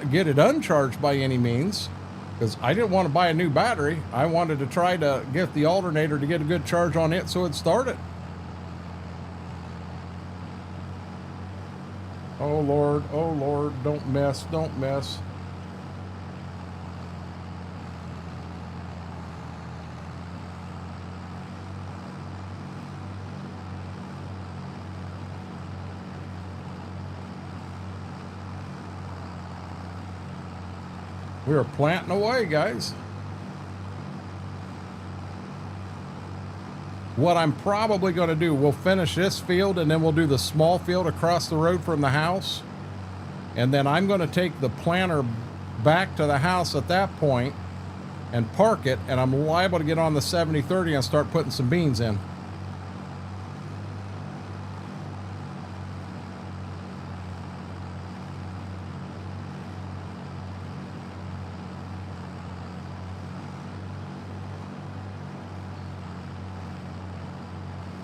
get it uncharged by any means, because I didn't want to buy a new battery. I wanted to try to get the alternator to get a good charge on it so it'd start it. Oh Lord, don't mess, don't mess. We were planting away, guys. What I'm probably going to do, we'll finish this field and then we'll do the small field across the road from the house. And then I'm going to take the planter back to the house at that point and park it, and I'm liable to get on the 70/30 and start putting some beans in.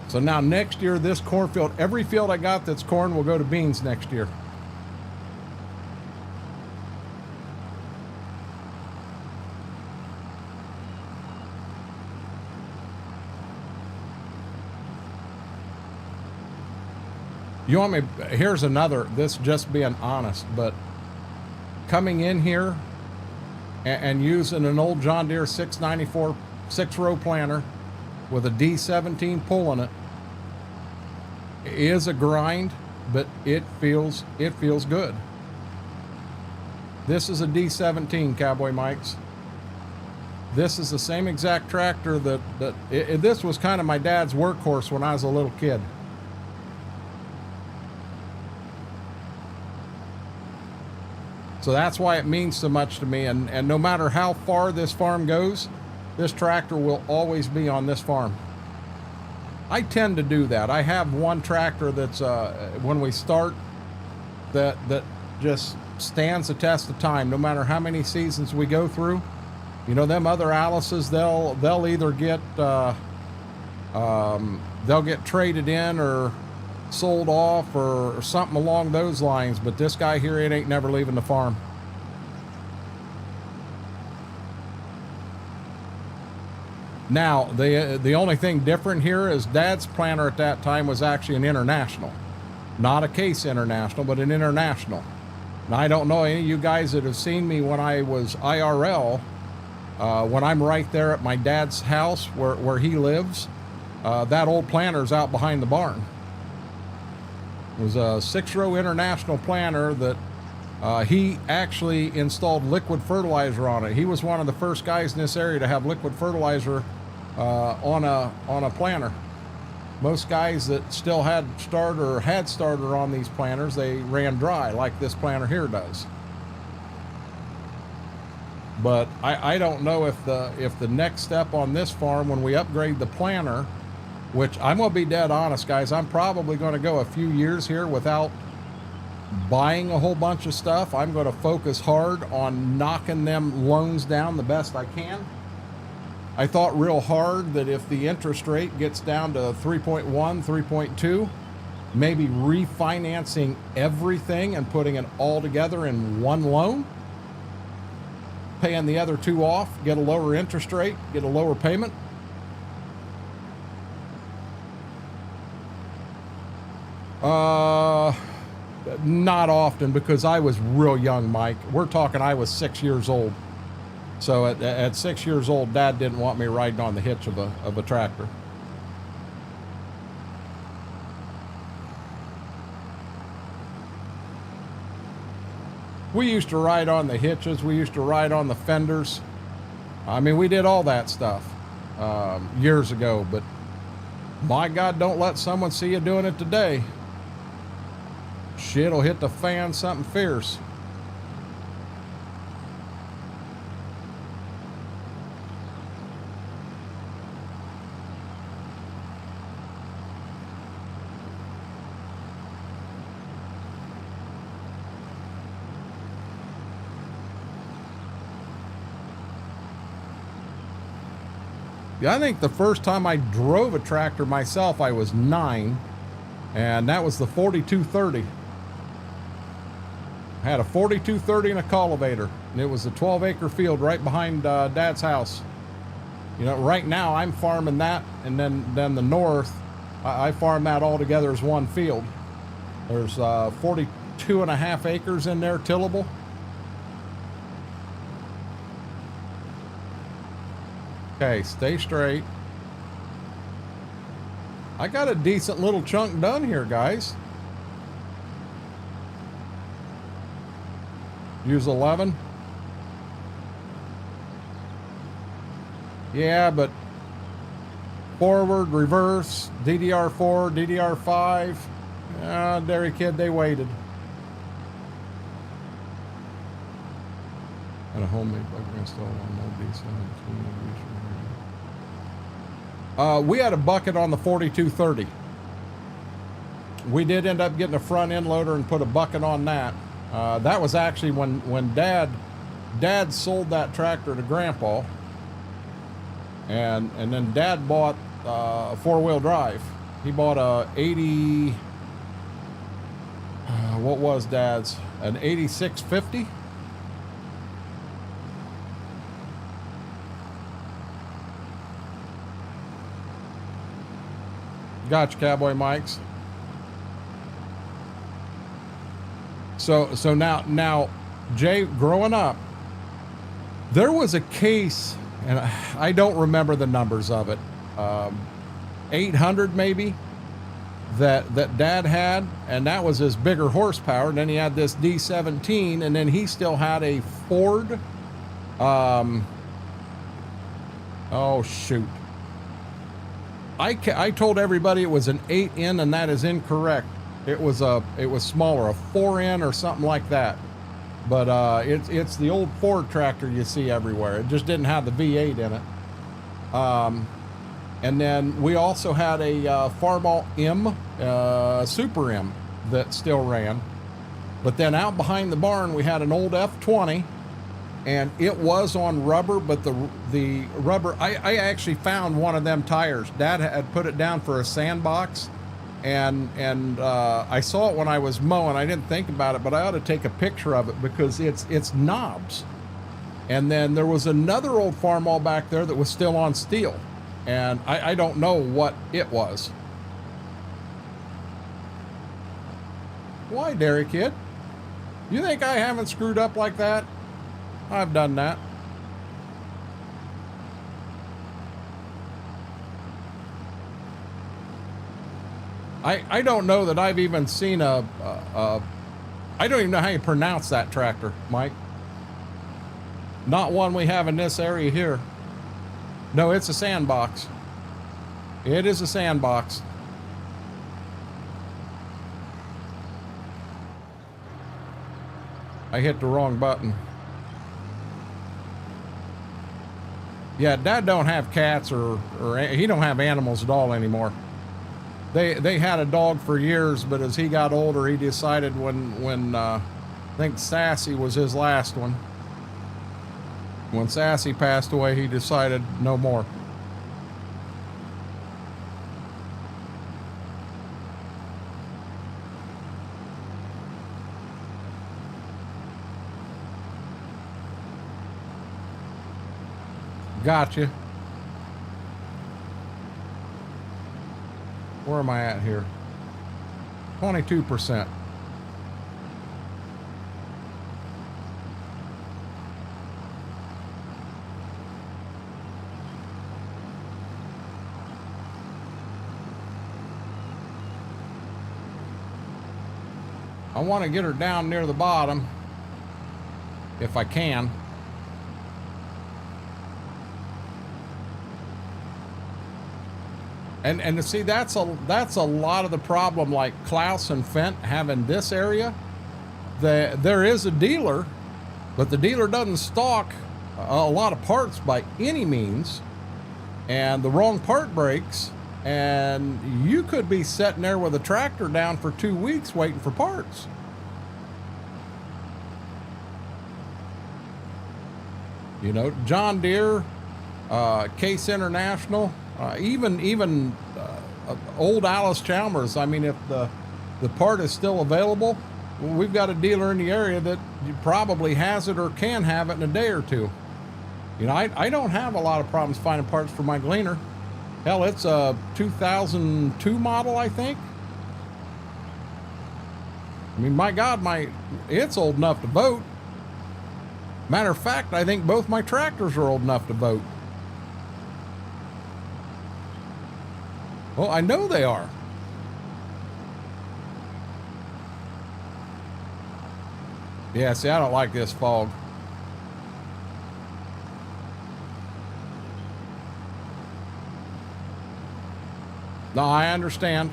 So now next year, this cornfield, every field I got that's corn will go to beans next year. You want me, here's another, this just being honest, but coming in here and using an old John Deere 694 6-row planter with a D17 pull in it is a grind, but it feels good. This is a D17, Cowboy Mikes. This is the same exact tractor this was kind of my dad's workhorse when I was a little kid. So that's why it means so much to me, and no matter how far this farm goes, this tractor will always be on this farm. I tend to do that. I have one tractor that's when we start that just stands the test of time, no matter how many seasons we go through. You know, them other Alice's, they'll either get they'll get traded in or sold off or something along those lines, but this guy here, it ain't never leaving the farm. Now, the only thing different here is Dad's planter at that time was actually an International. Not a Case International, but an International. Now, I don't know any of you guys that have seen me when I was IRL, when I'm right there at my dad's house where he lives, that old planter's out behind the barn. It was a 6-row International planter that he actually installed liquid fertilizer on it. He was one of the first guys in this area to have liquid fertilizer on a planter. Most guys that still had starter on these planters, they ran dry like this planter here does. But I don't know if the next step on this farm, when we upgrade the planter, which I'm going to be dead honest, guys, I'm probably going to go a few years here without buying a whole bunch of stuff. I'm going to focus hard on knocking them loans down the best I can. I thought real hard that if the interest rate gets down to 3.1, 3.2, maybe refinancing everything and putting it all together in one loan, paying the other two off, get a lower interest rate, get a lower payment. Not often, because I was real young, Mike. We're talking I was 6 years old. So at 6 years old, Dad didn't want me riding on the hitch of a tractor. We used to ride on the hitches. We used to ride on the fenders. I mean, we did all that stuff years ago, but my God, don't let someone see you doing it today. Shit'll hit the fan something fierce. Yeah, I think the first time I drove a tractor myself, I was 9, and that was the 4230. I had a 4230 and a cultivator, and it was a 12-acre field right behind Dad's house. You know, right now I'm farming that, and then the north, I farm that all together as one field. There's 42 and a half acres in there tillable. Okay, stay straight. I got a decent little chunk done here, guys. Use 11. Yeah, but forward, reverse, DDR4, DDR5. Dairy Kid, they waited. And a homemade bucket installed on no diesel. We had a bucket on the 4230. We did end up getting a front end loader and put a bucket on that. That was actually when Dad sold that tractor to Grandpa, and then Dad bought a 4-wheel drive. He bought a 80. What was Dad's? An 8650. Gotcha, Cowboy Mikes. So now, Jay, growing up, there was a case, and I don't remember the numbers of it, 800 maybe, that Dad had, and that was his bigger horsepower. And then he had this D17, and then he still had a Ford. Oh shoot. I told everybody it was an 8N, and that is incorrect. It was smaller, a 4N or something like that. But it's the old Ford tractor you see everywhere. It just didn't have the V8 in it. And then we also had a Farmall M, Super M, that still ran. But then out behind the barn we had an old F20, and it was on rubber, but the rubber, I actually found one of them tires. Dad had put it down for a sandbox, and I saw it when I was mowing. I didn't think about it, but I ought to take a picture of it because it's knobs. And then there was another old Farmall back there that was still on steel, and I don't know what it was. Why, Dairy Kid? You think I haven't screwed up like that? I've done that. I don't know that I've even seen I don't even know how you pronounce that tractor, Mike. Not one we have in this area here. No, it's a sandbox. It is a sandbox. I hit the wrong button. Yeah, Dad don't have cats or he don't have animals at all anymore. They had a dog for years, but as he got older, he decided when I think Sassy was his last one. When Sassy passed away, he decided no more. Gotcha. Where am I at here? 22%. I want to get her down near the bottom if I can. And to see, that's a lot of the problem, like Klaus and Fent having this area. There is a dealer, but the dealer doesn't stock a lot of parts by any means, and the wrong part breaks, and you could be sitting there with a tractor down for 2 weeks waiting for parts. You know, John Deere, Case International, even old Alice Chalmers. I mean, if the part is still available, we've got a dealer in the area that probably has it or can have it in a day or two. You know, I don't have a lot of problems finding parts for my Gleaner. Hell, it's a 2002 model, I think. I mean, my God, it's old enough to vote. Matter of fact, I think both my tractors are old enough to vote. Well, I know they are. Yeah, see, I don't like this fog. No, I understand.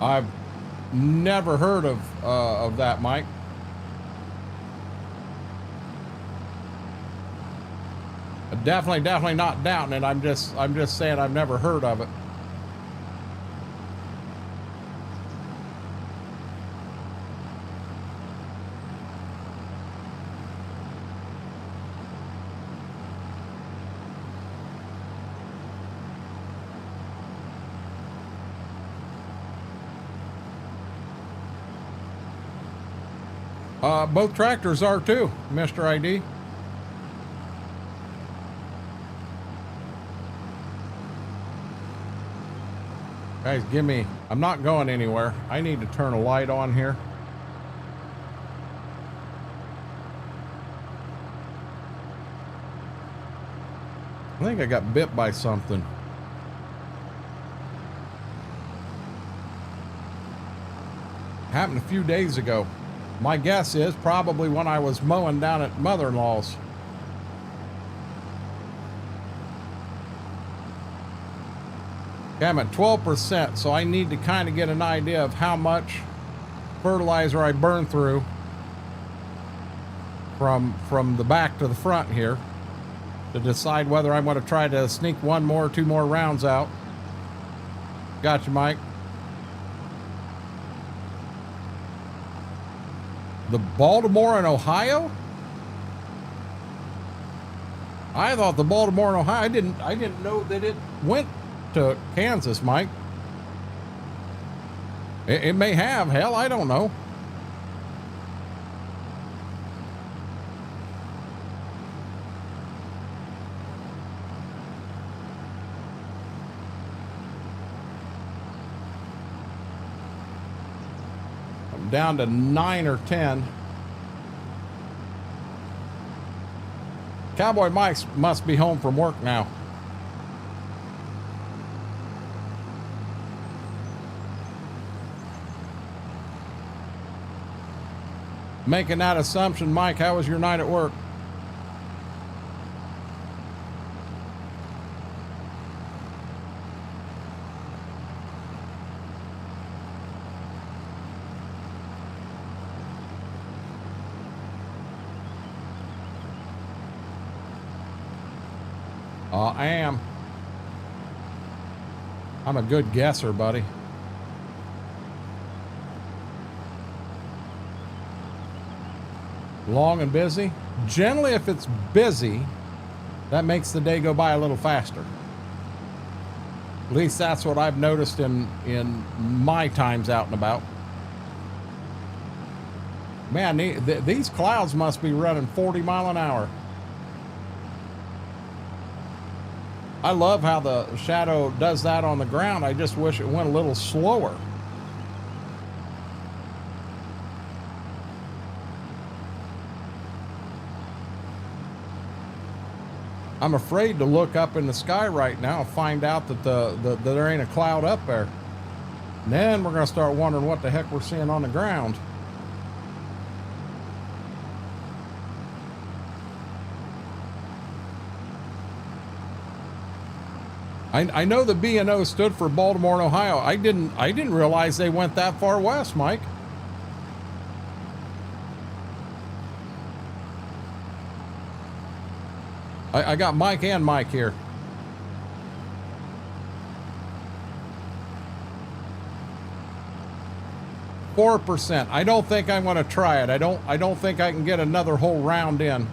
I've never heard of that, Mike. Definitely not doubting it. I'm just saying I've never heard of it. Both tractors are too, Mr. ID. Guys, I'm not going anywhere. I need to turn a light on here. I think I got bit by something. Happened a few days ago. My guess is probably when I was mowing down at mother-in-law's. Okay, I'm at 12%, so I need to kind of get an idea of how much fertilizer I burn through from the back to the front here to decide whether I'm going to try to sneak one more or two more rounds out. Gotcha, Mike. The Baltimore and Ohio? I thought the Baltimore and Ohio, I didn't know that it went to Kansas, Mike. It may have, hell, I don't know. I'm down to 9 or 10. Cowboy Mike must be home from work now. Making that assumption, Mike, how was your night at work? I am. I'm a good guesser, buddy. Long and busy? Generally, if it's busy, that makes the day go by a little faster. At least that's what I've noticed in my times out and about. Man, these clouds must be running 40 mile an hour. I love how the shadow does that on the ground. I just wish it went a little slower. I'm afraid to look up in the sky right now and find out that that there ain't a cloud up there. And then we're going to start wondering what the heck we're seeing on the ground. I know the B&O stood for Baltimore and Ohio. I didn't realize they went that far west, Mike. I got Mike and Mike here. %. I don't think I'm going to try it. I don't think I can get another whole round in.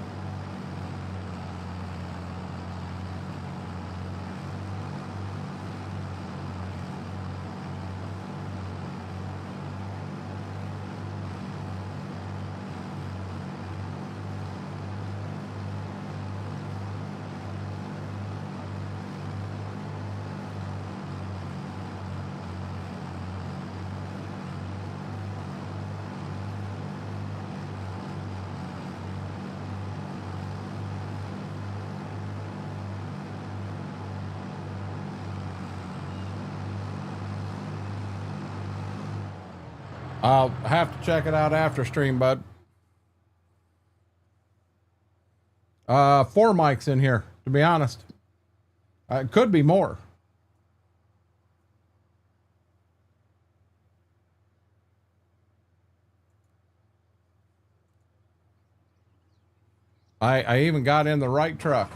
I'll have to check it out after stream, bud. 4 mics in here, to be honest. It could be more. I even got in the right truck.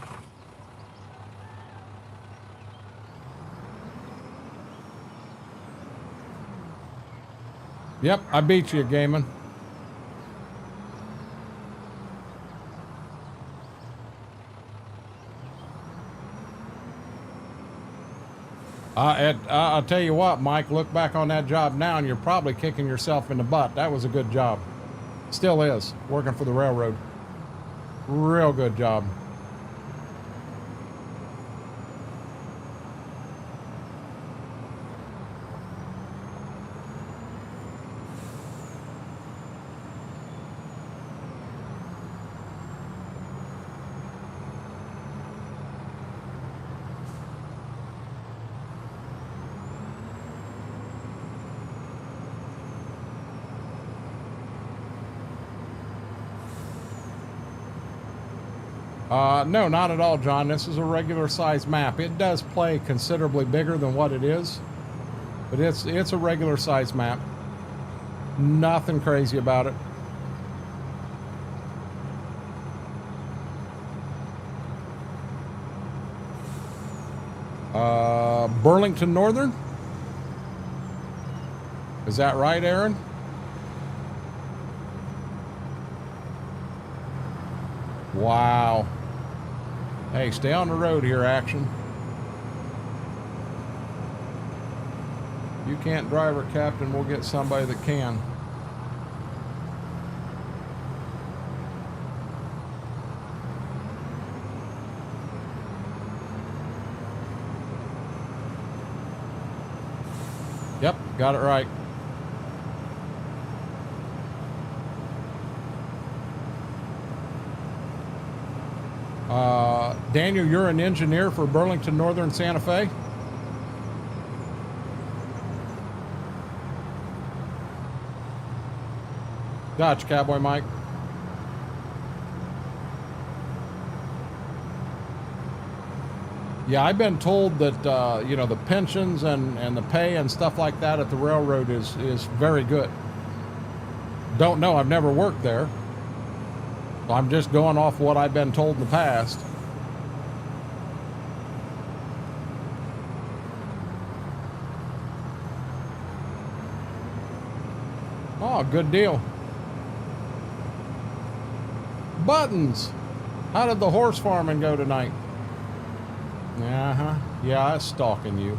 Yep, I beat you, Gaiman. I'll tell you what, Mike, look back on that job now and you're probably kicking yourself in the butt. That was a good job. Still is, working for the railroad. Real good job. No, not at all, John. This is a regular size map. It does play considerably bigger than what it is, but it's a regular size map. Nothing crazy about it. Burlington Northern? Is that right, Aaron? Wow. Hey, stay on the road here, action. You can't drive her, Captain. We'll get somebody that can. Yep, got it right. Daniel, you're an engineer for Burlington Northern Santa Fe? Gotcha, Cowboy Mike. Yeah, I've been told that, you know, the pensions and the pay and stuff like that at the railroad is very good. Don't know, I've never worked there. I'm just going off what I've been told in the past. Oh, good deal. Buttons. How did the horse farming go tonight? Uh-huh. Yeah, I was stalking you.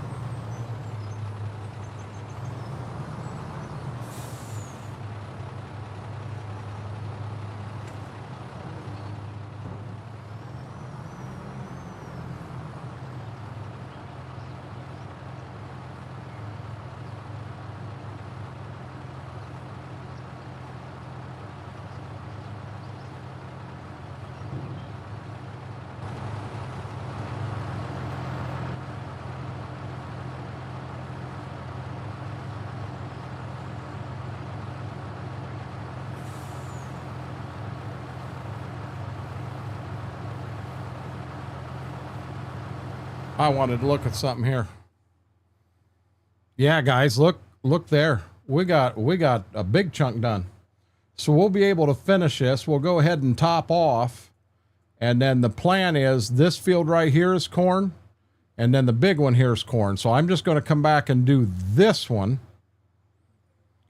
I wanted to look at something here. Yeah, guys, look there. We got a big chunk done. So we'll be able to finish this. We'll go ahead and top off. And then the plan is this field right here is corn. And then the big one here is corn. So I'm just going to come back and do this one.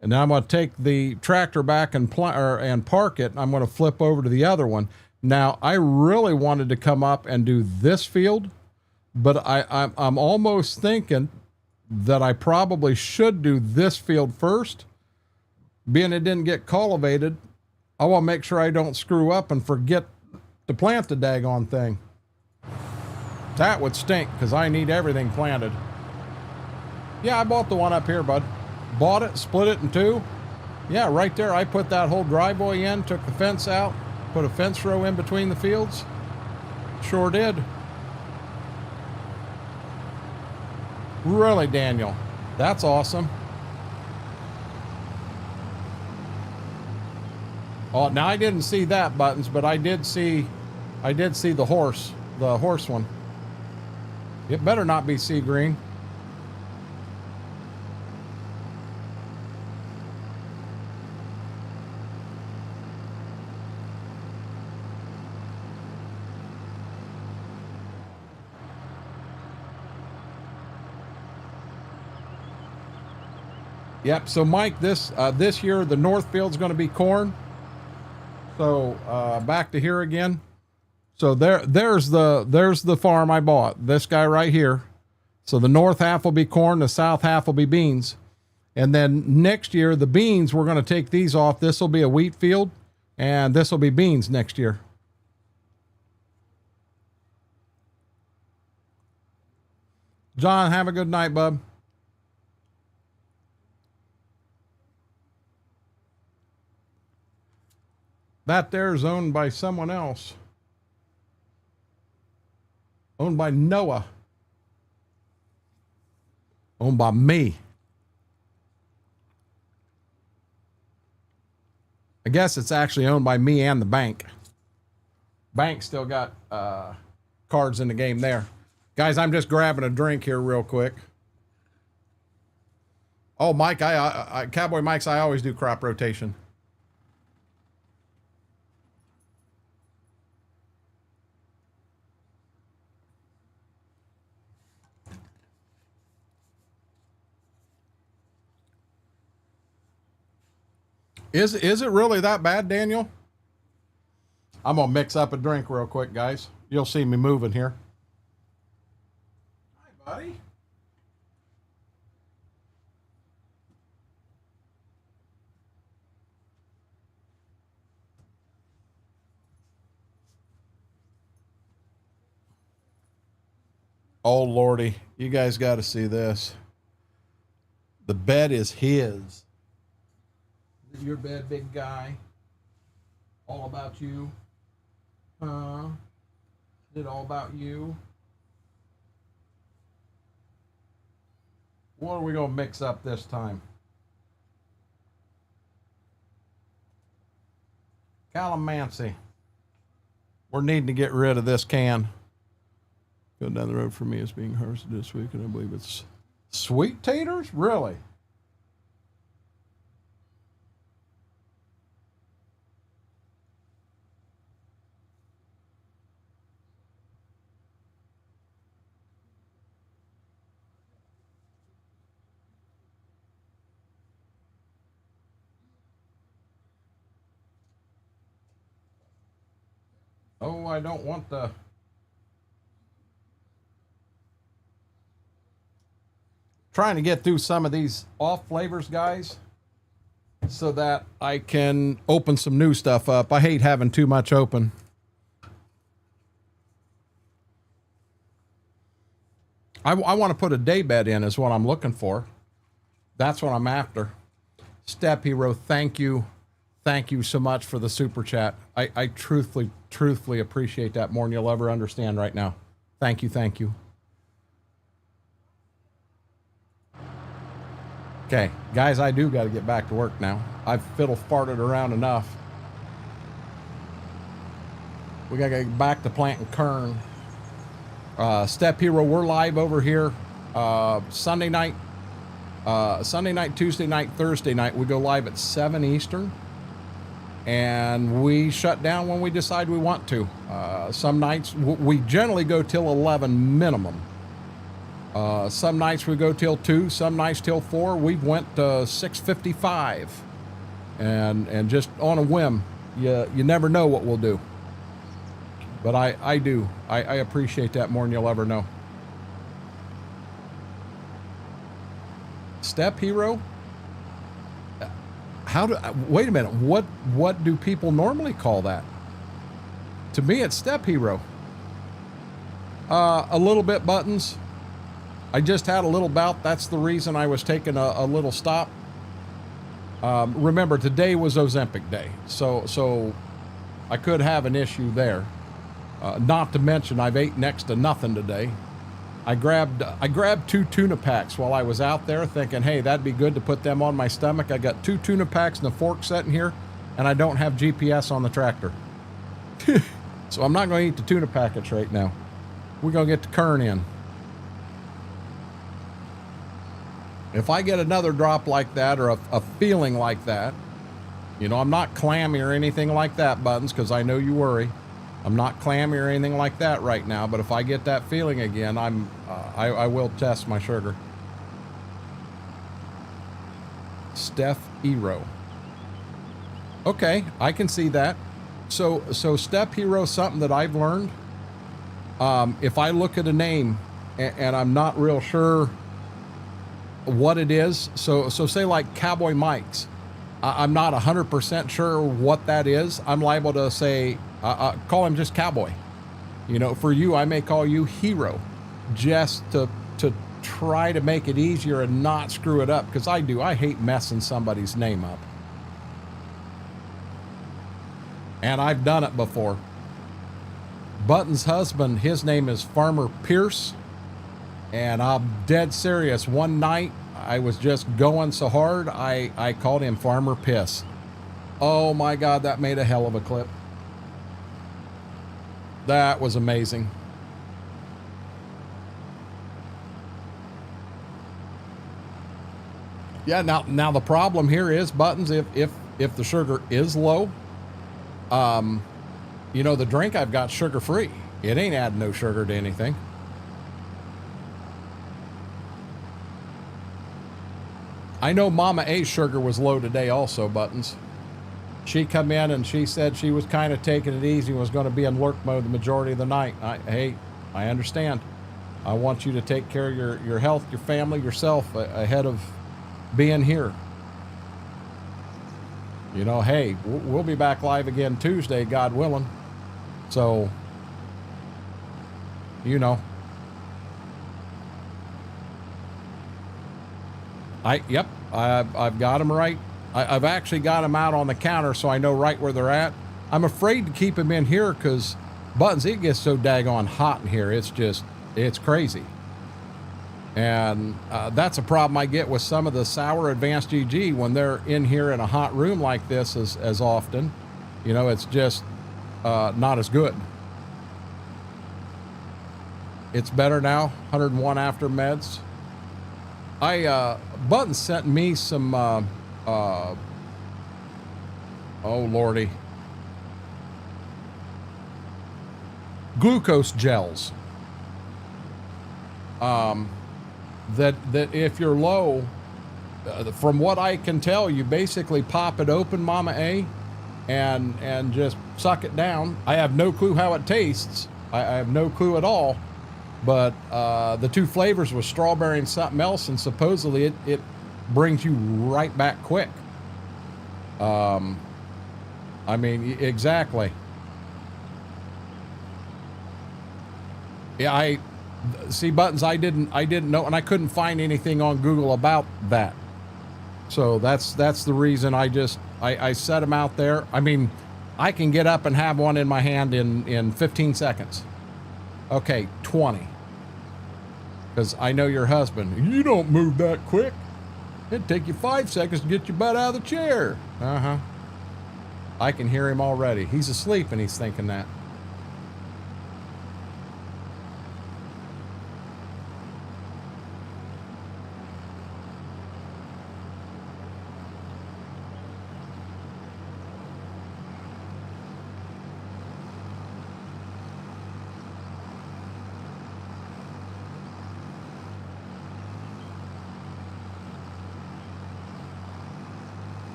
And then I'm going to take the tractor back and park it. And I'm going to flip over to the other one. Now, I really wanted to come up and do this field. But I'm almost thinking that I probably should do this field first. Being it didn't get cultivated, I want to make sure I don't screw up and forget to plant the daggone thing. That would stink because I need everything planted. Yeah, I bought the one up here, bud. Bought it, split it in two. Yeah, right there. I put that whole driveway in, took the fence out, put a fence row in between the fields. Sure did. Really, Daniel? That's awesome. Oh, now I didn't see that buttons, but I did see the horse one. It better not be sea green. Yep. So Mike, this year the north field's going to be corn. So back to here again. So there's the farm I bought. This guy right here. So the north half will be corn, the south half will be beans. And then next year the beans, we're going to take these off. This will be a wheat field and this will be beans next year. John, have a good night, bub. That there is owned by someone else. Owned by Noah. Owned by me. I guess it's actually owned by me and the bank. Bank still got cards in the game there. Guys, I'm just grabbing a drink here real quick. Oh, Mike, Cowboy Mike's, I always do crop rotation. Is it really that bad, Daniel? I'm gonna mix up a drink real quick, guys. You'll see me moving here. Hi, buddy. Oh, Lordy. You guys got to see this. The bed is his. This is your bed, big guy. All about you. Is it all about you? What are we going to mix up this time? Calamansi. We're needing to get rid of this can. Going down the road for me is being harvested this week, and I believe it's sweet taters? Really? Oh, I don't want the... Trying to get through some of these off flavors, guys, so that I can open some new stuff up. I hate having too much open. I want to put a day bed in is what I'm looking for. That's what I'm after. Step Hero, thank you. Thank you so much for the super chat. I truthfully appreciate that more than you'll ever understand right now. Thank you, thank you. Okay, guys, I do got to get back to work now. I've fiddle farted around enough. We got to get back to planting kern. Step Hero, we're live over here Sunday night, Tuesday night, Thursday night. We go live at 7 Eastern. And we shut down when we decide we want to. Some nights, we generally go till 11 minimum. Some nights we go till 2, some nights till 4. We've went to 6:55. And just on a whim, you never know what we'll do. But I do. I appreciate that more than you'll ever know. Step Hero? Wait a minute, what do people normally call that? To me, it's Step Hero. A little bit buttons. I just had a little bout. That's the reason I was taking a little stop. Remember, today was Ozempic day, so I could have an issue there. Not to mention, I've ate next to nothing today. I grabbed 2 tuna packs while I was out there thinking, hey, that'd be good to put them on my stomach. I got 2 tuna packs and a fork sitting here, and I don't have GPS on the tractor. So I'm not going to eat the tuna packets right now. We're going to get the kern in. If I get another drop like that or a feeling like that, you know, I'm not clammy or anything like that, Buttons, because I know you worry. I'm not clammy or anything like that right now, but if I get that feeling again, I will test my sugar. Steph Hero. Okay, I can see that. So Step Hero, something that I've learned, if I look at a name and I'm not real sure what it is, so say like Cowboy Mike's, I'm not 100% sure what that is. I'm liable to say, call him just Cowboy. You know, for you, I may call you Hero, just to try to make it easier and not screw it up, because I hate messing somebody's name up. And I've done it before. Button's husband, his name is Farmer Pierce, and I'm dead serious. One night, I was just going so hard, I called him Farmer Piss. Oh my God, that made a hell of a clip. That was amazing. Yeah, now the problem here is, Buttons, if the sugar is low, you know, the drink I've got sugar free. It ain't adding no sugar to anything. I know Mama A's sugar was low today also, Buttons. She come in and she said she was kind of taking it easy, was going to be in lurk mode the majority of the night. Hey, I understand. I want you to take care of your health, your family, yourself ahead of being here. You know, hey, we'll be back live again Tuesday, God willing. So, you know. Yep, I've got them right. I've actually got them out on the counter so I know right where they're at. I'm afraid to keep them in here because, Buttons, it gets so daggone hot in here. It's crazy. And that's a problem I get with some of the sour advanced GG when they're in here in a hot room like this as often. You know, it's just not as good. It's better now, 101 after meds. Button sent me some, oh lordy, glucose gels. That if you're low, from what I can tell, you basically pop it open, Mama A, and just suck it down. I have no clue how it tastes. I have no clue at all. But the two flavors was strawberry and something else, and supposedly it brings you right back quick. I mean, exactly. Yeah, I see Buttons. I didn't know, and I couldn't find anything on Google about that. So that's the reason I set them out there. I mean, I can get up and have one in my hand in 15 seconds. Okay, 20. Because I know your husband. You don't move that quick. It'd take you 5 seconds to get your butt out of the chair. Uh-huh. I can hear him already. He's asleep and he's thinking that.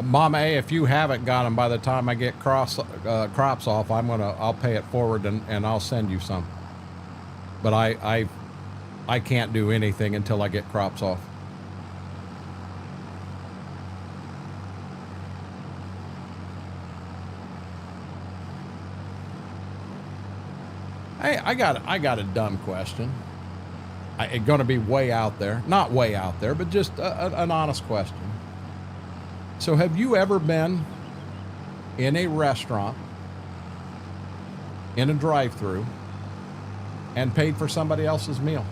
Mama A, if you haven't got them by the time I get crops off, I'll pay it forward and I'll send you some. But I can't do anything until I get crops off. Hey, I got a dumb question. It's going to be way out there, not way out there, but just an honest question. So have you ever been in a restaurant, in a drive-thru, and paid for somebody else's meal?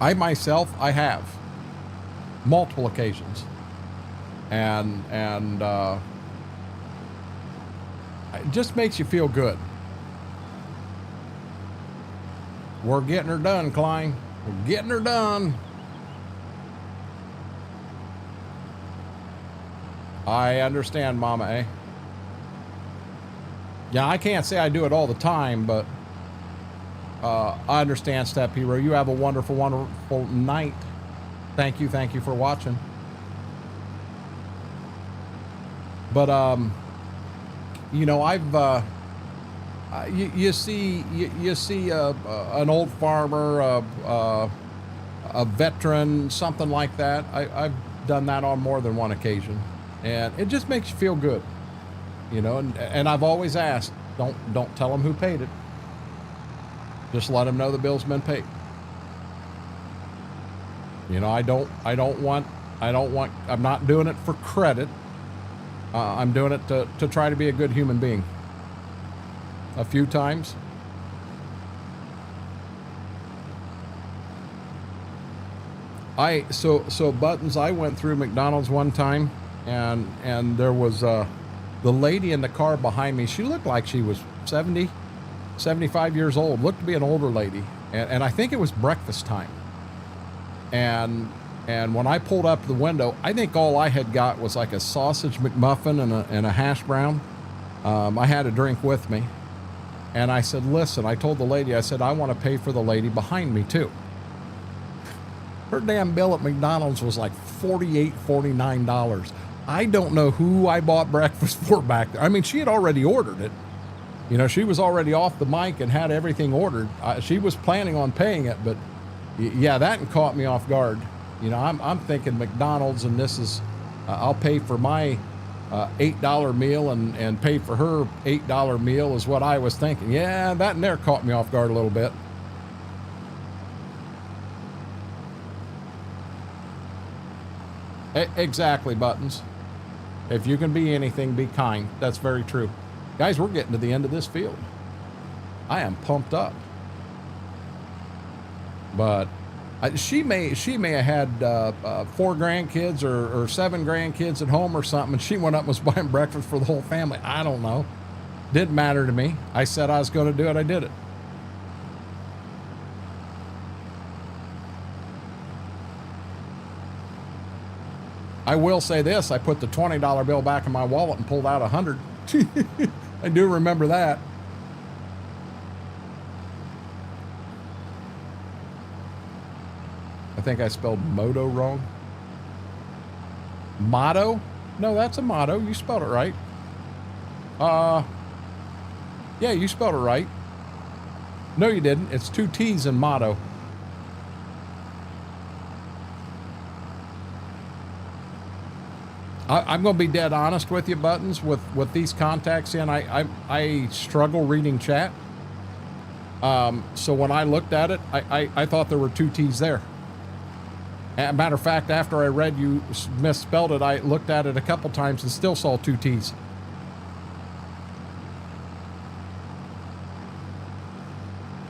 I myself, I have multiple occasions, and it just makes you feel good. We're getting her done, Klein. We're getting her done. I understand, Mama A. Yeah, I can't say I do it all the time, but I understand, Step Hero. You have a wonderful, wonderful night. Thank you for watching. But you know, I've you see an old farmer, a veteran, something like that. I've done that on more than one occasion, and it just makes you feel good, you know. And I've always asked, don't tell them who paid it. Just let them know the bill's been paid. You know, I'm not doing it for credit. I'm doing it to try to be a good human being. A few times. So Buttons, I went through McDonald's one time, and there was the lady in the car behind me. She looked like she was 70, 75 years old. Looked to be an older lady, and I think it was breakfast time. And when I pulled up the window, I think all I had got was like a sausage McMuffin and a hash brown. I had a drink with me. And I said, listen, I told the lady, I said, I want to pay for the lady behind me too. Her damn bill at McDonald's was like $48, $49. I don't know who I bought breakfast for back there. I mean, she had already ordered it. You know, she was already off the mic and had everything ordered. She was planning on paying it, but yeah, that caught me off guard. You know, I'm thinking McDonald's, and this is, I'll pay for my $8 meal and pay for her $8 meal is what I was thinking. Yeah, that in there caught me off guard a little bit. Exactly, Buttons. If you can be anything, be kind. That's very true. Guys, we're getting to the end of this field. I am pumped up. But she may have had 4 grandkids or 7 grandkids at home or something, and she went up and was buying breakfast for the whole family. I don't know. Didn't matter to me. I said I was going to do it. I did it. I will say this, I put the $20 bill back in my wallet and pulled out 100. I do remember that. I think I spelled moto wrong. Motto? No, that's a motto. You spelled it right. Yeah, you spelled it right. No, you didn't. It's 2 T's in motto. I'm going to be dead honest with you, Buttons, with these contacts in. I struggle reading chat. So when I looked at it, I thought there were 2 T's there. As a matter of fact, after I read you misspelled it, I looked at it a couple times and still saw 2 T's.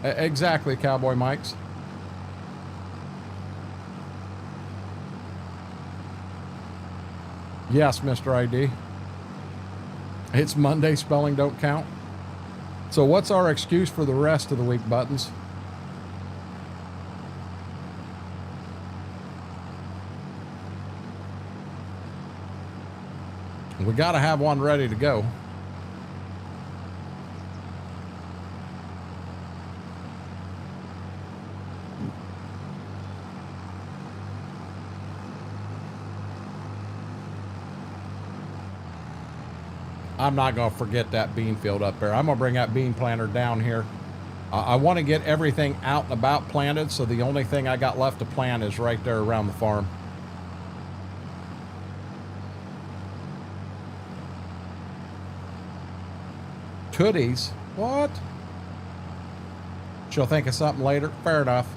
Exactly, Cowboy Mikes. Yes, Mr. ID. It's Monday, spelling don't count. So what's our excuse for the rest of the week, Buttons? We got to have one ready to go. I'm not going to forget that bean field up there. I'm going to bring that bean planter down here. I want to get everything out and about planted, so the only thing I got left to plant is right there around the farm. Tooties? What? She'll think of something later. Fair enough.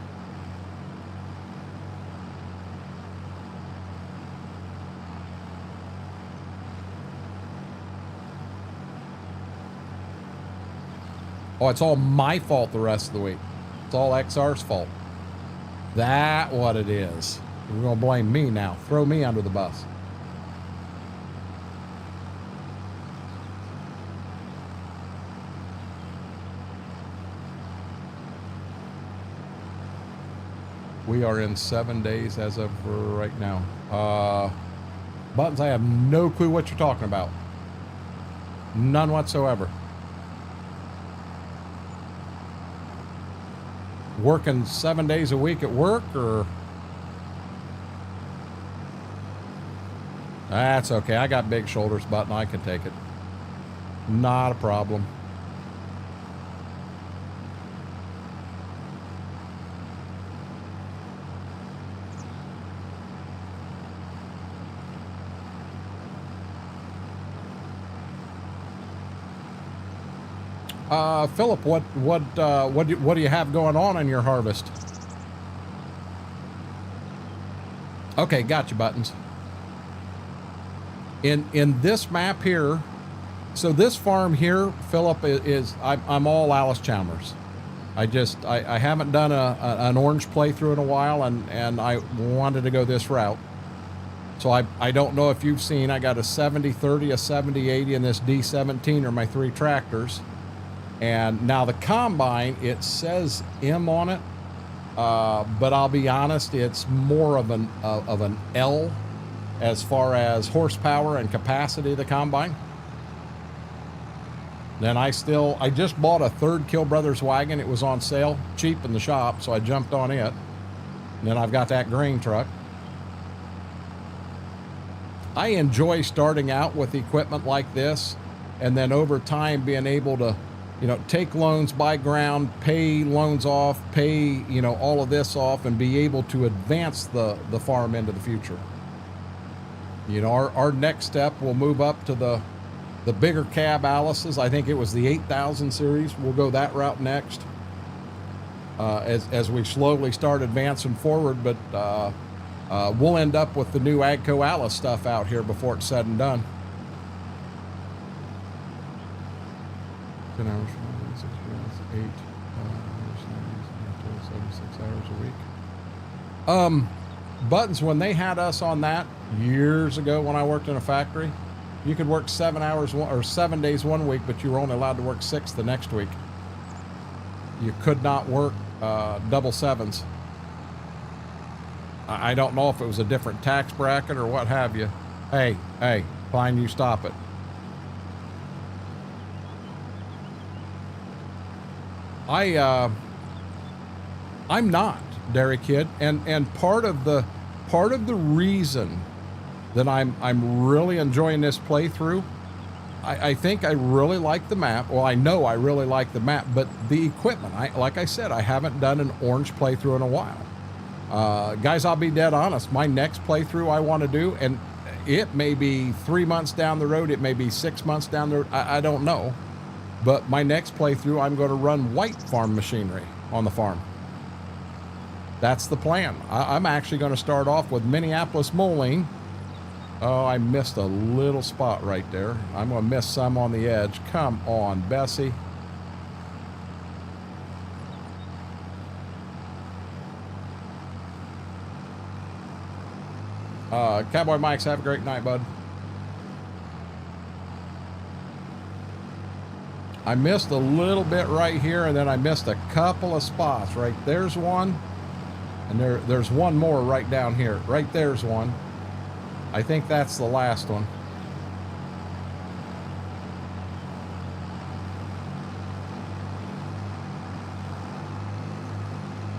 Oh, it's all my fault the rest of the week. It's all XR's fault. That's what it is. You're going to blame me now. Throw me under the bus. We are in 7 days as of right now. Buttons, I have no clue what you're talking about. None whatsoever. Working 7 days a week at work, or? That's okay. I got big shoulders, Button. I can take it. Not a problem. Philip, what do you have going on in your harvest? Okay, gotcha, Buttons. In this map here, so this farm here, Philip, I'm all Alice Chalmers. I haven't done an orange playthrough in a while, and I wanted to go this route. So I don't know if you've seen, I got a 70-30, a 70-80, and this D17 are my 3 tractors. And now the combine, it says M on it, but I'll be honest, it's more of an L as far as horsepower and capacity of the combine. Then I just bought a 3rd Kill Brothers wagon. It was on sale, cheap in the shop, so I jumped on it. And then I've got that grain truck. I enjoy starting out with equipment like this, and then over time being able to, take loans, buy ground, pay loans off, pay, all of this off, and be able to advance the farm into the future. Our next step, we'll move up to the bigger cab Alice's. I think it was the 8000 series. We'll go that route next as we slowly start advancing forward, but we'll end up with the new Agco Alice stuff out here before it's said and done. 10 hours, 6 hours, 8 hours, 76 hours a week. Buttons, when they had us on that years ago when I worked in a factory, you could work 7 hours or 7 days one week, but you were only allowed to work 6 the next week. You could not work double sevens. I don't know if it was a different tax bracket or what have you. Hey, fine, you stop it. I'm not, Dairy Kid, and part of the reason that I'm really enjoying this playthrough, I think I really like the map. Well, I know I really like the map, but the equipment, like I said, I haven't done an orange playthrough in a while. Guys, I'll be dead honest. My next playthrough I want to do, and it may be 3 months down the road, it may be 6 months down the road, I don't know. But my next playthrough, I'm going to run white farm machinery on the farm. That's the plan. I'm actually going to start off with Minneapolis Moline. Oh, I missed a little spot right there. I'm going to miss some on the edge. Come on, Bessie. Cowboy Mike's, have a great night, bud. I missed a little bit right here, and then I missed a couple of spots. Right there's one, and there's one more right down here. Right there's one. I think that's the last one.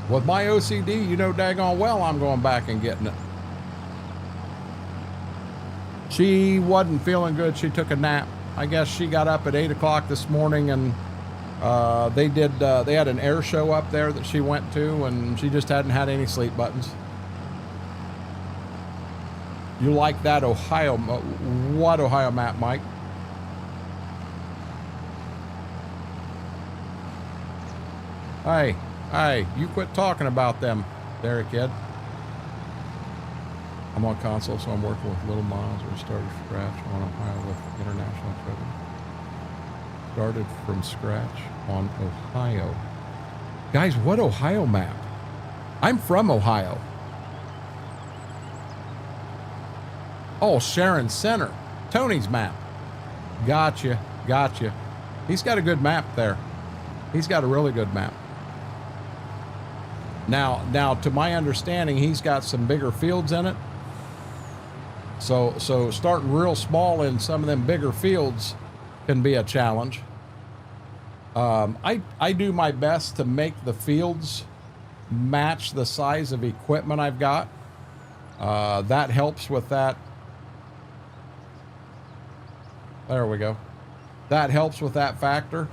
With my OCD, you know daggone well I'm going back and getting it. She wasn't feeling good. She took a nap. I guess she got up at 8 o'clock this morning, and they had an air show up there that she went to, and she just hadn't had any sleep buttons. You like that Ohio? What Ohio map, Mike? Hey, you quit talking about them, Derek Kid. I'm on console, so I'm working with little miles. We started from scratch on Ohio with international equipment. Started from scratch on Ohio. Guys, what Ohio map? I'm from Ohio. Oh, Sharon Center. Tony's map. Gotcha. He's got a good map there. He's got a really good map. Now, to my understanding, he's got some bigger fields in it. So starting real small in some of them bigger fields can be a challenge. I do my best to make the fields match the size of equipment I've got. That helps with that. There we go. That helps with that factor.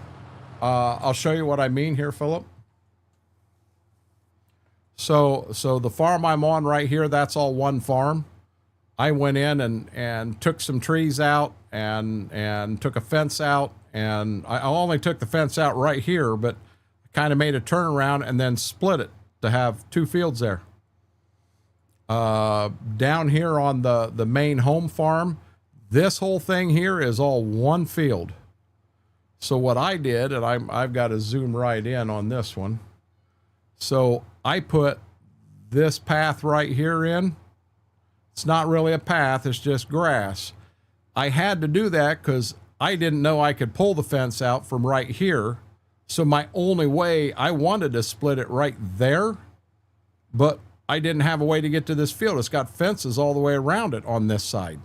I'll show you what I mean here, Philip. So the farm I'm on right here, that's all one farm. I went in and took some trees out and took a fence out, and I only took the fence out right here, but kind of made a turnaround and then split it to have two fields there. Down here on the main home farm, this whole thing here is all one field. So what I did, and I've got to zoom right in on this one. So I put this path right here in. It's not really a path, it's just grass. I had to do that because I didn't know I could pull the fence out from right here. So my only way, I wanted to split it right there, but I didn't have a way to get to this field. It's got fences all the way around it on this side.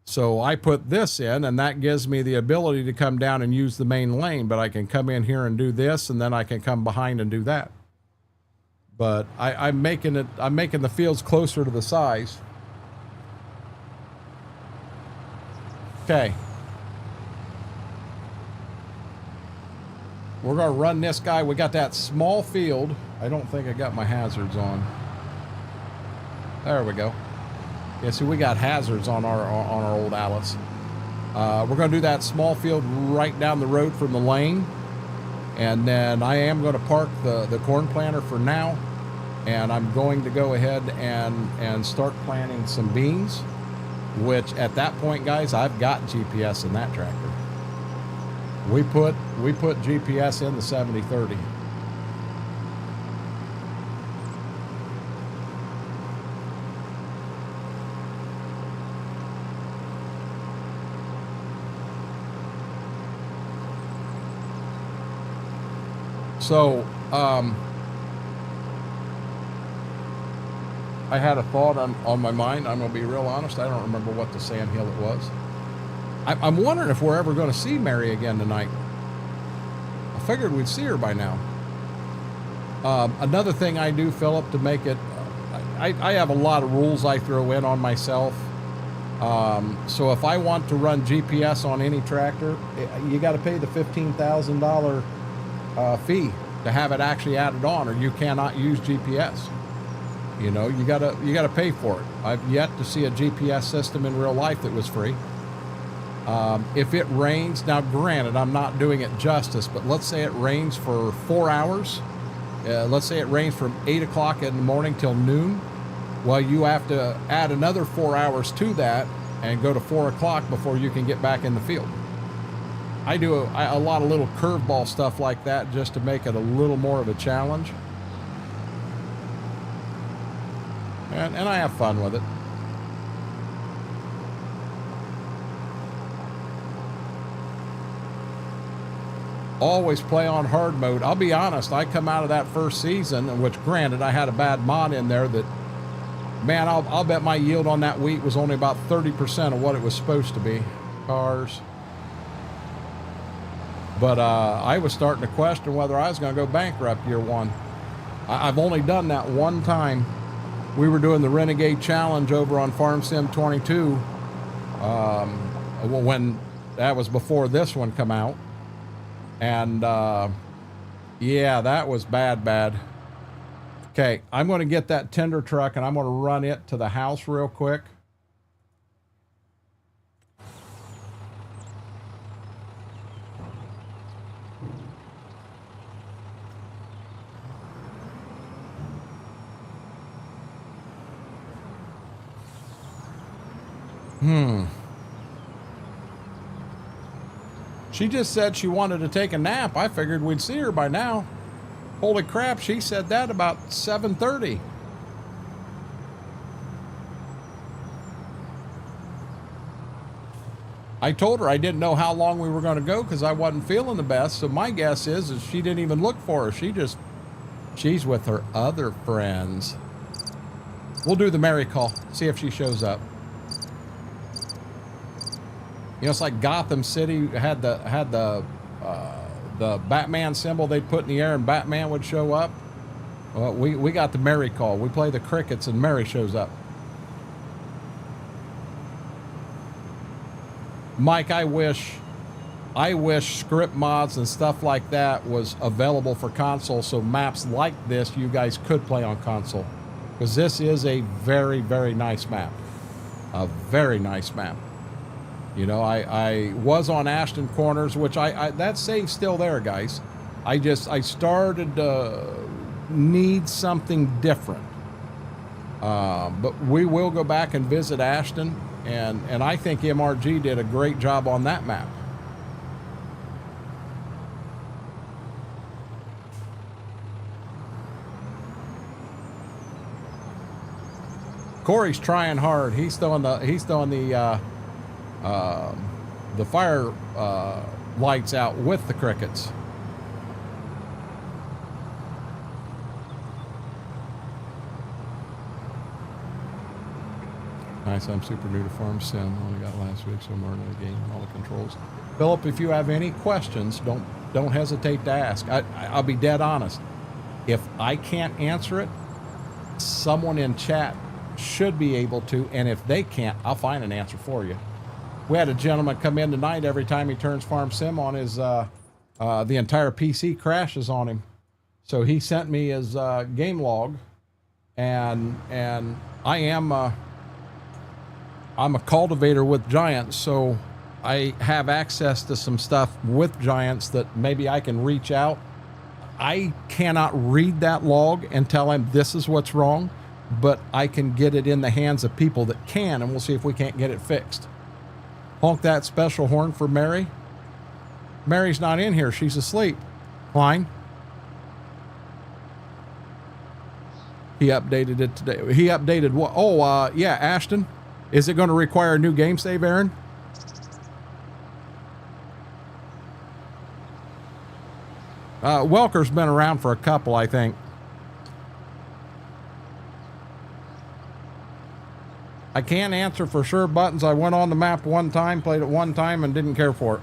So I put this in, and that gives me the ability to come down and use the main lane, but I can come in here and do this, and then I can come behind and do that. But I'm making the fields closer to the size. Okay. We're going to run this guy. We got that small field. I don't think I got my hazards on. There we go. Yeah, see, we got hazards on our old Alice. We're going to do that small field right down the road from the lane. And then I am going to park the corn planter for now. And I'm going to go ahead and start planting some beans, which at that point, guys, I've got GPS in that tractor. We put GPS in the 7030. So, I had a thought on my mind. I'm going to be real honest. I don't remember what the sand hill it was. I'm wondering if we're ever going to see Mary again tonight. I figured we'd see her by now. Another thing I do, Philip, to make it, I have a lot of rules I throw in on myself. So if I want to run GPS on any tractor, you got to pay the $15,000 fee to have it actually added on, or you cannot use GPS. You know, you gotta pay for it. I've yet to see a GPS system in real life that was free. If it rains, now granted, I'm not doing it justice, but let's say it rains for 4 hours. Let's say it rains from 8 o'clock in the morning till noon. Well, you have to add another 4 hours to that and go to 4 o'clock before you can get back in the field. I do a lot of little curveball stuff like that just to make it a little more of a challenge. And I have fun with it. Always play on hard mode. I'll be honest, I come out of that first season, which granted I had a bad mod in there that, man, I'll bet my yield on that wheat was only about 30% of what it was supposed to be. Cars. But I was starting to question whether I was going to go bankrupt year one. I've only done that one time. We were doing the Renegade Challenge over on Farm Sim 22 when that was before this one come out. And yeah, that was bad. Okay, I'm going to get that tender truck and I'm going to run it to the house real quick. She just said she wanted to take a nap. I figured we'd see her by now. Holy crap, she said that about 7:30. I told her I didn't know how long we were going to go because I wasn't feeling the best. So my guess is she didn't even look for her. She's with her other friends. We'll do the Mary call, see if she shows up. You know, it's like Gotham City had the Batman symbol they'd put in the air and Batman would show up. Well, we got the Mary call. We play the crickets and Mary shows up. Mike, I wish script mods and stuff like that was available for console, so maps like this you guys could play on console, because this is a very, very nice map. A very nice map. You know, I was on Ashton Corners, which that save's still there, guys. I started to need something different. But we will go back and visit Ashton, and I think MRG did a great job on that map. Corey's trying hard. He's throwing the fire lights out with the crickets. Nice, I'm super new to Farm Sim. Only got last week, so I'm learning the game and all the controls. Philip, if you have any questions, don't hesitate to ask. I'll be dead honest. If I can't answer it, someone in chat should be able to, and if they can't, I'll find an answer for you. We had a gentleman come in tonight. Every time he turns Farm Sim on, his the entire PC crashes on him. So he sent me his game log, and I'm a cultivator with Giants, so I have access to some stuff with Giants that maybe I can reach out. I cannot read that log and tell him this is what's wrong, but I can get it in the hands of people that can, and we'll see if we can't get it fixed. Honk that special horn for Mary. Mary's not in here. She's asleep. Fine. He updated it today. He updated what? Oh, yeah, Ashton. Is it going to require a new game save, Aaron? Welker's been around for a couple, I think. I can't answer for sure buttons. I went on the map one time, played it one time, and didn't care for it.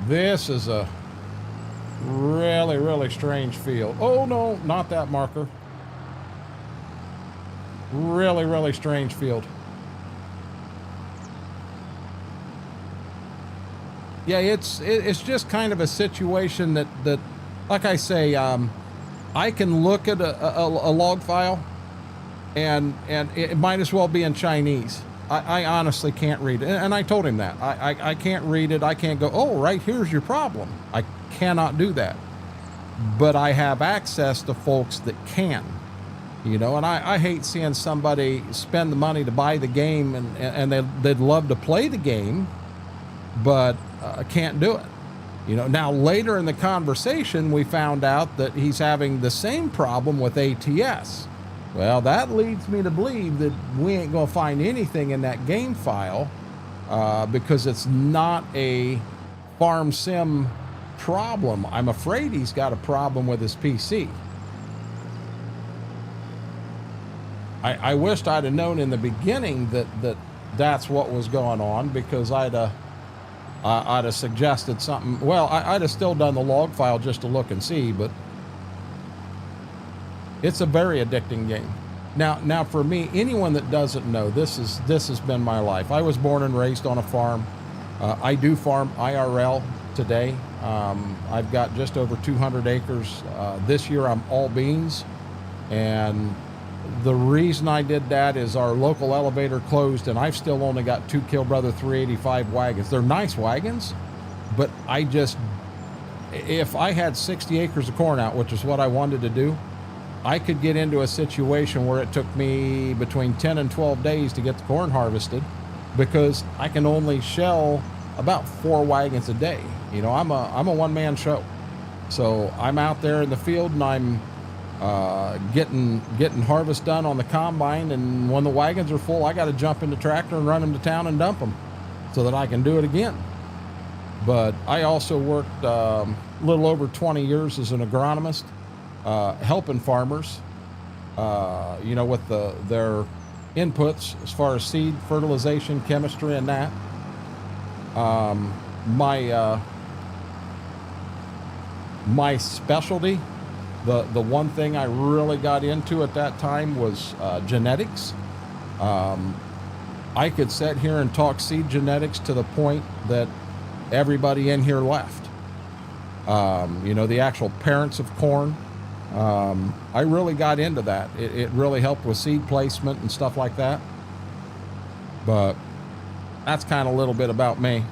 This is a really, really strange field. Oh no, not that marker. Really, really strange field. Yeah, it's just kind of a situation that like I say, I can look at a log file, and it might as well be in Chinese. I honestly can't read it. And I told him that. I can't read it. I can't go, oh, right here's your problem. I cannot do that. But I have access to folks that can, you know, and I hate seeing somebody spend the money to buy the game and they'd love to play the game, but can't do it. You know, now later in the conversation, we found out that he's having the same problem with ATS. Well, that leads me to believe that we ain't going to find anything in that game file because it's not a farm sim problem. I'm afraid he's got a problem with his PC. I wished I'd have known in the beginning that's what was going on, because I'd have suggested something. Well, I'd have still done the log file just to look and see, but it's a very addicting game. Now for me, anyone that doesn't know, this has been my life. I was born and raised on a farm. I do farm IRL today. I've got just over 200 acres. This year I'm all beans, and the reason I did that is our local elevator closed, and I've still only got 2 Kill Brother 385 wagons. They're nice wagons, but if I had 60 acres of corn out, which is what I wanted to do, I could get into a situation where it took me between 10 and 12 days to get the corn harvested, because I can only shell about 4 wagons a day. You know, I'm a one-man show. So I'm out there in the field, and I'm getting harvest done on the combine, and when the wagons are full, I got to jump in the tractor and run them to town and dump them so that I can do it again. But I also worked a little over 20 years as an agronomist, helping farmers, you know, with their inputs as far as seed, fertilization, chemistry, and that. My specialty, the one thing I really got into at that time was genetics. I could sit here and talk seed genetics to the point that everybody in here left. You know, the actual parents of corn. I really got into that. It really helped with seed placement and stuff like that. But that's kind of a little bit about me.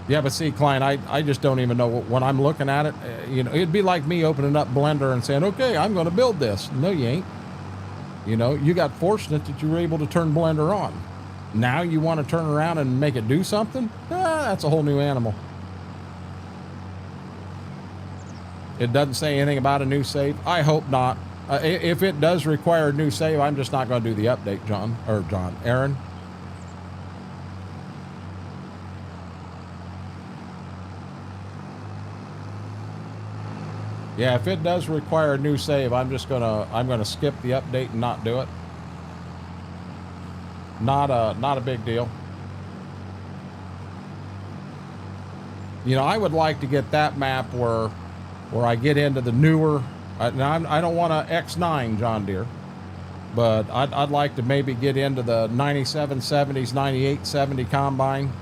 Yeah, but see, Klein, I just don't even know when I'm looking at it. You know, it'd be like me opening up Blender and saying, okay, I'm going to build this. No, you ain't. You know, you got fortunate that you were able to turn Blender on. Now you want to turn around and make it do something? That's a whole new animal. It doesn't say anything about a new save. I hope not. If it does require a new save, I'm just not going to do the update, Aaron. Yeah, if it does require a new save, I'm gonna skip the update and not do it. Not a big deal. You know, I would like to get that map where I get into the newer. I don't want a X9 John Deere, but I'd like to maybe get into the 9770s, 9870 combine.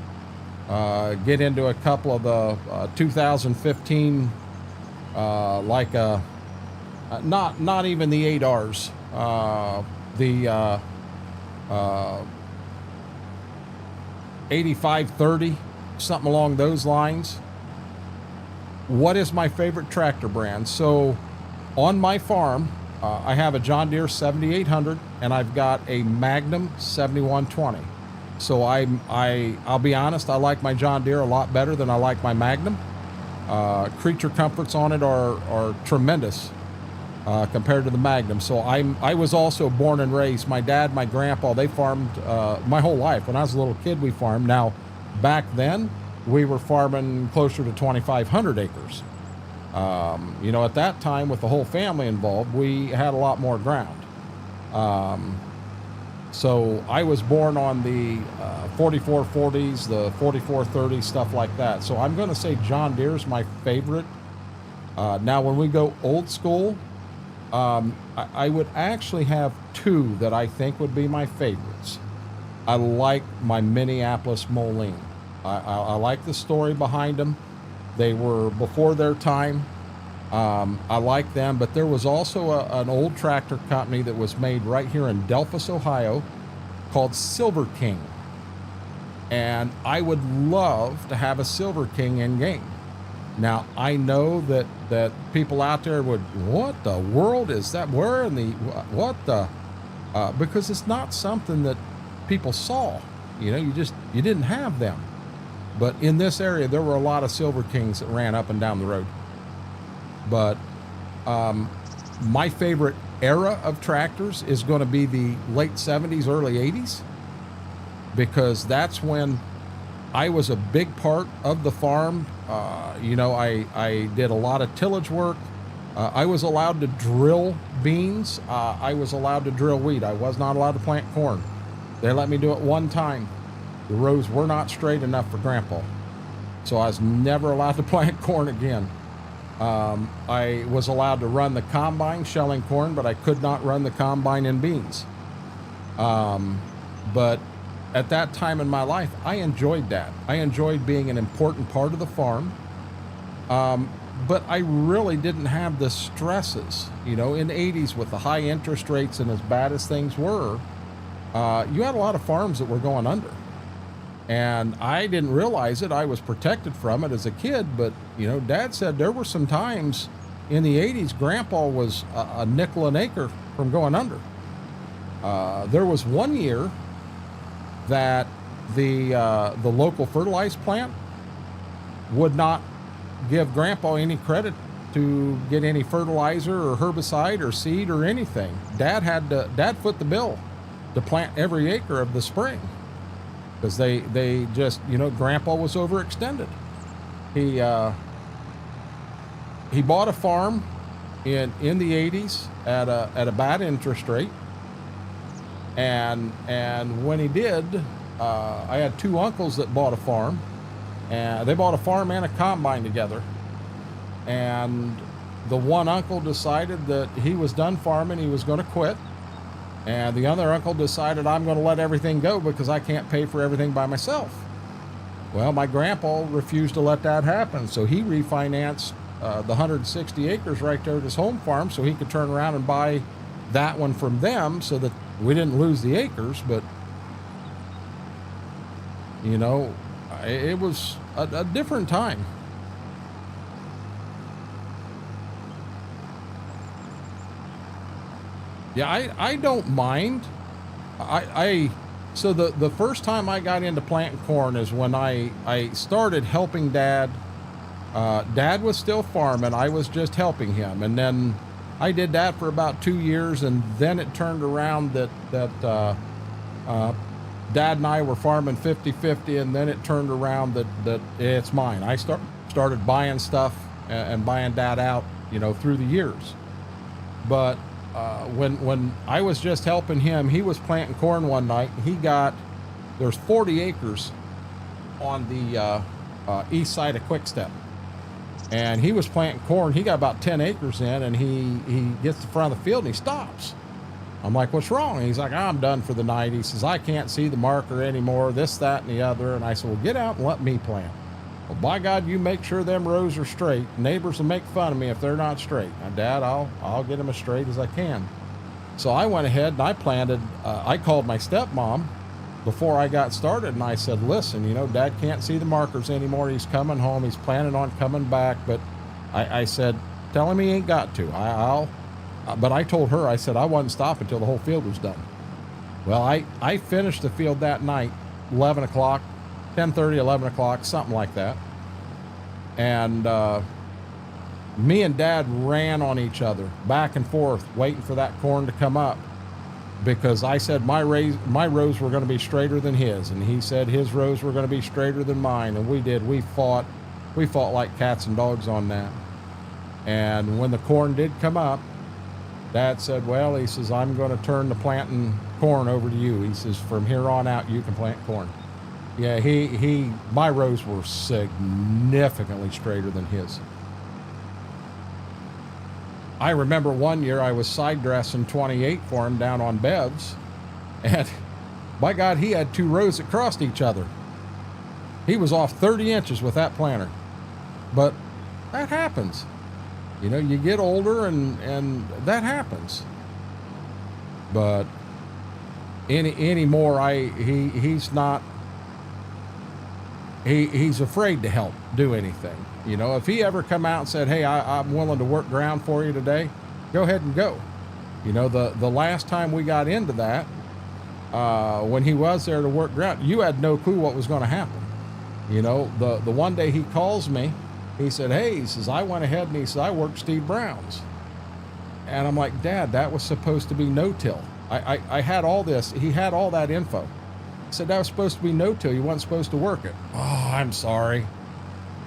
Get into a couple of the 2015. Like not even the 8Rs, the 8530, something along those lines. What is my favorite tractor brand? So on my farm, I have a John Deere 7800 and I've got a Magnum 7120. So I'll be honest, I like my John Deere a lot better than I like my Magnum. Creature comforts on it are tremendous compared to the Magnum. So I was also born and raised. My dad, my grandpa, they farmed my whole life. When I was a little kid, we farmed. Now, back then, we were farming closer to 2,500 acres. At that time, with the whole family involved, we had a lot more ground. So I was born on the 4440s, the 4430s, stuff like that. So I'm going to say John Deere's my favorite. Now, when we go old school, I would actually have two that I think would be my favorites. I like my Minneapolis Moline. I like the story behind them. They were before their time. I like them, but there was also an old tractor company that was made right here in Delphos, Ohio, called Silver King. And I would love to have a Silver King in game. Now, I know that people out there would, what the world is that? Where in the, what the, because it's not something that people saw. You didn't have them. But in this area, there were a lot of Silver Kings that ran up and down the road. But my favorite era of tractors is going to be the late 70s, early 80s, because that's when I was a big part of the farm. I did a lot of tillage work. I was allowed to drill beans. I was allowed to drill wheat. I was not allowed to plant corn. They let me do it one time. The rows were not straight enough for Grandpa, so I was never allowed to plant corn again. I was allowed to run the combine shelling corn, but I could not run the combine in beans. But at that time in my life, I enjoyed that. I enjoyed being an important part of the farm. But I really didn't have the stresses, in the 80s with the high interest rates and as bad as things were, you had a lot of farms that were going under. And I didn't realize it. I was protected from it as a kid, but Dad said there were some times in the 80s Grandpa was a nickel an acre from going under. There was one year that the local fertilizer plant would not give Grandpa any credit to get any fertilizer or herbicide or seed or anything. Dad foot the bill to plant every acre of the spring. Because they just, Grandpa was overextended. He bought a farm in the 80s at a bad interest rate. And when he did, I had two uncles that bought a farm, and they bought a farm and a combine together. And the one uncle decided that he was done farming, he was going to quit. And the other uncle decided, I'm going to let everything go because I can't pay for everything by myself. Well, my grandpa refused to let that happen, so he refinanced the 160 acres right there at his home farm so he could turn around and buy that one from them so that we didn't lose the acres. But, it was a different time. Yeah, I don't mind. So the first time I got into planting corn is when I started helping Dad. Dad was still farming. I was just helping him. And then I did that for about 2 years. And then it turned around that Dad and I were farming 50-50. And then it turned around that it's mine. I started buying stuff and buying Dad out, through the years. But when I was just helping him, he was planting corn one night. There's 40 acres on the east side of Quickstep, and he was planting corn. He got about 10 acres in, and he gets to the front of the field and he stops. I'm like, what's wrong? And he's like, I'm done for the night. He says, I can't see the marker anymore, this, that, and the other. And I said, well, get out and let me plant. Well, by God, you make sure them rows are straight. Neighbors will make fun of me if they're not straight. Now, Dad, I'll get them as straight as I can. So I went ahead and I planted. I called my stepmom before I got started, and I said, listen, Dad can't see the markers anymore. He's coming home. He's planning on coming back. But I said, tell him he ain't got to. But I told her, I said, I wouldn't stop until the whole field was done. Well, I finished the field that night. 11 o'clock, 10:30, 11 o'clock, something like that. And me and Dad ran on each other back and forth, waiting for that corn to come up, because I said my rows were going to be straighter than his, and he said his rows were going to be straighter than mine, and we fought like cats and dogs on that. And when the corn did come up, Dad said, well, he says, I'm going to turn the planting corn over to you. He says, from here on out, you can plant corn. Yeah, my rows were significantly straighter than his. I remember one year I was side dressing 28 for him down on Bev's, and by God, he had 2 rows that crossed each other. He was off 30 inches with that planter. But that happens. You know, you get older and that happens. But anymore, he's afraid to help do anything. You know, if he ever come out and said, hey, I'm willing to work ground for you today, go ahead and go. You know, the last time we got into that, when he was there to work ground, you had no clue what was going to happen. You know, the one day he calls me, he said, hey, he says, I went ahead and he says, I worked Steve Brown's. And I'm like, Dad, that was supposed to be no-till. I had all this. He had all that info. He said, that was supposed to be no-till. You weren't supposed to work it. Oh, I'm sorry.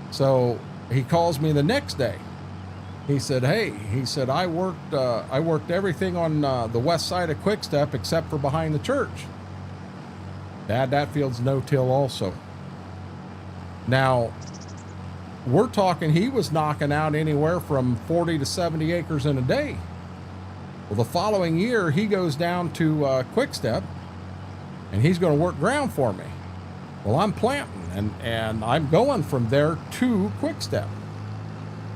So he calls me the next day. He said, hey, he said, I worked everything on the west side of Quickstep except for behind the church. Dad, that field's no-till also. Now, we're talking he was knocking out anywhere from 40 to 70 acres in a day. Well, the following year, he goes down to Quickstep, and he's going to work ground for me. Well, I'm planting, and I'm going from there to Quickstep.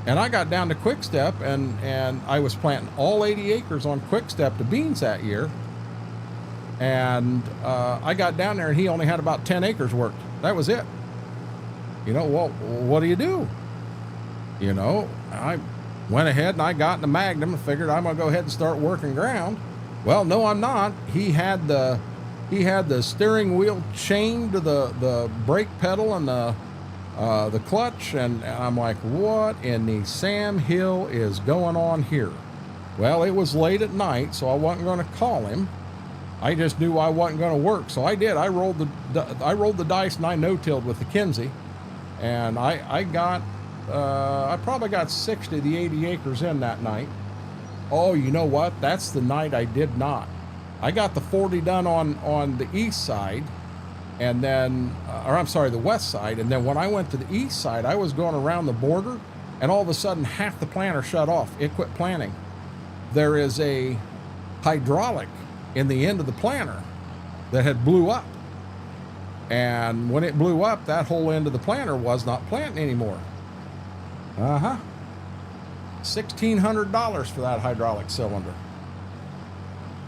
And I got down to Quickstep, and I was planting all 80 acres on Quickstep to beans that year. And I got down there, and he only had about 10 acres worked. That was it. You know, well, what do you do? You know, I went ahead and I got in the Magnum and figured I'm going to go ahead and start working ground. Well, no, I'm not. He had the steering wheel chained to the brake pedal and the clutch, and I'm like, what in the Sam Hill is going on here? Well, it was late at night, so I wasn't going to call him. I just knew I wasn't going to work, so I did. I rolled the dice and I no-tilled with the Kinsey, and I probably got 60 of the 80 acres in that night. Oh, you know what? That's the night I did not. I got the 40 done on the east side, and then, the west side. And then when I went to the east side, I was going around the border, and all of a sudden half the planter shut off. It quit planting. There is a hydraulic in the end of the planter that had blew up. And when it blew up, that whole end of the planter was not planting anymore. $1,600 for that hydraulic cylinder.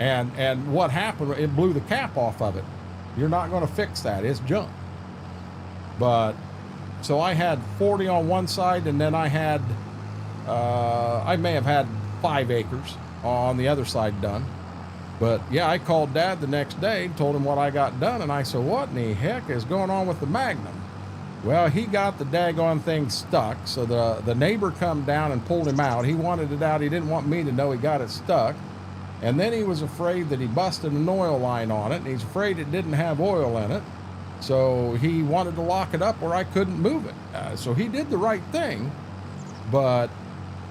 And what happened, it blew the cap off of it. You're not going to fix that. It's junk. But, so I had 40 on one side, and then I had, I may have had 5 acres on the other side done. But yeah, I called Dad the next day, told him what I got done, and I said, what in the heck is going on with the Magnum? Well, he got the daggone thing stuck, so the neighbor come down and pulled him out. He wanted it out. He didn't want me to know he got it stuck. And then he was afraid that he busted an oil line on it, and he's afraid it didn't have oil in it. So he wanted to lock it up where I couldn't move it. So he did the right thing, but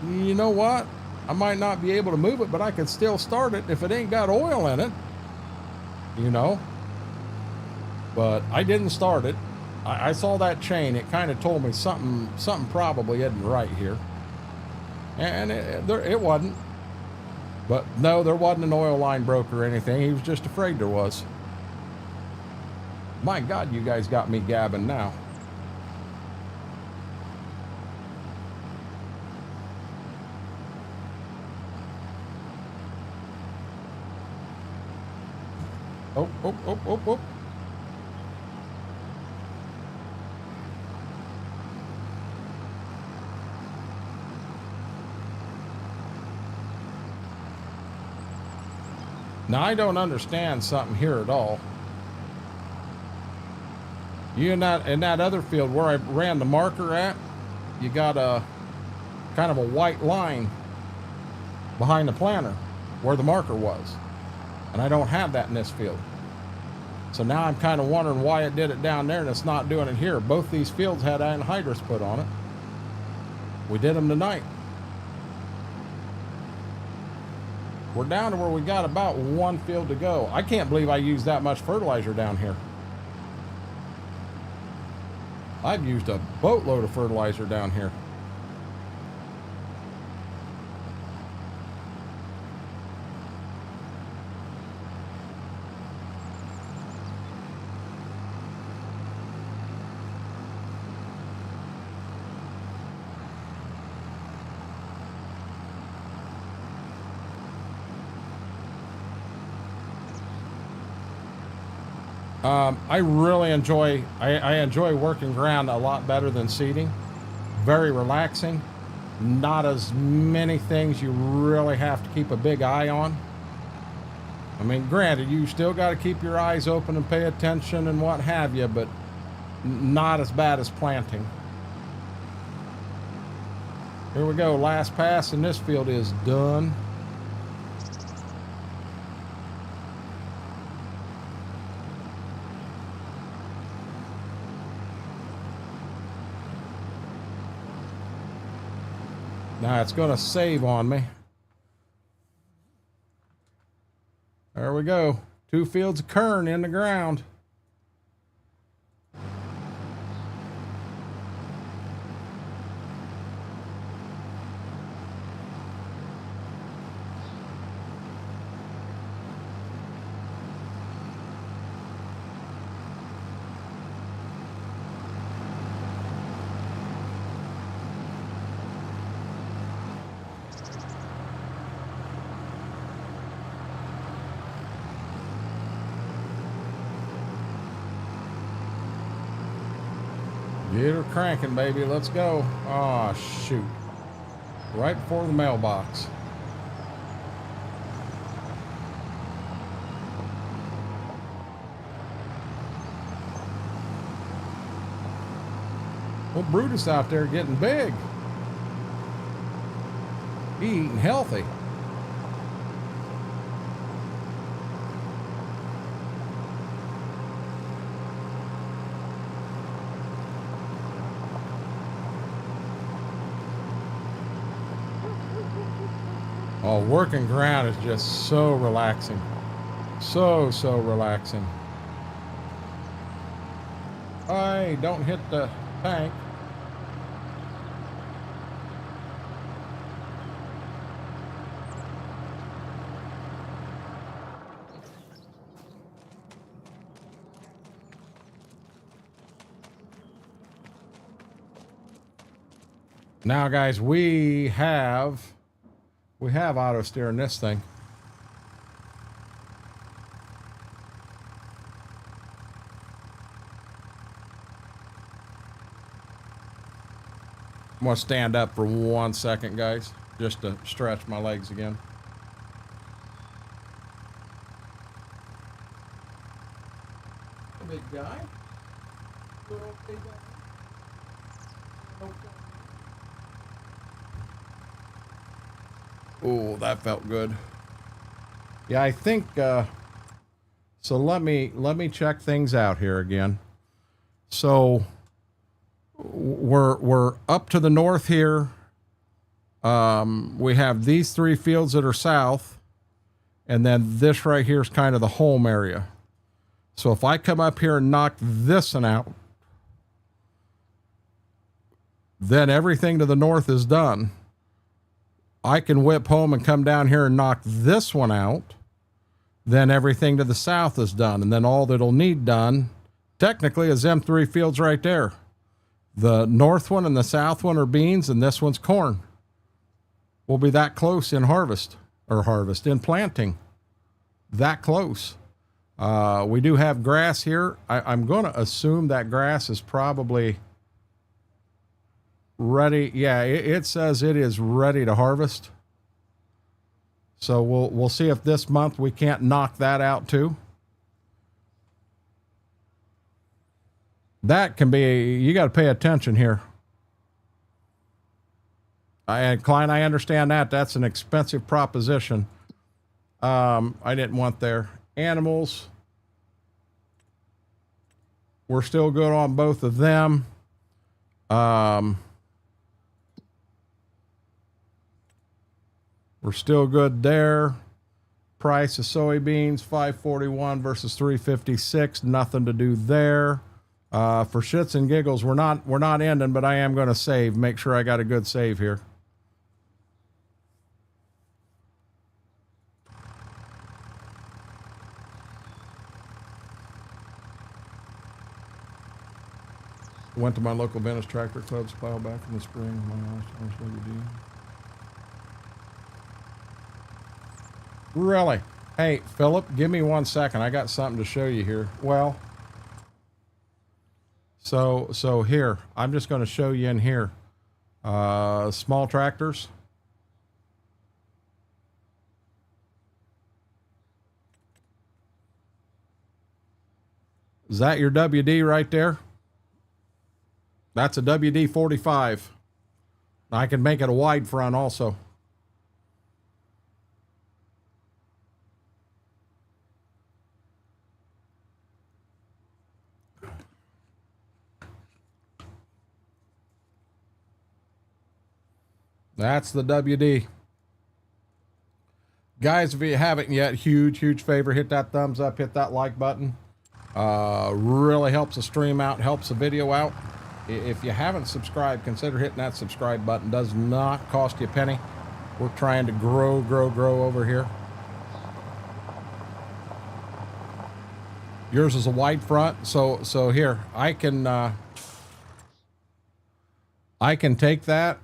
you know what? I might not be able to move it, but I could still start it if it ain't got oil in it, you know. But I didn't start it. I saw that chain. It kind of told me something probably isn't right here. And it wasn't. But no, there wasn't an oil line broke or anything. He was just afraid there was. My God, you guys got me gabbing now. Oh. Now, I don't understand something here at all. You in that other field where I ran the marker at, you got a kind of a white line behind the planter where the marker was. And I don't have that in this field. So now I'm kind of wondering why it did it down there and it's not doing it here. Both these fields had anhydrous put on it. We did them tonight. We're down to where we got about one field to go. I can't believe I used that much fertilizer down here. I've used a boatload of fertilizer down here. I really enjoy, I enjoy working ground a lot better than seeding. Very relaxing. Not as many things you really have to keep a big eye on. I mean, granted, you still got to keep your eyes open and pay attention and what have you, but not as bad as planting. Here we go, last pass, and this field is done. Now it's going to save on me. There we go. 2 fields of kern in the ground. Get her cranking, baby. Let's go. Oh, shoot. Right before the mailbox. Well, Brutus out there getting big. He eating healthy. Oh, working ground is just so relaxing. So relaxing. Hey, don't hit the tank. Now, guys, we have auto steer in this thing. I'm gonna stand up for 1 second, guys, just to stretch my legs again. Big guy. Little big guy. Oh, that felt good. Yeah, I think, so let me check things out here again. So we're up to the north here. We have these 3 fields that are south, and then this right here is kind of the home area. So if I come up here and knock this one out, then everything to the north is done. I can whip home and come down here and knock this one out. Then everything to the south is done. And then all that'll need done, technically, is them 3 fields right there. The north one and the south one are beans, and this one's corn. We'll be that close in in planting. That close. We do have grass here. I'm going to assume that grass is probably ready. Yeah, it says it is ready to harvest. So we'll see if this month we can't knock that out too. That can be, you got to pay attention here. And Klein, I understand that. That's an expensive proposition. I didn't want their animals. We're still good on both of them. We're still good there. Price of soybeans, $5.41 versus $3.56. Nothing to do there. For shits and giggles, we're not ending, but I am going to save. Make sure I got a good save here. Went to my local Venice Tractor Club's pile back in the spring. Really? Hey, Philip, give me 1 second. I got something to show you here. Well, so here, I'm just going to show you in here. Small tractors. Is that your WD right there? That's a WD-45. I can make it a wide front also. That's the WD. Guys, if you haven't yet, huge favor, hit that thumbs up, hit that like button. Really helps the stream out, helps the video out. If you haven't subscribed, consider hitting that subscribe button. Does not cost you a penny. We're trying to grow over here. Yours is a wide front, so here I can take that.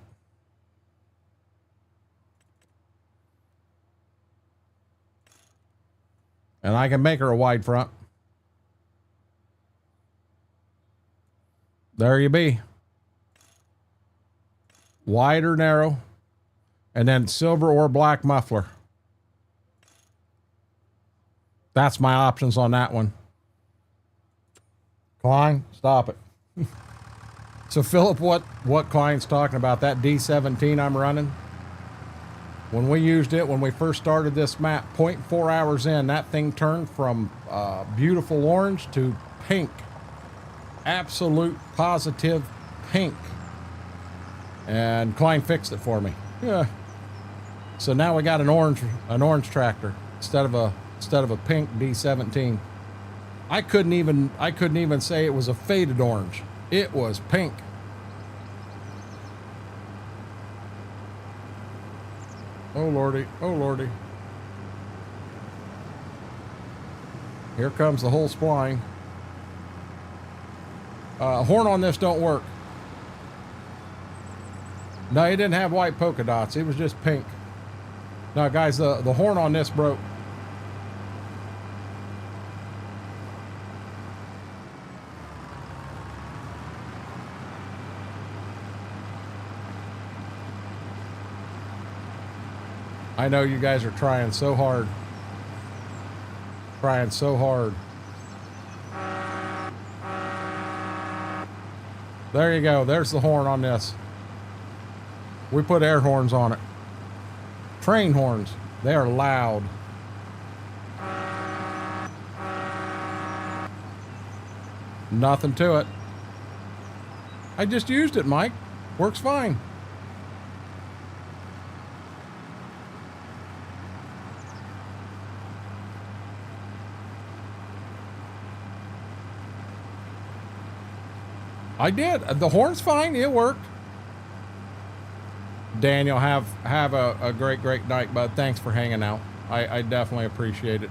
And I can make her a wide front. There you be. Wide or narrow. And then silver or black muffler. That's my options on that one. Klein, stop it. So Philip, what Klein's talking about, that D17 I'm running. When we used it, when we first started this map, 0.4 hours in, that thing turned from beautiful orange to pink. Absolute positive pink. And Klein fixed it for me. Yeah. So now we got an orange tractor instead of a pink D17. I couldn't even say it was a faded orange. It was pink. Oh lordy, oh lordy. Here comes the whole spline. Horn on this don't work. No, it didn't have white polka dots. It was just pink. No, guys, the horn on this broke. I know you guys are trying so hard. Trying so hard. There you go. There's the horn on this. We put air horns on it. Train horns. They are loud. Nothing to it. I just used it, Mike. Works fine. I did. The horn's fine. It worked. Daniel, have a great night, bud. Thanks for hanging out. I definitely appreciate it.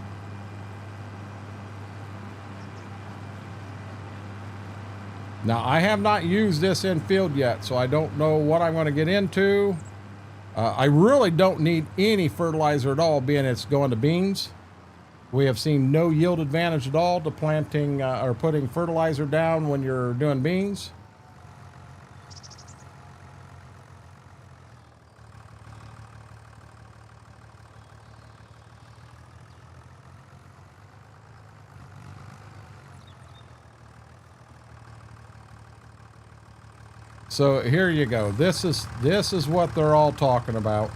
Now, I have not used this in field yet, so I don't know what I'm going to get into. I really don't need any fertilizer at all, being it's going to beans. We have seen no yield advantage at all to planting or putting fertilizer down when you're doing beans. So here you go. This is what they're all talking about.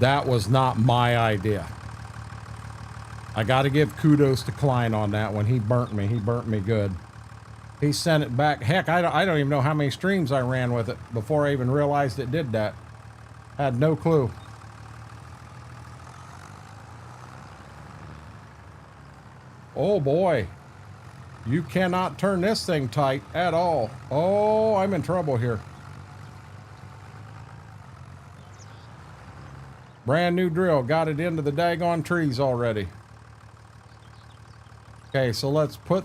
That was not my idea. I got to give kudos to Klein on that one. He burnt me. He burnt me good. He sent it back. Heck, I don't even know how many streams I ran with it before I even realized it did that. Had no clue. Oh boy. You cannot turn this thing tight at all. Oh, I'm in trouble here. Brand new drill. Got it into the daggone trees already. Okay, so let's put...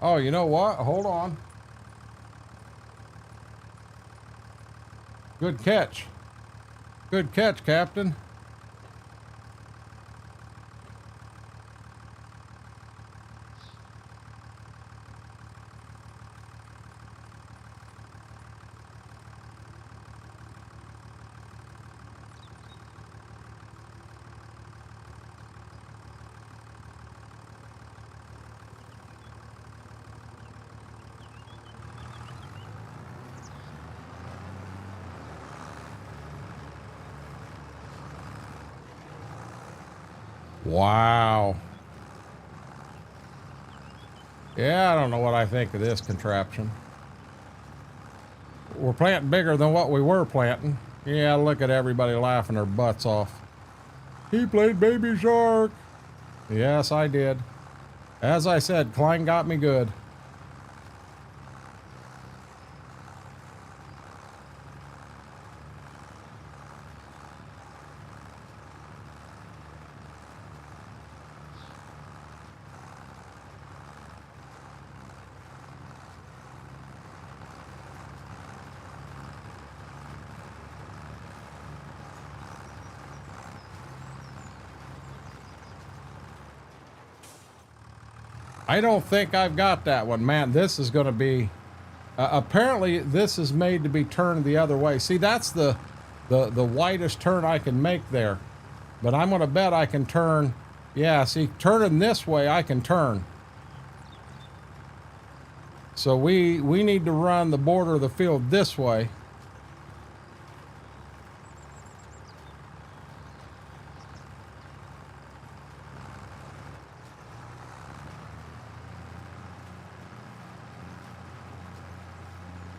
Oh, you know what? Hold on. Good catch. Good catch, Captain. Wow. Yeah, I don't know what I think of this contraption. We're planting bigger than what we were planting. Yeah, look at everybody laughing their butts off. He played Baby Shark. Yes, I did. As I said, Klein got me good. I don't think I've got that one. Man, this is going to be... apparently, this is made to be turned the other way. See, that's the widest turn I can make there. But I'm going to bet I can turn... Yeah, see, turning this way, I can turn. So we need to run the border of the field this way.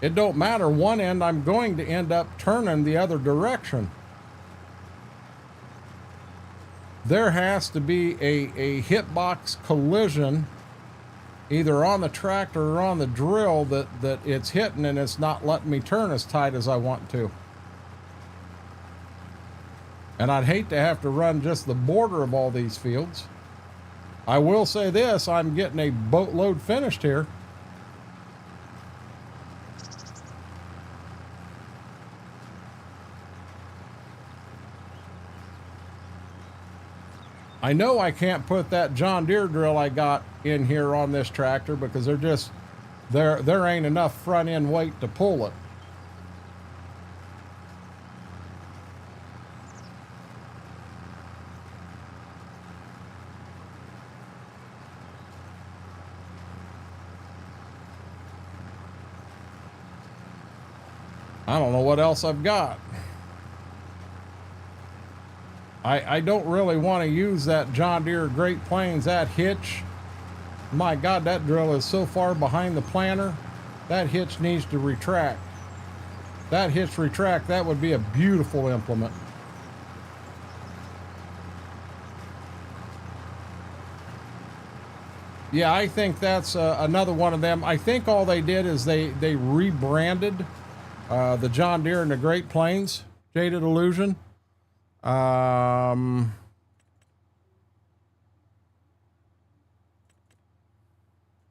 It don't matter. One end, I'm going to end up turning the other direction. There has to be a hitbox collision either on the tractor or on the drill that it's hitting and it's not letting me turn as tight as I want to. And I'd hate to have to run just the border of all these fields. I will say this, I'm getting a boatload finished here. I know I can't put that John Deere drill I got in here on this tractor because there ain't enough front end weight to pull it. I don't know what else I've got. I don't really want to use that John Deere Great Plains, that hitch. My God, that drill is so far behind the planter. That hitch needs to retract. That hitch retract, that would be a beautiful implement. Yeah, I think that's another one of them. I think all they did is they rebranded the John Deere and the Great Plains Jaded Illusion.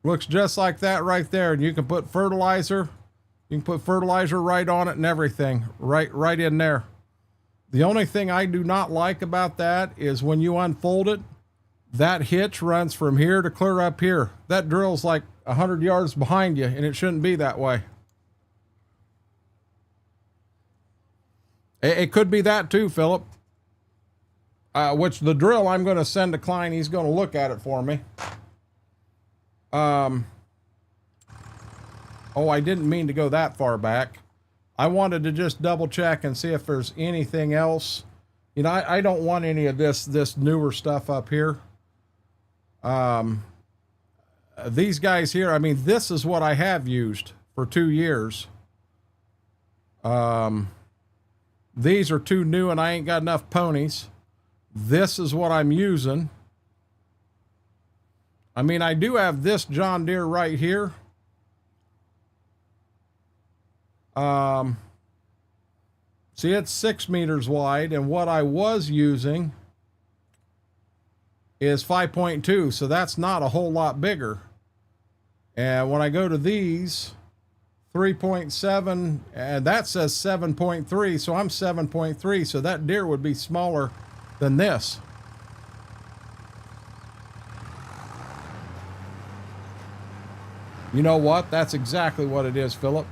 Looks just like that right there, and you can put fertilizer. You can put fertilizer right on it and everything, right in there. The only thing I do not like about that is when you unfold it, that hitch runs from here to clear up here. That drill's like 100 yards behind you, and it shouldn't be that way. It could be that too, Philip. Which the drill I'm going to send to Klein. He's going to look at it for me. Oh, I didn't mean to go that far back. I wanted to just double check and see if there's anything else. You know, I don't want any of this newer stuff up here. These guys here, I mean, this is what I have used for 2 years. These are too new and I ain't got enough ponies. This is what I'm using. I mean, I do have this John Deere right here. See, it's 6 meters wide, and what I was using is 5.2, so that's not a whole lot bigger. And when I go to these, 3.7, and that says 7.3, so I'm 7.3, so that deer would be smaller than this. You know what? That's exactly what it is, Philip.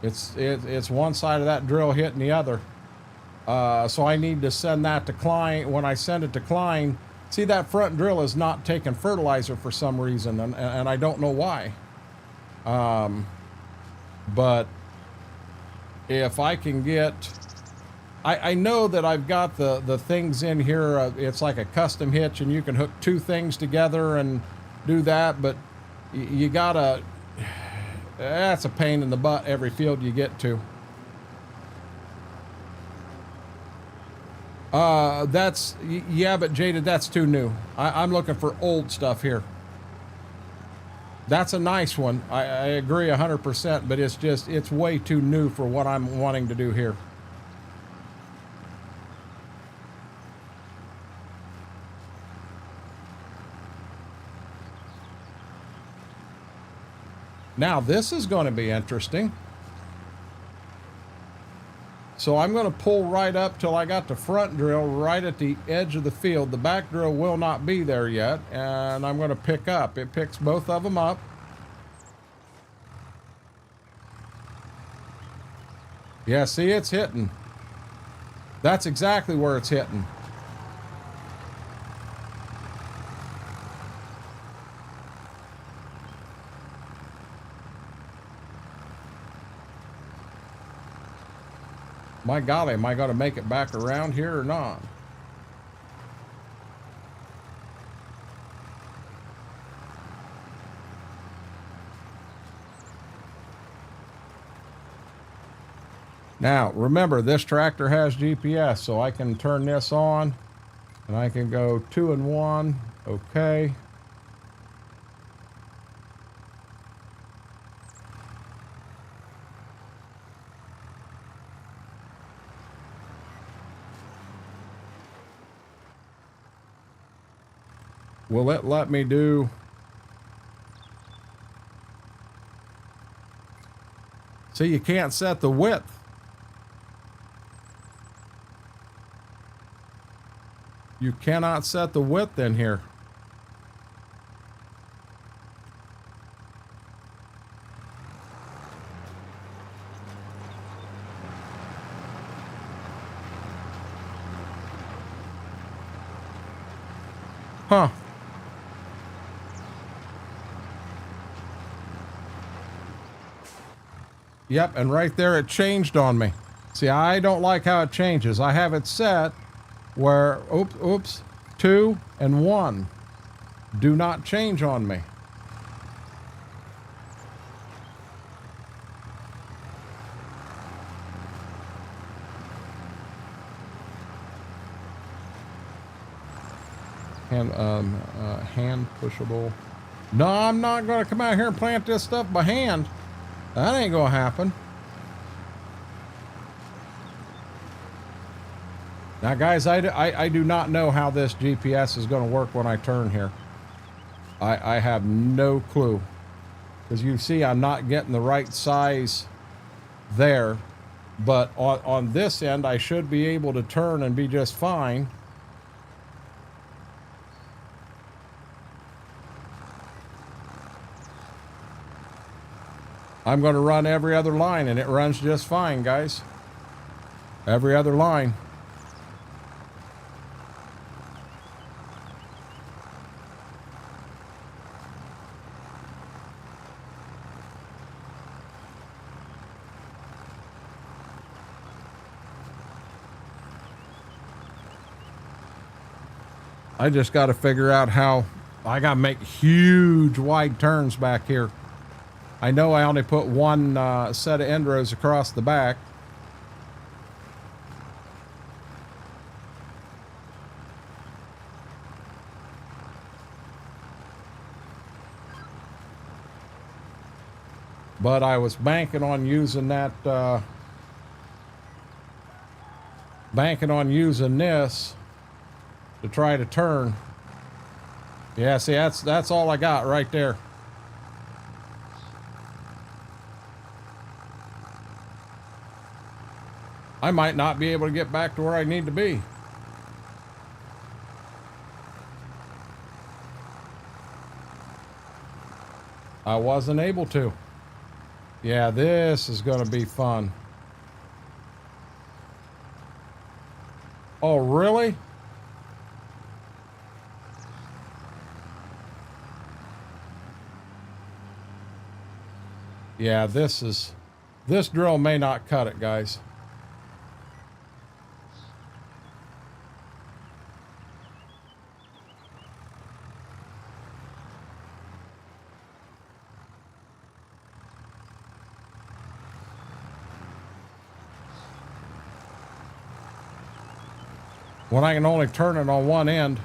It's one side of that drill hitting the other. So I need to send that to Klein. When I send it to Klein, see, that front drill is not taking fertilizer for some reason, and I don't know why. But if I can get, I know that I've got the things in here. It's like a custom hitch, and you can hook 2 things together and do that, but you gotta, that's a pain in the butt every field you get to. Yeah, but Jaded, that's too new. I'm looking for old stuff here. That's a nice one. I agree 100%, but it's way too new for what I'm wanting to do here. Now, this is going to be interesting. So I'm going to pull right up till I got the front drill right at the edge of the field. The back drill will not be there yet, and I'm going to pick up. It picks both of them up. Yeah, see, it's hitting. That's exactly where it's hitting. My golly, am I going to make it back around here or not? Now, remember, this tractor has GPS, so I can turn this on, and I can go 2 and 1. Okay. Will it let me do? See, you can't set the width. You cannot set the width in here. Huh. Yep, and right there it changed on me. See, I don't like how it changes. I have it set where, oops, 2 and 1 do not change on me. Hand pushable. No, I'm not going to come out here and plant this stuff by hand. That ain't gonna happen. Now, guys, I do not know how this GPS is gonna work when I turn here. I have no clue. Because you see, I'm not getting the right size there. But on this end, I should be able to turn and be just fine. I'm going to run every other line, and it runs just fine, guys. Every other line. I just got to figure out how I got to make huge wide turns back here. I know I only put one set of end rows across the back. But I was banking on using that, this to try to turn. Yeah, see, that's all I got right there. I might not be able to get back to where I need to be. I wasn't able to. Yeah, this is going to be fun. Oh, really? Yeah, this drill may not cut it, guys. When I can only turn it on one end.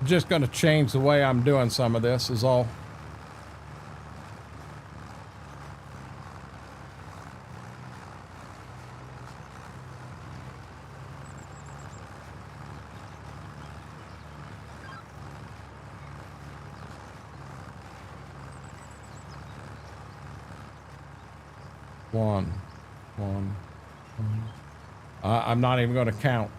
Just going to change the way I'm doing some of this is all. One. I'm not even going to count.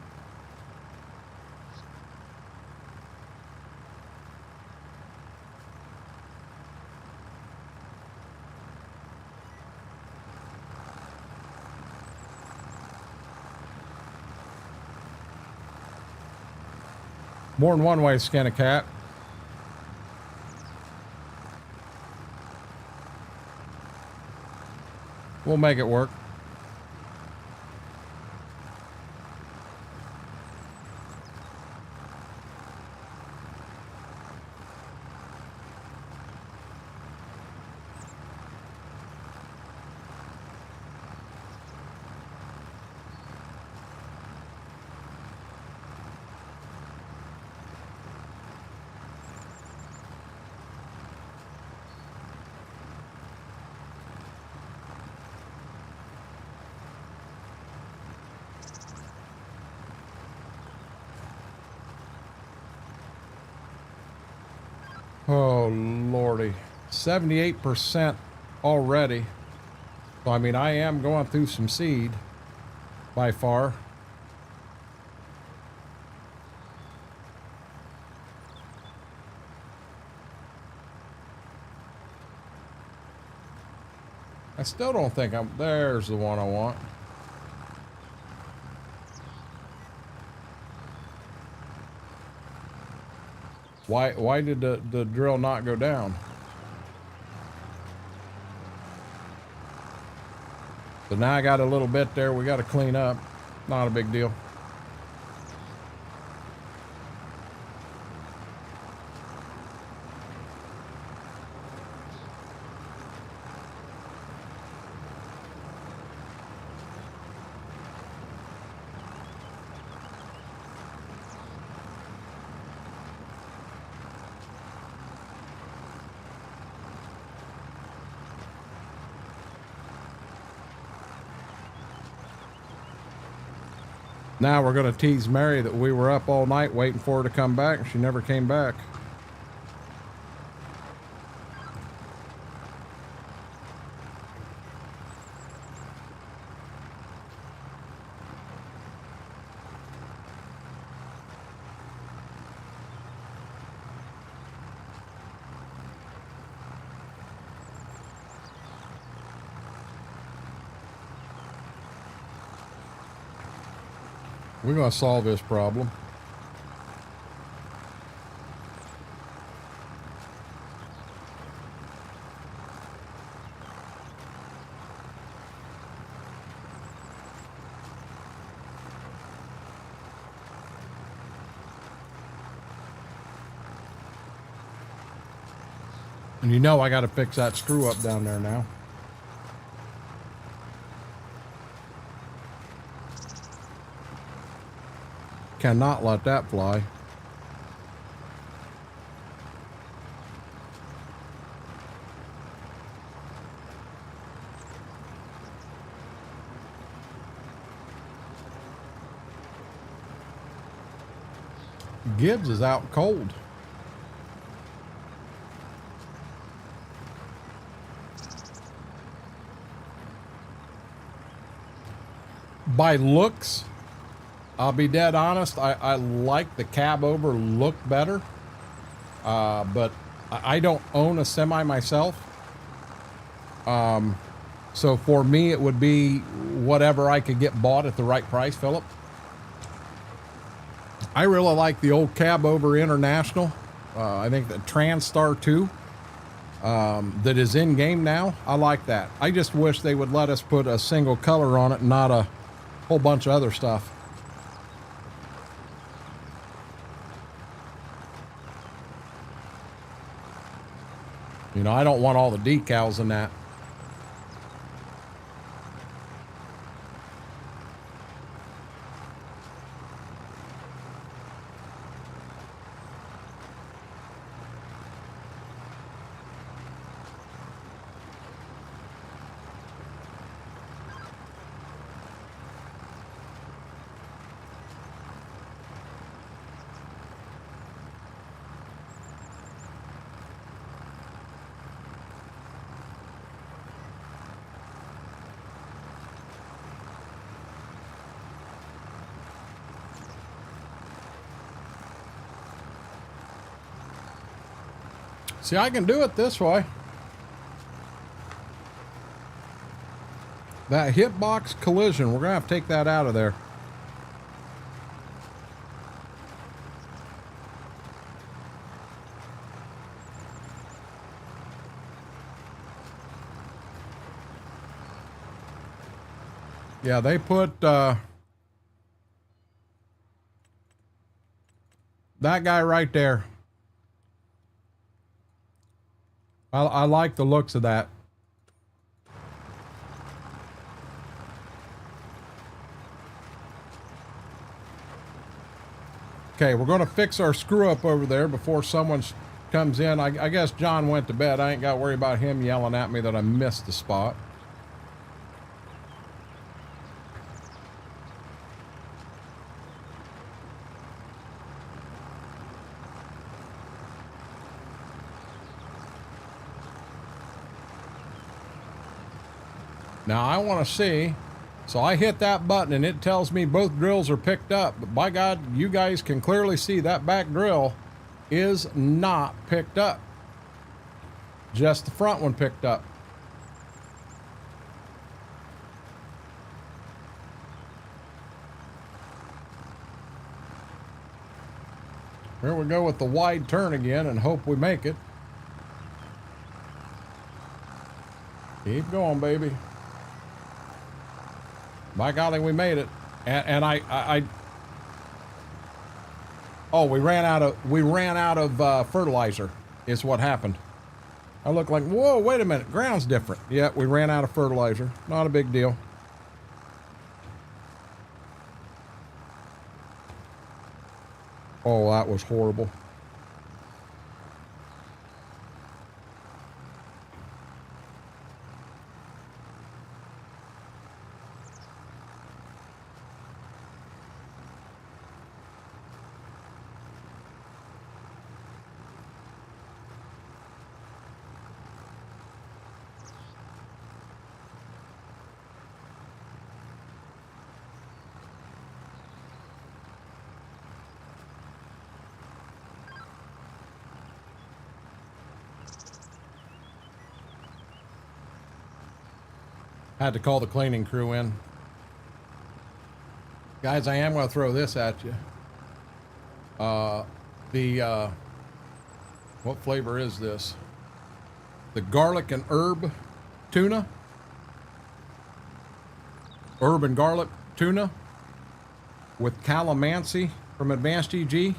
More than one way to skin a cat. We'll make it work. Oh, Lordy. 78% already. So, I mean, I am going through some seed by far. I still don't think there's the one I want. Why did the drill not go down? So now I got a little bit there we got to clean up. Not a big deal. Now we're going to tease Mary that we were up all night waiting for her to come back, and she never came back. We're going to solve this problem. And you know I got to fix that screw up down there now. Cannot let that fly. Gibbs is out cold. By looks, I'll be dead honest, I like the cab over look better, but I don't own a semi myself. So for me, it would be whatever I could get bought at the right price, Philip. I really like the old cab over International. I think the Transstar 2 that is in game now, I like that. I just wish they would let us put a single color on it and not a whole bunch of other stuff. You know, I don't want all the decals in that. See, I can do it this way. That hitbox collision, we're going to have to take that out of there. Yeah, they put that guy right there. I like the looks of that. Okay, we're going to fix our screw up over there before someone comes in. I guess John went to bed. I ain't got to worry about him yelling at me that I missed the spot. Now I want to see, so I hit that button and it tells me both drills are picked up, but by God, you guys can clearly see that back drill is not picked up. Just the front one picked up. Here we go with the wide turn again and hope we make it. Keep going, baby. By golly, we made it. And oh, we ran out of fertilizer is what happened. I look like, whoa, wait a minute, ground's different. Yeah, we ran out of fertilizer. Not a big deal. Oh, that was horrible. Had to call the cleaning crew in. Guys, I am going to throw this at you. What flavor is this? The garlic and herb tuna. Herb and garlic tuna with calamansi from Advanced EG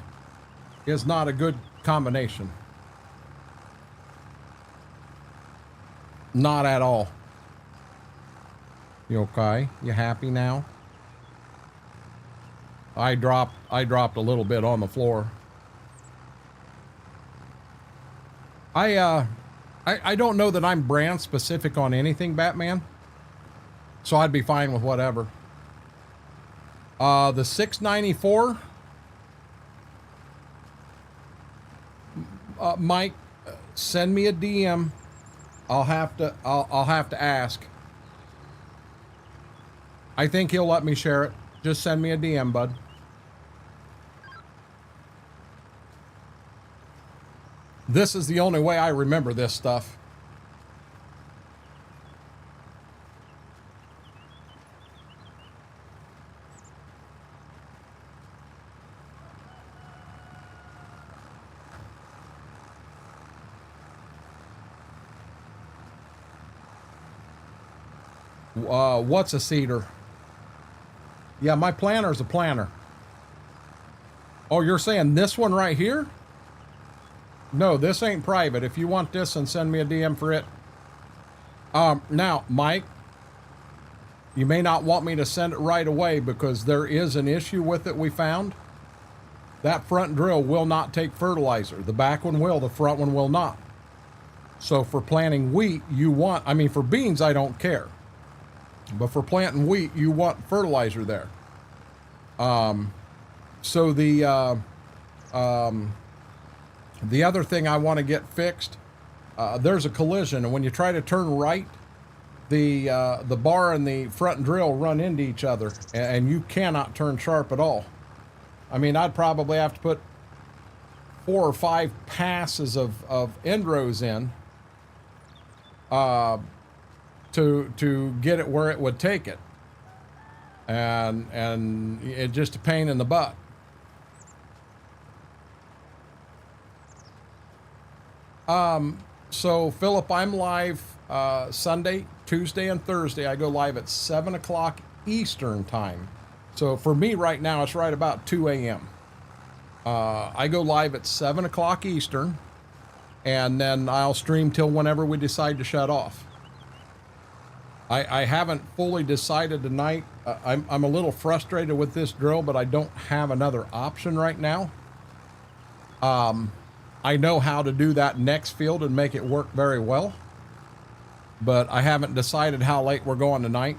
is not a good combination. Not at all. You okay? You happy now? I dropped a little bit on the floor. I don't know that I'm brand specific on anything, Batman. So I'd be fine with whatever. The 694. Mike, send me a DM. I'll have to ask. I think he'll let me share it. Just send me a DM, bud. This is the only way I remember this stuff. What's a seeder? Yeah, my planter's a planter. Oh, you're saying this one right here? No, this ain't private. If you want this, then send me a DM for it. Now, Mike, you may not want me to send it right away because there is an issue with it we found. That front drill will not take fertilizer. The back one will, the front one will not. So for planting wheat, for beans, I don't care. But for planting wheat, you want fertilizer there. So the other thing I want to get fixed, there's a collision, and when you try to turn right, the bar and the front drill run into each other, and you cannot turn sharp at all. I mean, I'd probably have to put 4 or 5 passes of end rows in to get it where it would take it, and it's just a pain in the butt. So Philip, I'm live Sunday, Tuesday, and Thursday. I go live at 7 o'clock Eastern time. So for me right now, it's right about 2 a.m. I go live at 7 o'clock Eastern, and then I'll stream till whenever we decide to shut off. I haven't fully decided tonight. I'm a little frustrated with this drill, but I don't have another option right now. I know how to do that next field and make it work very well, but I haven't decided how late we're going tonight.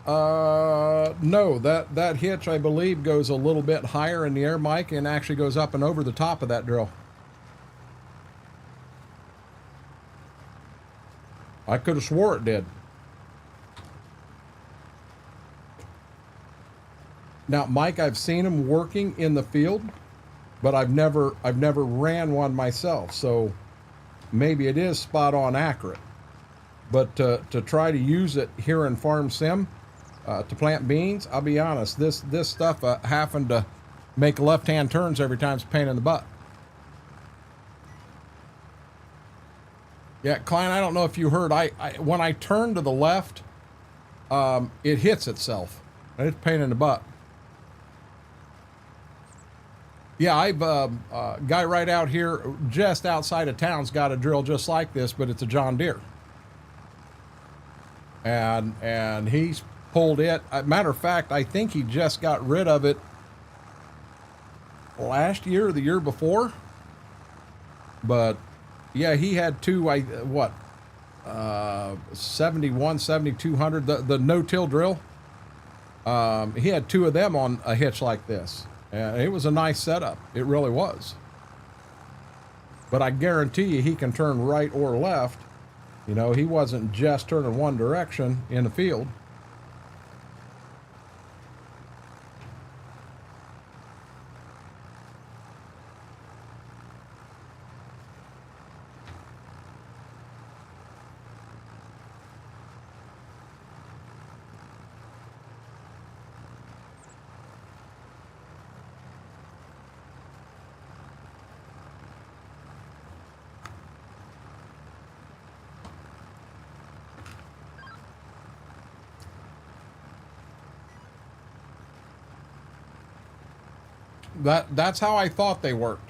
No, that hitch, I believe, goes a little bit higher in the air, Mike, and actually goes up and over the top of that drill. I could have swore it did. Now, Mike, I've seen them working in the field, but I've never ran one myself, so maybe it is spot on accurate. But to try to use it here in Farm Sim to plant beans, I'll be honest, this stuff having to make left-hand turns every time is a pain in the butt. Yeah, Klein, I don't know if you heard, when I turn to the left, it hits itself. It's a pain in the butt. Yeah, I've guy right out here just outside of town's got a drill just like this, but it's a John Deere. And he's pulled it. Matter of fact, I think he just got rid of it last year or the year before. But yeah, he had two, 71, 7200, the no-till drill. He had 2 of them on a hitch like this. And it was a nice setup. It really was. But I guarantee you he can turn right or left. You know, he wasn't just turning one direction in the field. That's how I thought they worked.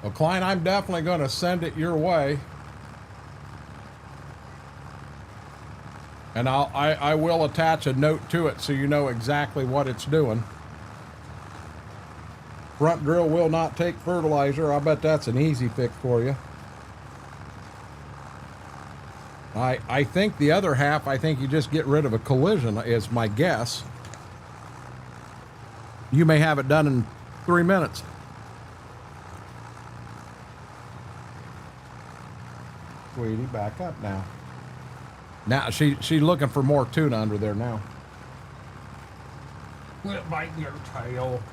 Well, Klein, I'm definitely going to send it your way. And I will attach a note to it so you know exactly what it's doing. Front drill will not take fertilizer. I bet that's an easy fix for you. I think the other half, I think you just get rid of a collision is my guess. You may have it done in 3 minutes. Sweetie, back up now. Now she's looking for more tuna under there now. Quit biting your tail.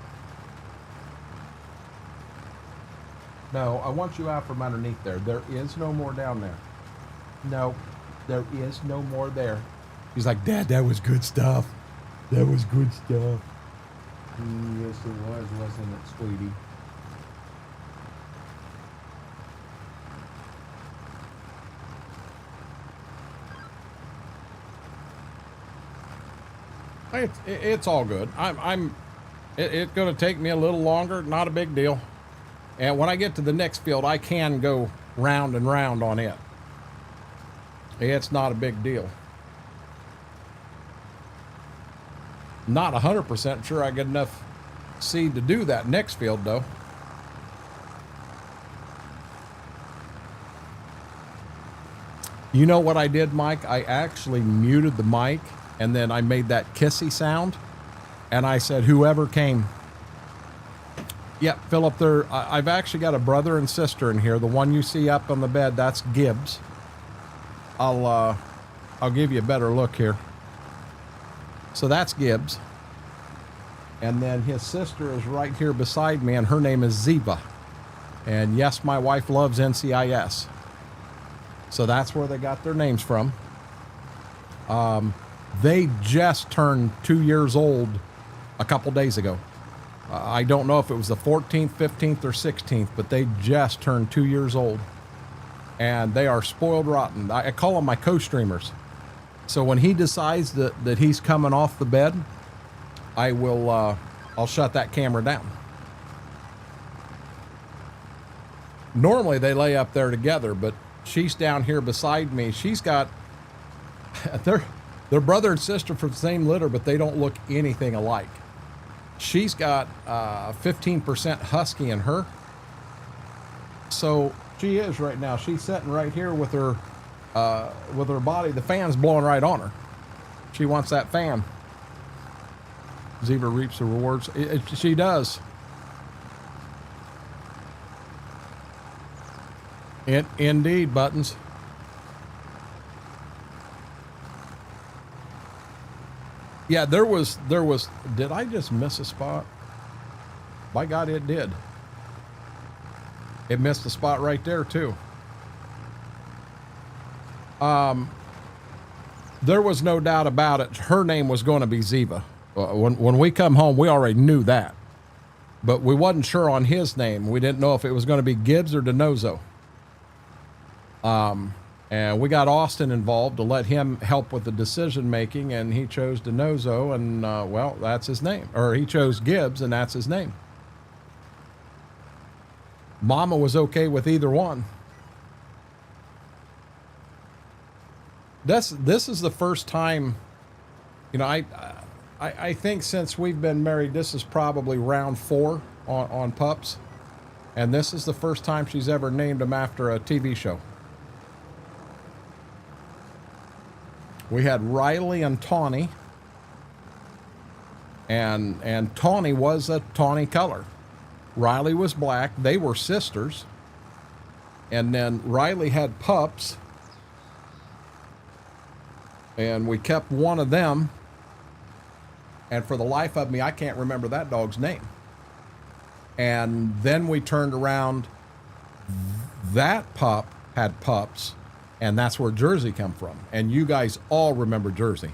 No, I want you out from underneath there. There is no more down there. No, there is no more there. He's like, Dad, that was good stuff. That was good stuff. Yes, it was, wasn't it, sweetie? It's all good. It's going to take me a little longer. Not a big deal. And when I get to the next field, I can go round and round on it. It's not a big deal. Not 100% sure I get enough seed to do that next field, though. You know what I did, Mike? I actually muted the mic, and then I made that kissy sound, and I said, whoever came. Yep, Philip, I've actually got a brother and sister in here. The one you see up on the bed, that's Gibbs. I'll give you a better look here. So that's Gibbs. And then his sister is right here beside me, and her name is Ziva. And yes, my wife loves NCIS. So that's where they got their names from. They just turned 2 years old a couple days ago. I don't know if it was the 14th, 15th, or 16th, but they just turned 2 years old. And they are spoiled rotten. I call them my co-streamers. So when he decides that he's coming off the bed, I'll shut that camera down. Normally they lay up there together, but she's down here beside me. She's got, they're brother and sister from the same litter, but they don't look anything alike. She's got 15% husky in her. So she is right now. She's sitting right here with her body. The fan's blowing right on her. She wants that fan. Zebra reaps the rewards. She does. Indeed, Buttons. Yeah, there was, did I just miss a spot? By God, it did. It missed a spot right there too. There was no doubt about it. Her name was going to be Ziva. When we come home, we already knew that, but we wasn't sure on his name. We didn't know if it was going to be Gibbs or Denozo. And we got Austin involved to let him help with the decision making, and he chose Denozo, and well, that's his name. Or he chose Gibbs, and that's his name. Mama was okay with either one. This is the first time, you know, I think since we've been married, this is probably round 4 on pups, and this is the first time she's ever named them after a TV show. We had Riley and Tawny, and Tawny was a tawny color. Riley was black. They were sisters. And then Riley had pups, and we kept one of them. And for the life of me, I can't remember that dog's name. And then we turned around. That pup had pups. And that's where Jersey come from. And you guys all remember Jersey.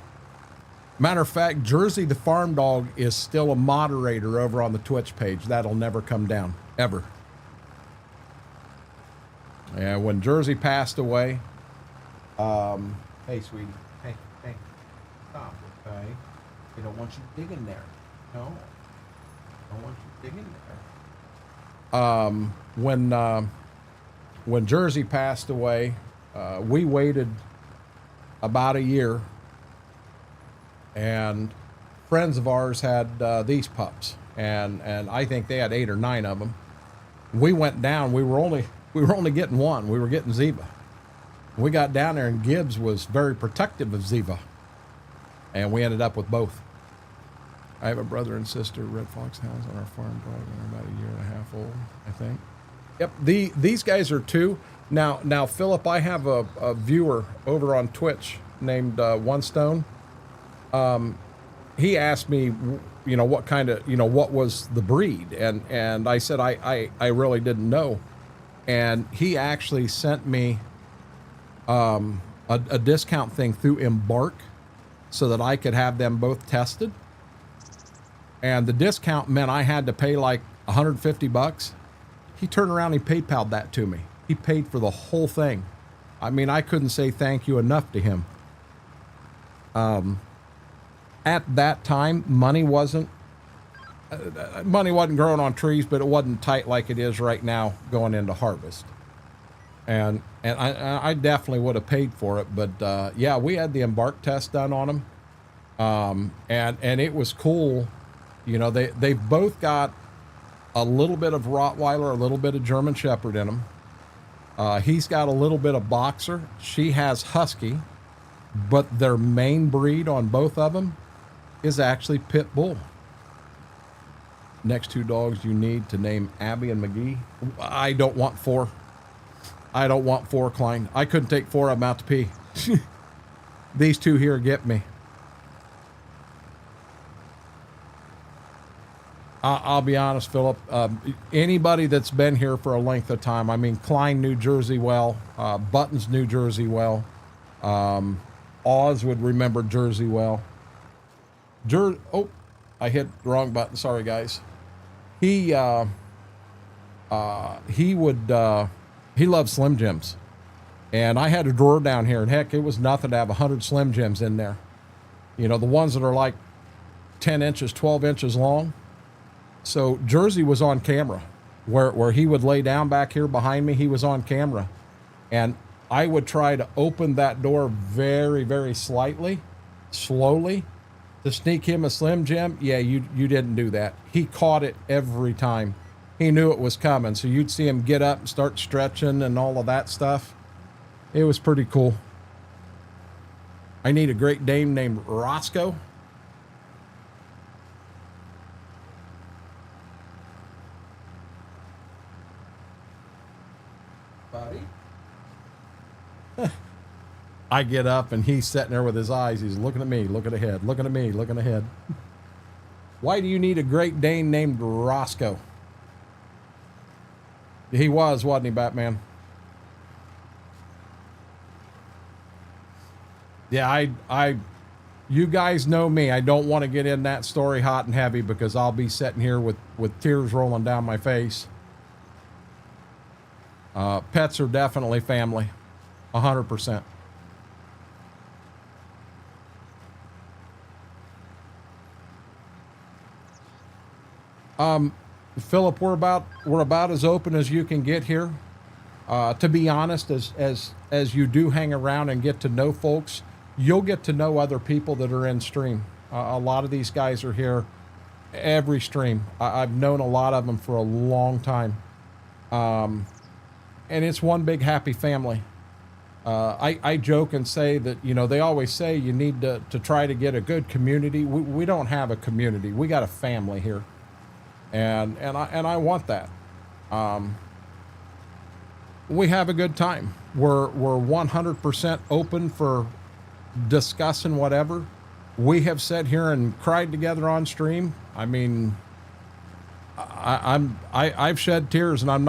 Matter of fact, Jersey the farm dog is still a moderator over on the Twitch page. That'll never come down, ever. And when Jersey passed away, Hey, sweetie. Hey, hey. Stop, okay? We don't want you digging there. No. I don't want you digging there. When Jersey passed away, we waited about a year, and friends of ours had these pups, and I think they had 8 or 9 of them. We went down. We were only getting one. We were getting Ziva. We got down there, and Gibbs was very protective of Ziva, and we ended up with both. I have a brother and sister, Red Fox Hounds, on our farm, probably about a year and a half old, I think. Yep, these guys are 2. Now, Philip, I have a viewer over on Twitch named One Stone. He asked me, what kind of, what was the breed, and I said I really didn't know, and he actually sent me a discount thing through Embark so that I could have them both tested. And the discount meant I had to pay like $150. He turned around and he PayPal'd that to me. He paid for the whole thing. I mean, I couldn't say thank you enough to him. At that time, money wasn't growing on trees, but it wasn't tight like it is right now going into harvest. And I definitely would have paid for it, but yeah, we had the Embark test done on them, and it was cool. They've both got a little bit of Rottweiler, a little bit of German Shepherd in them. He's got a little bit of Boxer. She has Husky, but their main breed on both of them is actually Pit Bull. Next 2 dogs you need to name Abby and McGee. I don't want 4. I don't want 4, Klein. I couldn't take 4 of them out to pee. These 2 here get me. I'll be honest, Philip. Anybody that's been here for a length of time, I mean, Klein knew Jersey well. Buttons knew Jersey well. Oz would remember Jersey well. Oh, I hit the wrong button. Sorry, guys. He loves Slim Jims. And I had a drawer down here, and heck, it was nothing to have 100 Slim Jims in there. The ones that are like 10 inches, 12 inches long. So Jersey was on camera, where he would lay down back here behind me. He was on camera, and I would try to open that door very, very slowly, to sneak him a Slim Jim. Yeah, you didn't do that. He caught it every time. He knew it was coming, so you'd see him get up and start stretching and all of that stuff. It was pretty cool. I need a Great Dane named Roscoe. I get up and he's sitting there with his eyes. He's looking at me, looking ahead, looking at me, looking ahead. Why do you need a Great Dane named Roscoe? He wasn't he, Batman? Yeah, you guys know me. I don't want to get in that story hot and heavy because I'll be sitting here with tears rolling down my face. Pets are definitely family, 100%. Philip, we're about as open as you can get here. To be honest, as you do hang around and get to know folks, you'll get to know other people that are in stream. A lot of these guys are here every stream. I've known a lot of them for a long time. And it's one big happy family. I joke and say that, they always say you need to try to get a good community. We don't have a community. We got a family here. And I want that. We have a good time. We're 100% open for discussing whatever. We have sat here and cried together on stream. I mean, I've shed tears, and I'm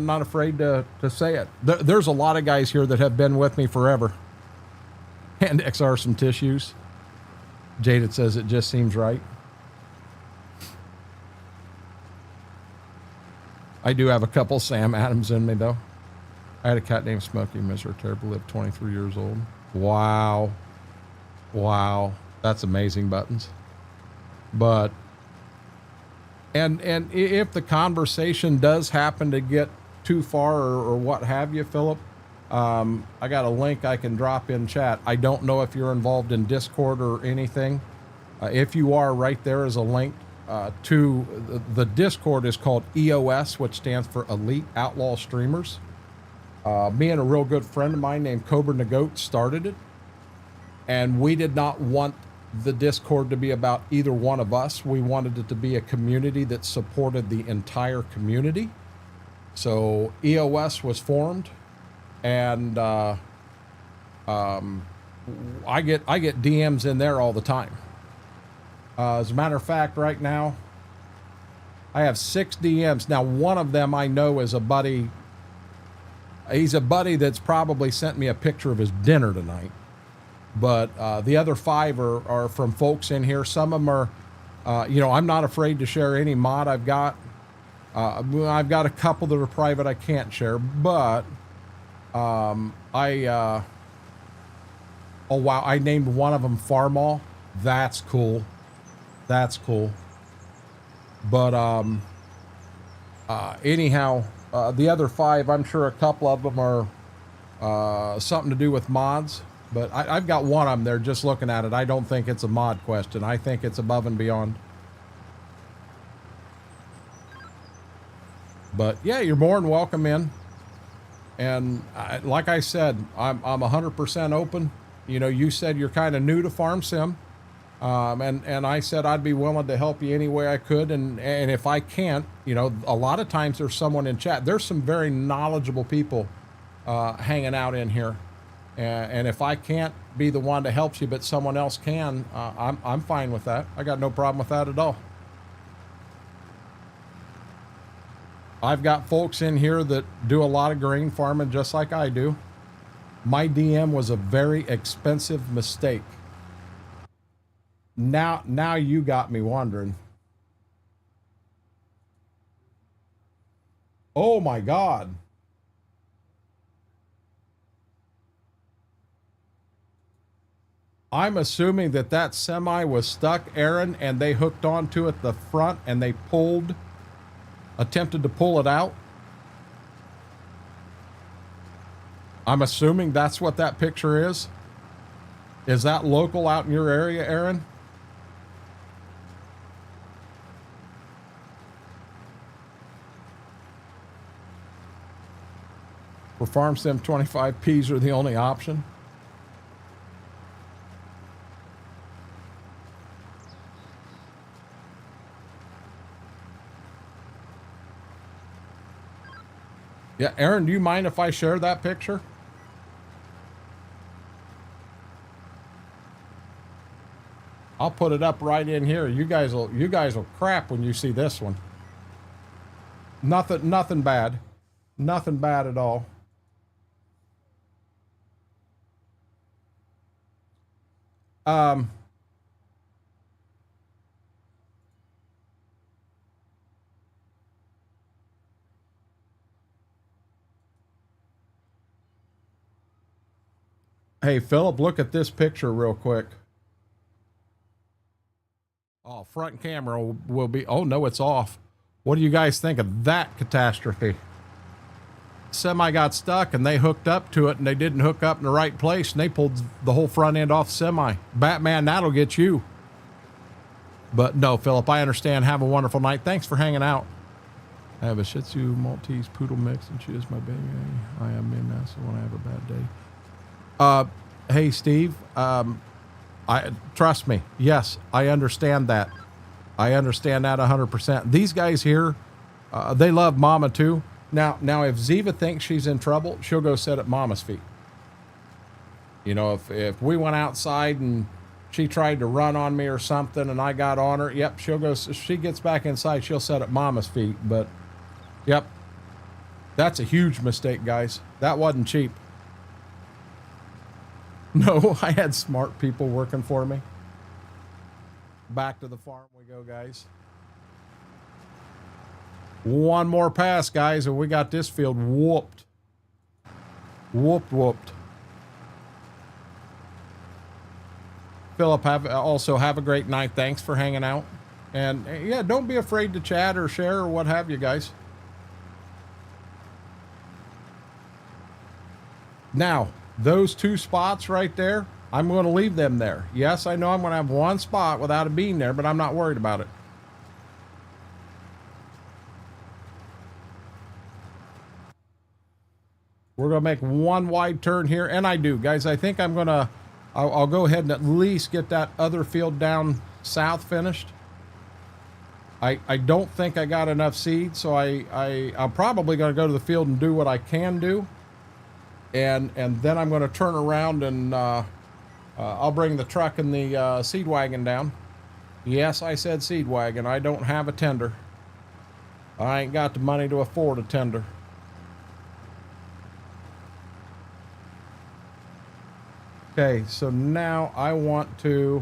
not afraid to say it. There's a lot of guys here that have been with me forever. And XR some tissues. Jaded says it just seems right. I do have a couple Sam Adams in me, though. I had a cat named Smokey, Mr. Terrible, lived 23 years old. Wow. Wow. That's amazing, Buttons. But, and if the conversation does happen to get too far or what have you, Philip, I got a link I can drop in chat. I don't know if you're involved in Discord or anything. If you are, right there is a link to the Discord is called EOS, which stands for Elite Outlaw Streamers. Me and a real good friend of mine named Cobra Nagoat started it. And we did not want the Discord to be about either one of us. We wanted it to be a community that supported the entire community. So EOS was formed, and I get DMs in there all the time. As a matter of fact, right now, I have 6 DMs. Now, one of them I know is a buddy. He's a buddy that's probably sent me a picture of his dinner tonight. But the other 5 are from folks in here. Some of them are, you know, I'm not afraid to share any mod I've got. I've got a couple that are private I can't share, but oh wow, I named one of them Farmall. That's cool. That's cool. But anyhow, the other 5, I'm sure a couple of them are something to do with mods. But I've got one of them there just looking at it. I don't think it's a mod question. I think it's above and beyond. But yeah, you're more than welcome in. And like I said, I'm 100% open. You know, you said you're kind of new to Farm Sim. And I said I'd be willing to help you any way I could. And if I can't, you know, a lot of times there's someone in chat. There's some very knowledgeable people hanging out in here. And if I can't be the one to help you, but someone else can, I'm fine with that. I got no problem with that at all. I've got folks in here that do a lot of grain farming just like I do. My DM was a very expensive mistake. Now you got me wondering. Oh my God. I'm assuming that semi was stuck, Aaron, and they hooked onto it the front and they attempted to pull it out. I'm assuming that's what that picture is. Is that local out in your area, Aaron? For Farm Sim 25, Ps are the only option. Yeah, Aaron, do you mind if I share that picture? I'll put it up right in here. You guys will crap when you see this one. Nothing bad. Nothing bad at all. Hey, Philip, look at this picture real quick. Oh, front camera will be, oh no, it's off. What do you guys think of that catastrophe? Semi got stuck and they hooked up to it and they didn't hook up in the right place and they pulled the whole front end off semi. Batman, that'll get you. But no, Philip, I understand. Have a wonderful night. Thanks for hanging out. I have a Shih Tzu Maltese Poodle mix and she is my baby. I am in that, so when I have a bad day. Hey, Steve, trust me. Yes, I understand that. I understand that 100%. These guys here, they love Mama too. Now, if Ziva thinks she's in trouble, she'll go sit at Mama's feet. You know, if we went outside and she tried to run on me or something and I got on her, yep, she'll go, if she gets back inside, she'll sit at Mama's feet. But, yep, that's a huge mistake, guys. That wasn't cheap. No, I had smart people working for me. Back to the farm we go, guys. One more pass, guys, and we got this field whooped. Whooped. Philip, have a great night. Thanks for hanging out. And yeah, don't be afraid to chat or share or what have you guys. Now, those 2 spots right there, I'm going to leave them there. Yes, I know I'm going to have 1 spot without a bean there, but I'm not worried about it. We're going to make 1 wide turn here, and I do, guys. I think I'm going to, I'll go ahead and at least get that other field down south finished. I don't think I got enough seed, so I'm probably going to go to the field and do what I can do. And then I'm going to turn around and I'll bring the truck and the seed wagon down. Yes, I said seed wagon. I don't have a tender. I ain't got the money to afford a tender. Okay, so now I want to,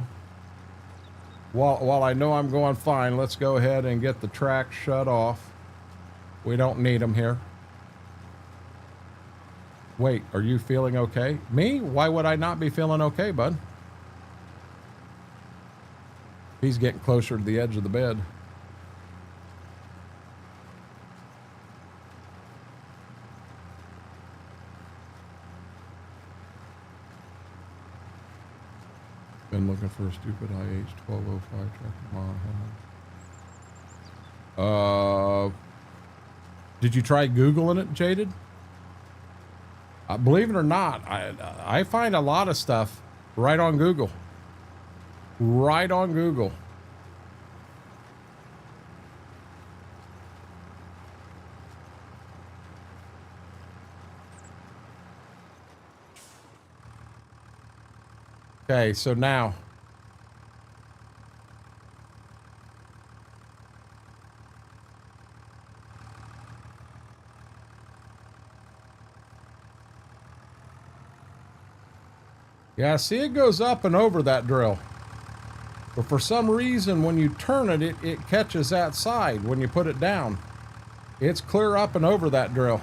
while I know I'm going fine, let's go ahead and get the track shut off. We don't need them here. Wait, are you feeling okay? Me? Why would I not be feeling okay, bud? He's getting closer to the edge of the bed. Been looking for a stupid IH 1205 tractor. Did you try Googling it, Jaded? Believe it or not, I find a lot of stuff right on Google. Right on Google. Okay, so now. Yeah, see, it goes up and over that drill. But for some reason, when you turn it, it catches that side when you put it down. It's clear up and over that drill.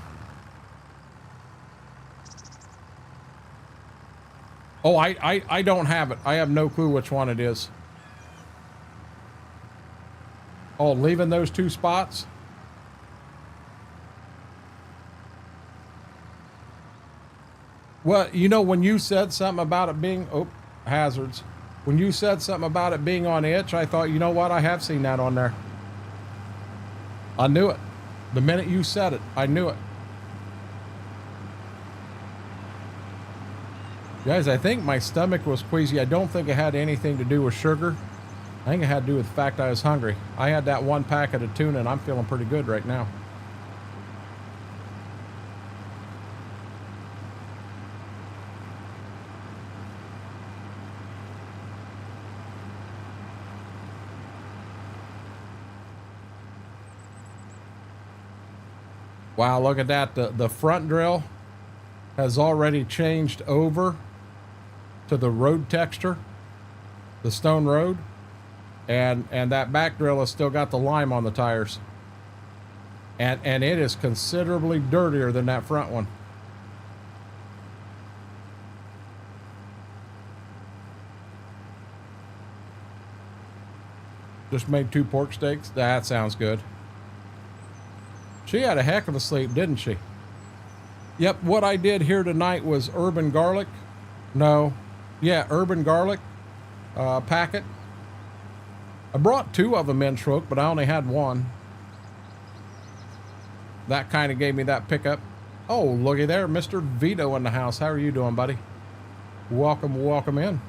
Oh, I don't have it. I have no clue which one it is. Oh, leaving those 2 spots? Well, you know, when you said something about it being, oh, hazards. When you said something about it being on itch, I thought, you know what? I have seen that on there. I knew it. The minute you said it, I knew it. Guys, I think my stomach was queasy. I don't think it had anything to do with sugar. I think it had to do with the fact I was hungry. I had that 1 packet of tuna and I'm feeling pretty good right now. Wow, look at that. The front drill has already changed over to the road texture, the stone road, and that back drill has still got the lime on the tires. And it is considerably dirtier than that front one. Just made 2 pork steaks. That sounds good. She had a heck of a sleep, didn't she? Yep, what I did here tonight was urban garlic. No, yeah, urban garlic packet. I brought 2 of them in, Shrook, but I only had 1. That kind of gave me that pickup. Oh, looky there, Mr. Vito in the house. How are you doing, buddy? Welcome, welcome in.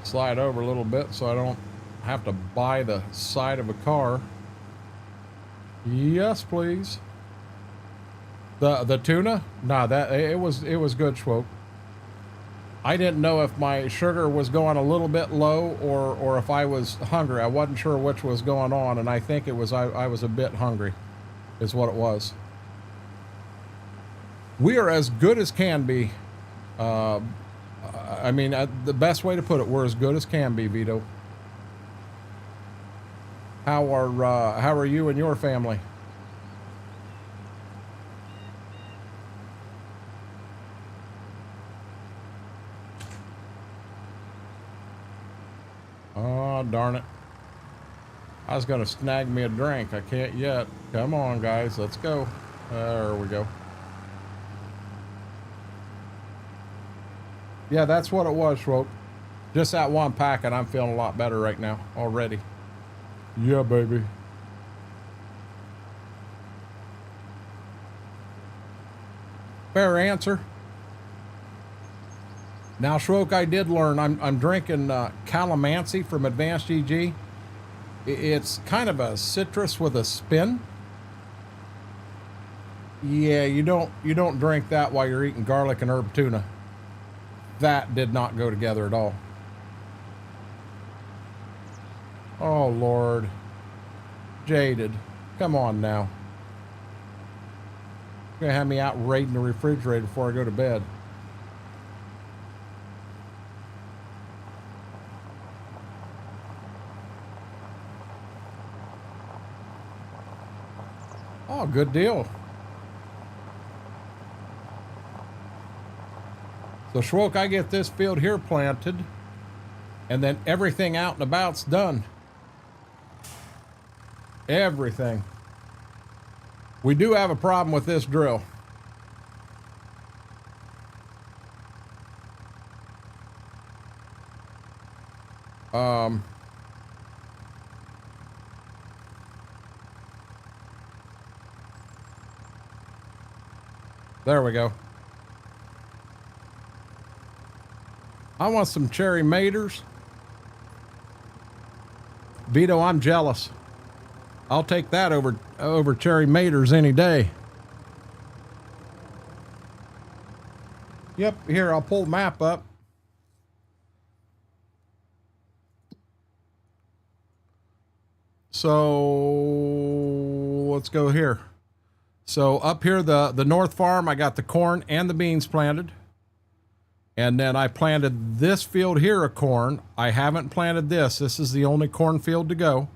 Slide over a little bit so I don't have to buy the side of a car. Yes, please. The tuna? Nah, that it was good, Schwoke. I didn't know if my sugar was going a little bit low or if I was hungry. I wasn't sure which was going on, and I think it was I was a bit hungry, is what it was. We are as good as can be. I mean, the best way to put it, we're as good as can be, Vito. How are you and your family? Oh, darn it. I was going to snag me a drink. I can't yet. Come on, guys. Let's go. There we go. Yeah, that's what it was, Schwope. Just that one pack, and I'm feeling a lot better right now already. Yeah, baby. Fair answer. Now, Schwoke, I did learn. I'm drinking Calamansi from Advanced EG. It's kind of a citrus with a spin. Yeah, you don't drink that while you're eating garlic and herb tuna. That did not go together at all. Oh, Lord. Jaded. Come on now. You're gonna have me out raiding the refrigerator before I go to bed. Oh, good deal. So, Schwoke, I get this field here planted, and then everything out and about's done. Everything. We do have a problem with this drill. There we go. I want some cherry maters. Vito, I'm jealous. I'll take that over cherry maters any day. Yep, here, I'll pull the map up. So let's go here. So up here, the north farm, I got the corn and the beans planted. And then I planted this field here of corn. I haven't planted this. This is the only cornfield to go.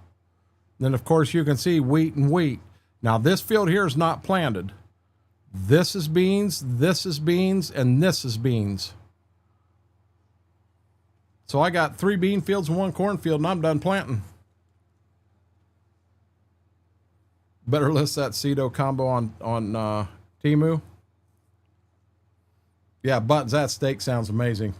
Then, of course, you can see wheat and wheat. Now, this field here is not planted. This is beans, and this is beans. So I got 3 bean fields and 1 cornfield, and I'm done planting. Better list that Cedo combo on Temu. Yeah, Buttons, that steak sounds amazing.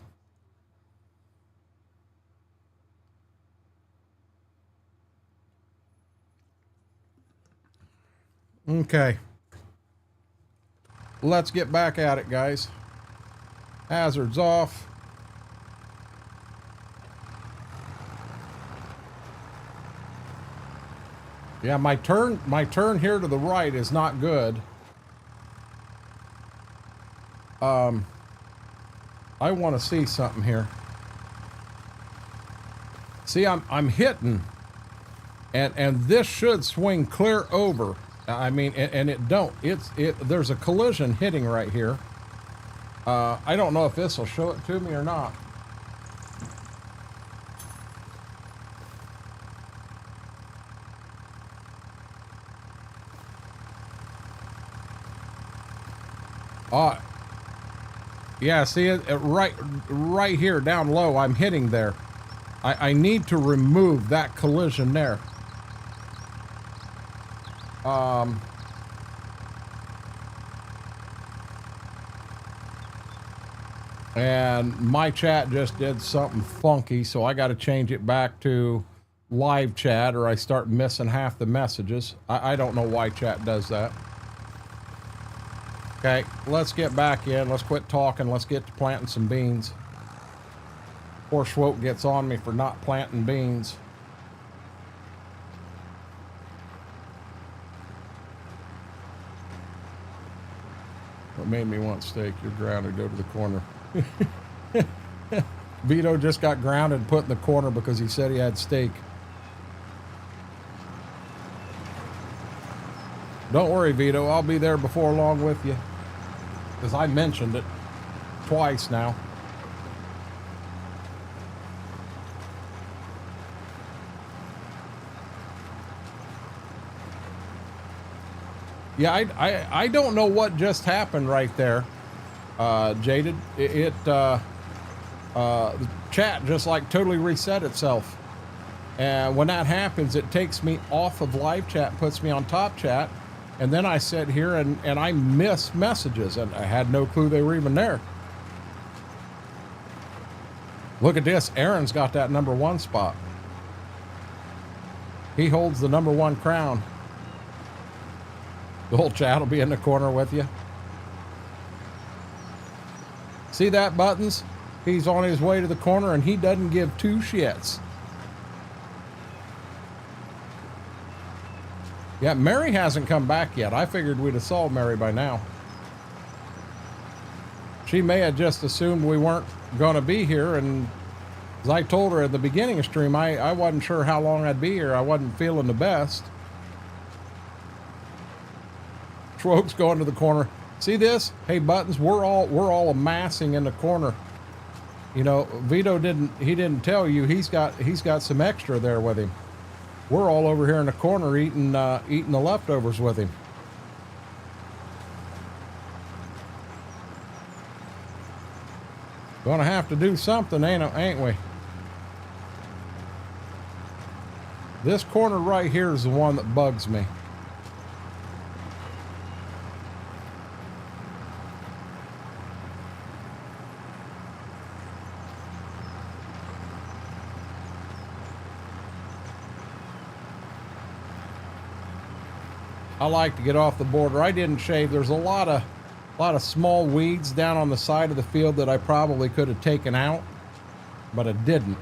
Okay. Let's get back at it, guys. Hazards off. Yeah, my turn here to the right is not good. I want to see something here. See, I'm hitting, and this should swing clear over. I mean, and it don't. There's a collision hitting right here. I don't know if this will show it to me or not. Yeah, see it right here down low. I'm hitting there. I need to remove that collision there. And my chat just did something funky, so I got to change it back to live chat, or I start missing half the messages. I don't know why chat does that. Okay, let's get back in. Let's quit talking. Let's get to planting some beans. Poor Schwope gets on me for not planting beans. What made me want steak? You're grounded. Go to the corner. Vito just got grounded and put in the corner because he said he had steak. Don't worry, Vito. I'll be there before long with you. Because I mentioned it twice now. Yeah, I don't know what just happened right there, Jaded. The chat just like totally reset itself. And when that happens, it takes me off of live chat, puts me on top chat. And then I sit here and I miss messages, and I had no clue they were even there. Look at this. Aaron's got that #1 spot. He holds the #1 crown. The whole chat will be in the corner with you. See that, Buttons? He's on his way to the corner and he doesn't give two shits. Yeah, Mary hasn't come back yet. I figured we'd have saw Mary by now. She may have just assumed we weren't going to be here, and as I told her at the beginning of stream, I wasn't sure how long I'd be here. I wasn't feeling the best. Schwoke's going to the corner. See this? Hey, Buttons, we're all amassing in the corner. You know, Vito didn't tell you he's got some extra there with him. We're all over here in the corner eating the leftovers with him. Gonna have to do something, ain't we? This corner right here is the one that bugs me. I like to get off the border. I didn't shave. There's a lot of small weeds down on the side of the field that I probably could have taken out, but I didn't.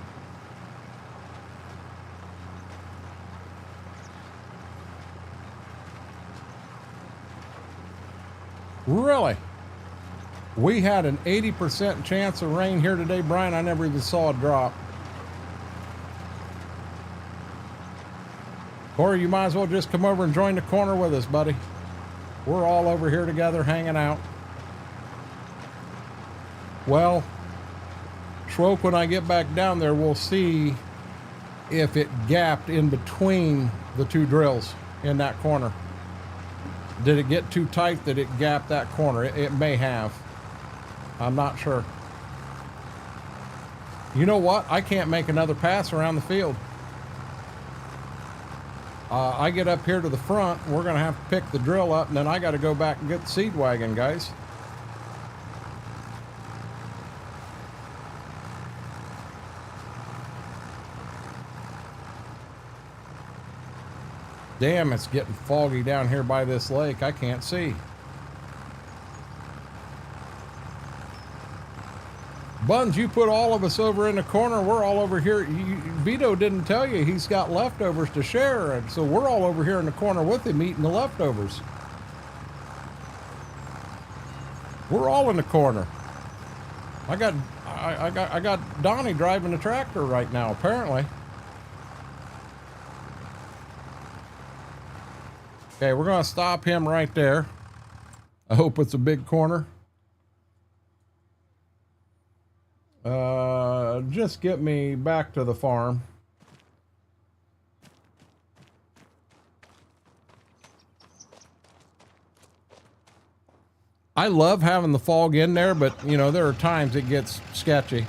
Really? We had an 80% chance of rain here today, Brian. I never even saw a drop. Corey, you might as well just come over and join the corner with us, buddy. We're all over here together hanging out. Well, Schwoke, when I get back down there, we'll see if it gapped in between the two drills in that corner. Did it get too tight that it gapped that corner? It may have. I'm not sure. You know what? I can't make another pass around the field. I get up here to the front. We're going to have to pick the drill up, and then I got to go back and get the seed wagon, guys. Damn, it's getting foggy down here by this lake. I can't see. Buns, you put all of us over in the corner. We're all over here. Vito didn't tell you he's got leftovers to share, and so we're all over here in the corner with him eating the leftovers. We're all in the corner. I got Donnie driving the tractor right now, apparently. Okay, we're going to stop him right there. I hope it's a big corner. Just get me back to the farm. I love having the fog in there, but you know, there are times it gets sketchy.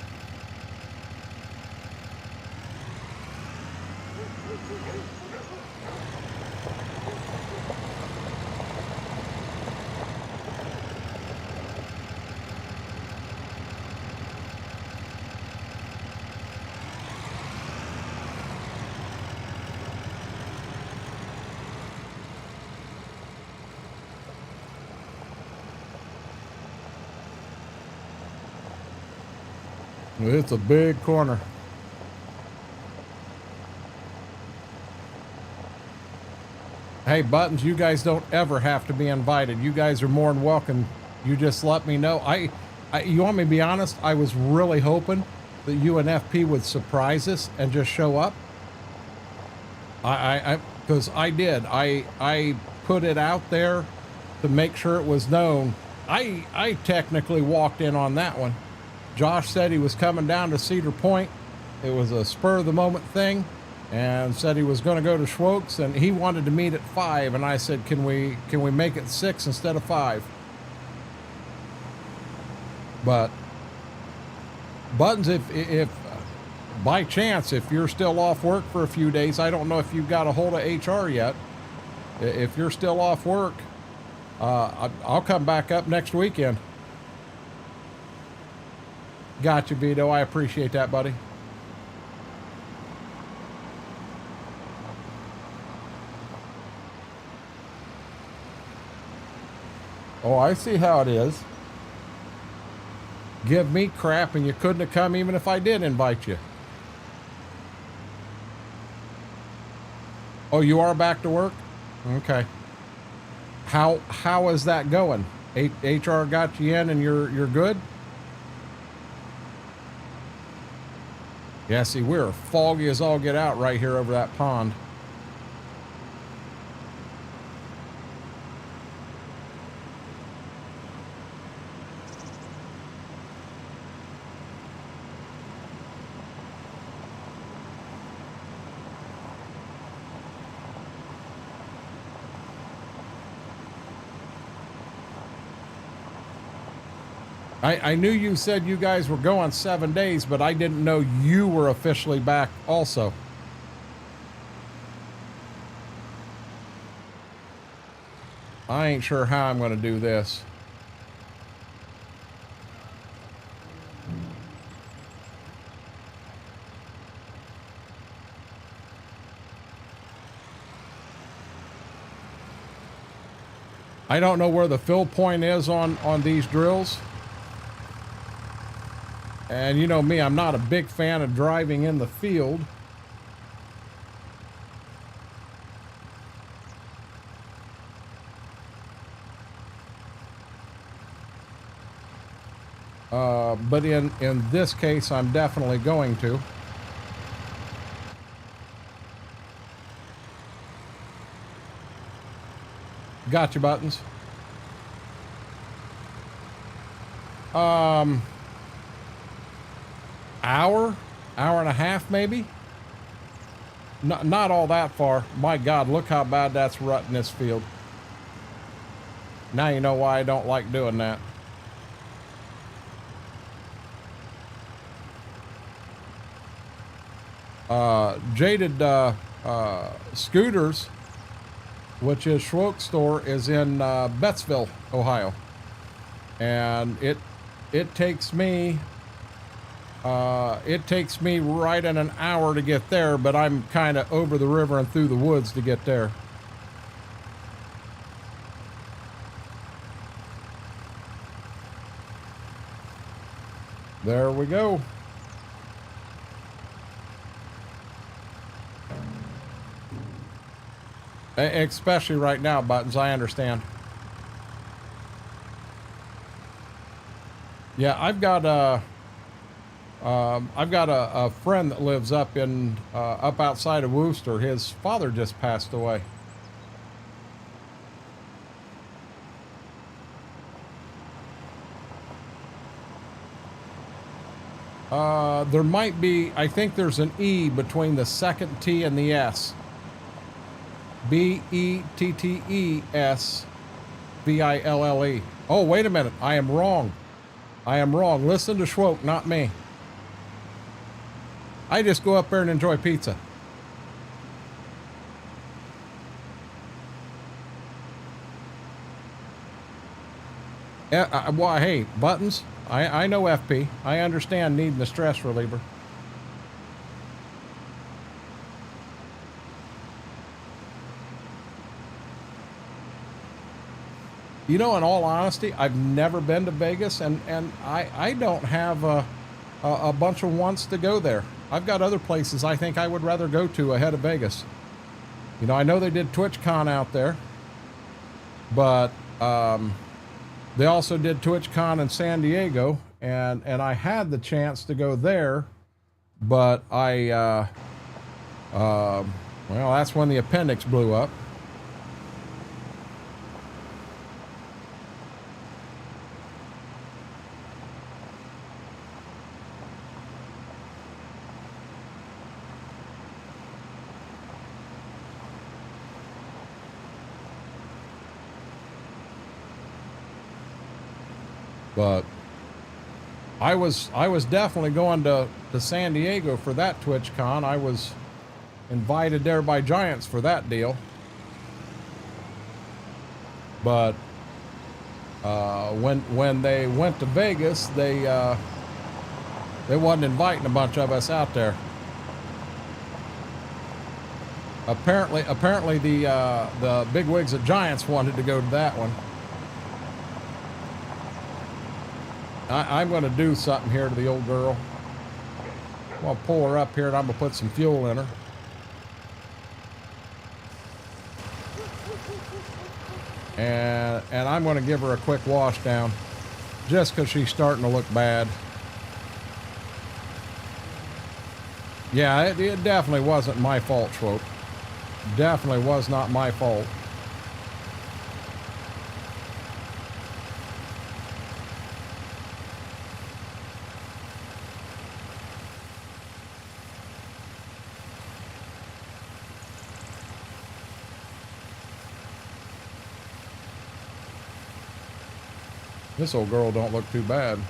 It's a big corner. Hey, Buttons, you guys don't ever have to be invited. You guys are more than welcome. You just let me know. You want me to be honest? I was really hoping that you and FP would surprise us and just show up. Because I did. I put it out there to make sure it was known. I technically walked in on that one. Josh said he was coming down to Cedar Point. It was a spur of the moment thing. and said he was going to go to Schwoke's, and he wanted to meet at 5, and I said, can we make it 6 instead of 5? But Buttons, if by chance, if you're still off work for a few days, I don't know if you've got a hold of HR yet. If you're still off work, I'll come back up next weekend. Gotcha, Vito. I appreciate that, buddy. Oh, I see how it is. Give me crap and you couldn't have come even if I did invite you. Oh, you are back to work? Okay. How is that going? HR got you in and you're good? Yeah, see, we're foggy as all get out right here over that pond. I knew you said you guys were going 7 days, but I didn't know you were officially back also. I ain't sure how I'm going to do this. I don't know where the fill point is on these drills. And you know me, I'm not a big fan of driving in the field. But in this case, I'm definitely going to. Gotcha, Buttons. Hour and a half, maybe. Not all that far. My God, look how bad that's rutting this field. Now you know why I don't like doing that. Jaded Scooters, which is Schwoke's store, is in Bettsville, Ohio, and it takes me right in an hour to get there, but I'm kind of over the river and through the woods to get there. There we go. Especially right now, Buttons, I understand. Yeah, I've got a friend that lives up outside of Worcester. His father just passed away. There might be, I think there's an E between the second T and the S. Bettesville. Oh, wait a minute. I am wrong. Listen to Schwoke, not me. I just go up there and enjoy pizza. Well, hey, Buttons, I know FP. I understand needing the stress reliever. You know, in all honesty, I've never been to Vegas, and I don't have a bunch of wants to go there. I've got other places I think I would rather go to ahead of Vegas. You know, I know they did TwitchCon out there, but they also did TwitchCon in San Diego, and I had the chance to go there, but well, that's when the appendix blew up. But I was definitely going to San Diego for that TwitchCon. I was invited there by Giants for that deal. But when they went to Vegas, they wasn't inviting a bunch of us out there. Apparently the bigwigs at Giants wanted to go to that one. I'm going to do something here to the old girl. I'm going to pull her up here and I'm going to put some fuel in her. And I'm going to give her a quick wash down just because she's starting to look bad. Yeah, it definitely wasn't my fault, Schwope. Definitely was not my fault. This old girl don't look too bad.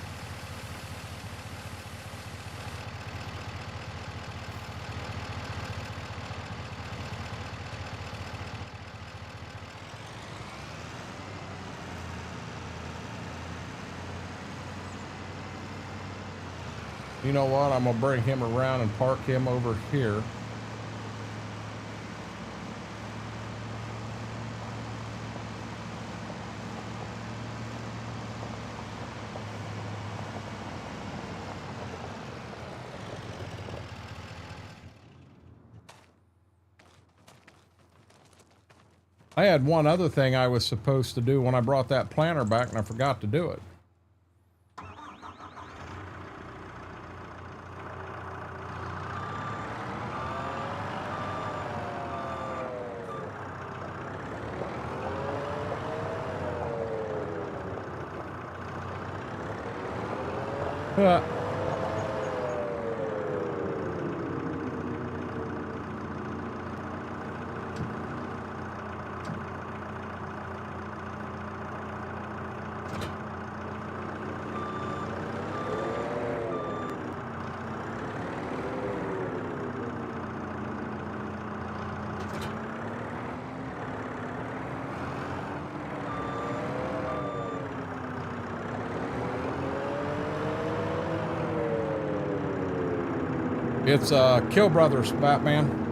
You know what? I'm gonna bring him around and park him over here. I had one other thing I was supposed to do when I brought that planter back, and I forgot to do it. It's Kill Brothers, Batman.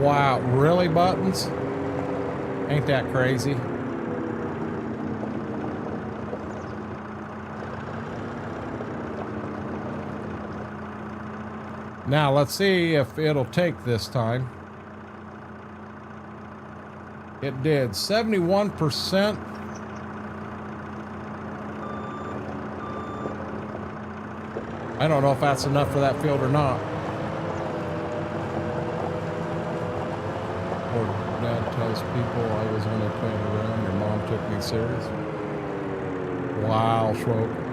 Wow, really, Buttons? Ain't that crazy? Now, let's see if it'll take this time. It did. 71%. I don't know if that's enough for that field or not. Or Dad tells people I was only playing around. Your mom took me serious. Wow, Schwope.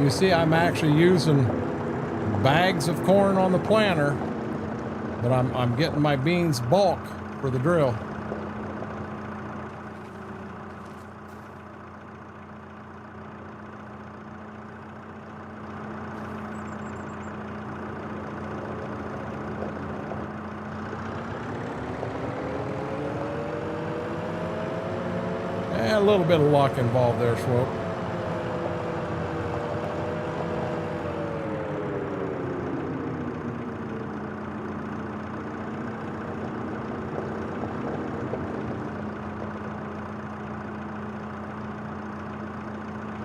You see, I'm actually using bags of corn on the planter, but I'm getting my beans bulk for the drill. And a little bit of luck involved there, Swope.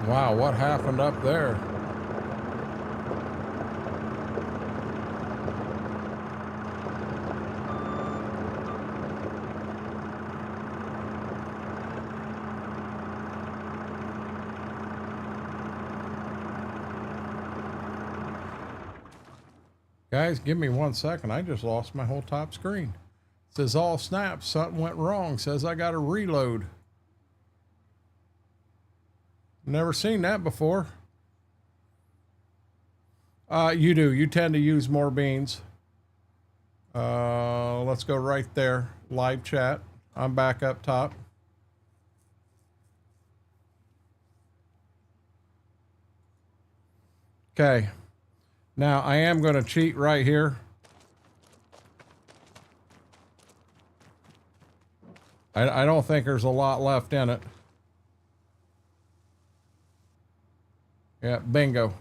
Wow, what happened up there? Guys, give me 1 second. I just lost my whole top screen. It says all snaps, something went wrong. Says I got to reload. Never seen that before. You do. You tend to use more beans. Let's go right there. Live chat. I'm back up top. Okay. Now I am going to cheat right here. I don't think there's a lot left in it. Yeah, bingo.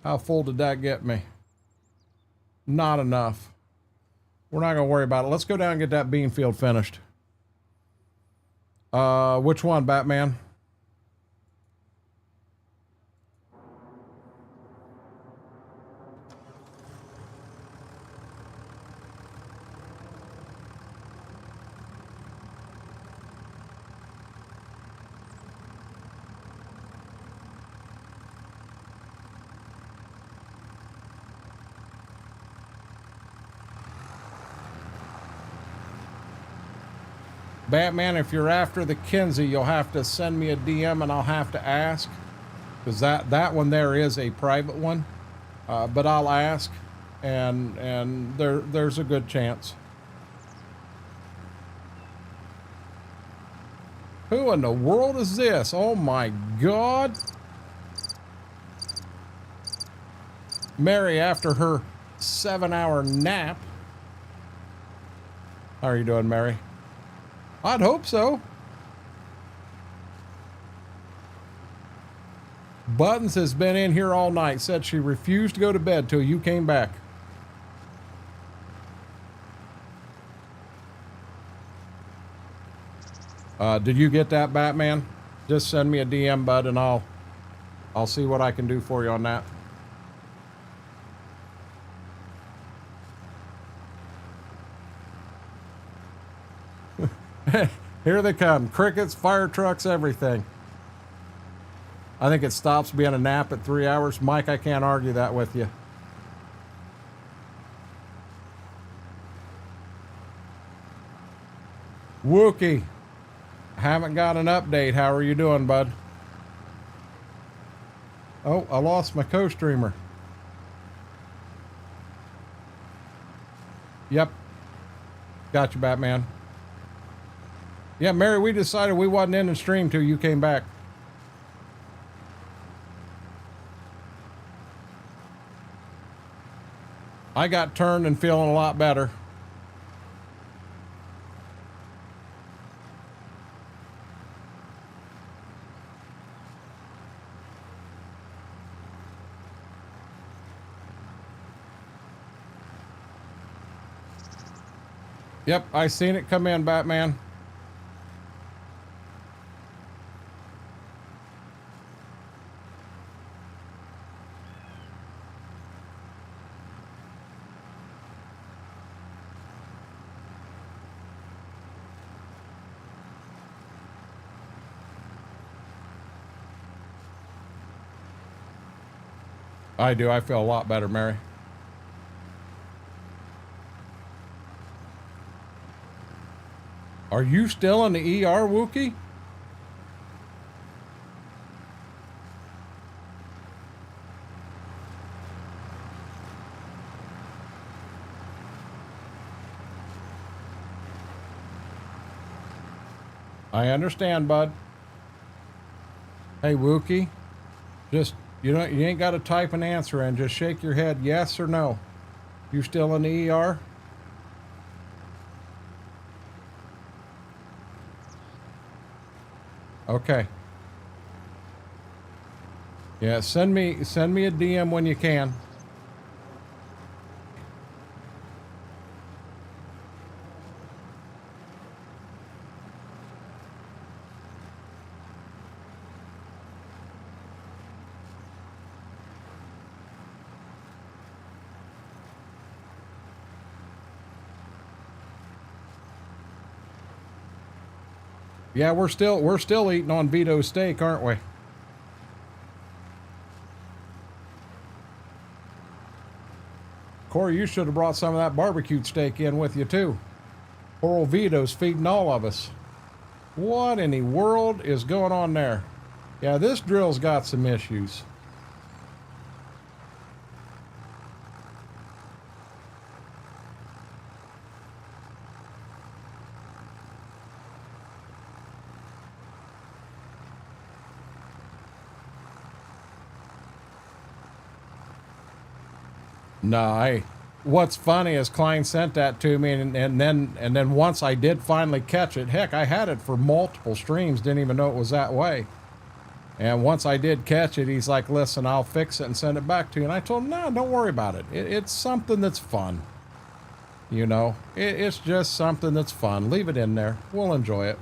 How full did that get me? Not enough. We're not going to worry about it. Let's go down and get that bean field finished. Which one, Batman? Batman, if you're after the Kinsey, you'll have to send me a DM and I'll have to ask. Because that one there is a private one. But I'll ask, and there's a good chance. Who in the world is this? Oh my God. Mary, after her 7-hour nap. How are you doing, Mary? I'd hope so. Buttons has been in here all night. Said she refused to go to bed till you came back. Did you get that, Batman? Just send me a DM, bud, and I'll see what I can do for you on that. Here they come. Crickets, fire trucks, everything. I think it stops being a nap at 3 hours. Mike, I can't argue that with you. Wookie, haven't got an update. How are you doing, bud? Oh, I lost my co-streamer. Yep. Got you, Batman. Yeah, Mary, we decided we wasn't in the stream till you came back. I got turned and feeling a lot better. Yep, I seen it come in, Batman. I do. I feel a lot better, Mary. Are you still in the ER, Wookie? I understand, bud. Hey, Wookie, just, you ain't got to type an answer in. Just shake your head yes or no. You still in the ER? Okay. Yeah, send me a DM when you can. Yeah, we're still eating on Vito's steak, aren't we? Corey, you should have brought some of that barbecued steak in with you too. Poor old Vito's feeding all of us. What in the world is going on there? Yeah, this drill's got some issues. No, what's funny is Klein sent that to me, and then once I did finally catch it, heck, I had it for multiple streams, didn't even know it was that way. And once I did catch it, he's like, listen, I'll fix it and send it back to you. And I told him, no, don't worry about it. It's something that's fun. You know, it's just something that's fun. Leave it in there. We'll enjoy it.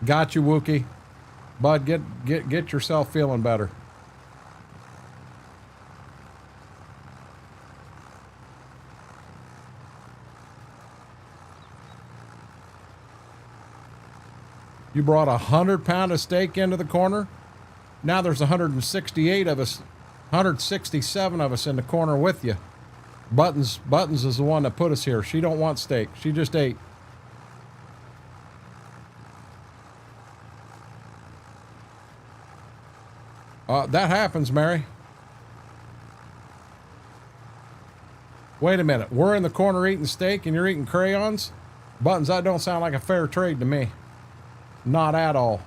Got you, Wookie. Bud, get yourself feeling better. You brought 100-pound of steak into the corner. Now there's 168 of us, 167 of us in the corner with you. Buttons is the one that put us here. She don't want steak. She just ate. That happens, Mary. Wait a minute. We're in the corner eating steak and you're eating crayons? Buttons, that don't sound like a fair trade to me. Not at all.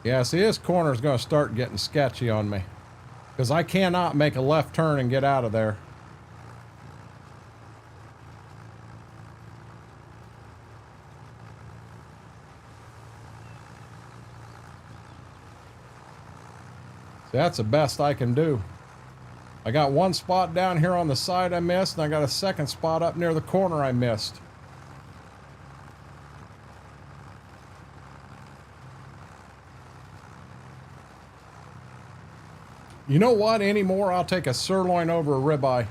Yeah, see, this corner is going to start getting sketchy on me. Because I cannot make a left turn and get out of there. See, that's the best I can do. I got one spot down here on the side I missed, and I got a second spot up near the corner I missed. You know what? Anymore, I'll take a sirloin over a ribeye.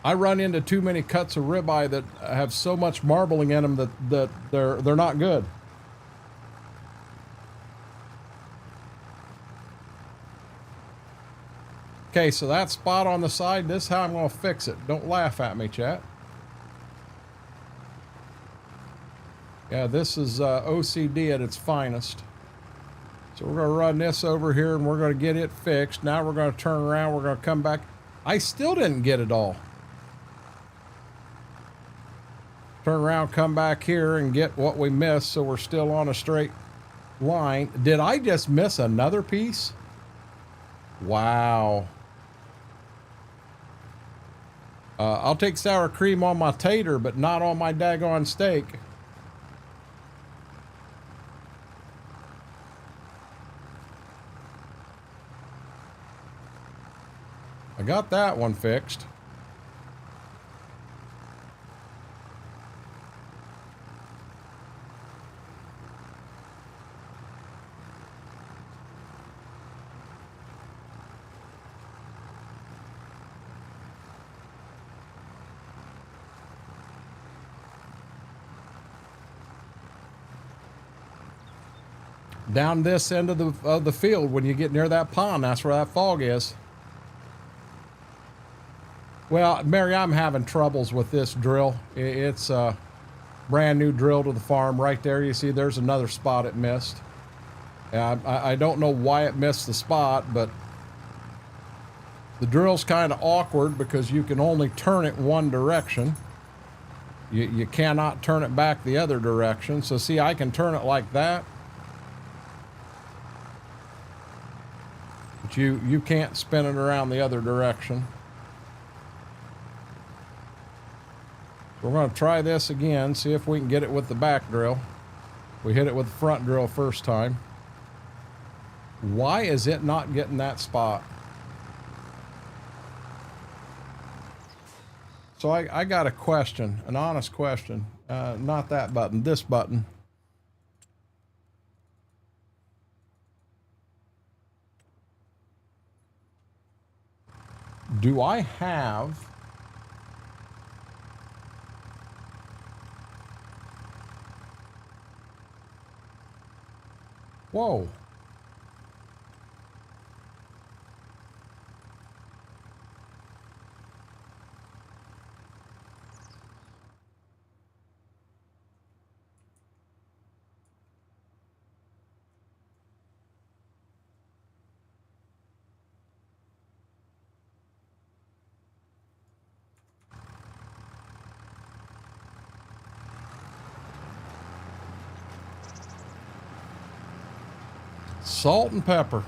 I run into too many cuts of ribeye that have so much marbling in them that they're not good. Okay, so that spot on the side, this is how I'm going to fix it. Don't laugh at me, chat. Yeah, this is OCD at its finest. So we're going to run this over here and we're going to get it fixed. Now we're going to turn around. We're going to come back. I still didn't get it all. Turn around, come back here and get what we missed so we're still on a straight line. Did I just miss another piece? Wow. I'll take sour cream on my tater, but not on my daggone steak. I got that one fixed. down this end of the field. When you get near that pond, that's where that fog is. Well, Mary, I'm having troubles with this drill. It's a brand new drill to the farm right there. You see there's another spot it missed. I don't know why it missed the spot, but the drill's kind of awkward because you can only turn it one direction. You cannot turn it back the other direction. So see, I can turn it like that. But you can't spin it around the other direction. We're going to try this again, see if we can get it with the back drill. We hit it with the front drill first time. Why is it not getting that spot? So I got a question, an honest question. Not that button, this button. Do I have... Whoa. Salt and pepper.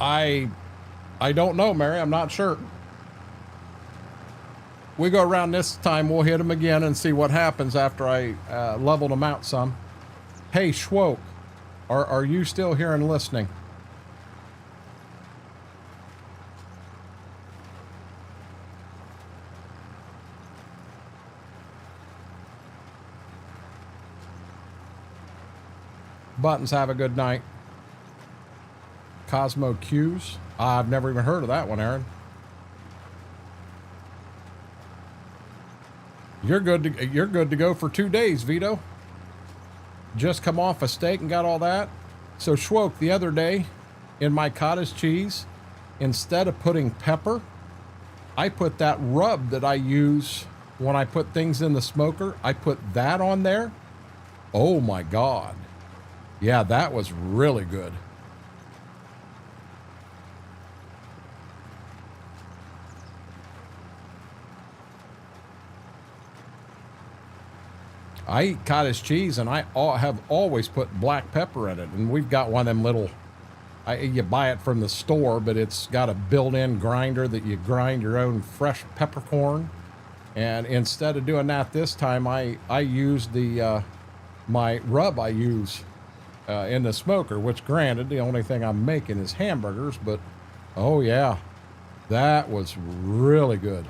I don't know, Mary. I'm not sure. We go around this time, we'll hit them again and see what happens after I leveled them out some. Hey, Schwoke, are you still here and listening? Buttons, have a good night. Cosmo Q's. I've never even heard of that one, Aaron. You're good to go for 2 days, Vito. Just come off a steak and got all that. So Schwoke, the other day in my cottage cheese, instead of putting pepper, I put that rub that I use when I put things in the smoker. I put that on there. Oh my God. Yeah, that was really good. I eat cottage cheese, and I have always put black pepper in it. And we've got one of them little, you buy it from the store, but it's got a built-in grinder that you grind your own fresh peppercorn. And instead of doing that this time, I used the my rub I use in the smoker, which granted, the only thing I'm making is hamburgers, but oh yeah, that was really good.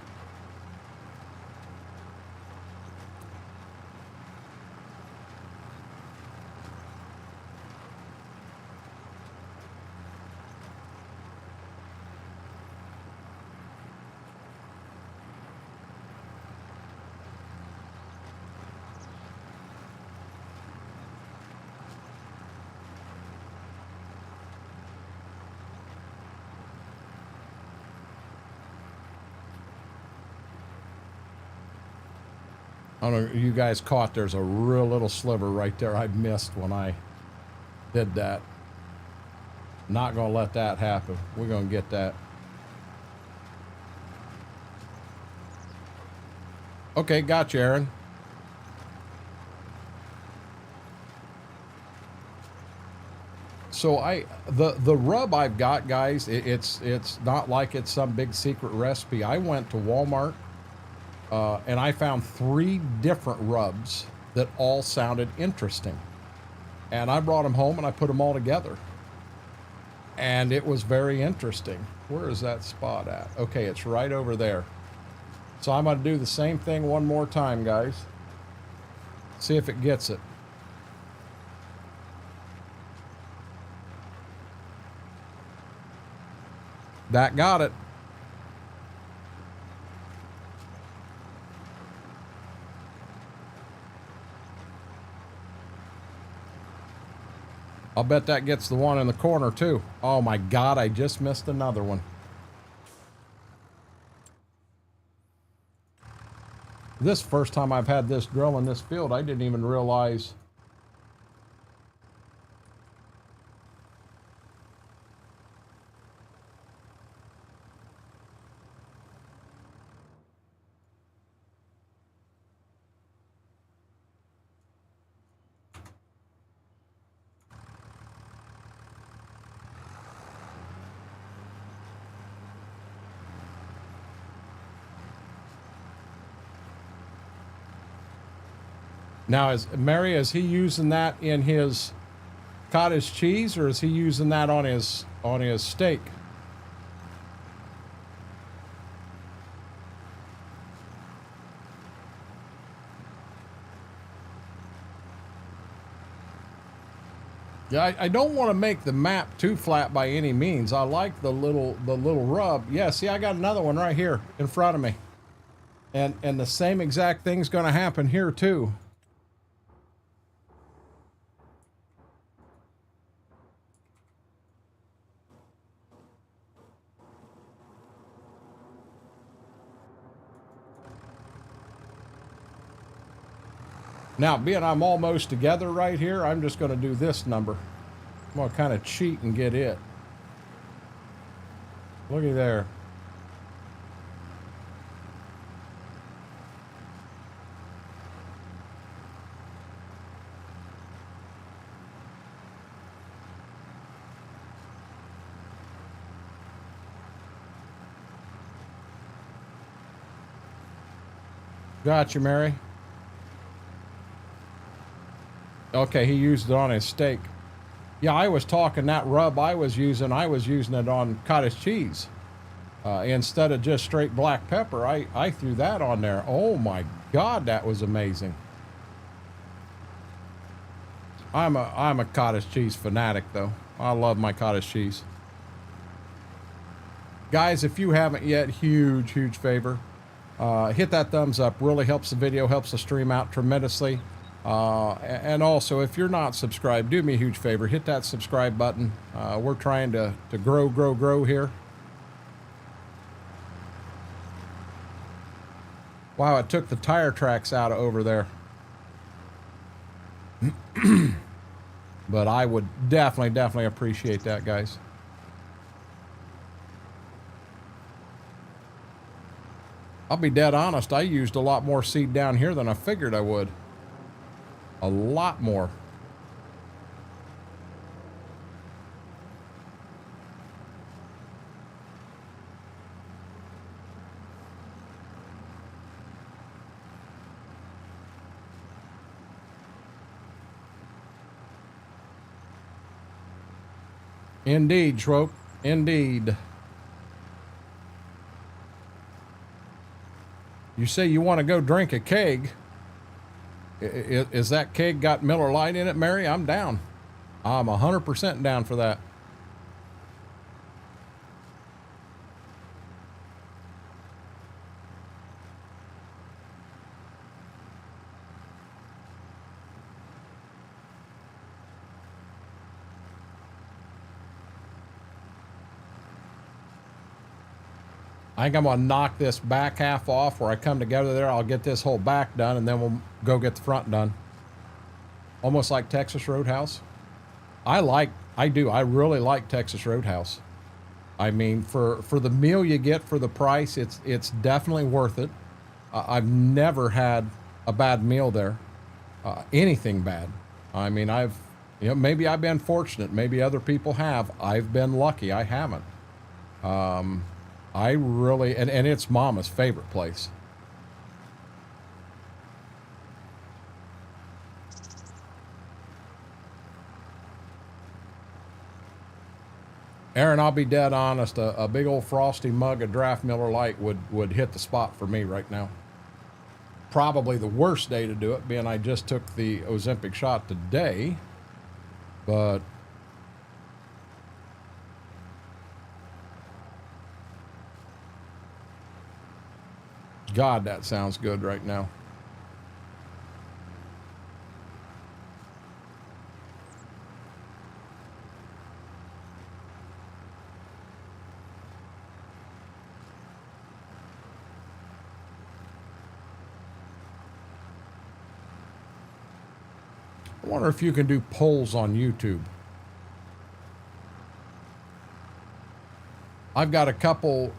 I don't know if you guys caught, there's a real little sliver right there I missed when I did that. Not gonna let that happen. We're gonna get that. Okay, gotcha, Aaron. So the rub I've got, guys, it's not like it's some big secret recipe. I went to Walmart and I found 3 different rubs that all sounded interesting. And I brought them home and I put them all together. And it was very interesting. Where is that spot at? Okay, it's right over there. So I'm going to do the same thing one more time, guys. See if it gets it. That got it. I'll bet that gets the one in the corner too. Oh my God, I just missed another one. This first time I've had this drill in this field, I didn't even realize. Now, is he using that in his cottage cheese, or is he using that on his steak? Yeah, I don't want to make the map too flat by any means. I like the little rub. Yeah, see, I got another one right here in front of me. And the same exact thing's going to happen here too. Now, being I'm almost together right here, I'm just going to do this number. I'm going to kind of cheat and get it. Looky there. Got you, Mary. Okay, he used it on his steak. Yeah, I was talking that rub I was using it on cottage cheese. Instead of just straight black pepper, I threw that on there. Oh my God, that was amazing. I'm a cottage cheese fanatic though. I love my cottage cheese. Guys, if you haven't yet, huge favor. Hit that thumbs up, really helps the video, helps the stream out tremendously. And also, if you're not subscribed, do me a huge favor, hit that subscribe button. We're trying to grow here. Wow, it took the tire tracks out of over there. But I would definitely appreciate that, guys. I'll be dead honest, I used a lot more seed down here than I figured I would. A lot more. Indeed, Schroep. Indeed. You say you want to go drink a keg. Is that keg got Miller Lite in it, Mary? I'm down. I'm 100% down for that. I think I'm gonna knock this back half off where I come together there. I'll get this whole back done and then we'll go get the front done. Almost like Texas Roadhouse. I really like Texas Roadhouse. I mean, for the meal you get for the price, it's definitely worth it. I've never had a bad meal there. Anything bad. I mean, maybe I've been fortunate. Maybe other people have. I've been lucky. I haven't. I really, and it's Mama's favorite place. Aaron, I'll be dead honest, a big old frosty mug of draft Miller Lite would hit the spot for me right now. Probably the worst day to do it, being I just took the Ozempic shot today, but God, that sounds good right now. I wonder if you can do polls on YouTube. I've got a couple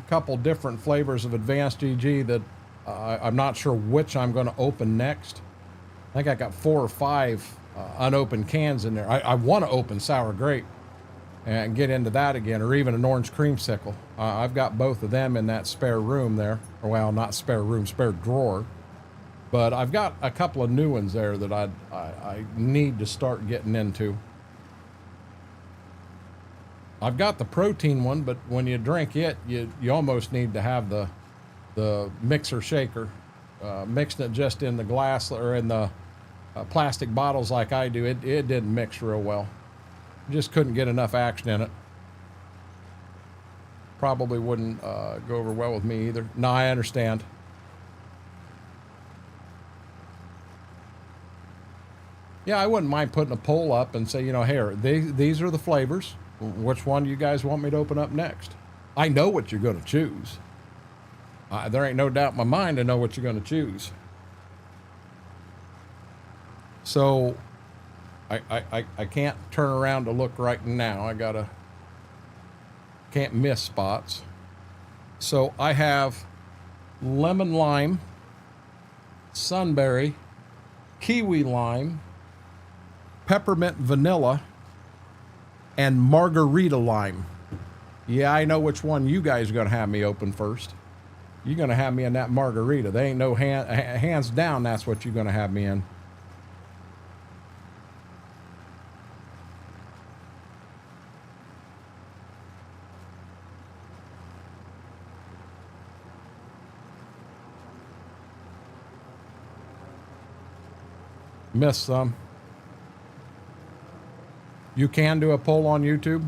different flavors of Advanced GG that I'm not sure which I'm going to open next. I think I got 4 or 5 unopened cans in there. I want to open sour grape and get into that again, or even an orange creamsicle. I've got both of them in that spare room there. Or, well, not spare room, spare drawer. But I've got a couple of new ones there that I need to start getting into. I've got the protein one, but when you drink it, you almost need to have the mixer shaker. Mixing it just in the glass or in the plastic bottles like I do, it didn't mix real well. Just couldn't get enough action in it. Probably wouldn't go over well with me either. No, I understand. Yeah, I wouldn't mind putting a poll up and say, you know, here, these are the flavors. Which one do you guys want me to open up next? I know what you're going to choose. There ain't no doubt in my mind I know what you're going to choose. So I can't turn around to look right now. Can't miss spots. So I have lemon lime, sunberry, kiwi lime, peppermint vanilla, and margarita lime. Yeah, I know which one you guys are going to have me open first. You're going to have me in that margarita. They ain't no hands down, that's what you're going to have me in. Missed some. You can do a poll on YouTube.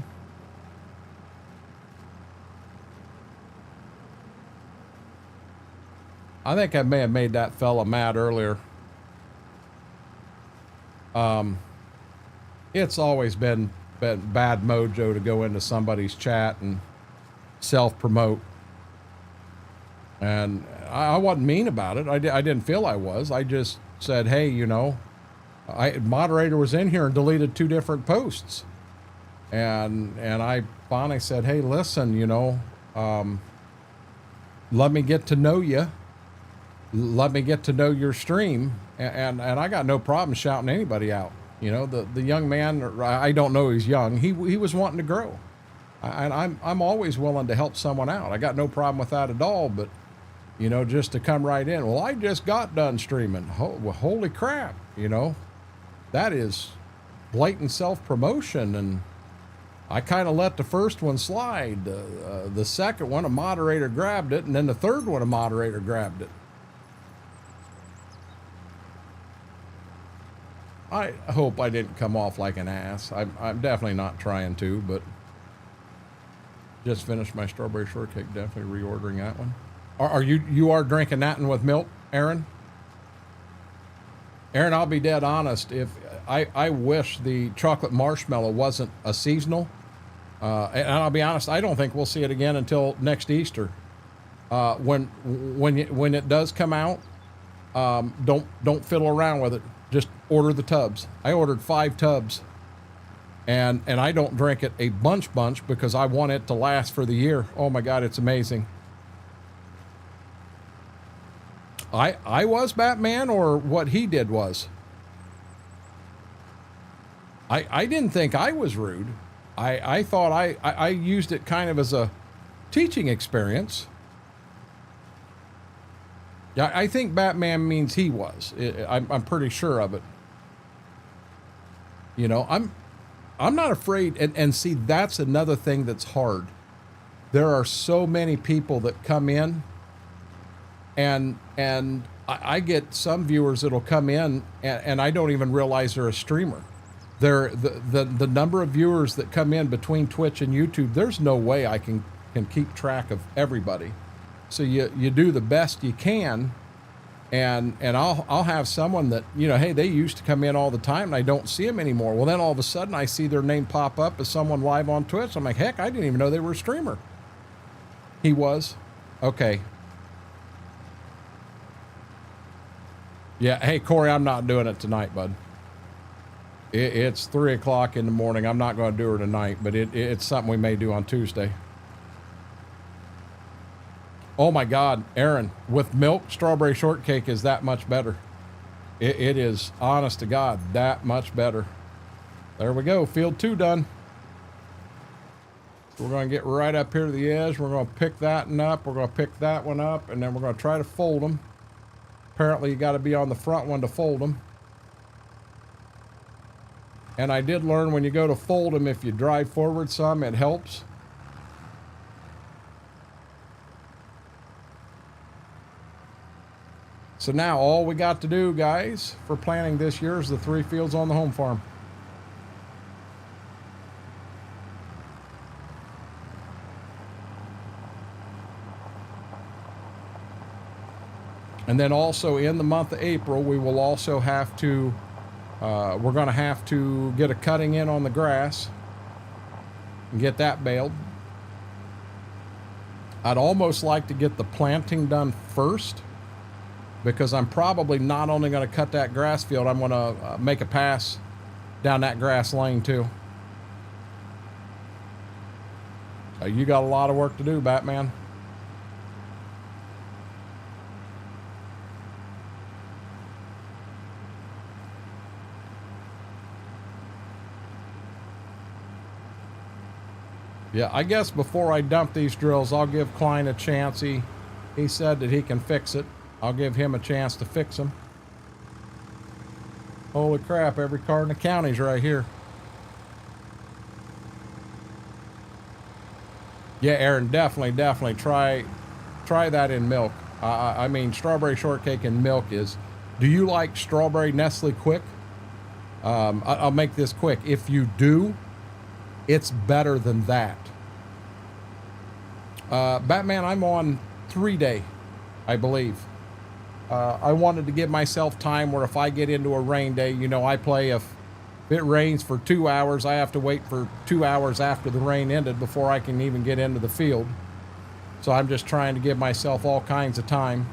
I think I may have made that fella mad earlier. It's always been bad mojo to go into somebody's chat and self-promote. And I wasn't mean about it. I didn't feel I was. I just said, hey, you know, moderator was in here and deleted 2 different posts. And I finally said, hey, listen, you know, let me get to know you. Let me get to know your stream. And I got no problem shouting anybody out. You know, the young man, I don't know he's young. He was wanting to grow. And I'm always willing to help someone out. I got no problem with that at all. But, you know, just to come right in, well, I just got done streaming. Holy crap, you know. That is blatant self-promotion, and I kind of let the first one slide. The second one, a moderator grabbed it, and then the third one, a moderator grabbed it. I hope I didn't come off like an ass. I'm definitely not trying to, but just finished my strawberry shortcake. Definitely reordering that one. Are you are drinking that one with milk, Aaron? Aaron, I'll be dead honest. If I wish the chocolate marshmallow wasn't a seasonal, and I'll be honest, I don't think we'll see it again until next Easter. When it does come out, don't fiddle around with it. Just order the tubs. I ordered 5 tubs, and I don't drink it a bunch because I want it to last for the year. Oh my God, it's amazing. I was Batman, or what he did was. I didn't think I was rude. I thought I used it kind of as a teaching experience. Yeah, I think Batman means he was. I'm pretty sure of it. You know, I'm not afraid. And see, that's another thing that's hard. There are so many people that come in, and I get some viewers that'll come in and I don't even realize they're a streamer. The number of viewers that come in between Twitch and YouTube, there's no way I can keep track of everybody. So you do the best you can, and I'll have someone that, you know, hey, they used to come in all the time and I don't see them anymore. Well, then all of a sudden I see their name pop up as someone live on Twitch. I'm like, heck, I didn't even know they were a streamer. He was? Okay. Yeah, hey, Corey, I'm not doing it tonight, bud. It's 3 o'clock in the morning. I'm not going to do her tonight, but it's something we may do on Tuesday. Oh my God, Aaron, with milk, strawberry shortcake is that much better. It is, honest to God, that much better. There we go, field 2 done. So we're going to get right up here to the edge. We're going to pick that one up. We're going to pick that one up, and then we're going to try to fold them. Apparently you got to be on the front one to fold them. And I did learn when you go to fold them, if you drive forward some, it helps. So now all we got to do, guys, for planting this year is the 3 fields on the home farm. And then also in the month of April, we will also have to, we're going to have to get a cutting in on the grass and get that baled. I'd almost like to get the planting done first, because I'm probably not only going to cut that grass field, I'm going to make a pass down that grass lane too. You got a lot of work to do, Batman. Yeah, I guess before I dump these drills, I'll give Klein a chance. He said that he can fix it. I'll give him a chance to fix them. Holy crap, every car in the county's right here. Yeah, Aaron, definitely try that in milk. I mean, strawberry shortcake in milk is... Do you like strawberry Nestle Quick? I'll make this quick. If you do, it's better than that. Batman, I'm on 3-day, I believe. I wanted to give myself time where if I get into a rain day, you know, I play if it rains for 2 hours, I have to wait for 2 hours after the rain ended before I can even get into the field. So I'm just trying to give myself all kinds of time.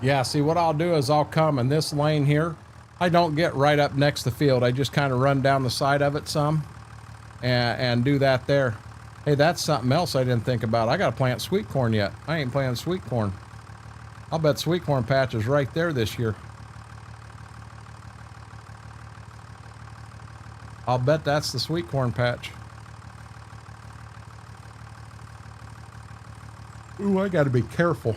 Yeah, see, what I'll do is I'll come in this lane here. I don't get right up next to the field. I just kind of run down the side of it some and do that there. Hey, that's something else I didn't think about. I got to plant sweet corn yet. I ain't planting sweet corn. I'll bet sweet corn patch is right there this year. I'll bet that's the sweet corn patch. Ooh, I got to be careful.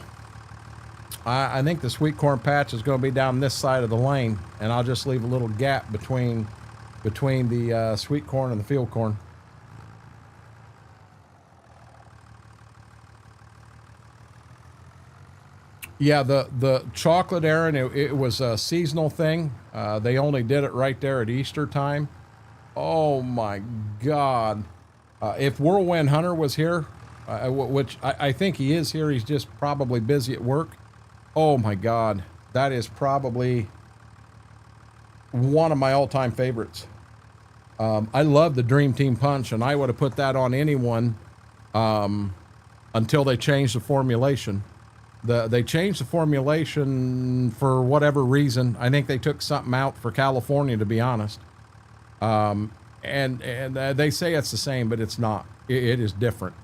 I think the sweet corn patch is going to be down this side of the lane, and I'll just leave a little gap between the sweet corn and the field corn. Yeah, the chocolate, Aaron, it was a seasonal thing. They only did it right there at Easter time. Oh my God. If Whirlwind Hunter was here, which I think he is here, he's just probably busy at work. Oh my God, that is probably one of my all-time favorites. I love the Dream Team Punch, and I would have put that on anyone until they changed the formulation. They changed the formulation for whatever reason. I think they took something out for California, to be honest. And they say it's the same, but it's not. It is different.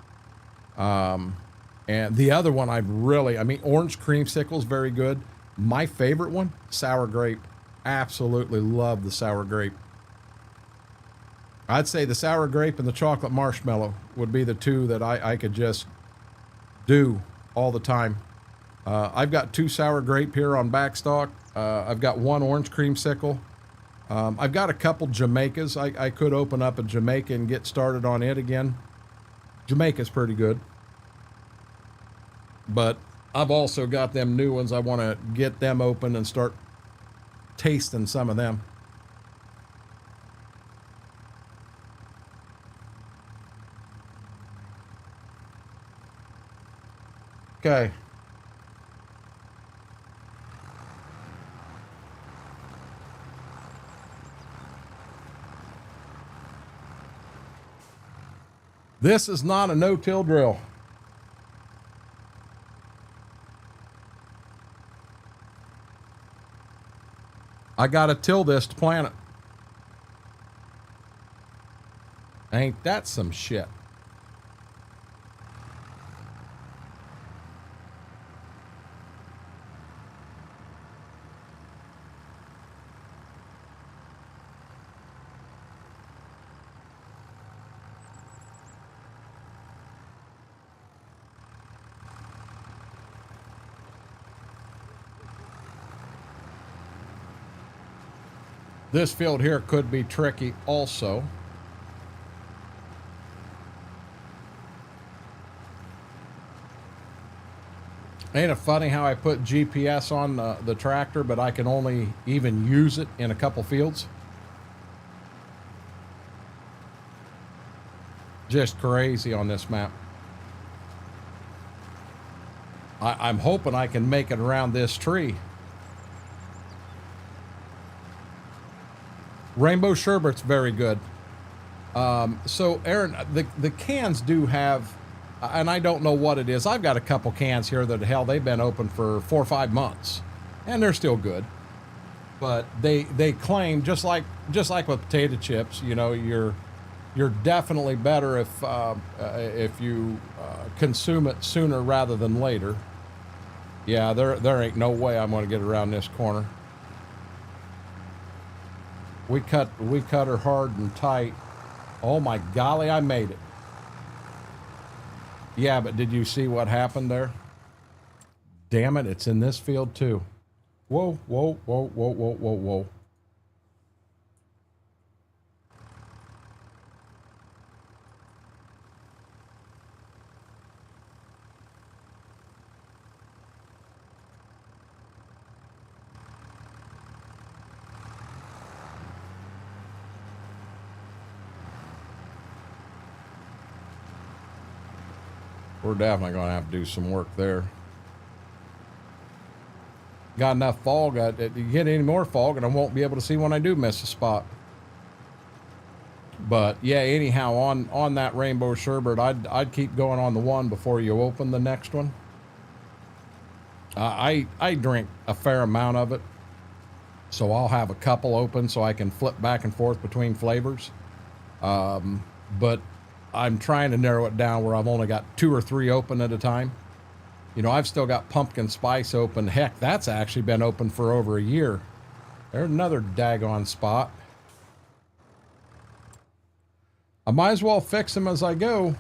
And the other one I mean, orange creamsicle is very good. My favorite one, sour grape. Absolutely love the sour grape. I'd say the sour grape and the chocolate marshmallow would be the two that I could just do all the time. I've got 2 sour grape here on backstock. I've got 1 orange creamsicle. I've got a couple Jamaicas. I could open up a Jamaica and get started on it again. Jamaica's pretty good. But I've also got them new ones. I want to get them open and start tasting some of them. Okay. This is not a no-till drill. I gotta till this to plant it. Ain't that some shit? This field here could be tricky also. Ain't it funny how I put GPS on the tractor, but I can only even use it in a couple fields? Just crazy on this map. I'm hoping I can make it around this tree. Rainbow sherbet's very good. So Aaron, the cans do have, and I don't know what it is. I've got a couple cans here that hell, they've been open for 4 or 5 months and they're still good. But they claim just like with potato chips, you know, you're definitely better if you consume it sooner rather than later. Yeah, there ain't no way I'm going to get around this corner. We cut her hard and tight. Oh my golly, I made it. Yeah, but did you see what happened there? Damn it, it's in this field too. Whoa, whoa, whoa, whoa, whoa, whoa, whoa. We're definitely going to have to do some work there. Got enough fog. You get any more fog and I won't be able to see when I do miss a spot. But yeah, anyhow, on that rainbow sherbet, I'd keep going on the one before you open the next one. I drink a fair amount of it, so I'll have a couple open so I can flip back and forth between flavors. But I'm trying to narrow it down where I've only got 2 or 3 open at a time. You know, I've still got pumpkin spice open. Heck, that's actually been open for over a year. There's another daggone spot. I might as well fix them as I go.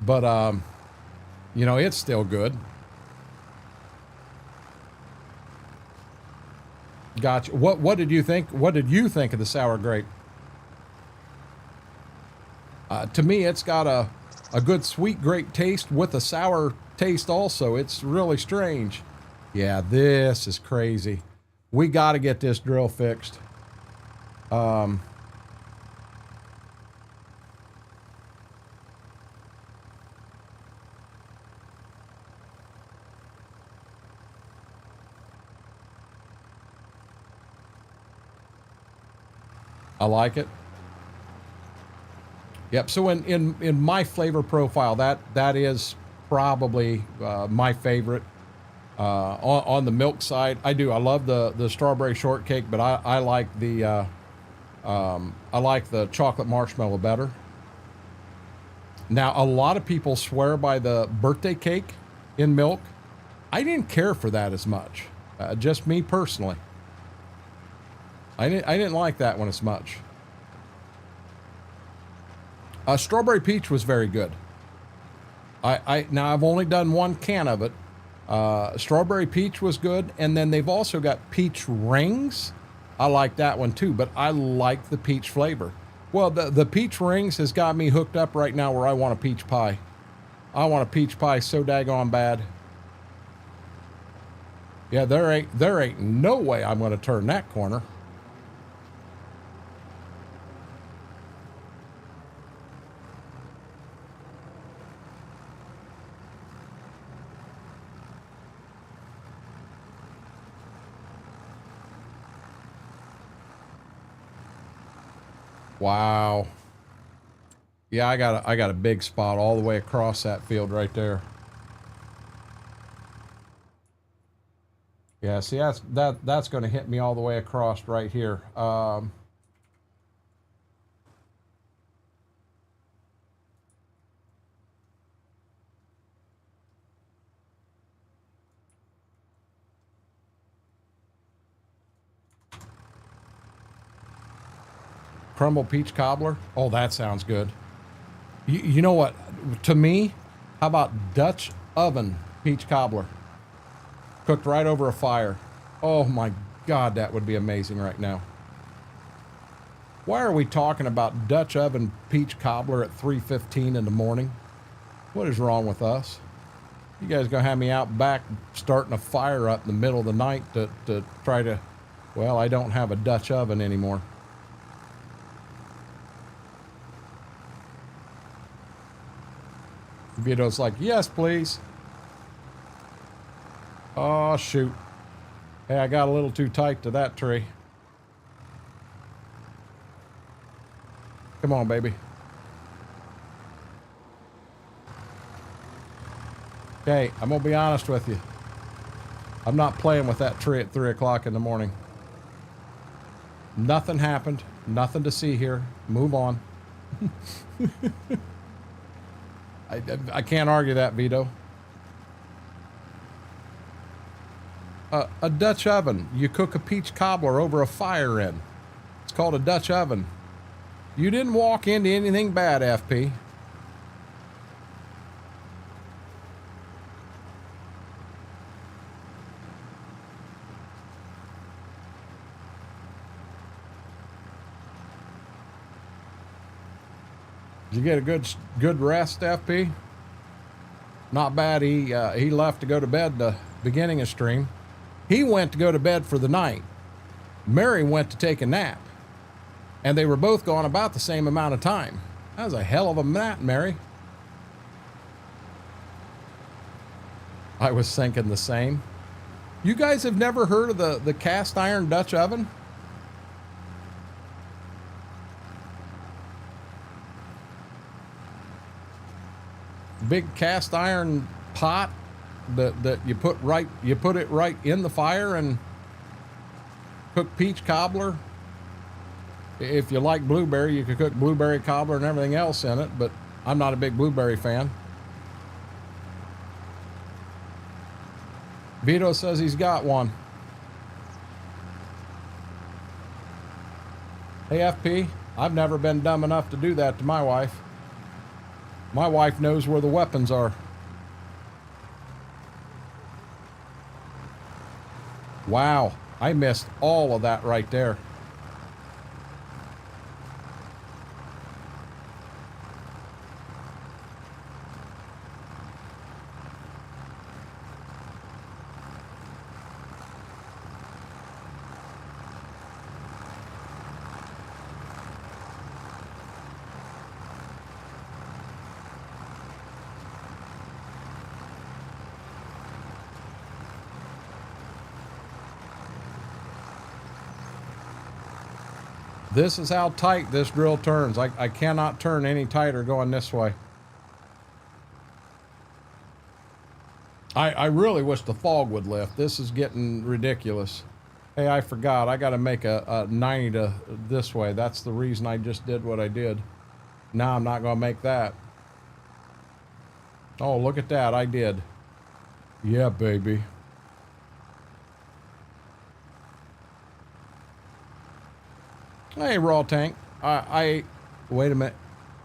But, you know, it's still good. Gotcha. What did you think? What did you think of the sour grape? To me, it's got a good sweet grape taste with a sour taste also. It's really strange. Yeah, this is crazy. We got to get this drill fixed. I like it. Yep. So in my flavor profile, that is probably my favorite. On the milk side, I love the strawberry shortcake, but I like the chocolate marshmallow better. Now, a lot of people swear by the birthday cake in milk. I didn't care for that as much. Just me personally. I didn't like that one as much. Strawberry peach was very good. Now I've only done 1 can of it. Strawberry peach was good, and then they've also got peach rings. I like that one too, but I like the peach flavor. Well, the peach rings has got me hooked up right now where I want a peach pie. I want a peach pie so daggone bad. Yeah, there ain't no way I'm going to turn that corner. Wow. Yeah, I got a big spot all the way across that field right there. Yeah, see, that's going to hit me all the way across right here. Crumble peach cobbler. Oh, that sounds good. You know what? To me, how about Dutch oven peach cobbler? Cooked right over a fire. Oh my God, that would be amazing right now. Why are we talking about Dutch oven peach cobbler at 3:15 in the morning? What is wrong with us? You guys gonna have me out back starting a fire up in the middle of the night to try to, well, I don't have a Dutch oven anymore. Vito's like, yes, please. Oh, shoot. Hey, I got a little too tight to that tree. Come on, baby. Okay, I'm gonna be honest with you. I'm not playing with that tree at 3 o'clock in the morning. Nothing happened. Nothing to see here. Move on. I can't argue that, Vito. A Dutch oven. You cook a peach cobbler over a fire in. It's called a Dutch oven. You didn't walk into anything bad, FP. Did you get a good rest, FP? Not bad. He left to go to bed the beginning of stream. He went to go to bed for the night. Mary went to take a nap. And they were both gone about the same amount of time. That was a hell of a nap, Mary. I was thinking the same. You guys have never heard of the cast iron Dutch oven? Big cast iron pot that you put it right in the fire and cook peach cobbler. If you like blueberry, you could cook blueberry cobbler and everything else in it, but I'm not a big blueberry fan. Vito says he's got one. Hey, FP, I've never been dumb enough to do that to my wife. My wife knows where the weapons are. Wow, I missed all of that right there. This is how tight this drill turns. I cannot turn any tighter going this way. I really wish the fog would lift. This is getting ridiculous. Hey, I forgot. I got to make a 90 to this way. That's the reason I just did what I did. Now I'm not going to make that. Oh, look at that. I did. Yeah, baby. Hey, Raw Tank. Wait a minute.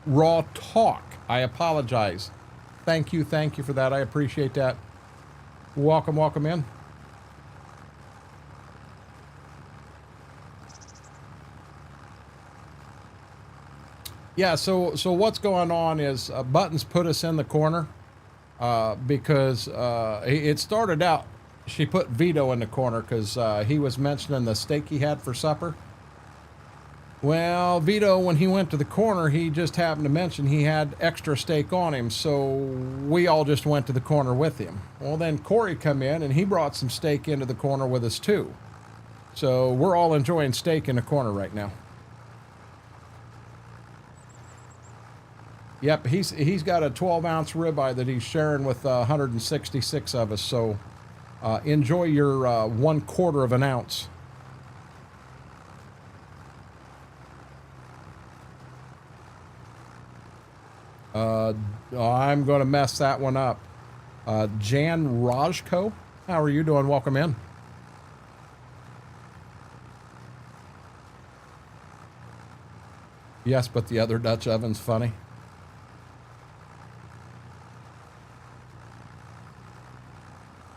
Raw Talk. I apologize. Thank you for that. I appreciate that. Welcome in. Yeah, so what's going on is Buttons put us in the corner because it started out, she put Vito in the corner because he was mentioning the steak he had for supper. Well, Vito, when he went to the corner, he just happened to mention he had extra steak on him, so we all just went to the corner with him. Well, then Corey come in, and he brought some steak into the corner with us, too. So we're all enjoying steak in the corner right now. Yep, he's got a 12-ounce ribeye that he's sharing with 166 of us. So enjoy your 1/4 of an ounce. I'm going to mess that one up. Jan Rajko, how are you doing? Welcome in. Yes, but the other Dutch oven's funny.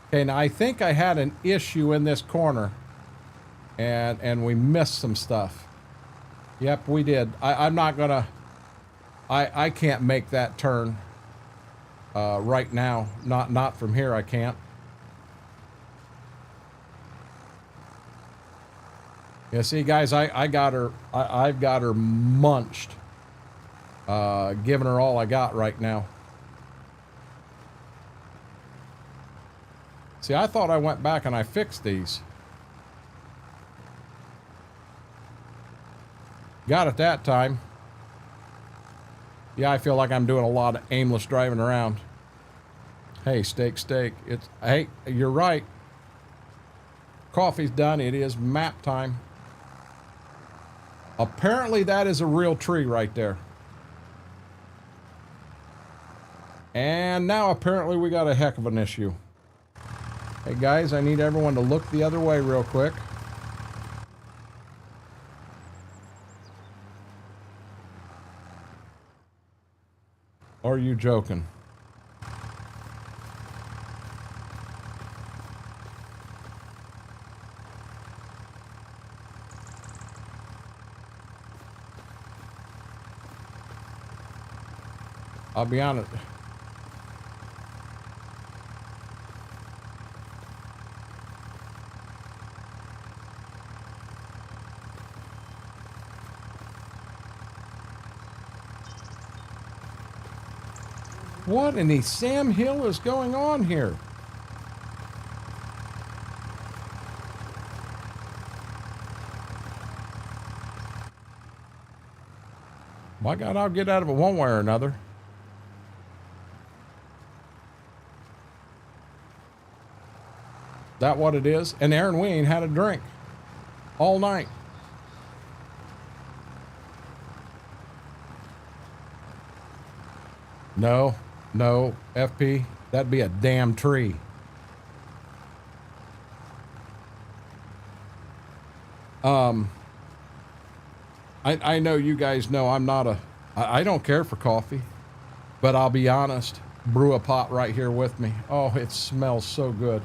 Okay, now I think I had an issue in this corner, and we missed some stuff. Yep, we did. I'm not gonna. I can't make that turn right now. Not from here. I can't. Yeah, see, guys, I got her. I've got her munched. Giving her all I got right now. See, I thought I went back and I fixed these. Got it that time. Yeah, I feel like I'm doing a lot of aimless driving around. Hey, steak. Hey, you're right. Coffee's done. It is map time. Apparently that is a real tree right there. And now apparently we got a heck of an issue. Hey guys, I need everyone to look the other way real quick. Or are you joking? I'll be honest. What in the Sam Hill is going on here? By God, I'll get out of it one way or another. That what it is? And Aaron, we ain't had a drink all night. No, FP, that'd be a damn tree. I know you guys know I'm not I don't care for coffee, but I'll be honest, brew a pot right here with me. Oh, it smells so good.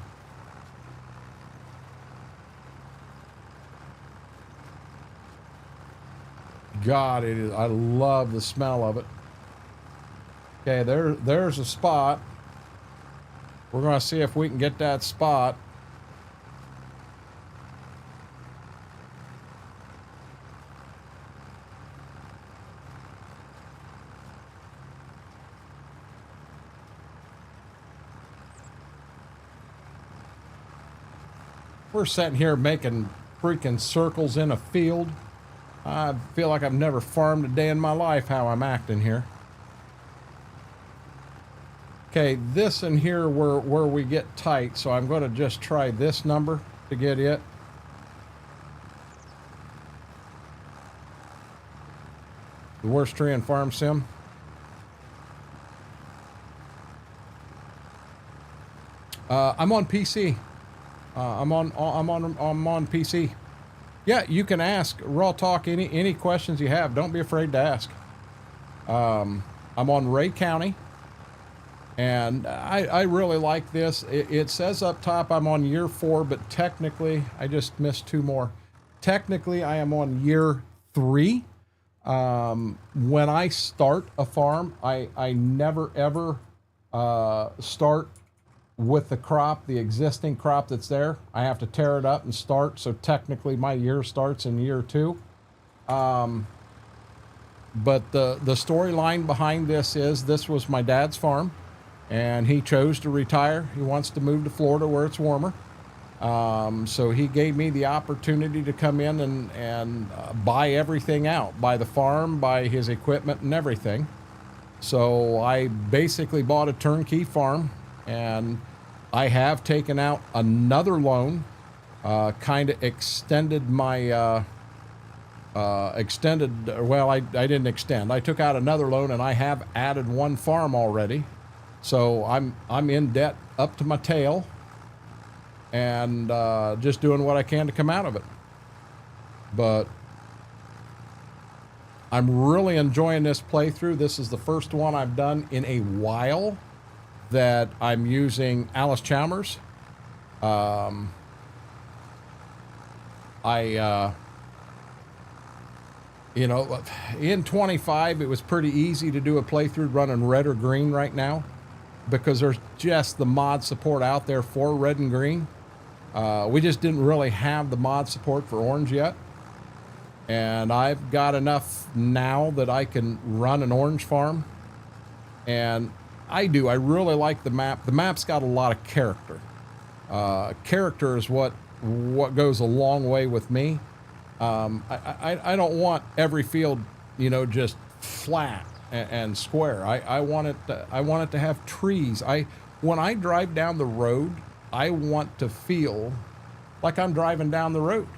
God, it is. I love the smell of it. Okay, there's a spot. We're going to see if we can get that spot. We're sitting here making freaking circles in a field. I feel like I've never farmed a day in my life how I'm acting here. Okay, this in here where we get tight, so I'm going to just try this number to get it. The worst tree in Farm Sim. I'm on PC. I'm on PC. Yeah, you can ask Raw Talk any questions you have. Don't be afraid to ask. I'm on Ray County, and I really like this. It says up top I'm on year 4, but technically I just missed 2 more. Technically I am on year 3. When I start a farm, I never ever start with the crop, the existing crop that's there. I have to tear it up and start. So technically my year starts in year 2. But the storyline behind this was my dad's farm, and he chose to retire. He wants to move to Florida where it's warmer. So he gave me the opportunity to come in and buy everything out, buy the farm, buy his equipment and everything. So I basically bought a turnkey farm, and I have taken out another loan, kind of extended my, well, I didn't extend. I took out another loan, and I have added one farm already. So I'm in debt up to my tail, and just doing what I can to come out of it. But I'm really enjoying this playthrough. This is the first one I've done in a while that I'm using Alice Chalmers. You know, in 25, it was pretty easy to do a playthrough running red or green right now, because there's just the mod support out there for red and green. We just didn't really have the mod support for orange yet. And I've got enough now that I can run an orange farm. And I really like the map. The map's got a lot of character. Character is what goes a long way with me. I don't want every field, you know, just flat and square. I want it to have trees. When I drive down the road, I want to feel like I'm driving down the road.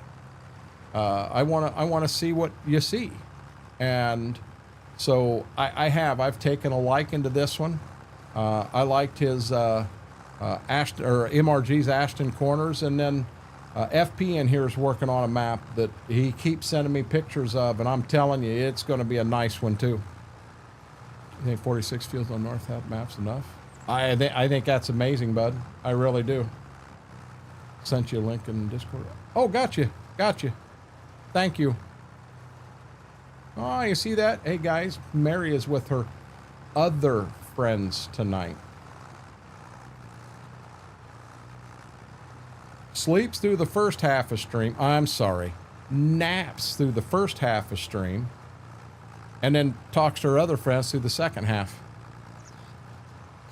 I want to see what you see. And so I've taken a liking to this one. I liked his MRG's Ashton Corners, and then FP in here is working on a map that he keeps sending me pictures of, and I'm telling you, it's going to be a nice one too. I think 46 fields on North Hat map's enough. I think that's amazing, bud. I really do. Sent you a link in Discord. Oh, gotcha. Thank you. Oh, you see that? Hey guys, Mary is with her other friends tonight. Sleeps through the first half of stream. I'm sorry. Naps through the first half of stream. And then talks to her other friends through the second half.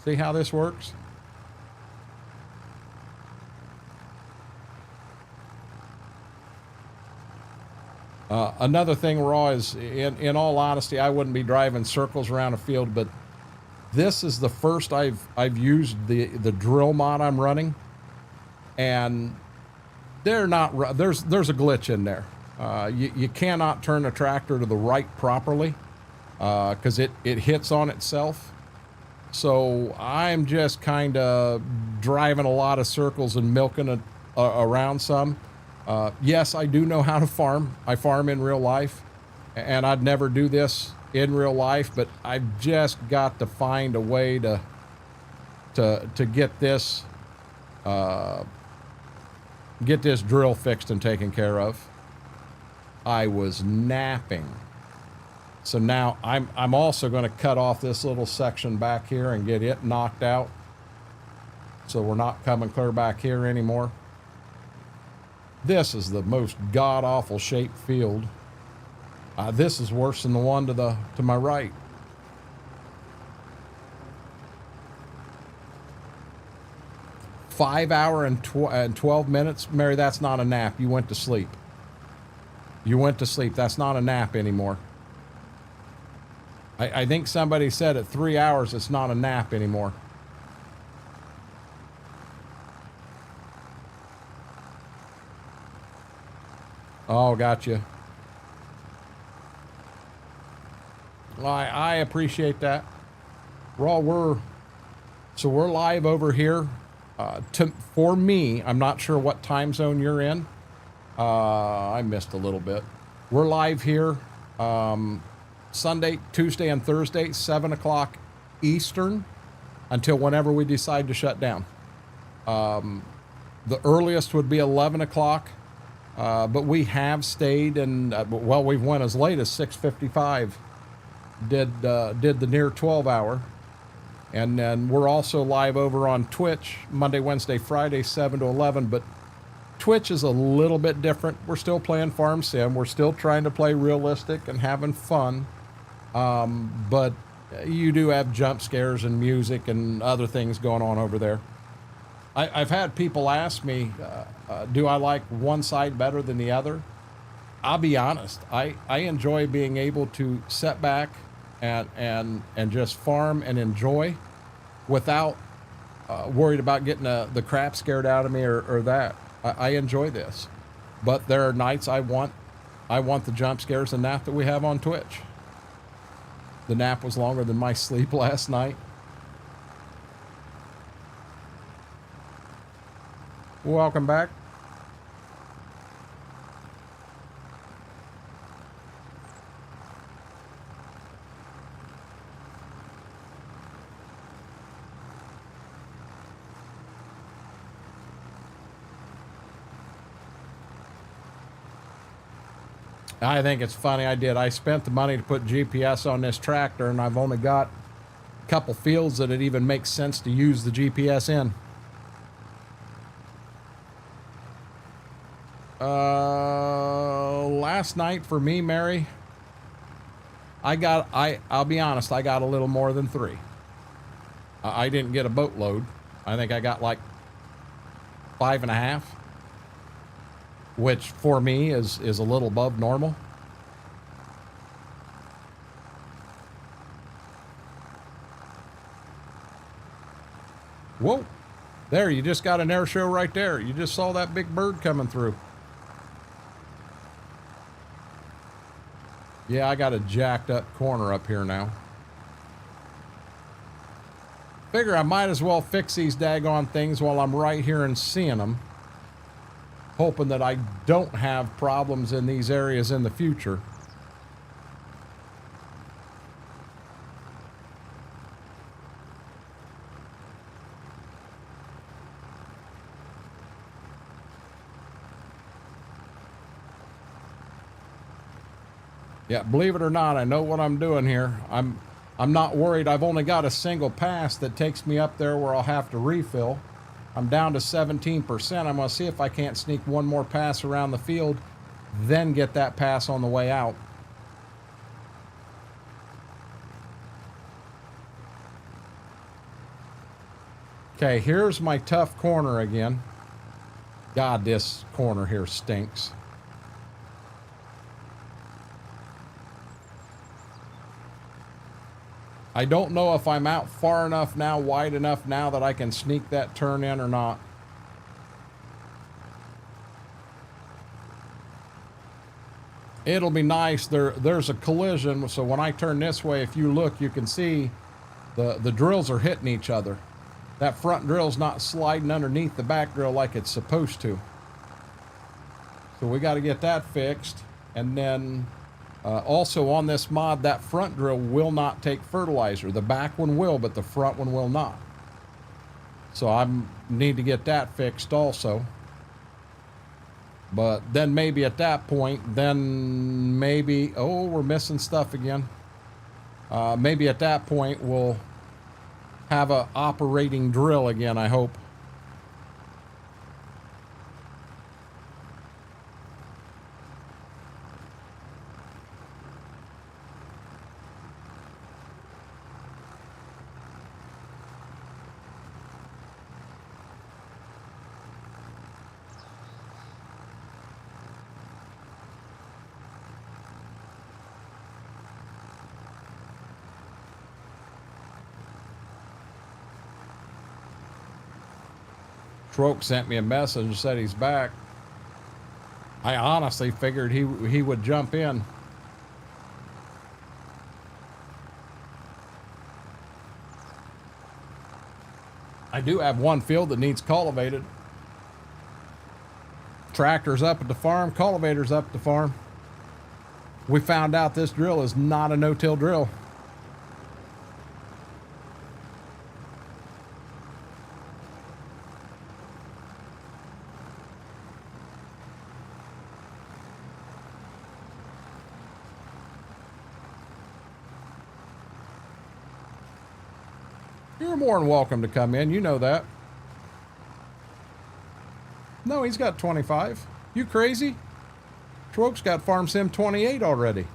See how this works? Another thing, Raw, is in all honesty, I wouldn't be driving circles around a field, but this is the first I've used the drill mod I'm running, and there's a glitch in there. You cannot turn the tractor to the right properly because it hits on itself. So I'm just kind of driving a lot of circles and milking it around some. Yes, I do know how to farm. I farm in real life, and I'd never do this in real life, but I've just got to find a way to get this drill fixed and taken care of. I was napping. So now I'm also going to cut off this little section back here and get it knocked out. So we're not coming clear back here anymore. This is the most god-awful shaped field. This is worse than the one to my right. Five hour and 12 minutes. Mary, that's not a nap. You went to sleep. You went to sleep. That's not a nap anymore. I think somebody said at 3 hours it's not a nap anymore. Oh, gotcha. Well, I appreciate that. We're live over here. For me, I'm not sure what time zone you're in. I missed a little bit. We're live here Sunday, Tuesday, and Thursday, 7 o'clock Eastern, until whenever we decide to shut down. The earliest would be 11 o'clock. But we have stayed, and well, we've went as late as 6:55. Did the near 12 hour, and then we're also live over on Twitch Monday, Wednesday, Friday, 7 to 11. But Twitch is a little bit different. We're still playing Farm Sim. We're still trying to play realistic and having fun. But you do have jump scares and music and other things going on over there. I've had people ask me, do I like one side better than the other? I'll be honest. I enjoy being able to sit back and just farm and enjoy without worried about getting the crap scared out of me or that. I enjoy this, but there are nights I want the jump scares and that we have on Twitch. The nap was longer than my sleep last night. Welcome back. I think it's funny. I spent the money to put GPS on this tractor, and I've only got a couple fields that it even makes sense to use the GPS in. Last night for me, Mary, I'll be honest, I got a little more than 3. I didn't get a boatload. I think I got like 5.5. Which for me is a little above normal. Whoa, there, you just got an air show right there. You just saw that big bird coming through. Yeah, I got a jacked up corner up here now. Figure I might as well fix these daggone things while I'm right here and seeing them. Hoping that I don't have problems in these areas in the future. Yeah, believe it or not, I know what I'm doing here. I'm not worried. I've only got a single pass that takes me up there where I'll have to refill. I'm down to 17%. I'm going to see if I can't sneak one more pass around the field, then get that pass on the way out. Okay, here's my tough corner again. God, this corner here stinks. I don't know if I'm out far enough now, wide enough now that I can sneak that turn in or not. It'll be nice. There's a collision, so when I turn this way, if you look, you can see the drills are hitting each other. That front drill's not sliding underneath the back drill like it's supposed to. So we got to get that fixed. And then also on this mod, that front drill will not take fertilizer. The back one will, but the front one will not. So I need to get that fixed also. But then maybe at that point, then maybe, oh, we're missing stuff again. Maybe at that point we'll have a operating drill again, I hope. Troke sent me a message and said he's back. I honestly figured he would jump in. I do have one field that needs cultivated. Tractor's up at the farm, cultivator's up at the farm. We found out this drill is not a no-till drill. You're more than welcome to come in. You know that. No, he's got 25. You crazy? Troke's got Farm Sim 28 already.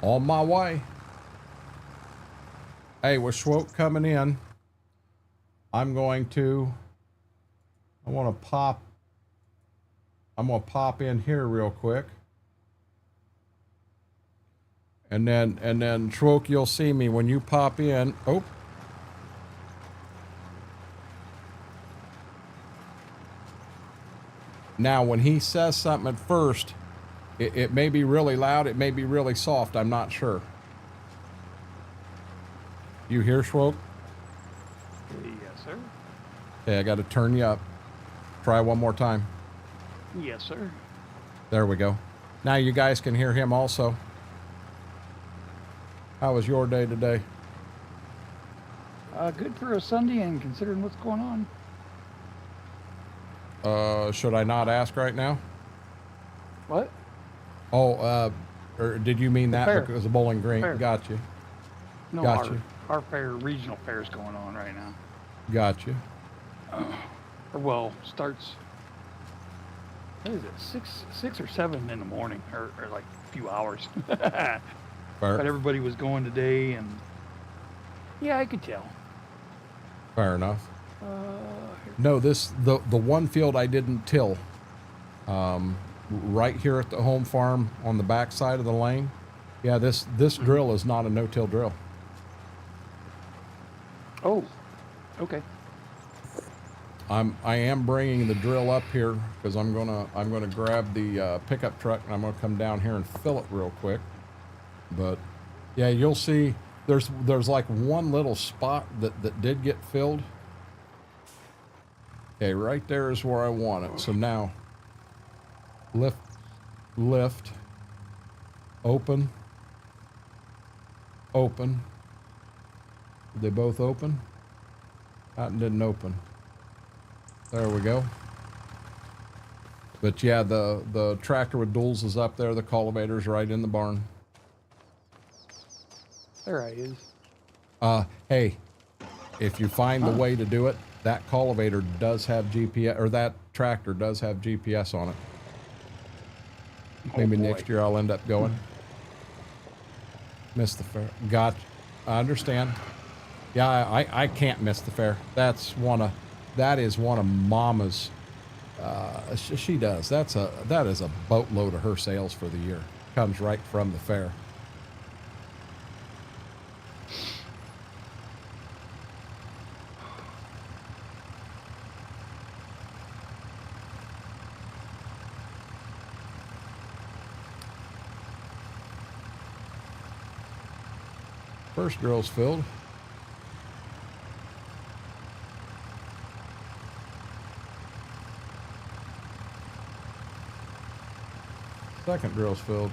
On my way. Hey, with Schwoke coming in, I want to pop in here real quick. And then Schwoke, you'll see me when you pop in. Oh. Now, when he says something at first, it may be really loud, it may be really soft, I'm not sure. You hear, Schwoke? Yes, sir. Okay, I got to turn you up. Try one more time. Yes, sir. There we go. Now you guys can hear him also. How was your day today? Good for a Sunday and considering what's going on. Should I not ask right now? What? Oh, or did you mean that fair. because of Bowling Green? Fair. Got you. No, Got you. Our fair, regional fair is going on right now. Got you. Or well, starts, what is it, 6 or 7 in the morning, or like a few hours. Fair. But everybody was going today, and yeah, I could tell. Fair enough. No, the one field I didn't till, right here at the home farm on the back side of the lane. Yeah, this drill is not a no-till drill. Oh, okay. I am bringing the drill up here because I'm gonna grab the pickup truck and I'm gonna come down here and fill it real quick. But yeah, you'll see there's like one little spot that did get filled. Okay, right there is where I want it. So now lift, open. Did they both open? That didn't open. There we go. But yeah, the tractor with duals is up there. The cultivator's right in the barn. There I is. Hey, if you find the way to do it, that cultivator does have GPS, or that tractor does have GPS on it. Maybe next year I'll end up going. Miss the fair. I understand. Yeah, I can't miss the fair. That is one of Mama's. She does. That is a boatload of her sales for the year. Comes right from the fair. First drill's filled. Second drill's filled.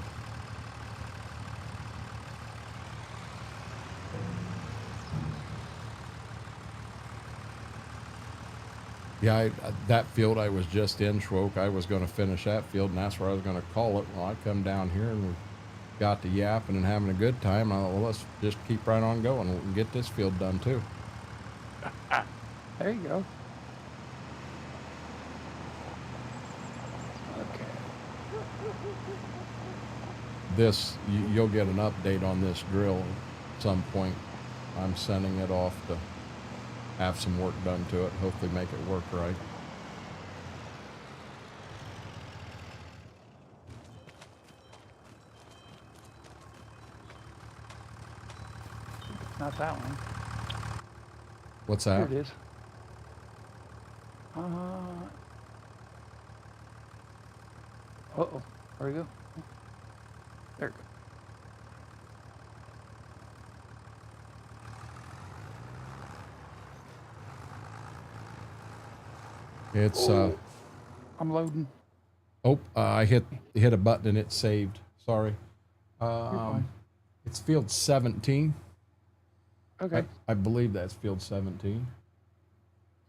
Yeah, that field I was just in, Schwoke, I was going to finish that field, and that's where I was going to call it. Well, I come down here and we got to yapping and having a good time. I thought, well, let's just keep right on going and get this field done too. There you go. Okay. You'll get an update on this drill at some point. I'm sending it off to have some work done to it, hopefully make it work right. Not that one. What's that? Here it is. Uh-oh. Where'd it go? There it goes. It's I'm loading. I hit a button and it saved. Sorry. Fine. It's field 17. Okay. I believe that's field 17.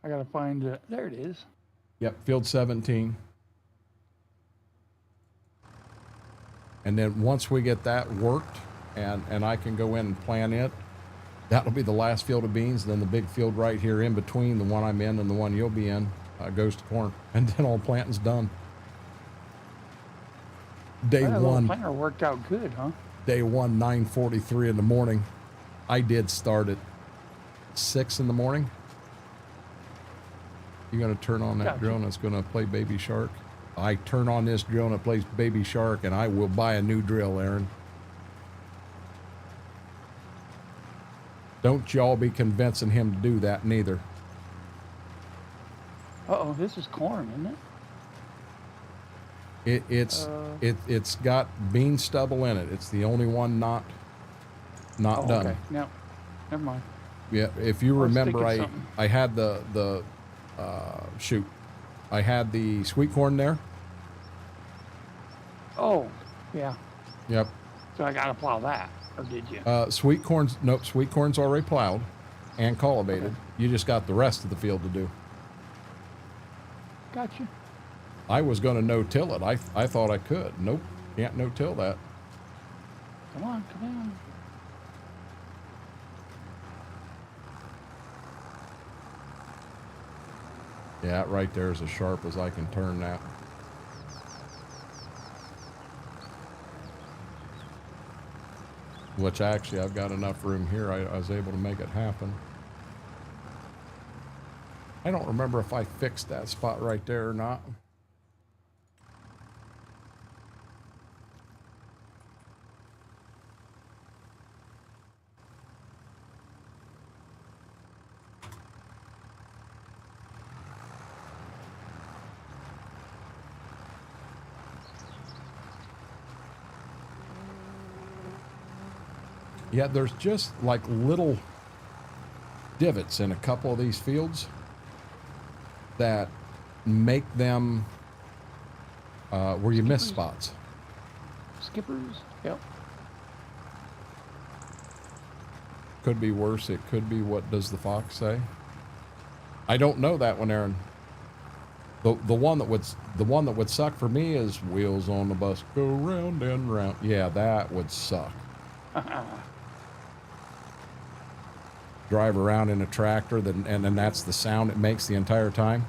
I gotta find it. There it is. Yep, field 17. And then once we get that worked and I can go in and plan it, that'll be the last field of beans. Then the big field right here in between the one I'm in and the one you'll be in goes to corn. And then all planting's done. Day That one. little planter worked out good, huh? Day one, 9:43 in the morning. I did start at 6 in the morning. You're going to turn on that Gotcha. drill and it's going to play Baby Shark. I turn on this drill and it plays Baby Shark and I will buy a new drill, Aaron. Don't y'all be convincing him to do that neither. Uh-oh, this is corn, isn't it? It's got bean stubble in it. It's the only one not done. Okay. No, never mind. Yeah, if you remember, I something. had shoot, I had the sweet corn there. Oh, yeah. Yep. So I gotta plow that, or did you? Sweet corn's already plowed and cultivated. Okay. You just got the rest of the field to do. Gotcha. I was going to no-till it. I thought I could. Nope, can't no-till that. Come on, come on. Yeah, right there is as sharp as I can turn that. Which actually, I've got enough room here. I was able to make it happen. I don't remember if I fixed that spot right there or not. Yeah, there's just like little divots in a couple of these fields that make them where you miss spots. Skippers, yep. Could be worse. It could be, what does the fox say? I don't know that one, Aaron. The one that would suck for me is wheels on the bus go round and round. Yeah, that would suck. Drive around in a tractor, and then that's the sound it makes the entire time.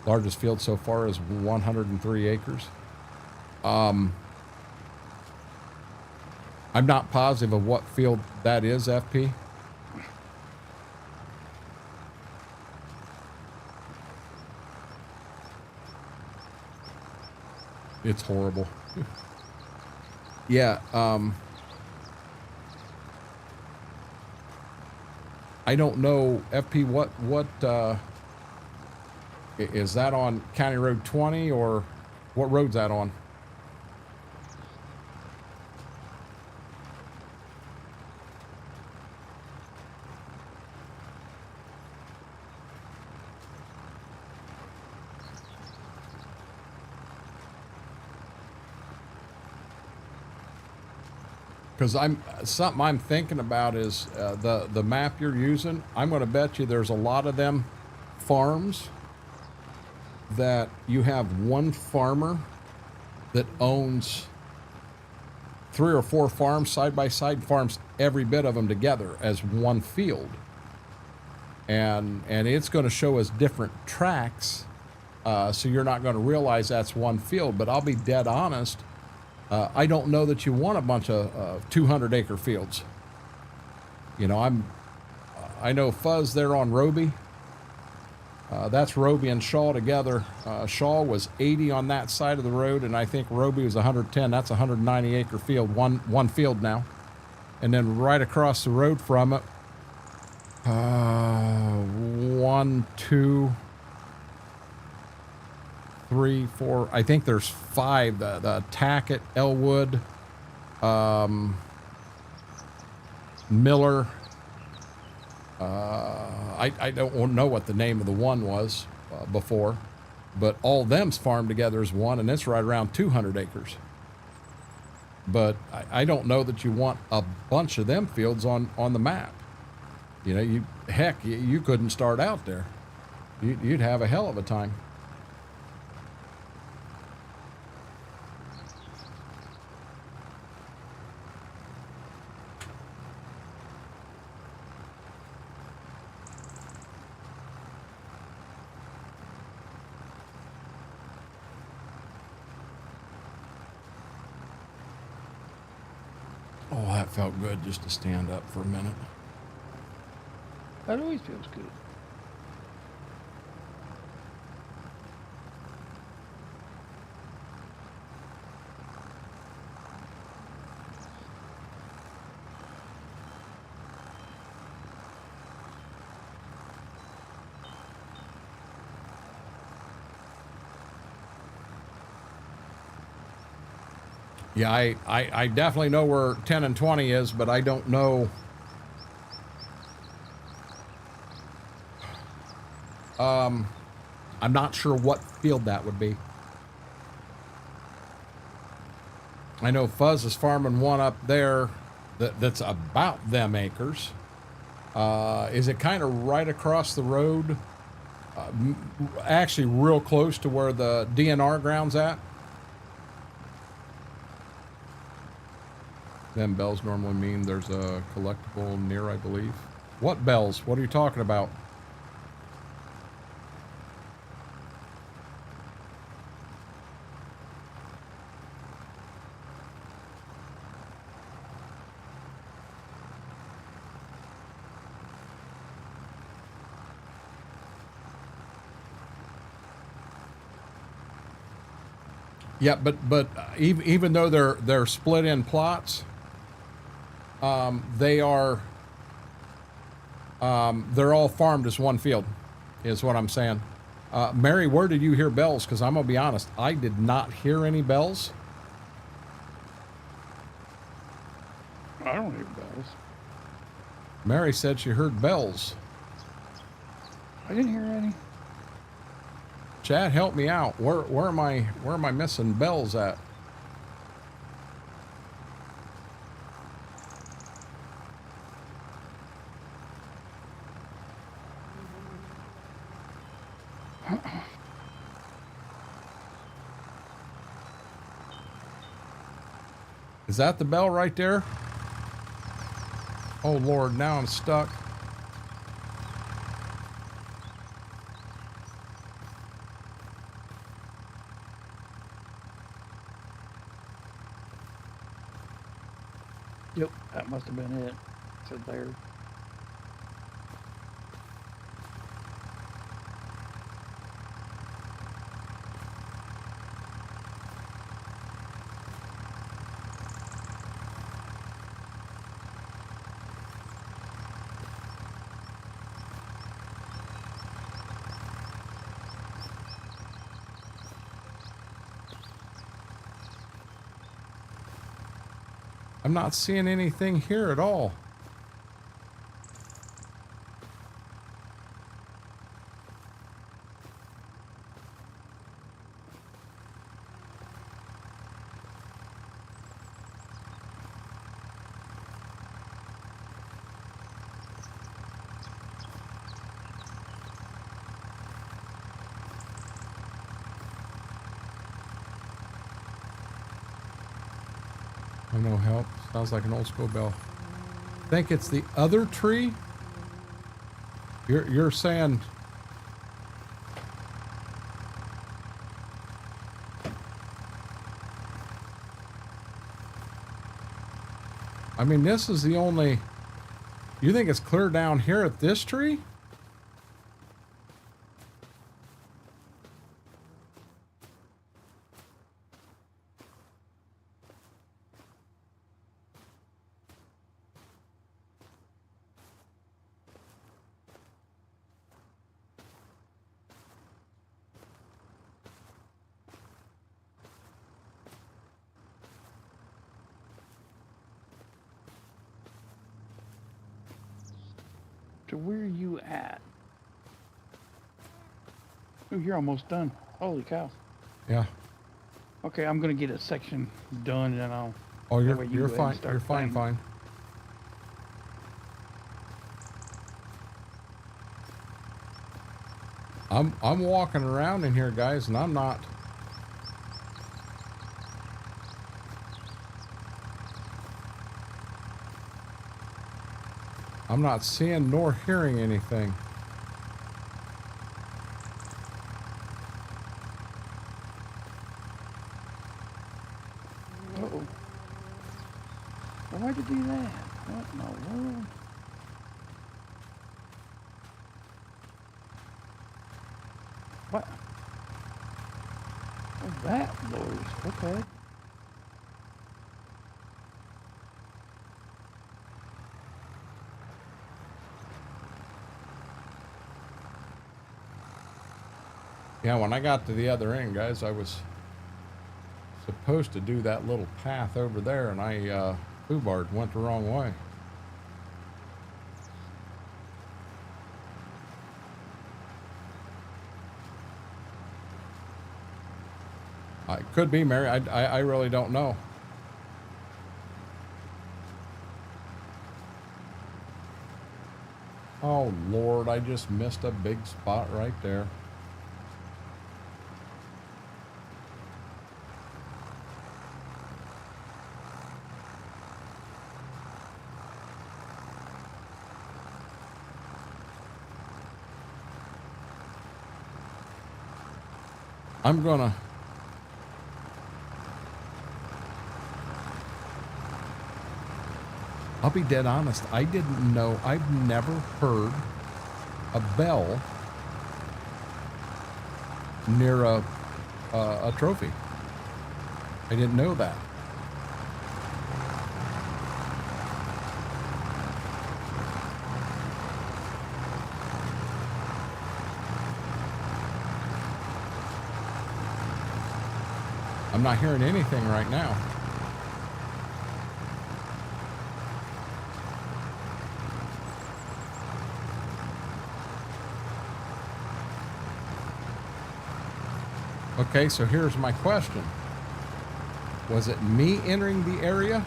Largest field so far is 103 acres. I'm not positive of what field that is, FP. It's horrible. Yeah, I don't know, FP, what is that on County Road 20, or what road's that on? Because something I'm thinking about is the map you're using. I'm going to bet you there's a lot of them farms that you have one farmer that owns 3 or 4 farms side by side, farms every bit of them together as one field, and it's going to show us different tracks, so you're not going to realize that's one field. But I'll be dead honest. I don't know that you want a bunch of 200-acre fields. You know, I know Fuzz there on Roby. That's Roby and Shaw together. Shaw was 80 on that side of the road, and I think Roby was 110. That's a 190-acre field, one field now. And then right across the road from it, 1, 2, 3, 4, I think there's 5, the Tackett, Elwood, Miller. I don't know what the name of the one was before, but all them's farmed together as one, and it's right around 200 acres. But I don't know that you want a bunch of them fields on the map. You know, you couldn't start out there. You'd have a hell of a time. Oh, that felt good just to stand up for a minute. That always feels good. Yeah, I definitely know where 10 and 20 is, but I don't know. I'm not sure what field that would be. I know Fuzz is farming one up there that's about them acres. Is it kind of right across the road? Actually, real close to where the DNR ground's at? Them bells normally mean there's a collectible near, I believe. What bells? What are you talking about? Yeah, but even though they're split in plots, they're all farmed as one field, is what I'm saying. Mary, where did you hear bells? Because I'm gonna be honest, I did not hear any bells. I don't hear bells. Mary said she heard bells. I didn't hear any. Chad, help me out. Where am I missing bells at? Is that the bell right there? Oh Lord, now I'm stuck. Yep, that must have been it. Said there. I'm not seeing anything here at all. Oh, no help. Sounds like an old school bell. Think it's the other tree? You're saying... I mean, this is the only... You think it's clear down here at this tree? So where are you at? Oh, you're almost done. Holy cow. Yeah. Okay, I'm gonna get a section done and then I'll... Oh, that way you you're go ahead and fine. start You're fine, planting. fine. I'm walking around in here, guys, and I'm not... I'm not seeing nor hearing anything. Uh-oh. Well, why'd you do that? What in the world? What? Oh, that blows. Okay. Yeah, when I got to the other end, guys, I was supposed to do that little path over there, and I foobarred, went the wrong way. It could be, Mary. I really don't know. Oh, Lord, I just missed a big spot right there. I'll be dead honest. I didn't know. I've never heard a bell near a trophy. I didn't know that. I'm not hearing anything right now. Okay, so here's my question. Was it me entering the area,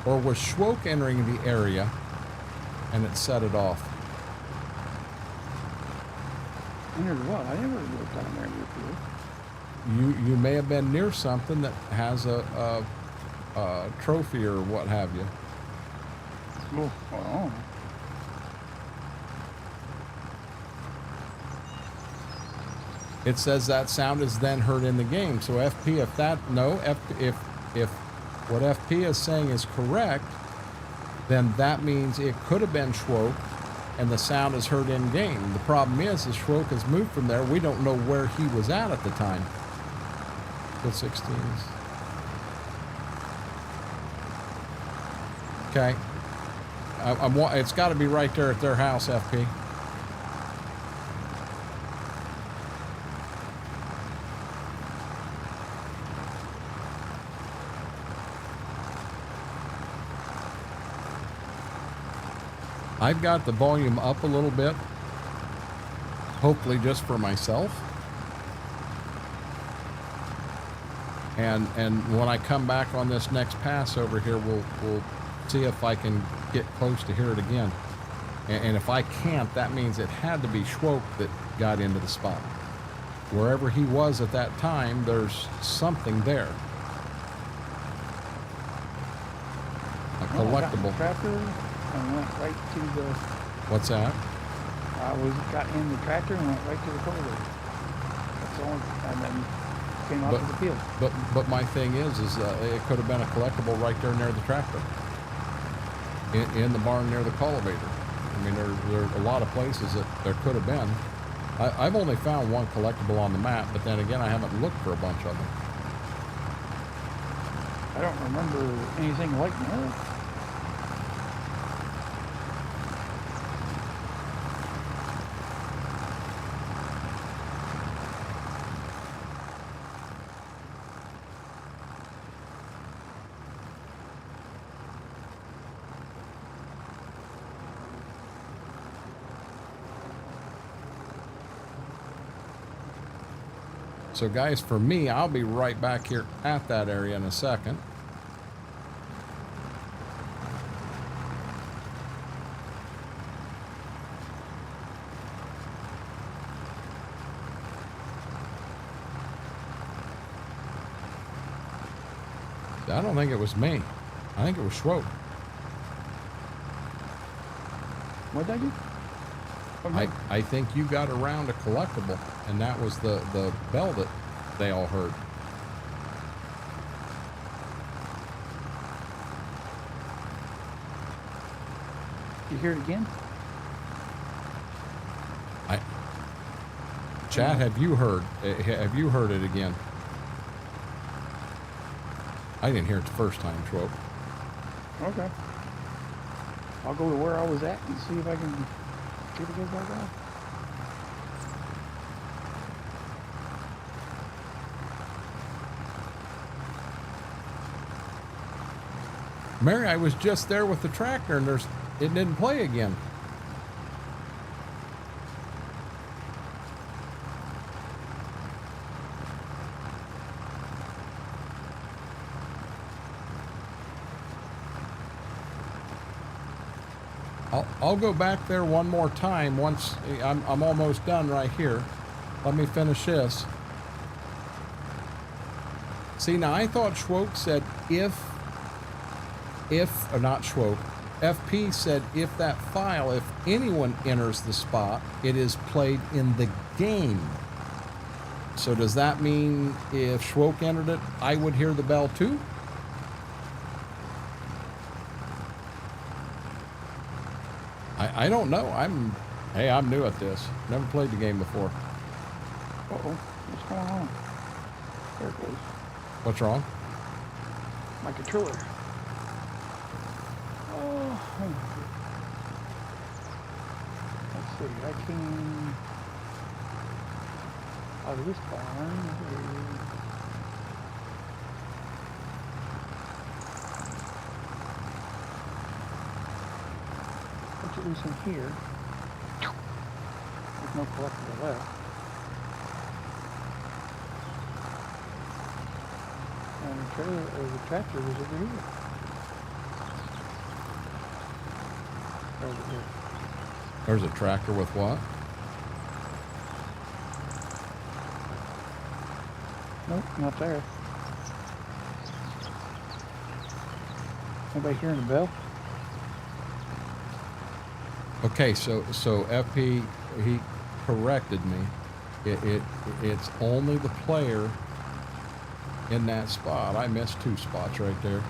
or was Schwoke entering the area and it set it off? Entered what? I never looked down there before. You may have been near something that has a trophy or what have you. Oh, well. It says that sound is then heard in the game. So FP, if what FP is saying is correct, then that means it could have been Schwoke and the sound is heard in game. The problem is Schwoke has moved from there. We don't know where he was at the time. The 16s. Okay. It's got to be right there at their house, FP. I've got the volume up a little bit, hopefully just for myself. And when I come back on this next pass over here, we'll see if I can get close to hear it again. And if I can't, that means it had to be Schwoke that got into the spot. Wherever he was at that time, there's something there. A collectible. And went right to the... What's that? Got in the tractor and went right to the cultivator. That's all. And then came out to the field. But my thing is it could have been a collectible right there near the tractor. In the barn near the cultivator. I mean, there are a lot of places that there could have been. I've only found one collectible on the map, but then again, I haven't looked for a bunch of them. I don't remember anything like that. So guys, for me, I'll be right back here at that area in a second. I don't think it was me. I think it was Schwoke. What'd I do? I think you got around a collectible, and that was the bell that they all heard. You hear it again? Chad, have you heard it again? I didn't hear it the first time, Schwoke. Okay. I'll go to where I was at and see if I can get it back on. Mary, I was just there with the tractor and it didn't play again. I'll go back there one more time once I'm almost done right here. Let me finish this. See, now I thought Schwoke said or not Schwoke, FP said if that file, if anyone enters the spot, it is played in the game. So does that mean if Schwoke entered it, I would hear the bell too? I don't know. Hey, I'm new at this. Never played the game before. Uh-oh. What's going on? There it goes. What's wrong? My controller. Oh. Let's see. I can... out of this barn. What's it loose in here? There's no collectible left. And the trailer, or the tractor was over here. Over here. There's a tractor with what? Nope, not there. Anybody hearing the bell? Okay, so FP, he corrected me. It's only the player in that spot. I missed 2 spots right there.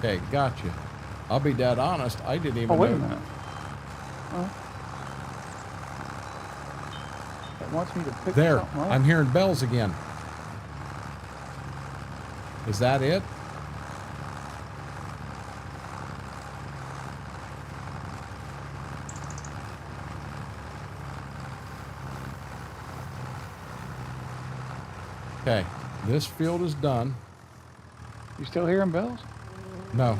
Okay, gotcha. I'll be dead honest, I didn't even know. Oh, wait a minute. Oh. It wants me to pick There, something up. I'm hearing bells again. Is that it? Okay, this field is done. You still hearing bells? No.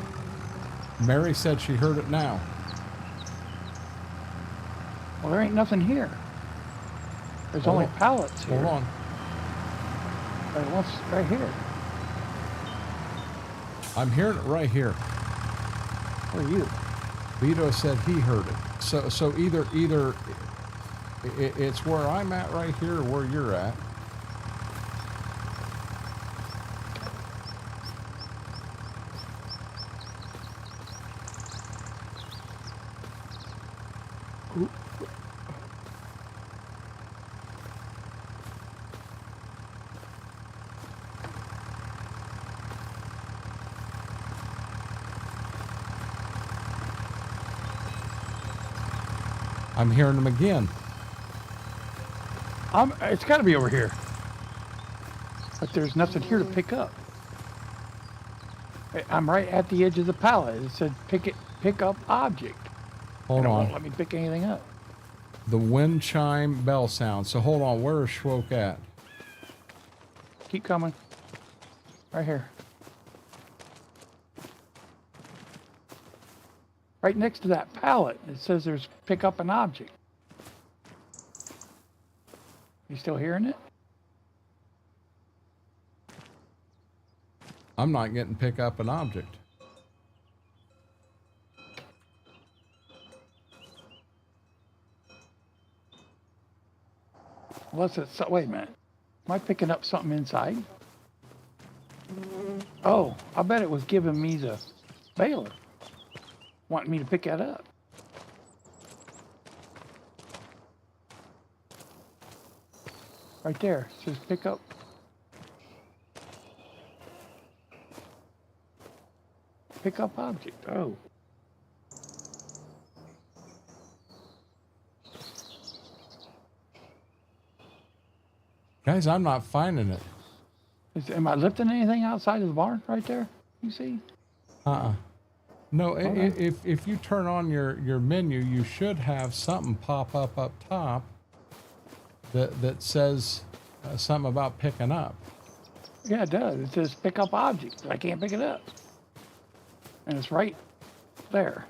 Mary said she heard it now. Well, there ain't nothing here. There's Hold only on. pallets here. Hold on. It wants right here. I'm hearing it right here. Where are you? Vito said he heard it. So either it's where I'm at right here or where you're at. Ooh. I'm hearing them again. It's got to be over here. But there's nothing here to pick up. I'm right at the edge of the pallet. It said pick up object. Hold It on. won't let me pick anything up. The wind chime bell sound. So hold on, where is Schwoke at? Keep coming. Right here. Right next to that pallet. It says there's pick up an object. You still hearing it? I'm not getting pick up an object. Wait a minute. Am I picking up something inside? Oh, I bet it was giving me the baler. Wanting me to pick that up. Right there. It says pick up. Pick up object. Oh. Guys, I'm not finding it. Am I lifting anything outside of the barn right there? You see? No, Okay. if you turn on your menu, you should have something pop up top that says something about picking up. Yeah, it does. It says pick up object, but I can't pick it up. And it's right there.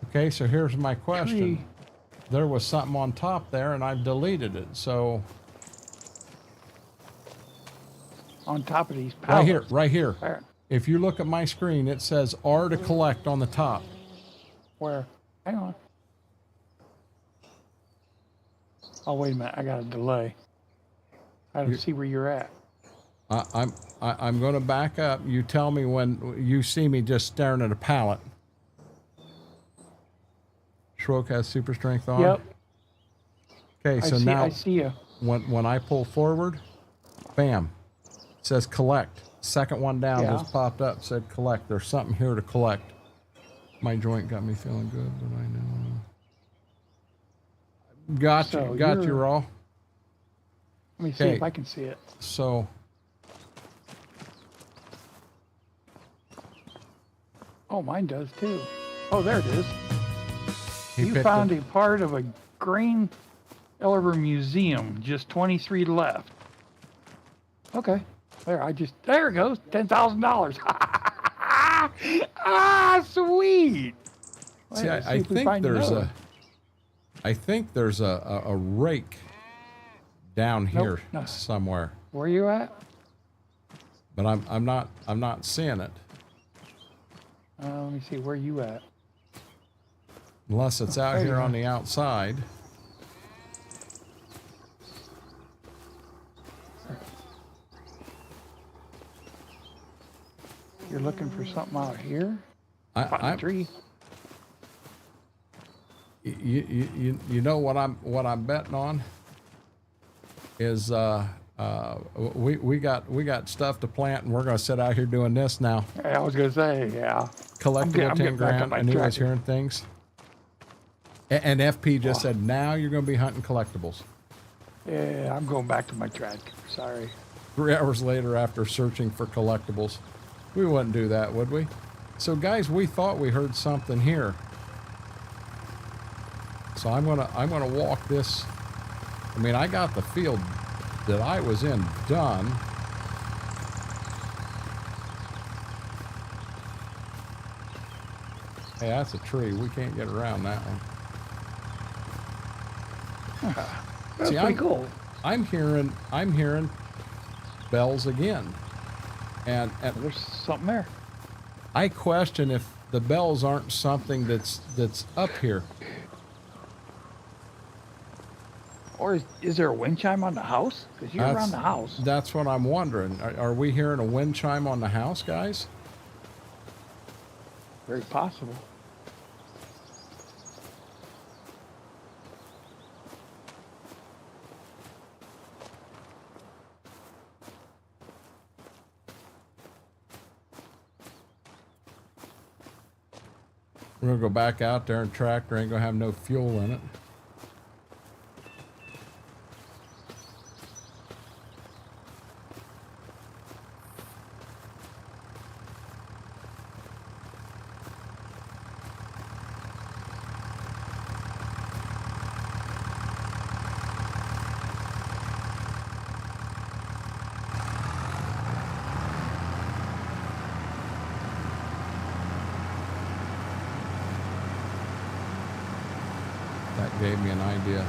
Okay, so here's my question. Tree. There was something on top there, and I've deleted it. So On top of these pallets. right here. There. If you look at my screen, it says R to collect on the top. Where? Hang on. Oh, wait a minute. I got a delay. I don't see where you're at. I'm going to back up. You tell me when you see me just staring at a pallet. Shroak has super strength on. Yep. Okay, so now I see you. when I pull forward, bam, it says collect. Second one down just popped up, said collect. There's something here to collect. My joint got me feeling good, but I know. Got you, Raw. Let me see if I can see it. So. Oh, mine does too. Oh, there it is. You picked found a part of a grain elevator museum. Just 23 left. Okay. There it goes. $10,000. Ah, sweet. See, I think there's a rake down here somewhere. Where you at? But I'm not seeing it. Let me see. Where you at? Unless it's out here on the outside. You're looking for something out here? I'm tree. You know what I'm betting on is we got stuff to plant, and we're gonna sit out here doing this now. I was gonna say, yeah. Collectible 10 grand. I knew I was hearing things. And FP just said, now you're gonna be hunting collectibles. Yeah, I'm going back to my tractor. Sorry. 3 hours later, after searching for collectibles, we wouldn't do that, would we? So, guys, we thought we heard something here. So I'm gonna walk this. I mean, I got the field that I was in done. Hey, that's a tree. We can't get around that one. That's See, pretty cool. I'm hearing bells again, and There's something there. I question if the bells aren't something that's up here. Or is there a wind chime on the house? Because you're around the house. That's what I'm wondering. Are we hearing a wind chime on the house, guys? Very possible. We're gonna go back out there and tractor ain't gonna have no fuel in it. That gave me an idea.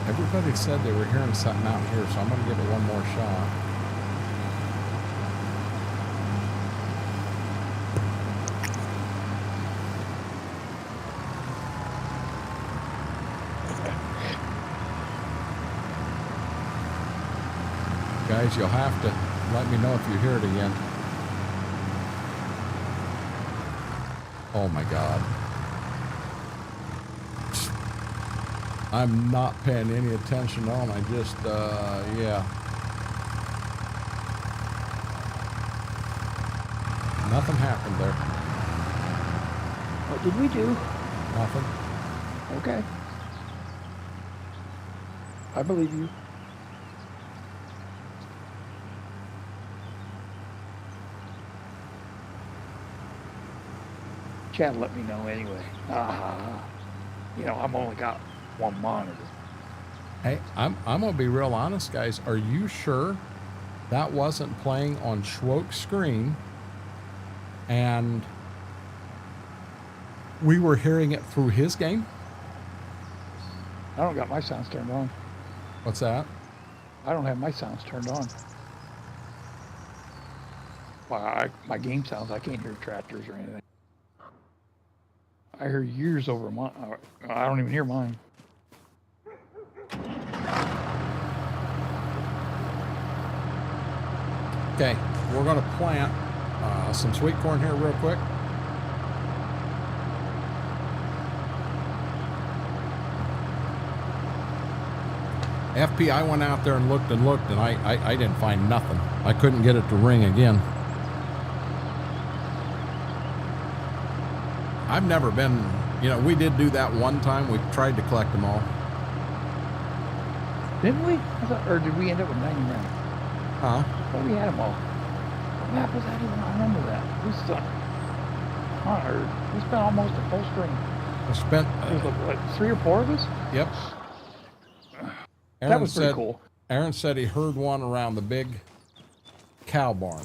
Everybody said they were hearing something out here, so I'm going to give it one more shot. Guys, you'll have to let me know if you hear it again. Oh my God. I'm not paying any attention on. I just, yeah. Nothing happened there. What did we do? Nothing. Okay. I believe you. Chad let me know anyway. You know, I'm only got one monitor. Hey, I'm gonna be real honest, guys. Are you sure that wasn't playing on Schwoke's screen and we were hearing it through his game? I don't got my sounds turned on. What's that? I don't have my sounds turned on. Well, my game sounds, I can't hear tractors or anything. I hear yours over mine. I don't even hear mine. Okay, we're gonna plant some sweet corn here real quick. FP, I went out there and looked, and I didn't find nothing. I couldn't get it to ring again. I've never been, you know, we did do that one time. We tried to collect them all. Didn't we? Or did we end up with 99? Huh? But we had them all. What map was that even? I remember that. We spent almost a full string. I spent. It was like, what, 3 or 4 of us? Yep. That was pretty cool. Aaron said he heard one around the big cow barn.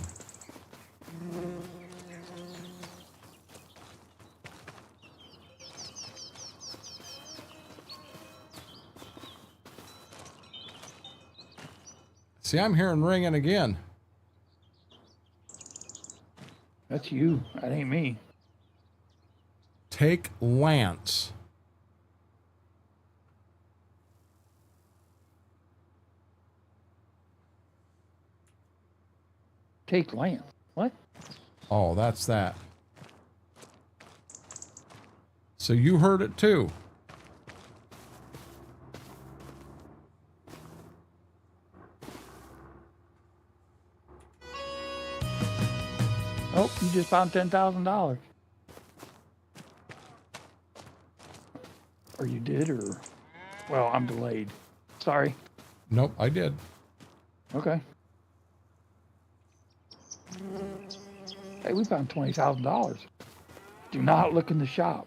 See, I'm hearing ringing again. That's you. That ain't me. Take Lance. Take Lance. What? Oh, that's that. So you heard it too. Oh, you just found $10,000. Or you did, or... Well, I'm delayed. Sorry. Nope, I did. Okay. Hey, we found $20,000. Do not look in the shop.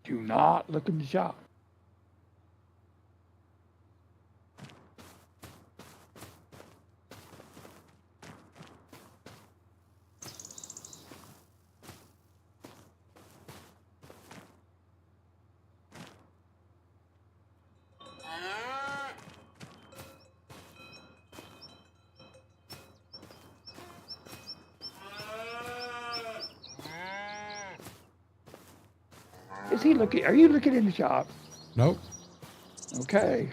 Do not look in the shop. Is he looking? Are you looking in the shop? Nope. Okay.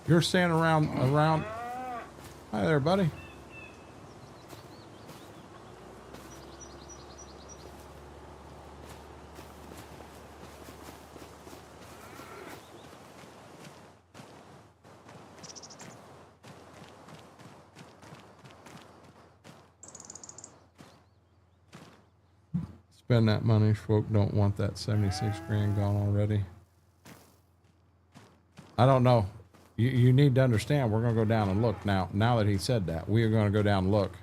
You're standing around. Hi there, buddy. Spend that money. Folk don't want that 76 grand gone already. I don't know. You need to understand, we're going to go down and look now. Now that he said that, we are going to go down and look.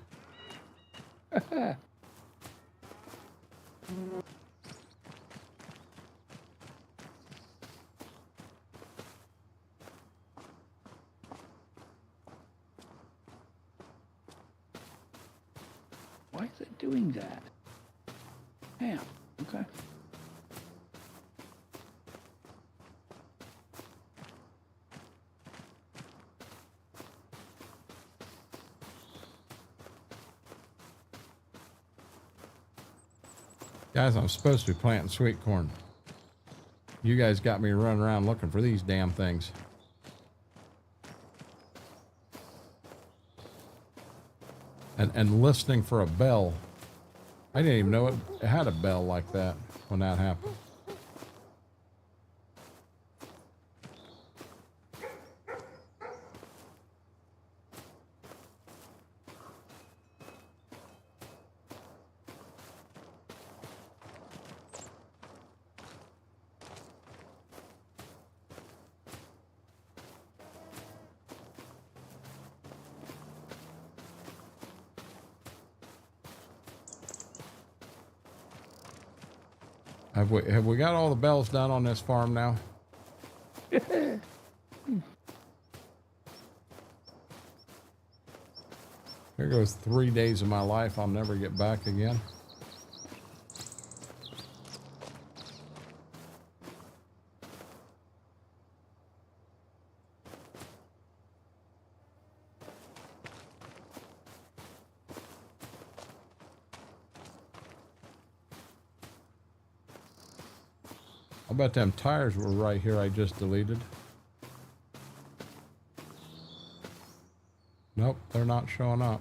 Why is it doing that? Yeah, okay. Guys, I'm supposed to be planting sweet corn. You guys got me running around looking for these damn things. And listening for a bell. I didn't even know it had a bell like that when that happened. Have we got all the bells done on this farm now? Here goes 3 days of my life I'll never get back again. I bet them tires were right here I just deleted. Nope, they're not showing up.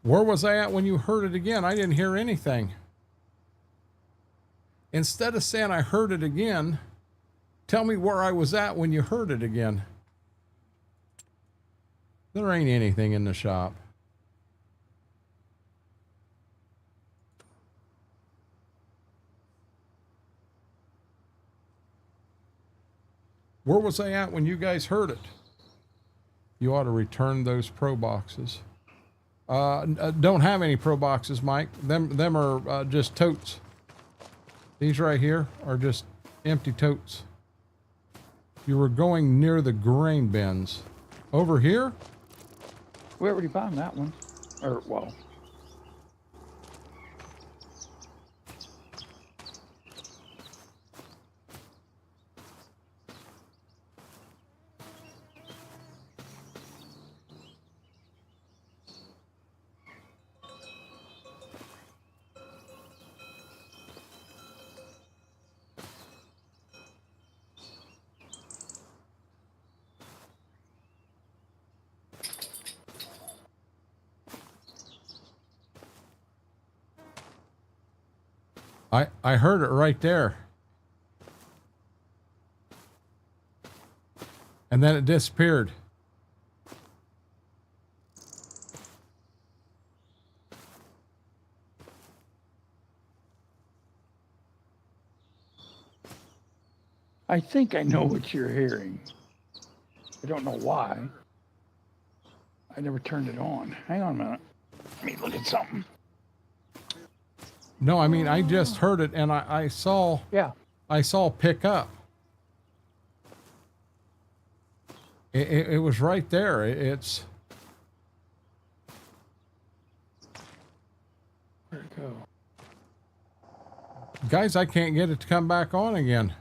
Where was I at when you heard it again? I didn't hear anything. Instead of saying I heard it again, tell me where I was at when you heard it again. There ain't anything in the shop. Where was I at when you guys heard it? You ought to return those pro boxes. Don't have any pro boxes, Mike. Them are just totes. These right here are just empty totes. You were going near the grain bins. Over here? We already found that one. Or, well. I heard it right there. And then it disappeared. I think I know what you're hearing. I don't know why. I never turned it on. Hang on a minute. Let me look at something. No, I mean, I just heard it and I saw... Yeah. I saw pick up. It was right there. It's... Where'd it go? Guys, I can't get it to come back on again.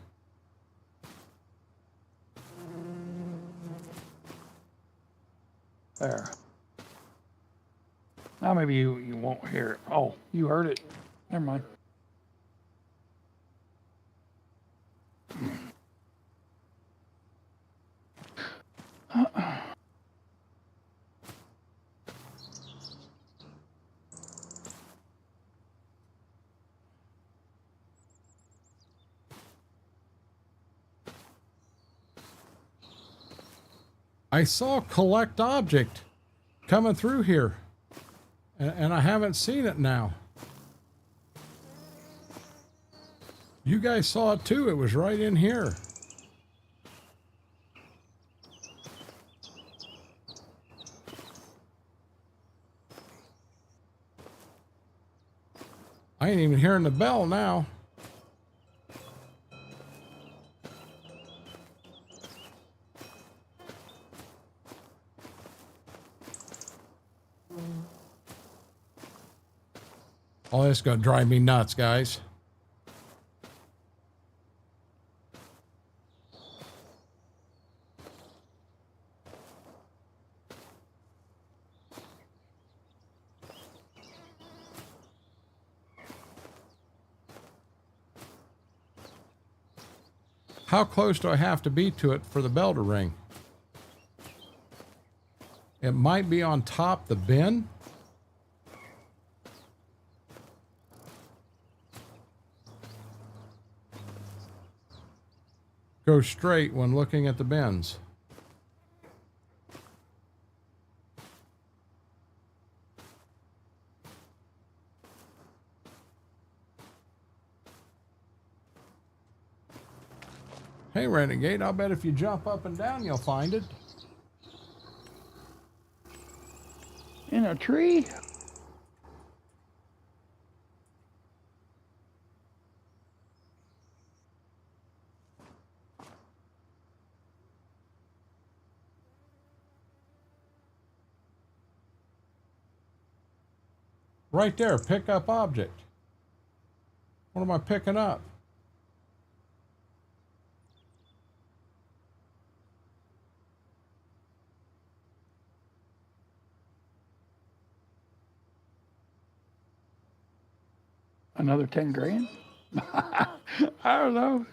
There. Now maybe you won't hear it. Oh, you heard it. Never mind. I saw collect object coming through here, and I haven't seen it now. You guys saw it too. It was right in here. I ain't even hearing the bell now. Oh, this is gonna drive me nuts, guys. How close do I have to be to it for the bell to ring? It might be on top the bin. Go straight when looking at the bins. Hey, Renegade, I'll bet if you jump up and down, you'll find it. In a tree? Right there, pick up object. What am I picking up? Another 10 grand? I don't know.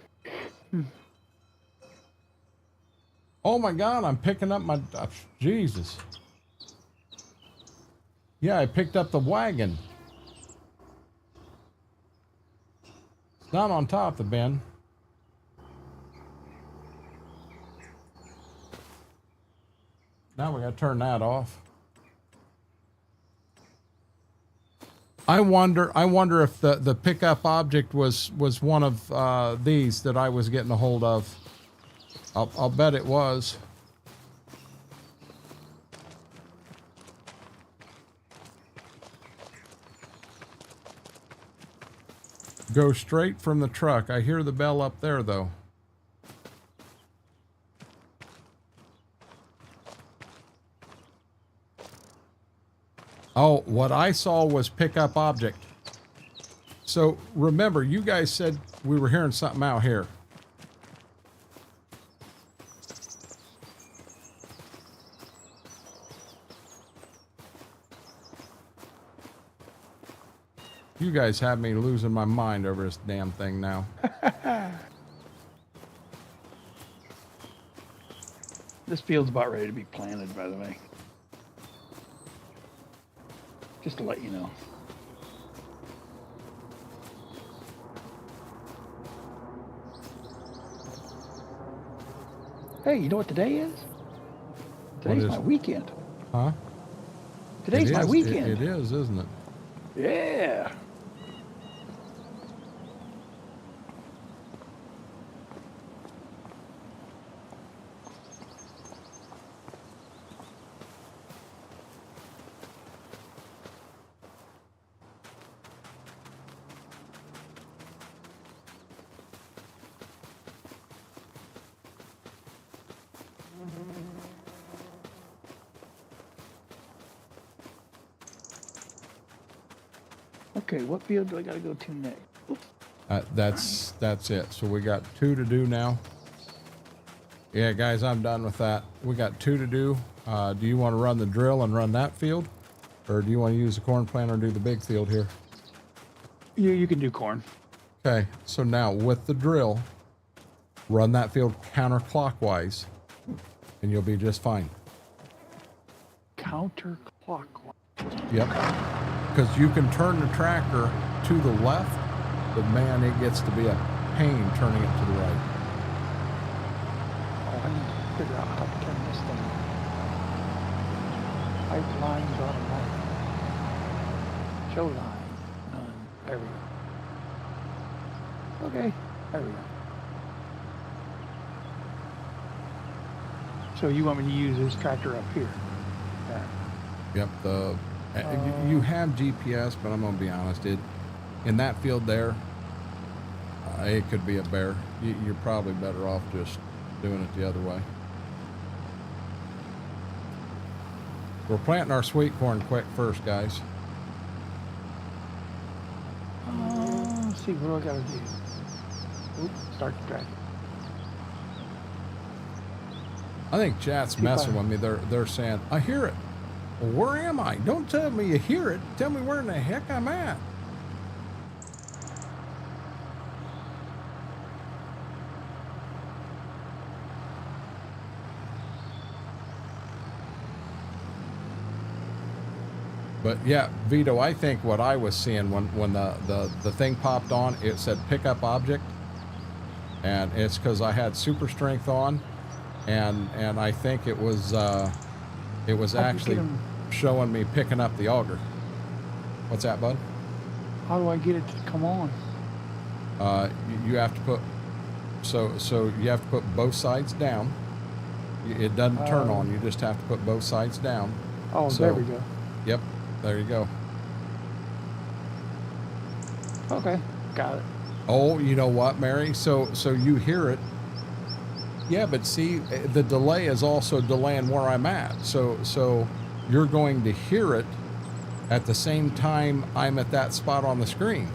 Oh my God, I'm picking up my, Jesus. Yeah, I picked up the wagon. It's not on top of the bin. Now we gotta turn that off. I wonder if the pickup object was one of these that I was getting a hold of. I'll bet it was. Go straight from the truck. I hear the bell up there though. Oh, what I saw was pickup object. So remember, you guys said we were hearing something out here. You guys have me losing my mind over this damn thing now. This field's about ready to be planted, by the way. Just to let you know. Hey, you know what today is? Today's my weekend. Huh? Today's my weekend. It is, isn't it? Yeah. Okay, what field do I gotta go to next? Oops. That's it. So we got 2 to do now. Yeah, guys, I'm done with that. We got 2 to do. Do you want to run the drill and run that field? Or do you want to use the corn planter and do the big field here? You can do corn. Okay, so now with the drill, run that field counterclockwise, and you'll be just fine. Counterclockwise. Yep. Because you can turn the tractor to the left, but man, it gets to be a pain turning it to the right. Oh, I need to figure out how to turn this thing. Pipelines automatic. Show line. None. There we go. Okay. There we go. So you want me to use this tractor up here? Yeah. Yep. You have GPS, but I'm gonna be honest. In that field there, it could be a bear. You're probably better off just doing it the other way. We're planting our sweet corn quick first, guys. Let's see, what do I gotta do? Oops, start the tractor. I think chat's messing with me. They're saying, I hear it. Well, where am I? Don't tell me you hear it. Tell me where in the heck I'm at. But yeah, Vito, I think what I was seeing when the thing popped on, it said pick up object. And it's because I had super strength on, and I think it was actually showing me picking up the auger. What's that, bud? How do I get it to come on? You have to put so you have to put both sides down. It doesn't turn on. You just have to put both sides down. Oh, so, there we go. Yep, there you go. Okay, got it. Oh, you know what, Mary? So you hear it. Yeah, but see, the delay is also delaying where I'm at. So you're going to hear it at the same time I'm at that spot on the screen.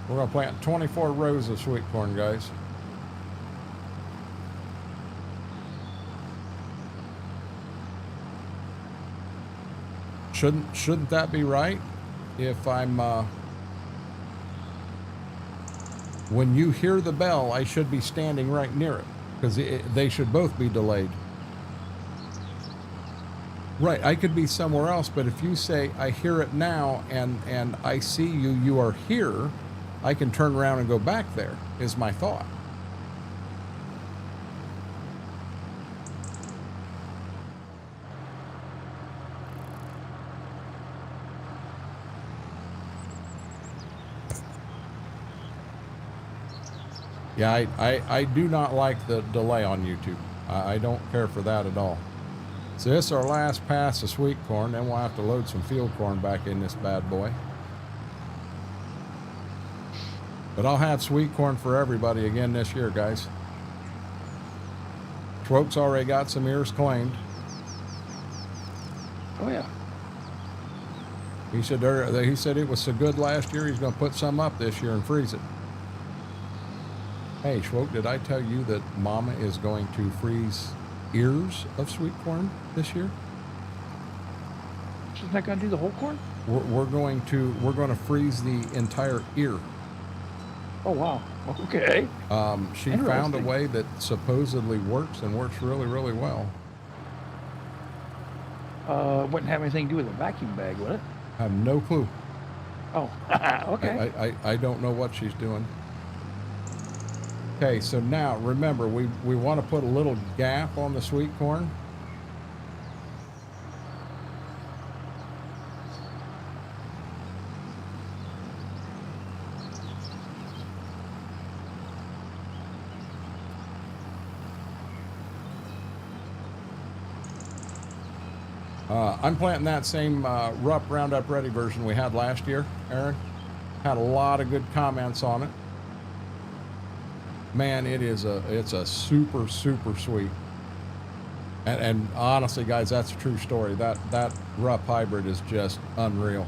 We're going to plant 24 rows of sweet corn, guys. Shouldn't that be right? If I'm, when you hear the bell, I should be standing right near it, because they should both be delayed. Right, I could be somewhere else, but if you say, I hear it now, and I see you, you are here, I can turn around and go back there, is my thought. Yeah, I do not like the delay on YouTube. I don't care for that at all. So this is our last pass of sweet corn, then we'll have to load some field corn back in this bad boy. But I'll have sweet corn for everybody again this year, guys. Schwoke's already got some ears claimed. Oh yeah. He said it was so good last year, he's going to put some up this year and freeze it. Hey, Schwoke, did I tell you that Mama is going to freeze ears of sweet corn this year? She's not going to do the whole corn? We're going to freeze the entire ear. Oh wow. Okay. She found a way that supposedly works and works really, really well. Wouldn't have anything to do with a vacuum bag, would it? I have no clue. Oh, okay. I don't know what she's doing. Okay, so now remember, we want to put a little gap on the sweet corn. I'm planting that same Rupp Roundup Ready version we had last year, Aaron. Had a lot of good comments on it. Man, it's a super, super sweet. And honestly, guys, that's a true story. That Rupp hybrid is just unreal.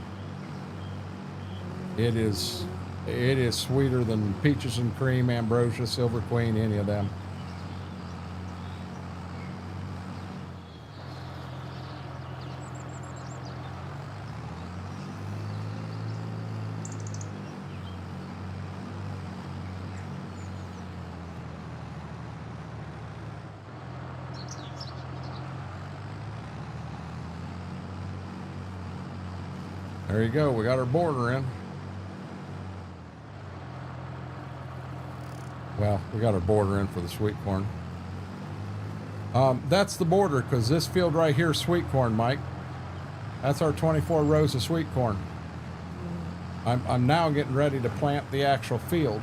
It is sweeter than Peaches and Cream, Ambrosia, Silver Queen, any of them. There you go. We got our border in. Well, we got our border in for the sweet corn. That's the border, because this field right here is sweet corn, Mike. That's our 24 rows of sweet corn. I'm now getting ready to plant the actual field.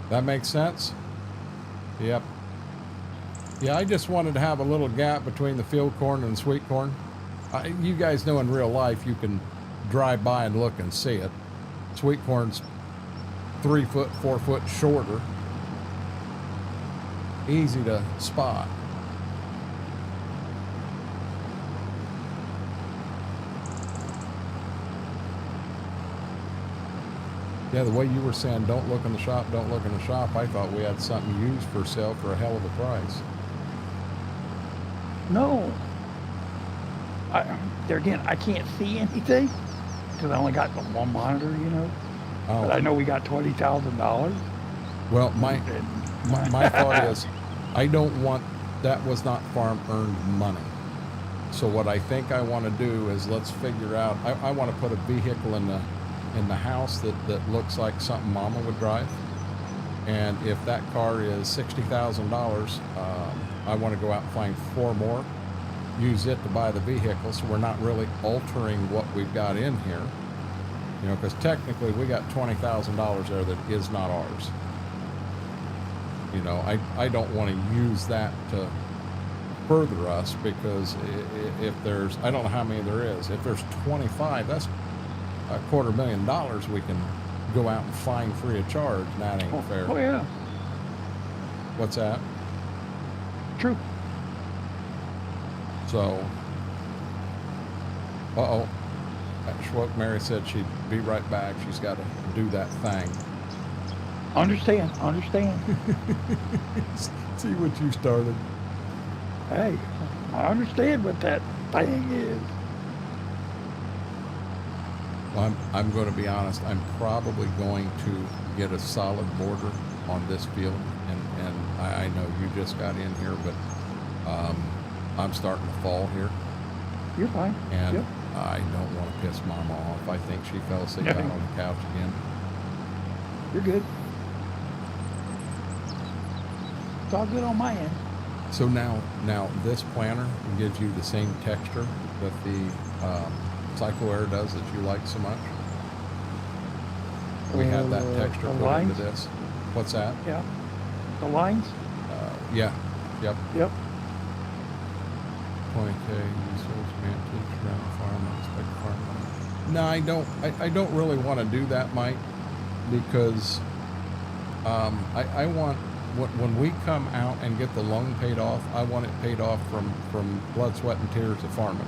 That makes sense? Yep. Yeah, I just wanted to have a little gap between the field corn and the sweet corn. You guys know in real life you can drive by and look and see it. Sweet corn's 3 foot, 4 foot shorter. Easy to spot. Yeah, the way you were saying, don't look in the shop, don't look in the shop, I thought we had something used for sale for a hell of a price. No. There again, I can't see anything because I only got the one monitor, you know. Oh. But I know we got $20,000. Well, my thought is, I don't want, that was not farm earned money. So what I think I want to do is let's figure out, I want to put a vehicle in the house that looks like something Mama would drive. And if that car is $60,000, I want to go out and find 4 more, use it to buy the vehicle, so we're not really altering what we've got in here. You know, because technically we got $20,000 there that is not ours. You know, I don't want to use that to further us, because if there's, I don't know how many there is. If there's 25, that's $250,000 we can go out and find free of charge, and that ain't fair. Oh, yeah. What's that? True. So, uh-oh. Schwoke Mary said she'd be right back. She's got to do that thing. Understand. See what you started. Hey, I understand what that thing is. Well, I'm going to be honest. I'm probably going to get a solid border on this field, and I know you just got in here, but I'm starting to fall here. You're fine. And yep. I don't want to piss Mama off. I think she fell asleep out on the couch again. You're good. It's all good on my end. So now this planter gives you the same texture that the Cycle Air does that you like so much. We have that texture put lines? into this. What's that? Yeah. The lines? Yeah. Yep. Yep. 20K resource management around the farm. I expect farm. No, I don't really want to do that, Mike, because I want, when we come out and get the loan paid off, I want it paid off from blood, sweat, and tears of farming.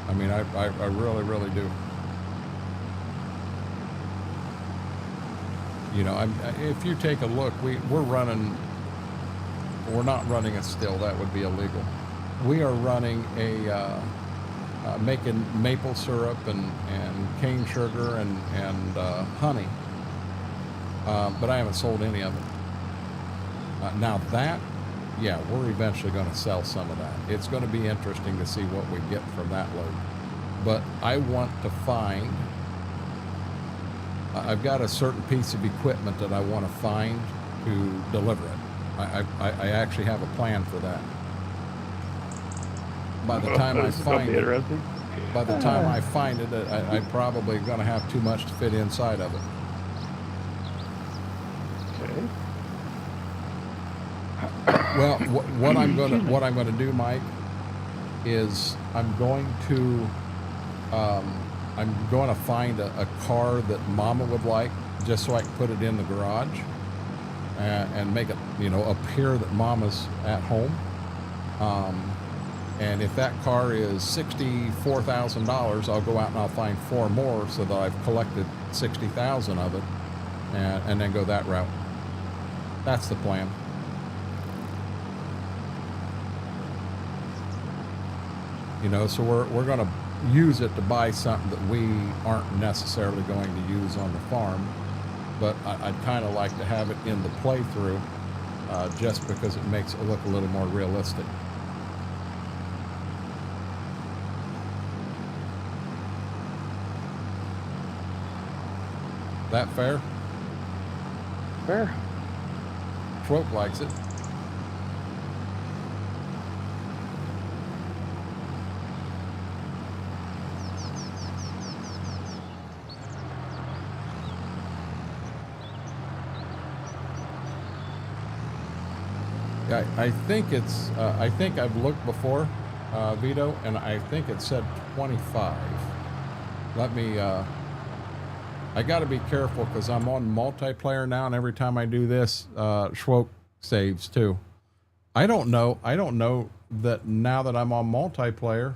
I mean, I really, really do. You know, if you take a look, we're not running a still. That would be illegal. We are running making maple syrup and cane sugar and honey. But I haven't sold any of it. Now that, yeah, we're eventually going to sell some of that. It's going to be interesting to see what we get from that load. But I want to find, I've got a certain piece of equipment that I want to find to deliver it. I actually have a plan for that. By the time I find it, by the time I find it, I'm probably going to have too much to fit inside of it. Okay. Well, what I'm going to do, Mike, is I'm going to find a car that Mama would like, just so I can put it in the garage and make it, you know, appear that Mama's at home. And if that car is $64,000, I'll go out and I'll find 4 more, so that I've collected 60,000 of it, and then go that route. That's the plan. You know, so we're going to use it to buy something that we aren't necessarily going to use on the farm, but I'd kind of like to have it in the playthrough, just because it makes it look a little more realistic. That fair? Fair. Trope likes it. I think it's, I think I've looked before, Vito, and I think it said 25. Let me, I got to be careful because I'm on multiplayer now, and every time I do this, Schwoke saves too. I don't know that now that I'm on multiplayer,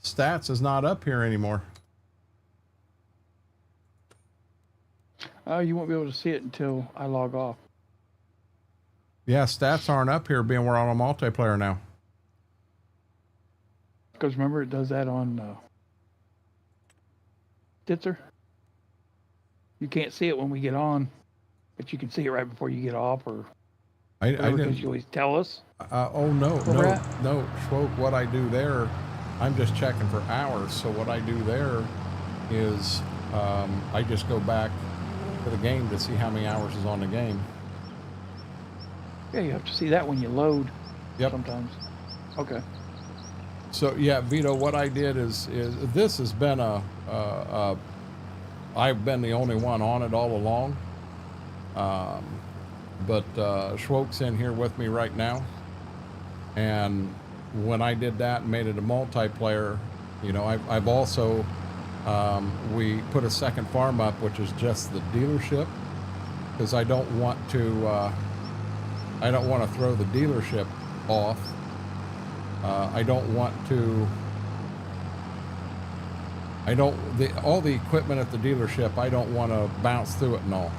stats is not up here anymore. Oh, you won't be able to see it until I log off. Yeah, stats aren't up here being we're on a multiplayer now. Because remember, it does that on Stitzer. You can't see it when we get on, but you can see it right before you get off, or I didn't. Because you always tell us. Oh no, Schwoke, what I do there, I'm just checking for hours. So what I do there is I just go back to the game to see how many hours is on the game. Yeah, you have to see that when you load. Yep. Sometimes. Okay. So yeah, Vito, what I did is this has been I've been the only one on it all along. But Schwoke's in here with me right now. And when I did that and made it a multiplayer, you know, I've also, we put a second farm up, which is just the dealership, because I don't want to throw the dealership off. I don't want to, all the equipment at the dealership, I don't want to bounce through it and all.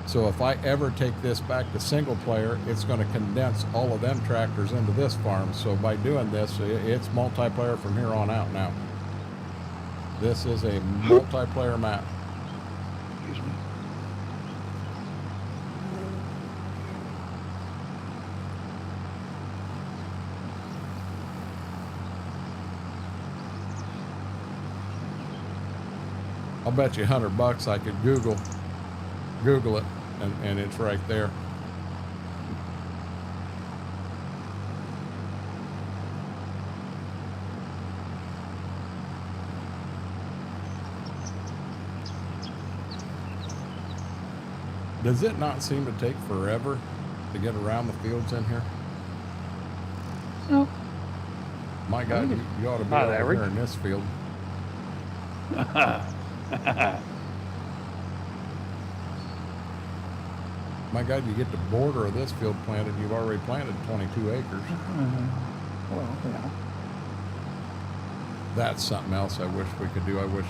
So if I ever take this back to single player, it's going to condense all of them tractors into this farm. So by doing this, it's multiplayer from here on out now. This is a multiplayer map. Excuse me. I'll bet you $100 I could Google it, and it's right there. Does it not seem to take forever to get around the fields in here? No. My God, you ought to be over here in this field. My God, you get the border of this field planted, you've already planted 22 acres. Well, yeah. That's something else I wish we could do. I wish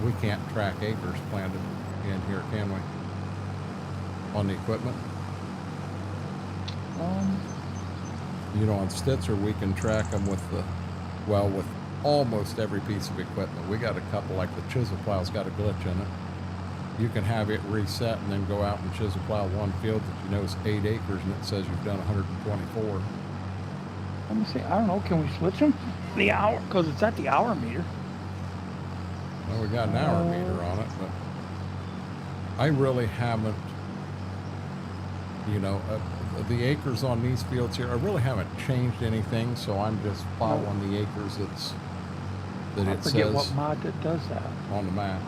we can't track acres planted in here, can we? On the equipment? You know, on Stitzer, we can track them with with almost every piece of equipment. We got a couple, like the chisel plow's got a glitch in it. You can have it reset and then go out and chisel plow one field that you know is 8 acres and it says you've done 124. Let me see. I don't know. Can we switch them? The hour, because it's at the hour meter. Well, we got an hour meter on it, but I really haven't, you know, the acres on these fields here, I really haven't changed anything, so I'm just following the acres that I it forget says what mod that does that. on the map.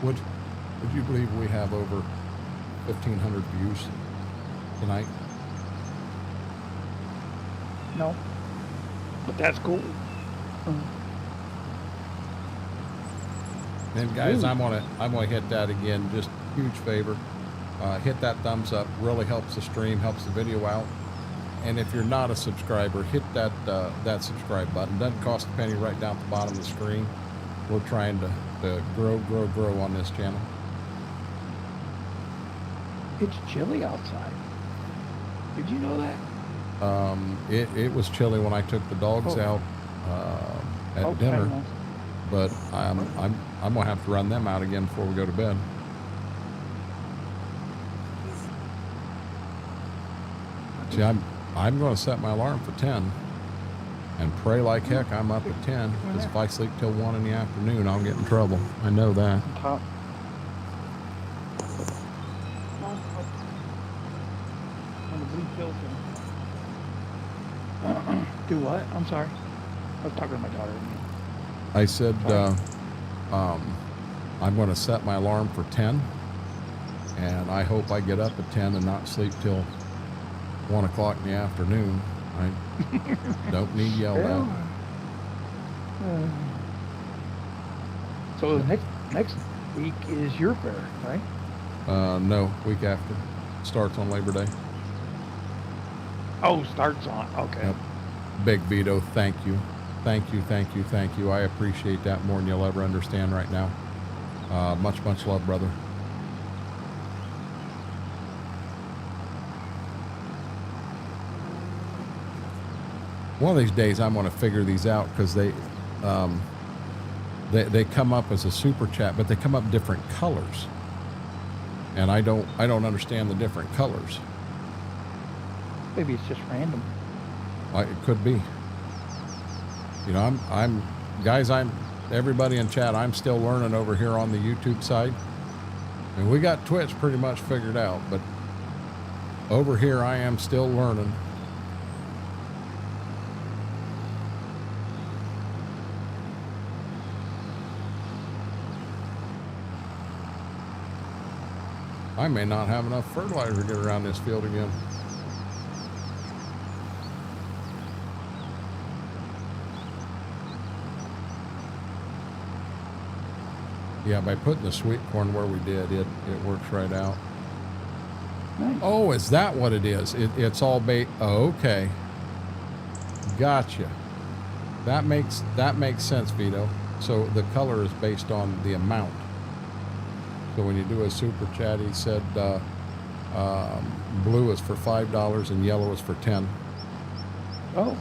Would you believe we have over 1,500 views tonight? No. But that's cool. And guys, I'm gonna hit that again. Just huge favor. Hit that thumbs up. Really helps the stream, helps the video out. And if you're not a subscriber, hit that subscribe button. Doesn't cost a penny, right down at the bottom of the screen. We're trying to grow on this channel. It's chilly outside. Did you know that? It was chilly when I took the dogs out at dinner, but I'm gonna have to run them out again before we go to bed. See, I'm gonna set my alarm for 10 and pray like heck I'm up at 10, because if I sleep till 1 in the afternoon, I'll get in trouble. I know that. Top. On the blue filter. Do what? I'm sorry. I was talking to my daughter. I said I'm going to set my alarm for 10, and I hope I get up at 10 and not sleep till 1 o'clock in the afternoon. I don't need yelled at. So the next week is your fair, right? No, week after. Starts on Labor Day. Oh, starts on. Okay. Yep. Big Vito, thank you. Thank you, thank you, thank you. I appreciate that more than you'll ever understand right now. Much, much love, brother. One of these days I'm going to figure these out, because they come up as a super chat, but they come up different colors. and I don't understand the different colors. Maybe it's just random. It could be. You know, everybody in chat, I'm still learning over here on the YouTube side. And we got Twitch pretty much figured out, but over here I am still learning. I may not have enough fertilizer to get around this field again. Yeah, by putting the sweet corn where we did, it works right out. Nice. Oh, is that what it is? It's all bait. Oh, okay. Gotcha. That makes sense, Vito. So the color is based on the amount. So when you do a super chat, he said blue is for $5 and yellow is for 10. Oh.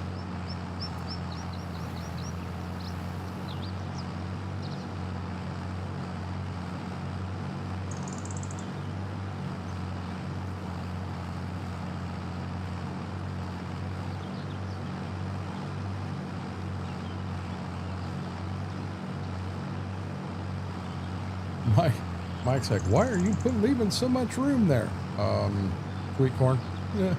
Mike's like, why are you leaving so much room there? Sweet corn. Yeah.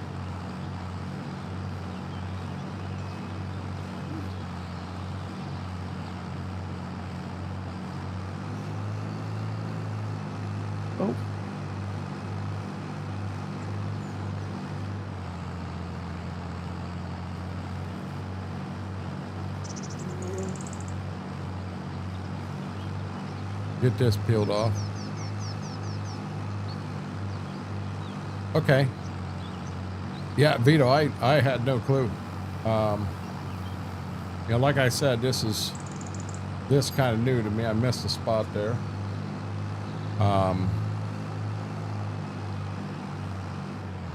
Oh. Get this peeled off. Okay. Yeah, Vito, I had no clue. You know, like I said, this kind of new to me. I missed a spot there.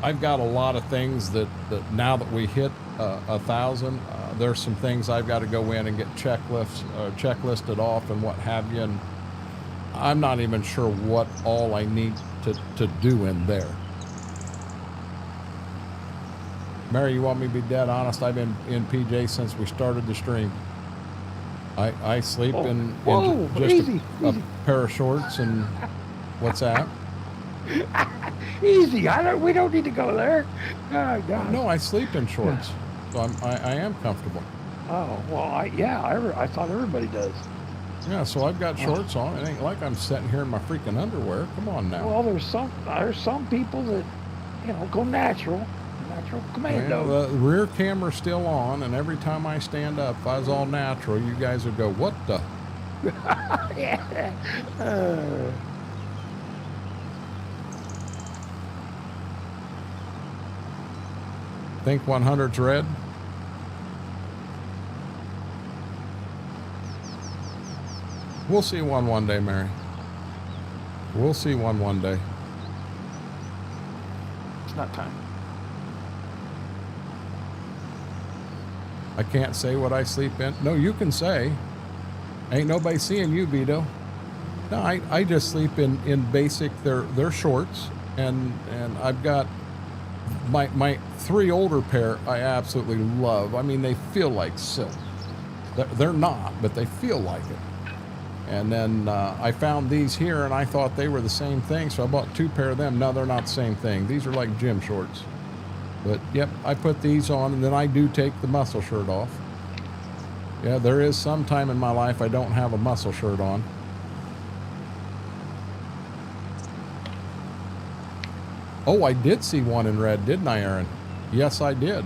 I've got a lot of things that now that we hit 1,000, there's some things I've got to go in and get checklisted off and what have you. And I'm not even sure what all I need to do in there. Mary, you want me to be dead honest? I've been in PJ since we started the stream. I sleep in just easy. A pair of shorts and what's that? Easy. We don't need to go there. Oh, God. No, I sleep in shorts, so I am comfortable. Oh well, I thought everybody does. Yeah, so I've got shorts on. It ain't like I'm sitting here in my freaking underwear. Come on now. Well, there's some people that go natural commando. Well, the rear camera's still on, and every time I stand up, if I was all natural, you guys would go, what the? Yeah. Think 100's red? We'll see one day, Mary. We'll see one day. It's not time. I can't say what I sleep in. No, you can say. Ain't nobody seeing you, Vito. No, I just sleep in basic, they're shorts, and I've got my 3 older pair I absolutely love. I mean, they feel like silk. They're not, but they feel like it. And then I found these here, and I thought they were the same thing, so I bought 2 pair of them. No, they're not the same thing. These are like gym shorts. But, yep, I put these on, and then I do take the muscle shirt off. Yeah, there is some time in my life I don't have a muscle shirt on. Oh, I did see one in red, didn't I, Aaron? Yes, I did.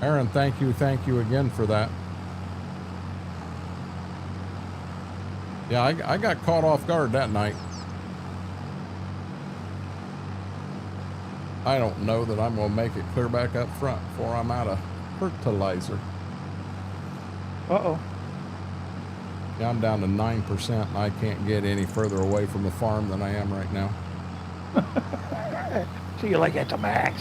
Aaron, thank you again for that. Yeah, I got caught off guard that night. I don't know that I'm going to make it clear back up front before I'm out of fertilizer. Uh-oh. Yeah, I'm down to 9%, and I can't get any further away from the farm than I am right now. So you're like at the max.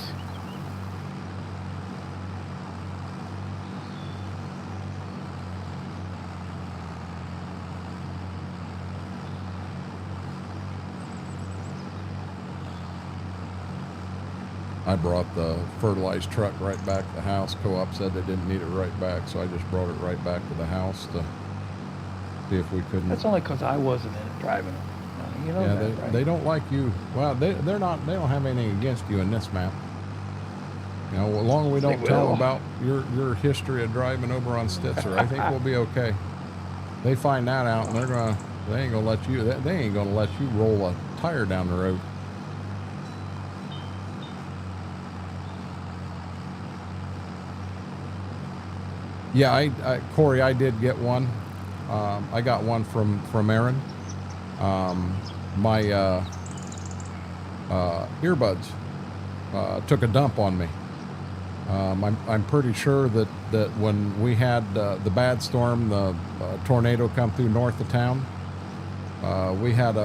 I brought the fertilized truck right back to the house. Co-op said they didn't need it right back, so I just brought it right back to the house to see if we couldn't. That's only because I wasn't in it driving it. You know Yeah, that, right? they don't like you. Well, they're not. They don't have anything against you in this map. You know, as long as we don't tell them about your history of driving over on Stitzer, I think we'll be okay. They find that out, and they ain't gonna let you. They ain't gonna let you roll a tire down the road. Yeah, Corey, I did get one. I got one from Aaron. My earbuds took a dump on me. I'm pretty sure that when we had the bad storm, the tornado come through north of town, we had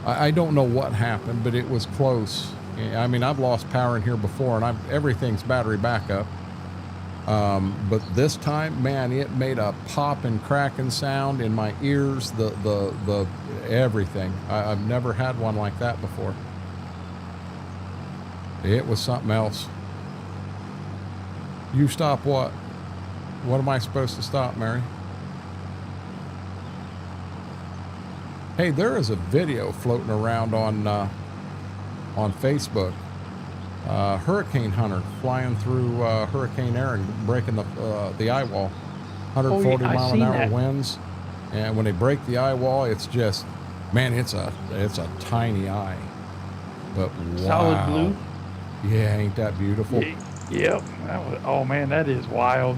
I don't know what happened, but it was close. I mean, I've lost power in here before, and everything's battery backup. But this time, man, it made a pop and cracking sound in my ears, the everything. I've never had one like that before. It was something else. You stop what? What am I supposed to stop, Mary? Hey, there is a video floating around on Facebook. Hurricane hunter flying through Hurricane Aaron, breaking the eye wall. 140 mile an hour winds, and when they break the eye wall, it's just, man, it's a tiny eye, but wow. Solid blue. Yeah, ain't that beautiful? Yep. Oh man, that is wild.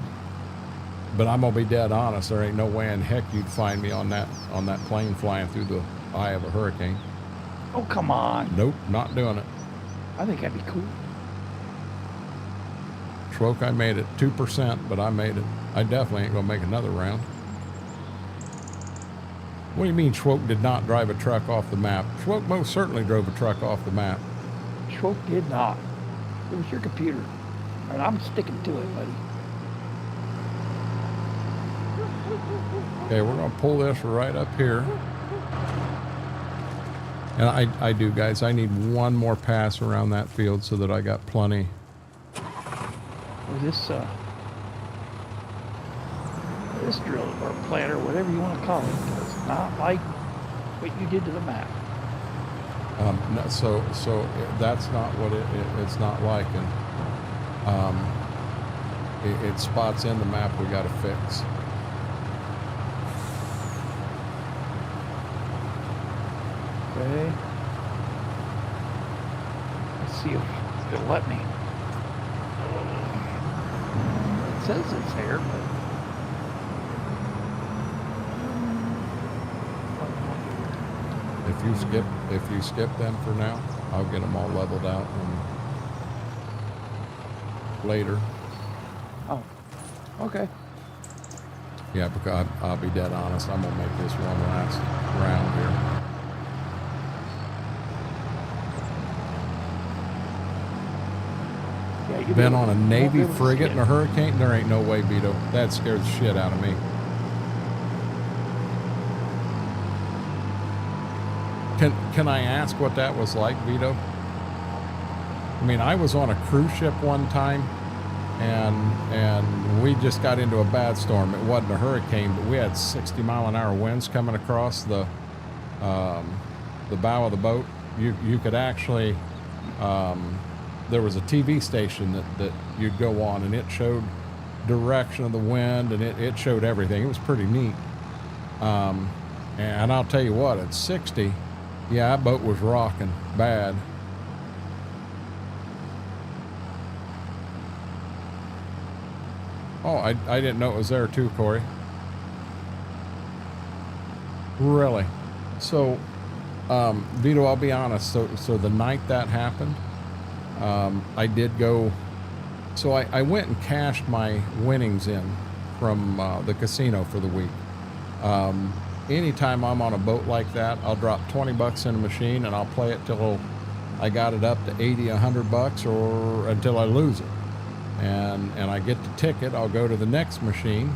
But I'm gonna be dead honest. There ain't no way in heck you'd find me on that plane flying through the eye of a hurricane. Oh come on. Nope, not doing it. I think that'd be cool. Schwoke, I made it 2%, but I made it. I definitely ain't gonna make another round. What do you mean Schwoke did not drive a truck off the map? Schwoke most certainly drove a truck off the map. Schwoke did not. It was your computer. And I'm sticking to it, buddy. Okay, we're gonna pull this right up here. And I do, guys. I need one more pass around that field so that I got plenty. This drill or planter, whatever you want to call it, does not like what you did to the map. No, so that's not what it's not like, and it spots in the map we got to fix. Okay. Let's see if it'll let me. It says it's there, but if you skip them for now, I'll get them all leveled out and later. oh, okay. Yeah, because I'll be dead honest. I'm gonna make this one last round here. Yeah, Been on a Navy frigate in a hurricane? There ain't no way, Vito. That scared the shit out of me. Can I ask what that was like, Vito? I mean, I was on a cruise ship one time, and we just got into a bad storm. It wasn't a hurricane, but we had 60 mile an hour winds coming across the bow of the boat. You could actually, there was a TV station that you'd go on, and it showed direction of the wind, and it showed everything. It was pretty neat. And I'll tell you what, at 60, yeah, that boat was rocking bad. Oh, I didn't know it was there too, Corey. Really? So, Vito, I'll be honest. So the night that happened, I did go. So I went and cashed my winnings in from the casino for the week. Anytime I'm on a boat like that, I'll drop $20 in a machine and I'll play it till I got it up to 80, $100, or until I lose it. And I get the ticket, I'll go to the next machine,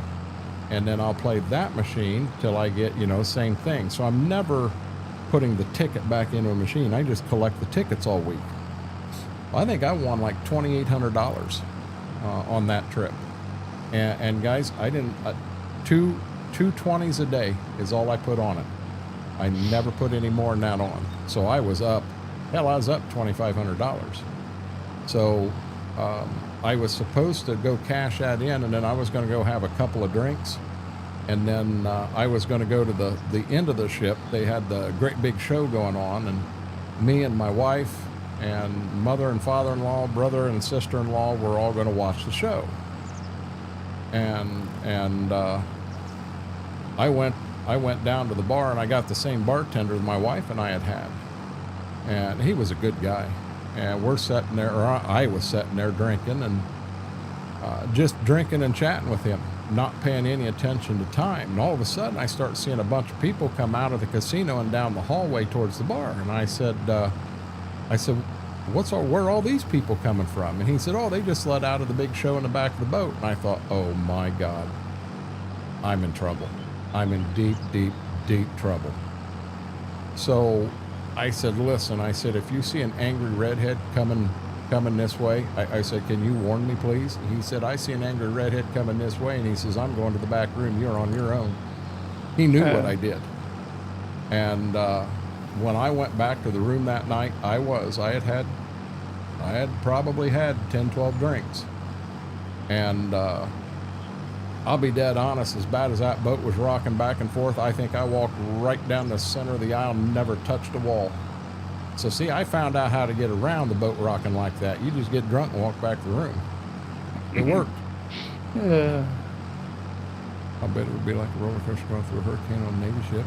and then I'll play that machine till I get, same thing. So I'm never putting the ticket back into a machine. I just collect the tickets all week. I think I won like $2,800 on that trip. And guys, I didn't, two 20s a day is all I put on it. I never put any more than that on. So I was up, hell, I was up $2,500. So I was supposed to go cash that in, and then I was going to go have a couple of drinks. And then I was going to go to the end of the ship. They had the great big show going on, and me and my wife and mother and father-in-law, brother and sister-in-law were all going to watch the show. And I went down to the bar, and I got the same bartender that my wife and I had. And he was a good guy. And we're sitting there, or I was sitting there drinking, and just drinking and chatting with him, not paying any attention to time. And all of a sudden, I start seeing a bunch of people come out of the casino and down the hallway towards the bar. And I said, where are all these people coming from? And he said, oh, they just let out of the big show in the back of the boat. And I thought, oh my God, I'm in trouble. I'm in deep, deep, deep trouble. So I said, listen, I said, if you see an angry redhead coming this way, I said, can you warn me, please? He said, I see an angry redhead coming this way. And he says, I'm going to the back room. You're on your own. He knew what I did. And when I went back to the room that night, I had probably had 10, 12 drinks. And I'll be dead honest, as bad as that boat was rocking back and forth, I think I walked right down the center of the aisle and never touched a wall. So see, I found out how to get around the boat rocking like that. You just get drunk and walk back to the room. It worked. I bet it would be like a roller coaster going through a hurricane on a Navy ship.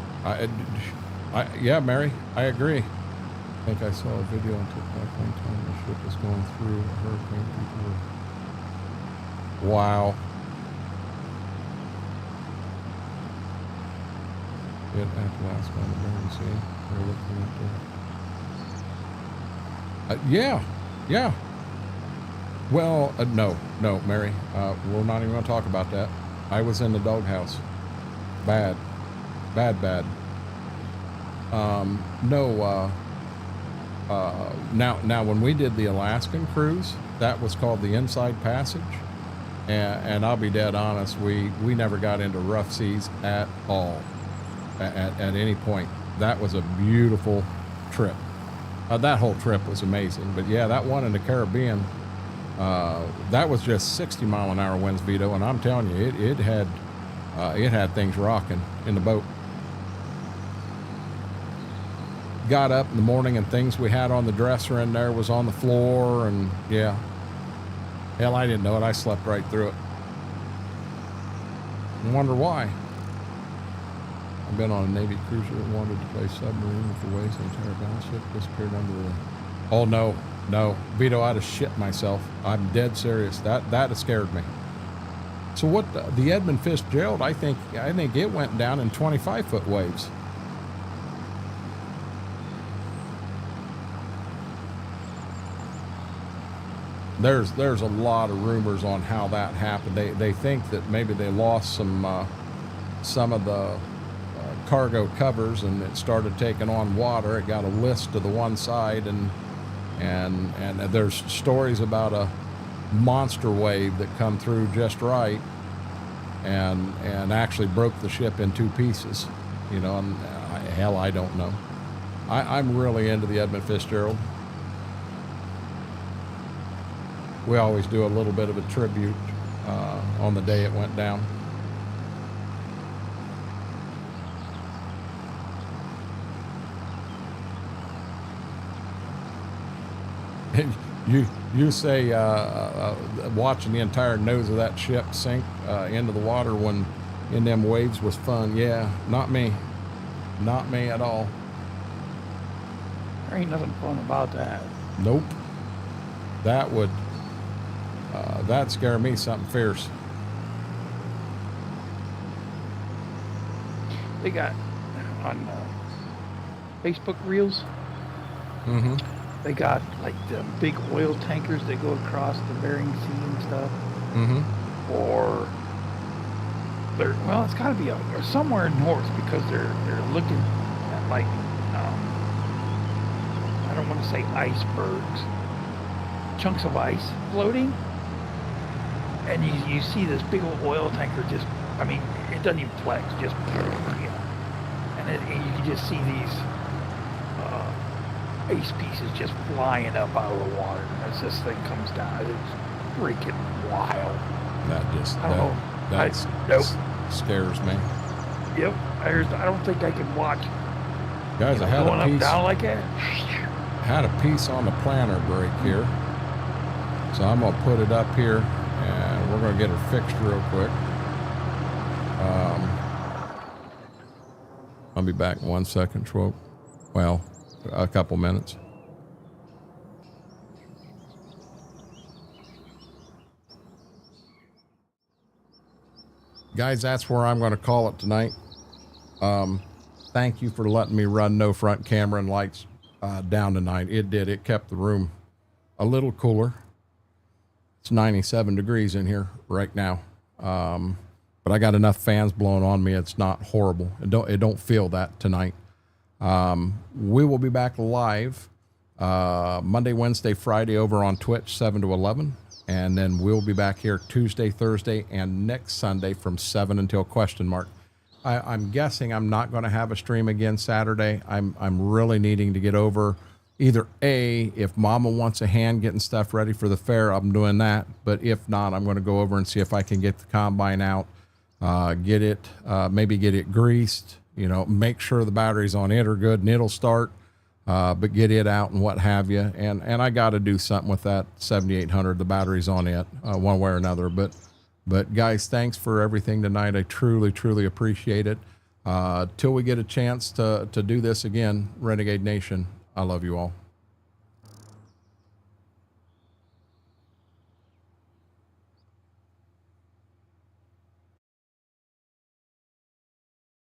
Yeah, Mary, I agree. I think I saw a video on TikTok one time the ship was going through a hurricane. People were... Wow. At Alaska on the Bering Sea. They're looking at yeah. Well, no, Mary. We're not even going to talk about that. I was in the doghouse. Bad. Now when we did the Alaskan cruise, that was called the Inside Passage. And I'll be dead honest, we never got into rough seas at all. At any point. That was a beautiful trip. That whole trip was amazing. But yeah, that one in the Caribbean, that was just 60 mile an hour winds, Vito, and I'm telling you, it had things rocking in the boat. Got up in the morning and things we had on the dresser in there was on the floor, and yeah. Hell, I didn't know it. I slept right through it. I wonder why. I've been on a Navy cruiser that wanted to play submarine with the waves. The entire battleship disappeared under the... Oh, no. Vito, I'd have shit myself. I'm dead serious. That scared me. So what, the Edmund Fitzgerald, I think it went down in 25-foot waves. There's a lot of rumors on how that happened. They think that maybe they lost some of the cargo covers, and it started taking on water. It got a list to the one side, and there's stories about a monster wave that come through just right and actually broke the ship in two pieces. You know, and hell, I don't know. I'm really into the Edmund Fitzgerald. We always do a little bit of a tribute on the day it went down. You say watching the entire nose of that ship sink into the water when in them waves was fun. Yeah, not me at all. There ain't nothing fun about that. Nope. That would that'd scare me something fierce. They got on Facebook Reels. Mm-hmm. They got like the big oil tankers that go across the Bering Sea and stuff. Mm-hmm. Or it's got to be somewhere north, because they're looking at like I don't want to say icebergs, chunks of ice floating, and you see this big old oil tanker just, I mean, it doesn't even flex, just, you know, and you can just see these ice pieces just flying up out of the water as this thing comes down. It's freaking wild. That just, I don't know. That Nope. scares me. Yep. I don't think I can watch. Guys, I had going a up piece, down like that. had a piece on the planter break here. So I'm going to put it up here and we're going to get her fixed real quick. I'll be back in 1 second, Schwope. Well, a couple minutes. Guys, that's where I'm going to call it tonight. Thank you for letting me run no front camera and lights down tonight. It kept the room a little cooler. It's 97 degrees in here right now. But I got enough fans blowing on me. It's not horrible. It don't feel that tonight. We will be back live Monday, Wednesday, Friday over on Twitch, 7 to 11. And then we'll be back here Tuesday, Thursday, and next Sunday from 7 until question mark. I'm guessing I'm not going to have a stream again Saturday. I'm really needing to get over either A, if Mama wants a hand getting stuff ready for the fair, I'm doing that. But if not, I'm going to go over and see if I can get the combine out, get it, maybe get it greased, you know, make sure the batteries on it are good and it'll start, but get it out and what have you. And I got to do something with that 7800, the batteries on it, one way or another. But guys, thanks for everything tonight. I truly, truly appreciate it. Till we get a chance to do this again, Renegade Nation, I love you all.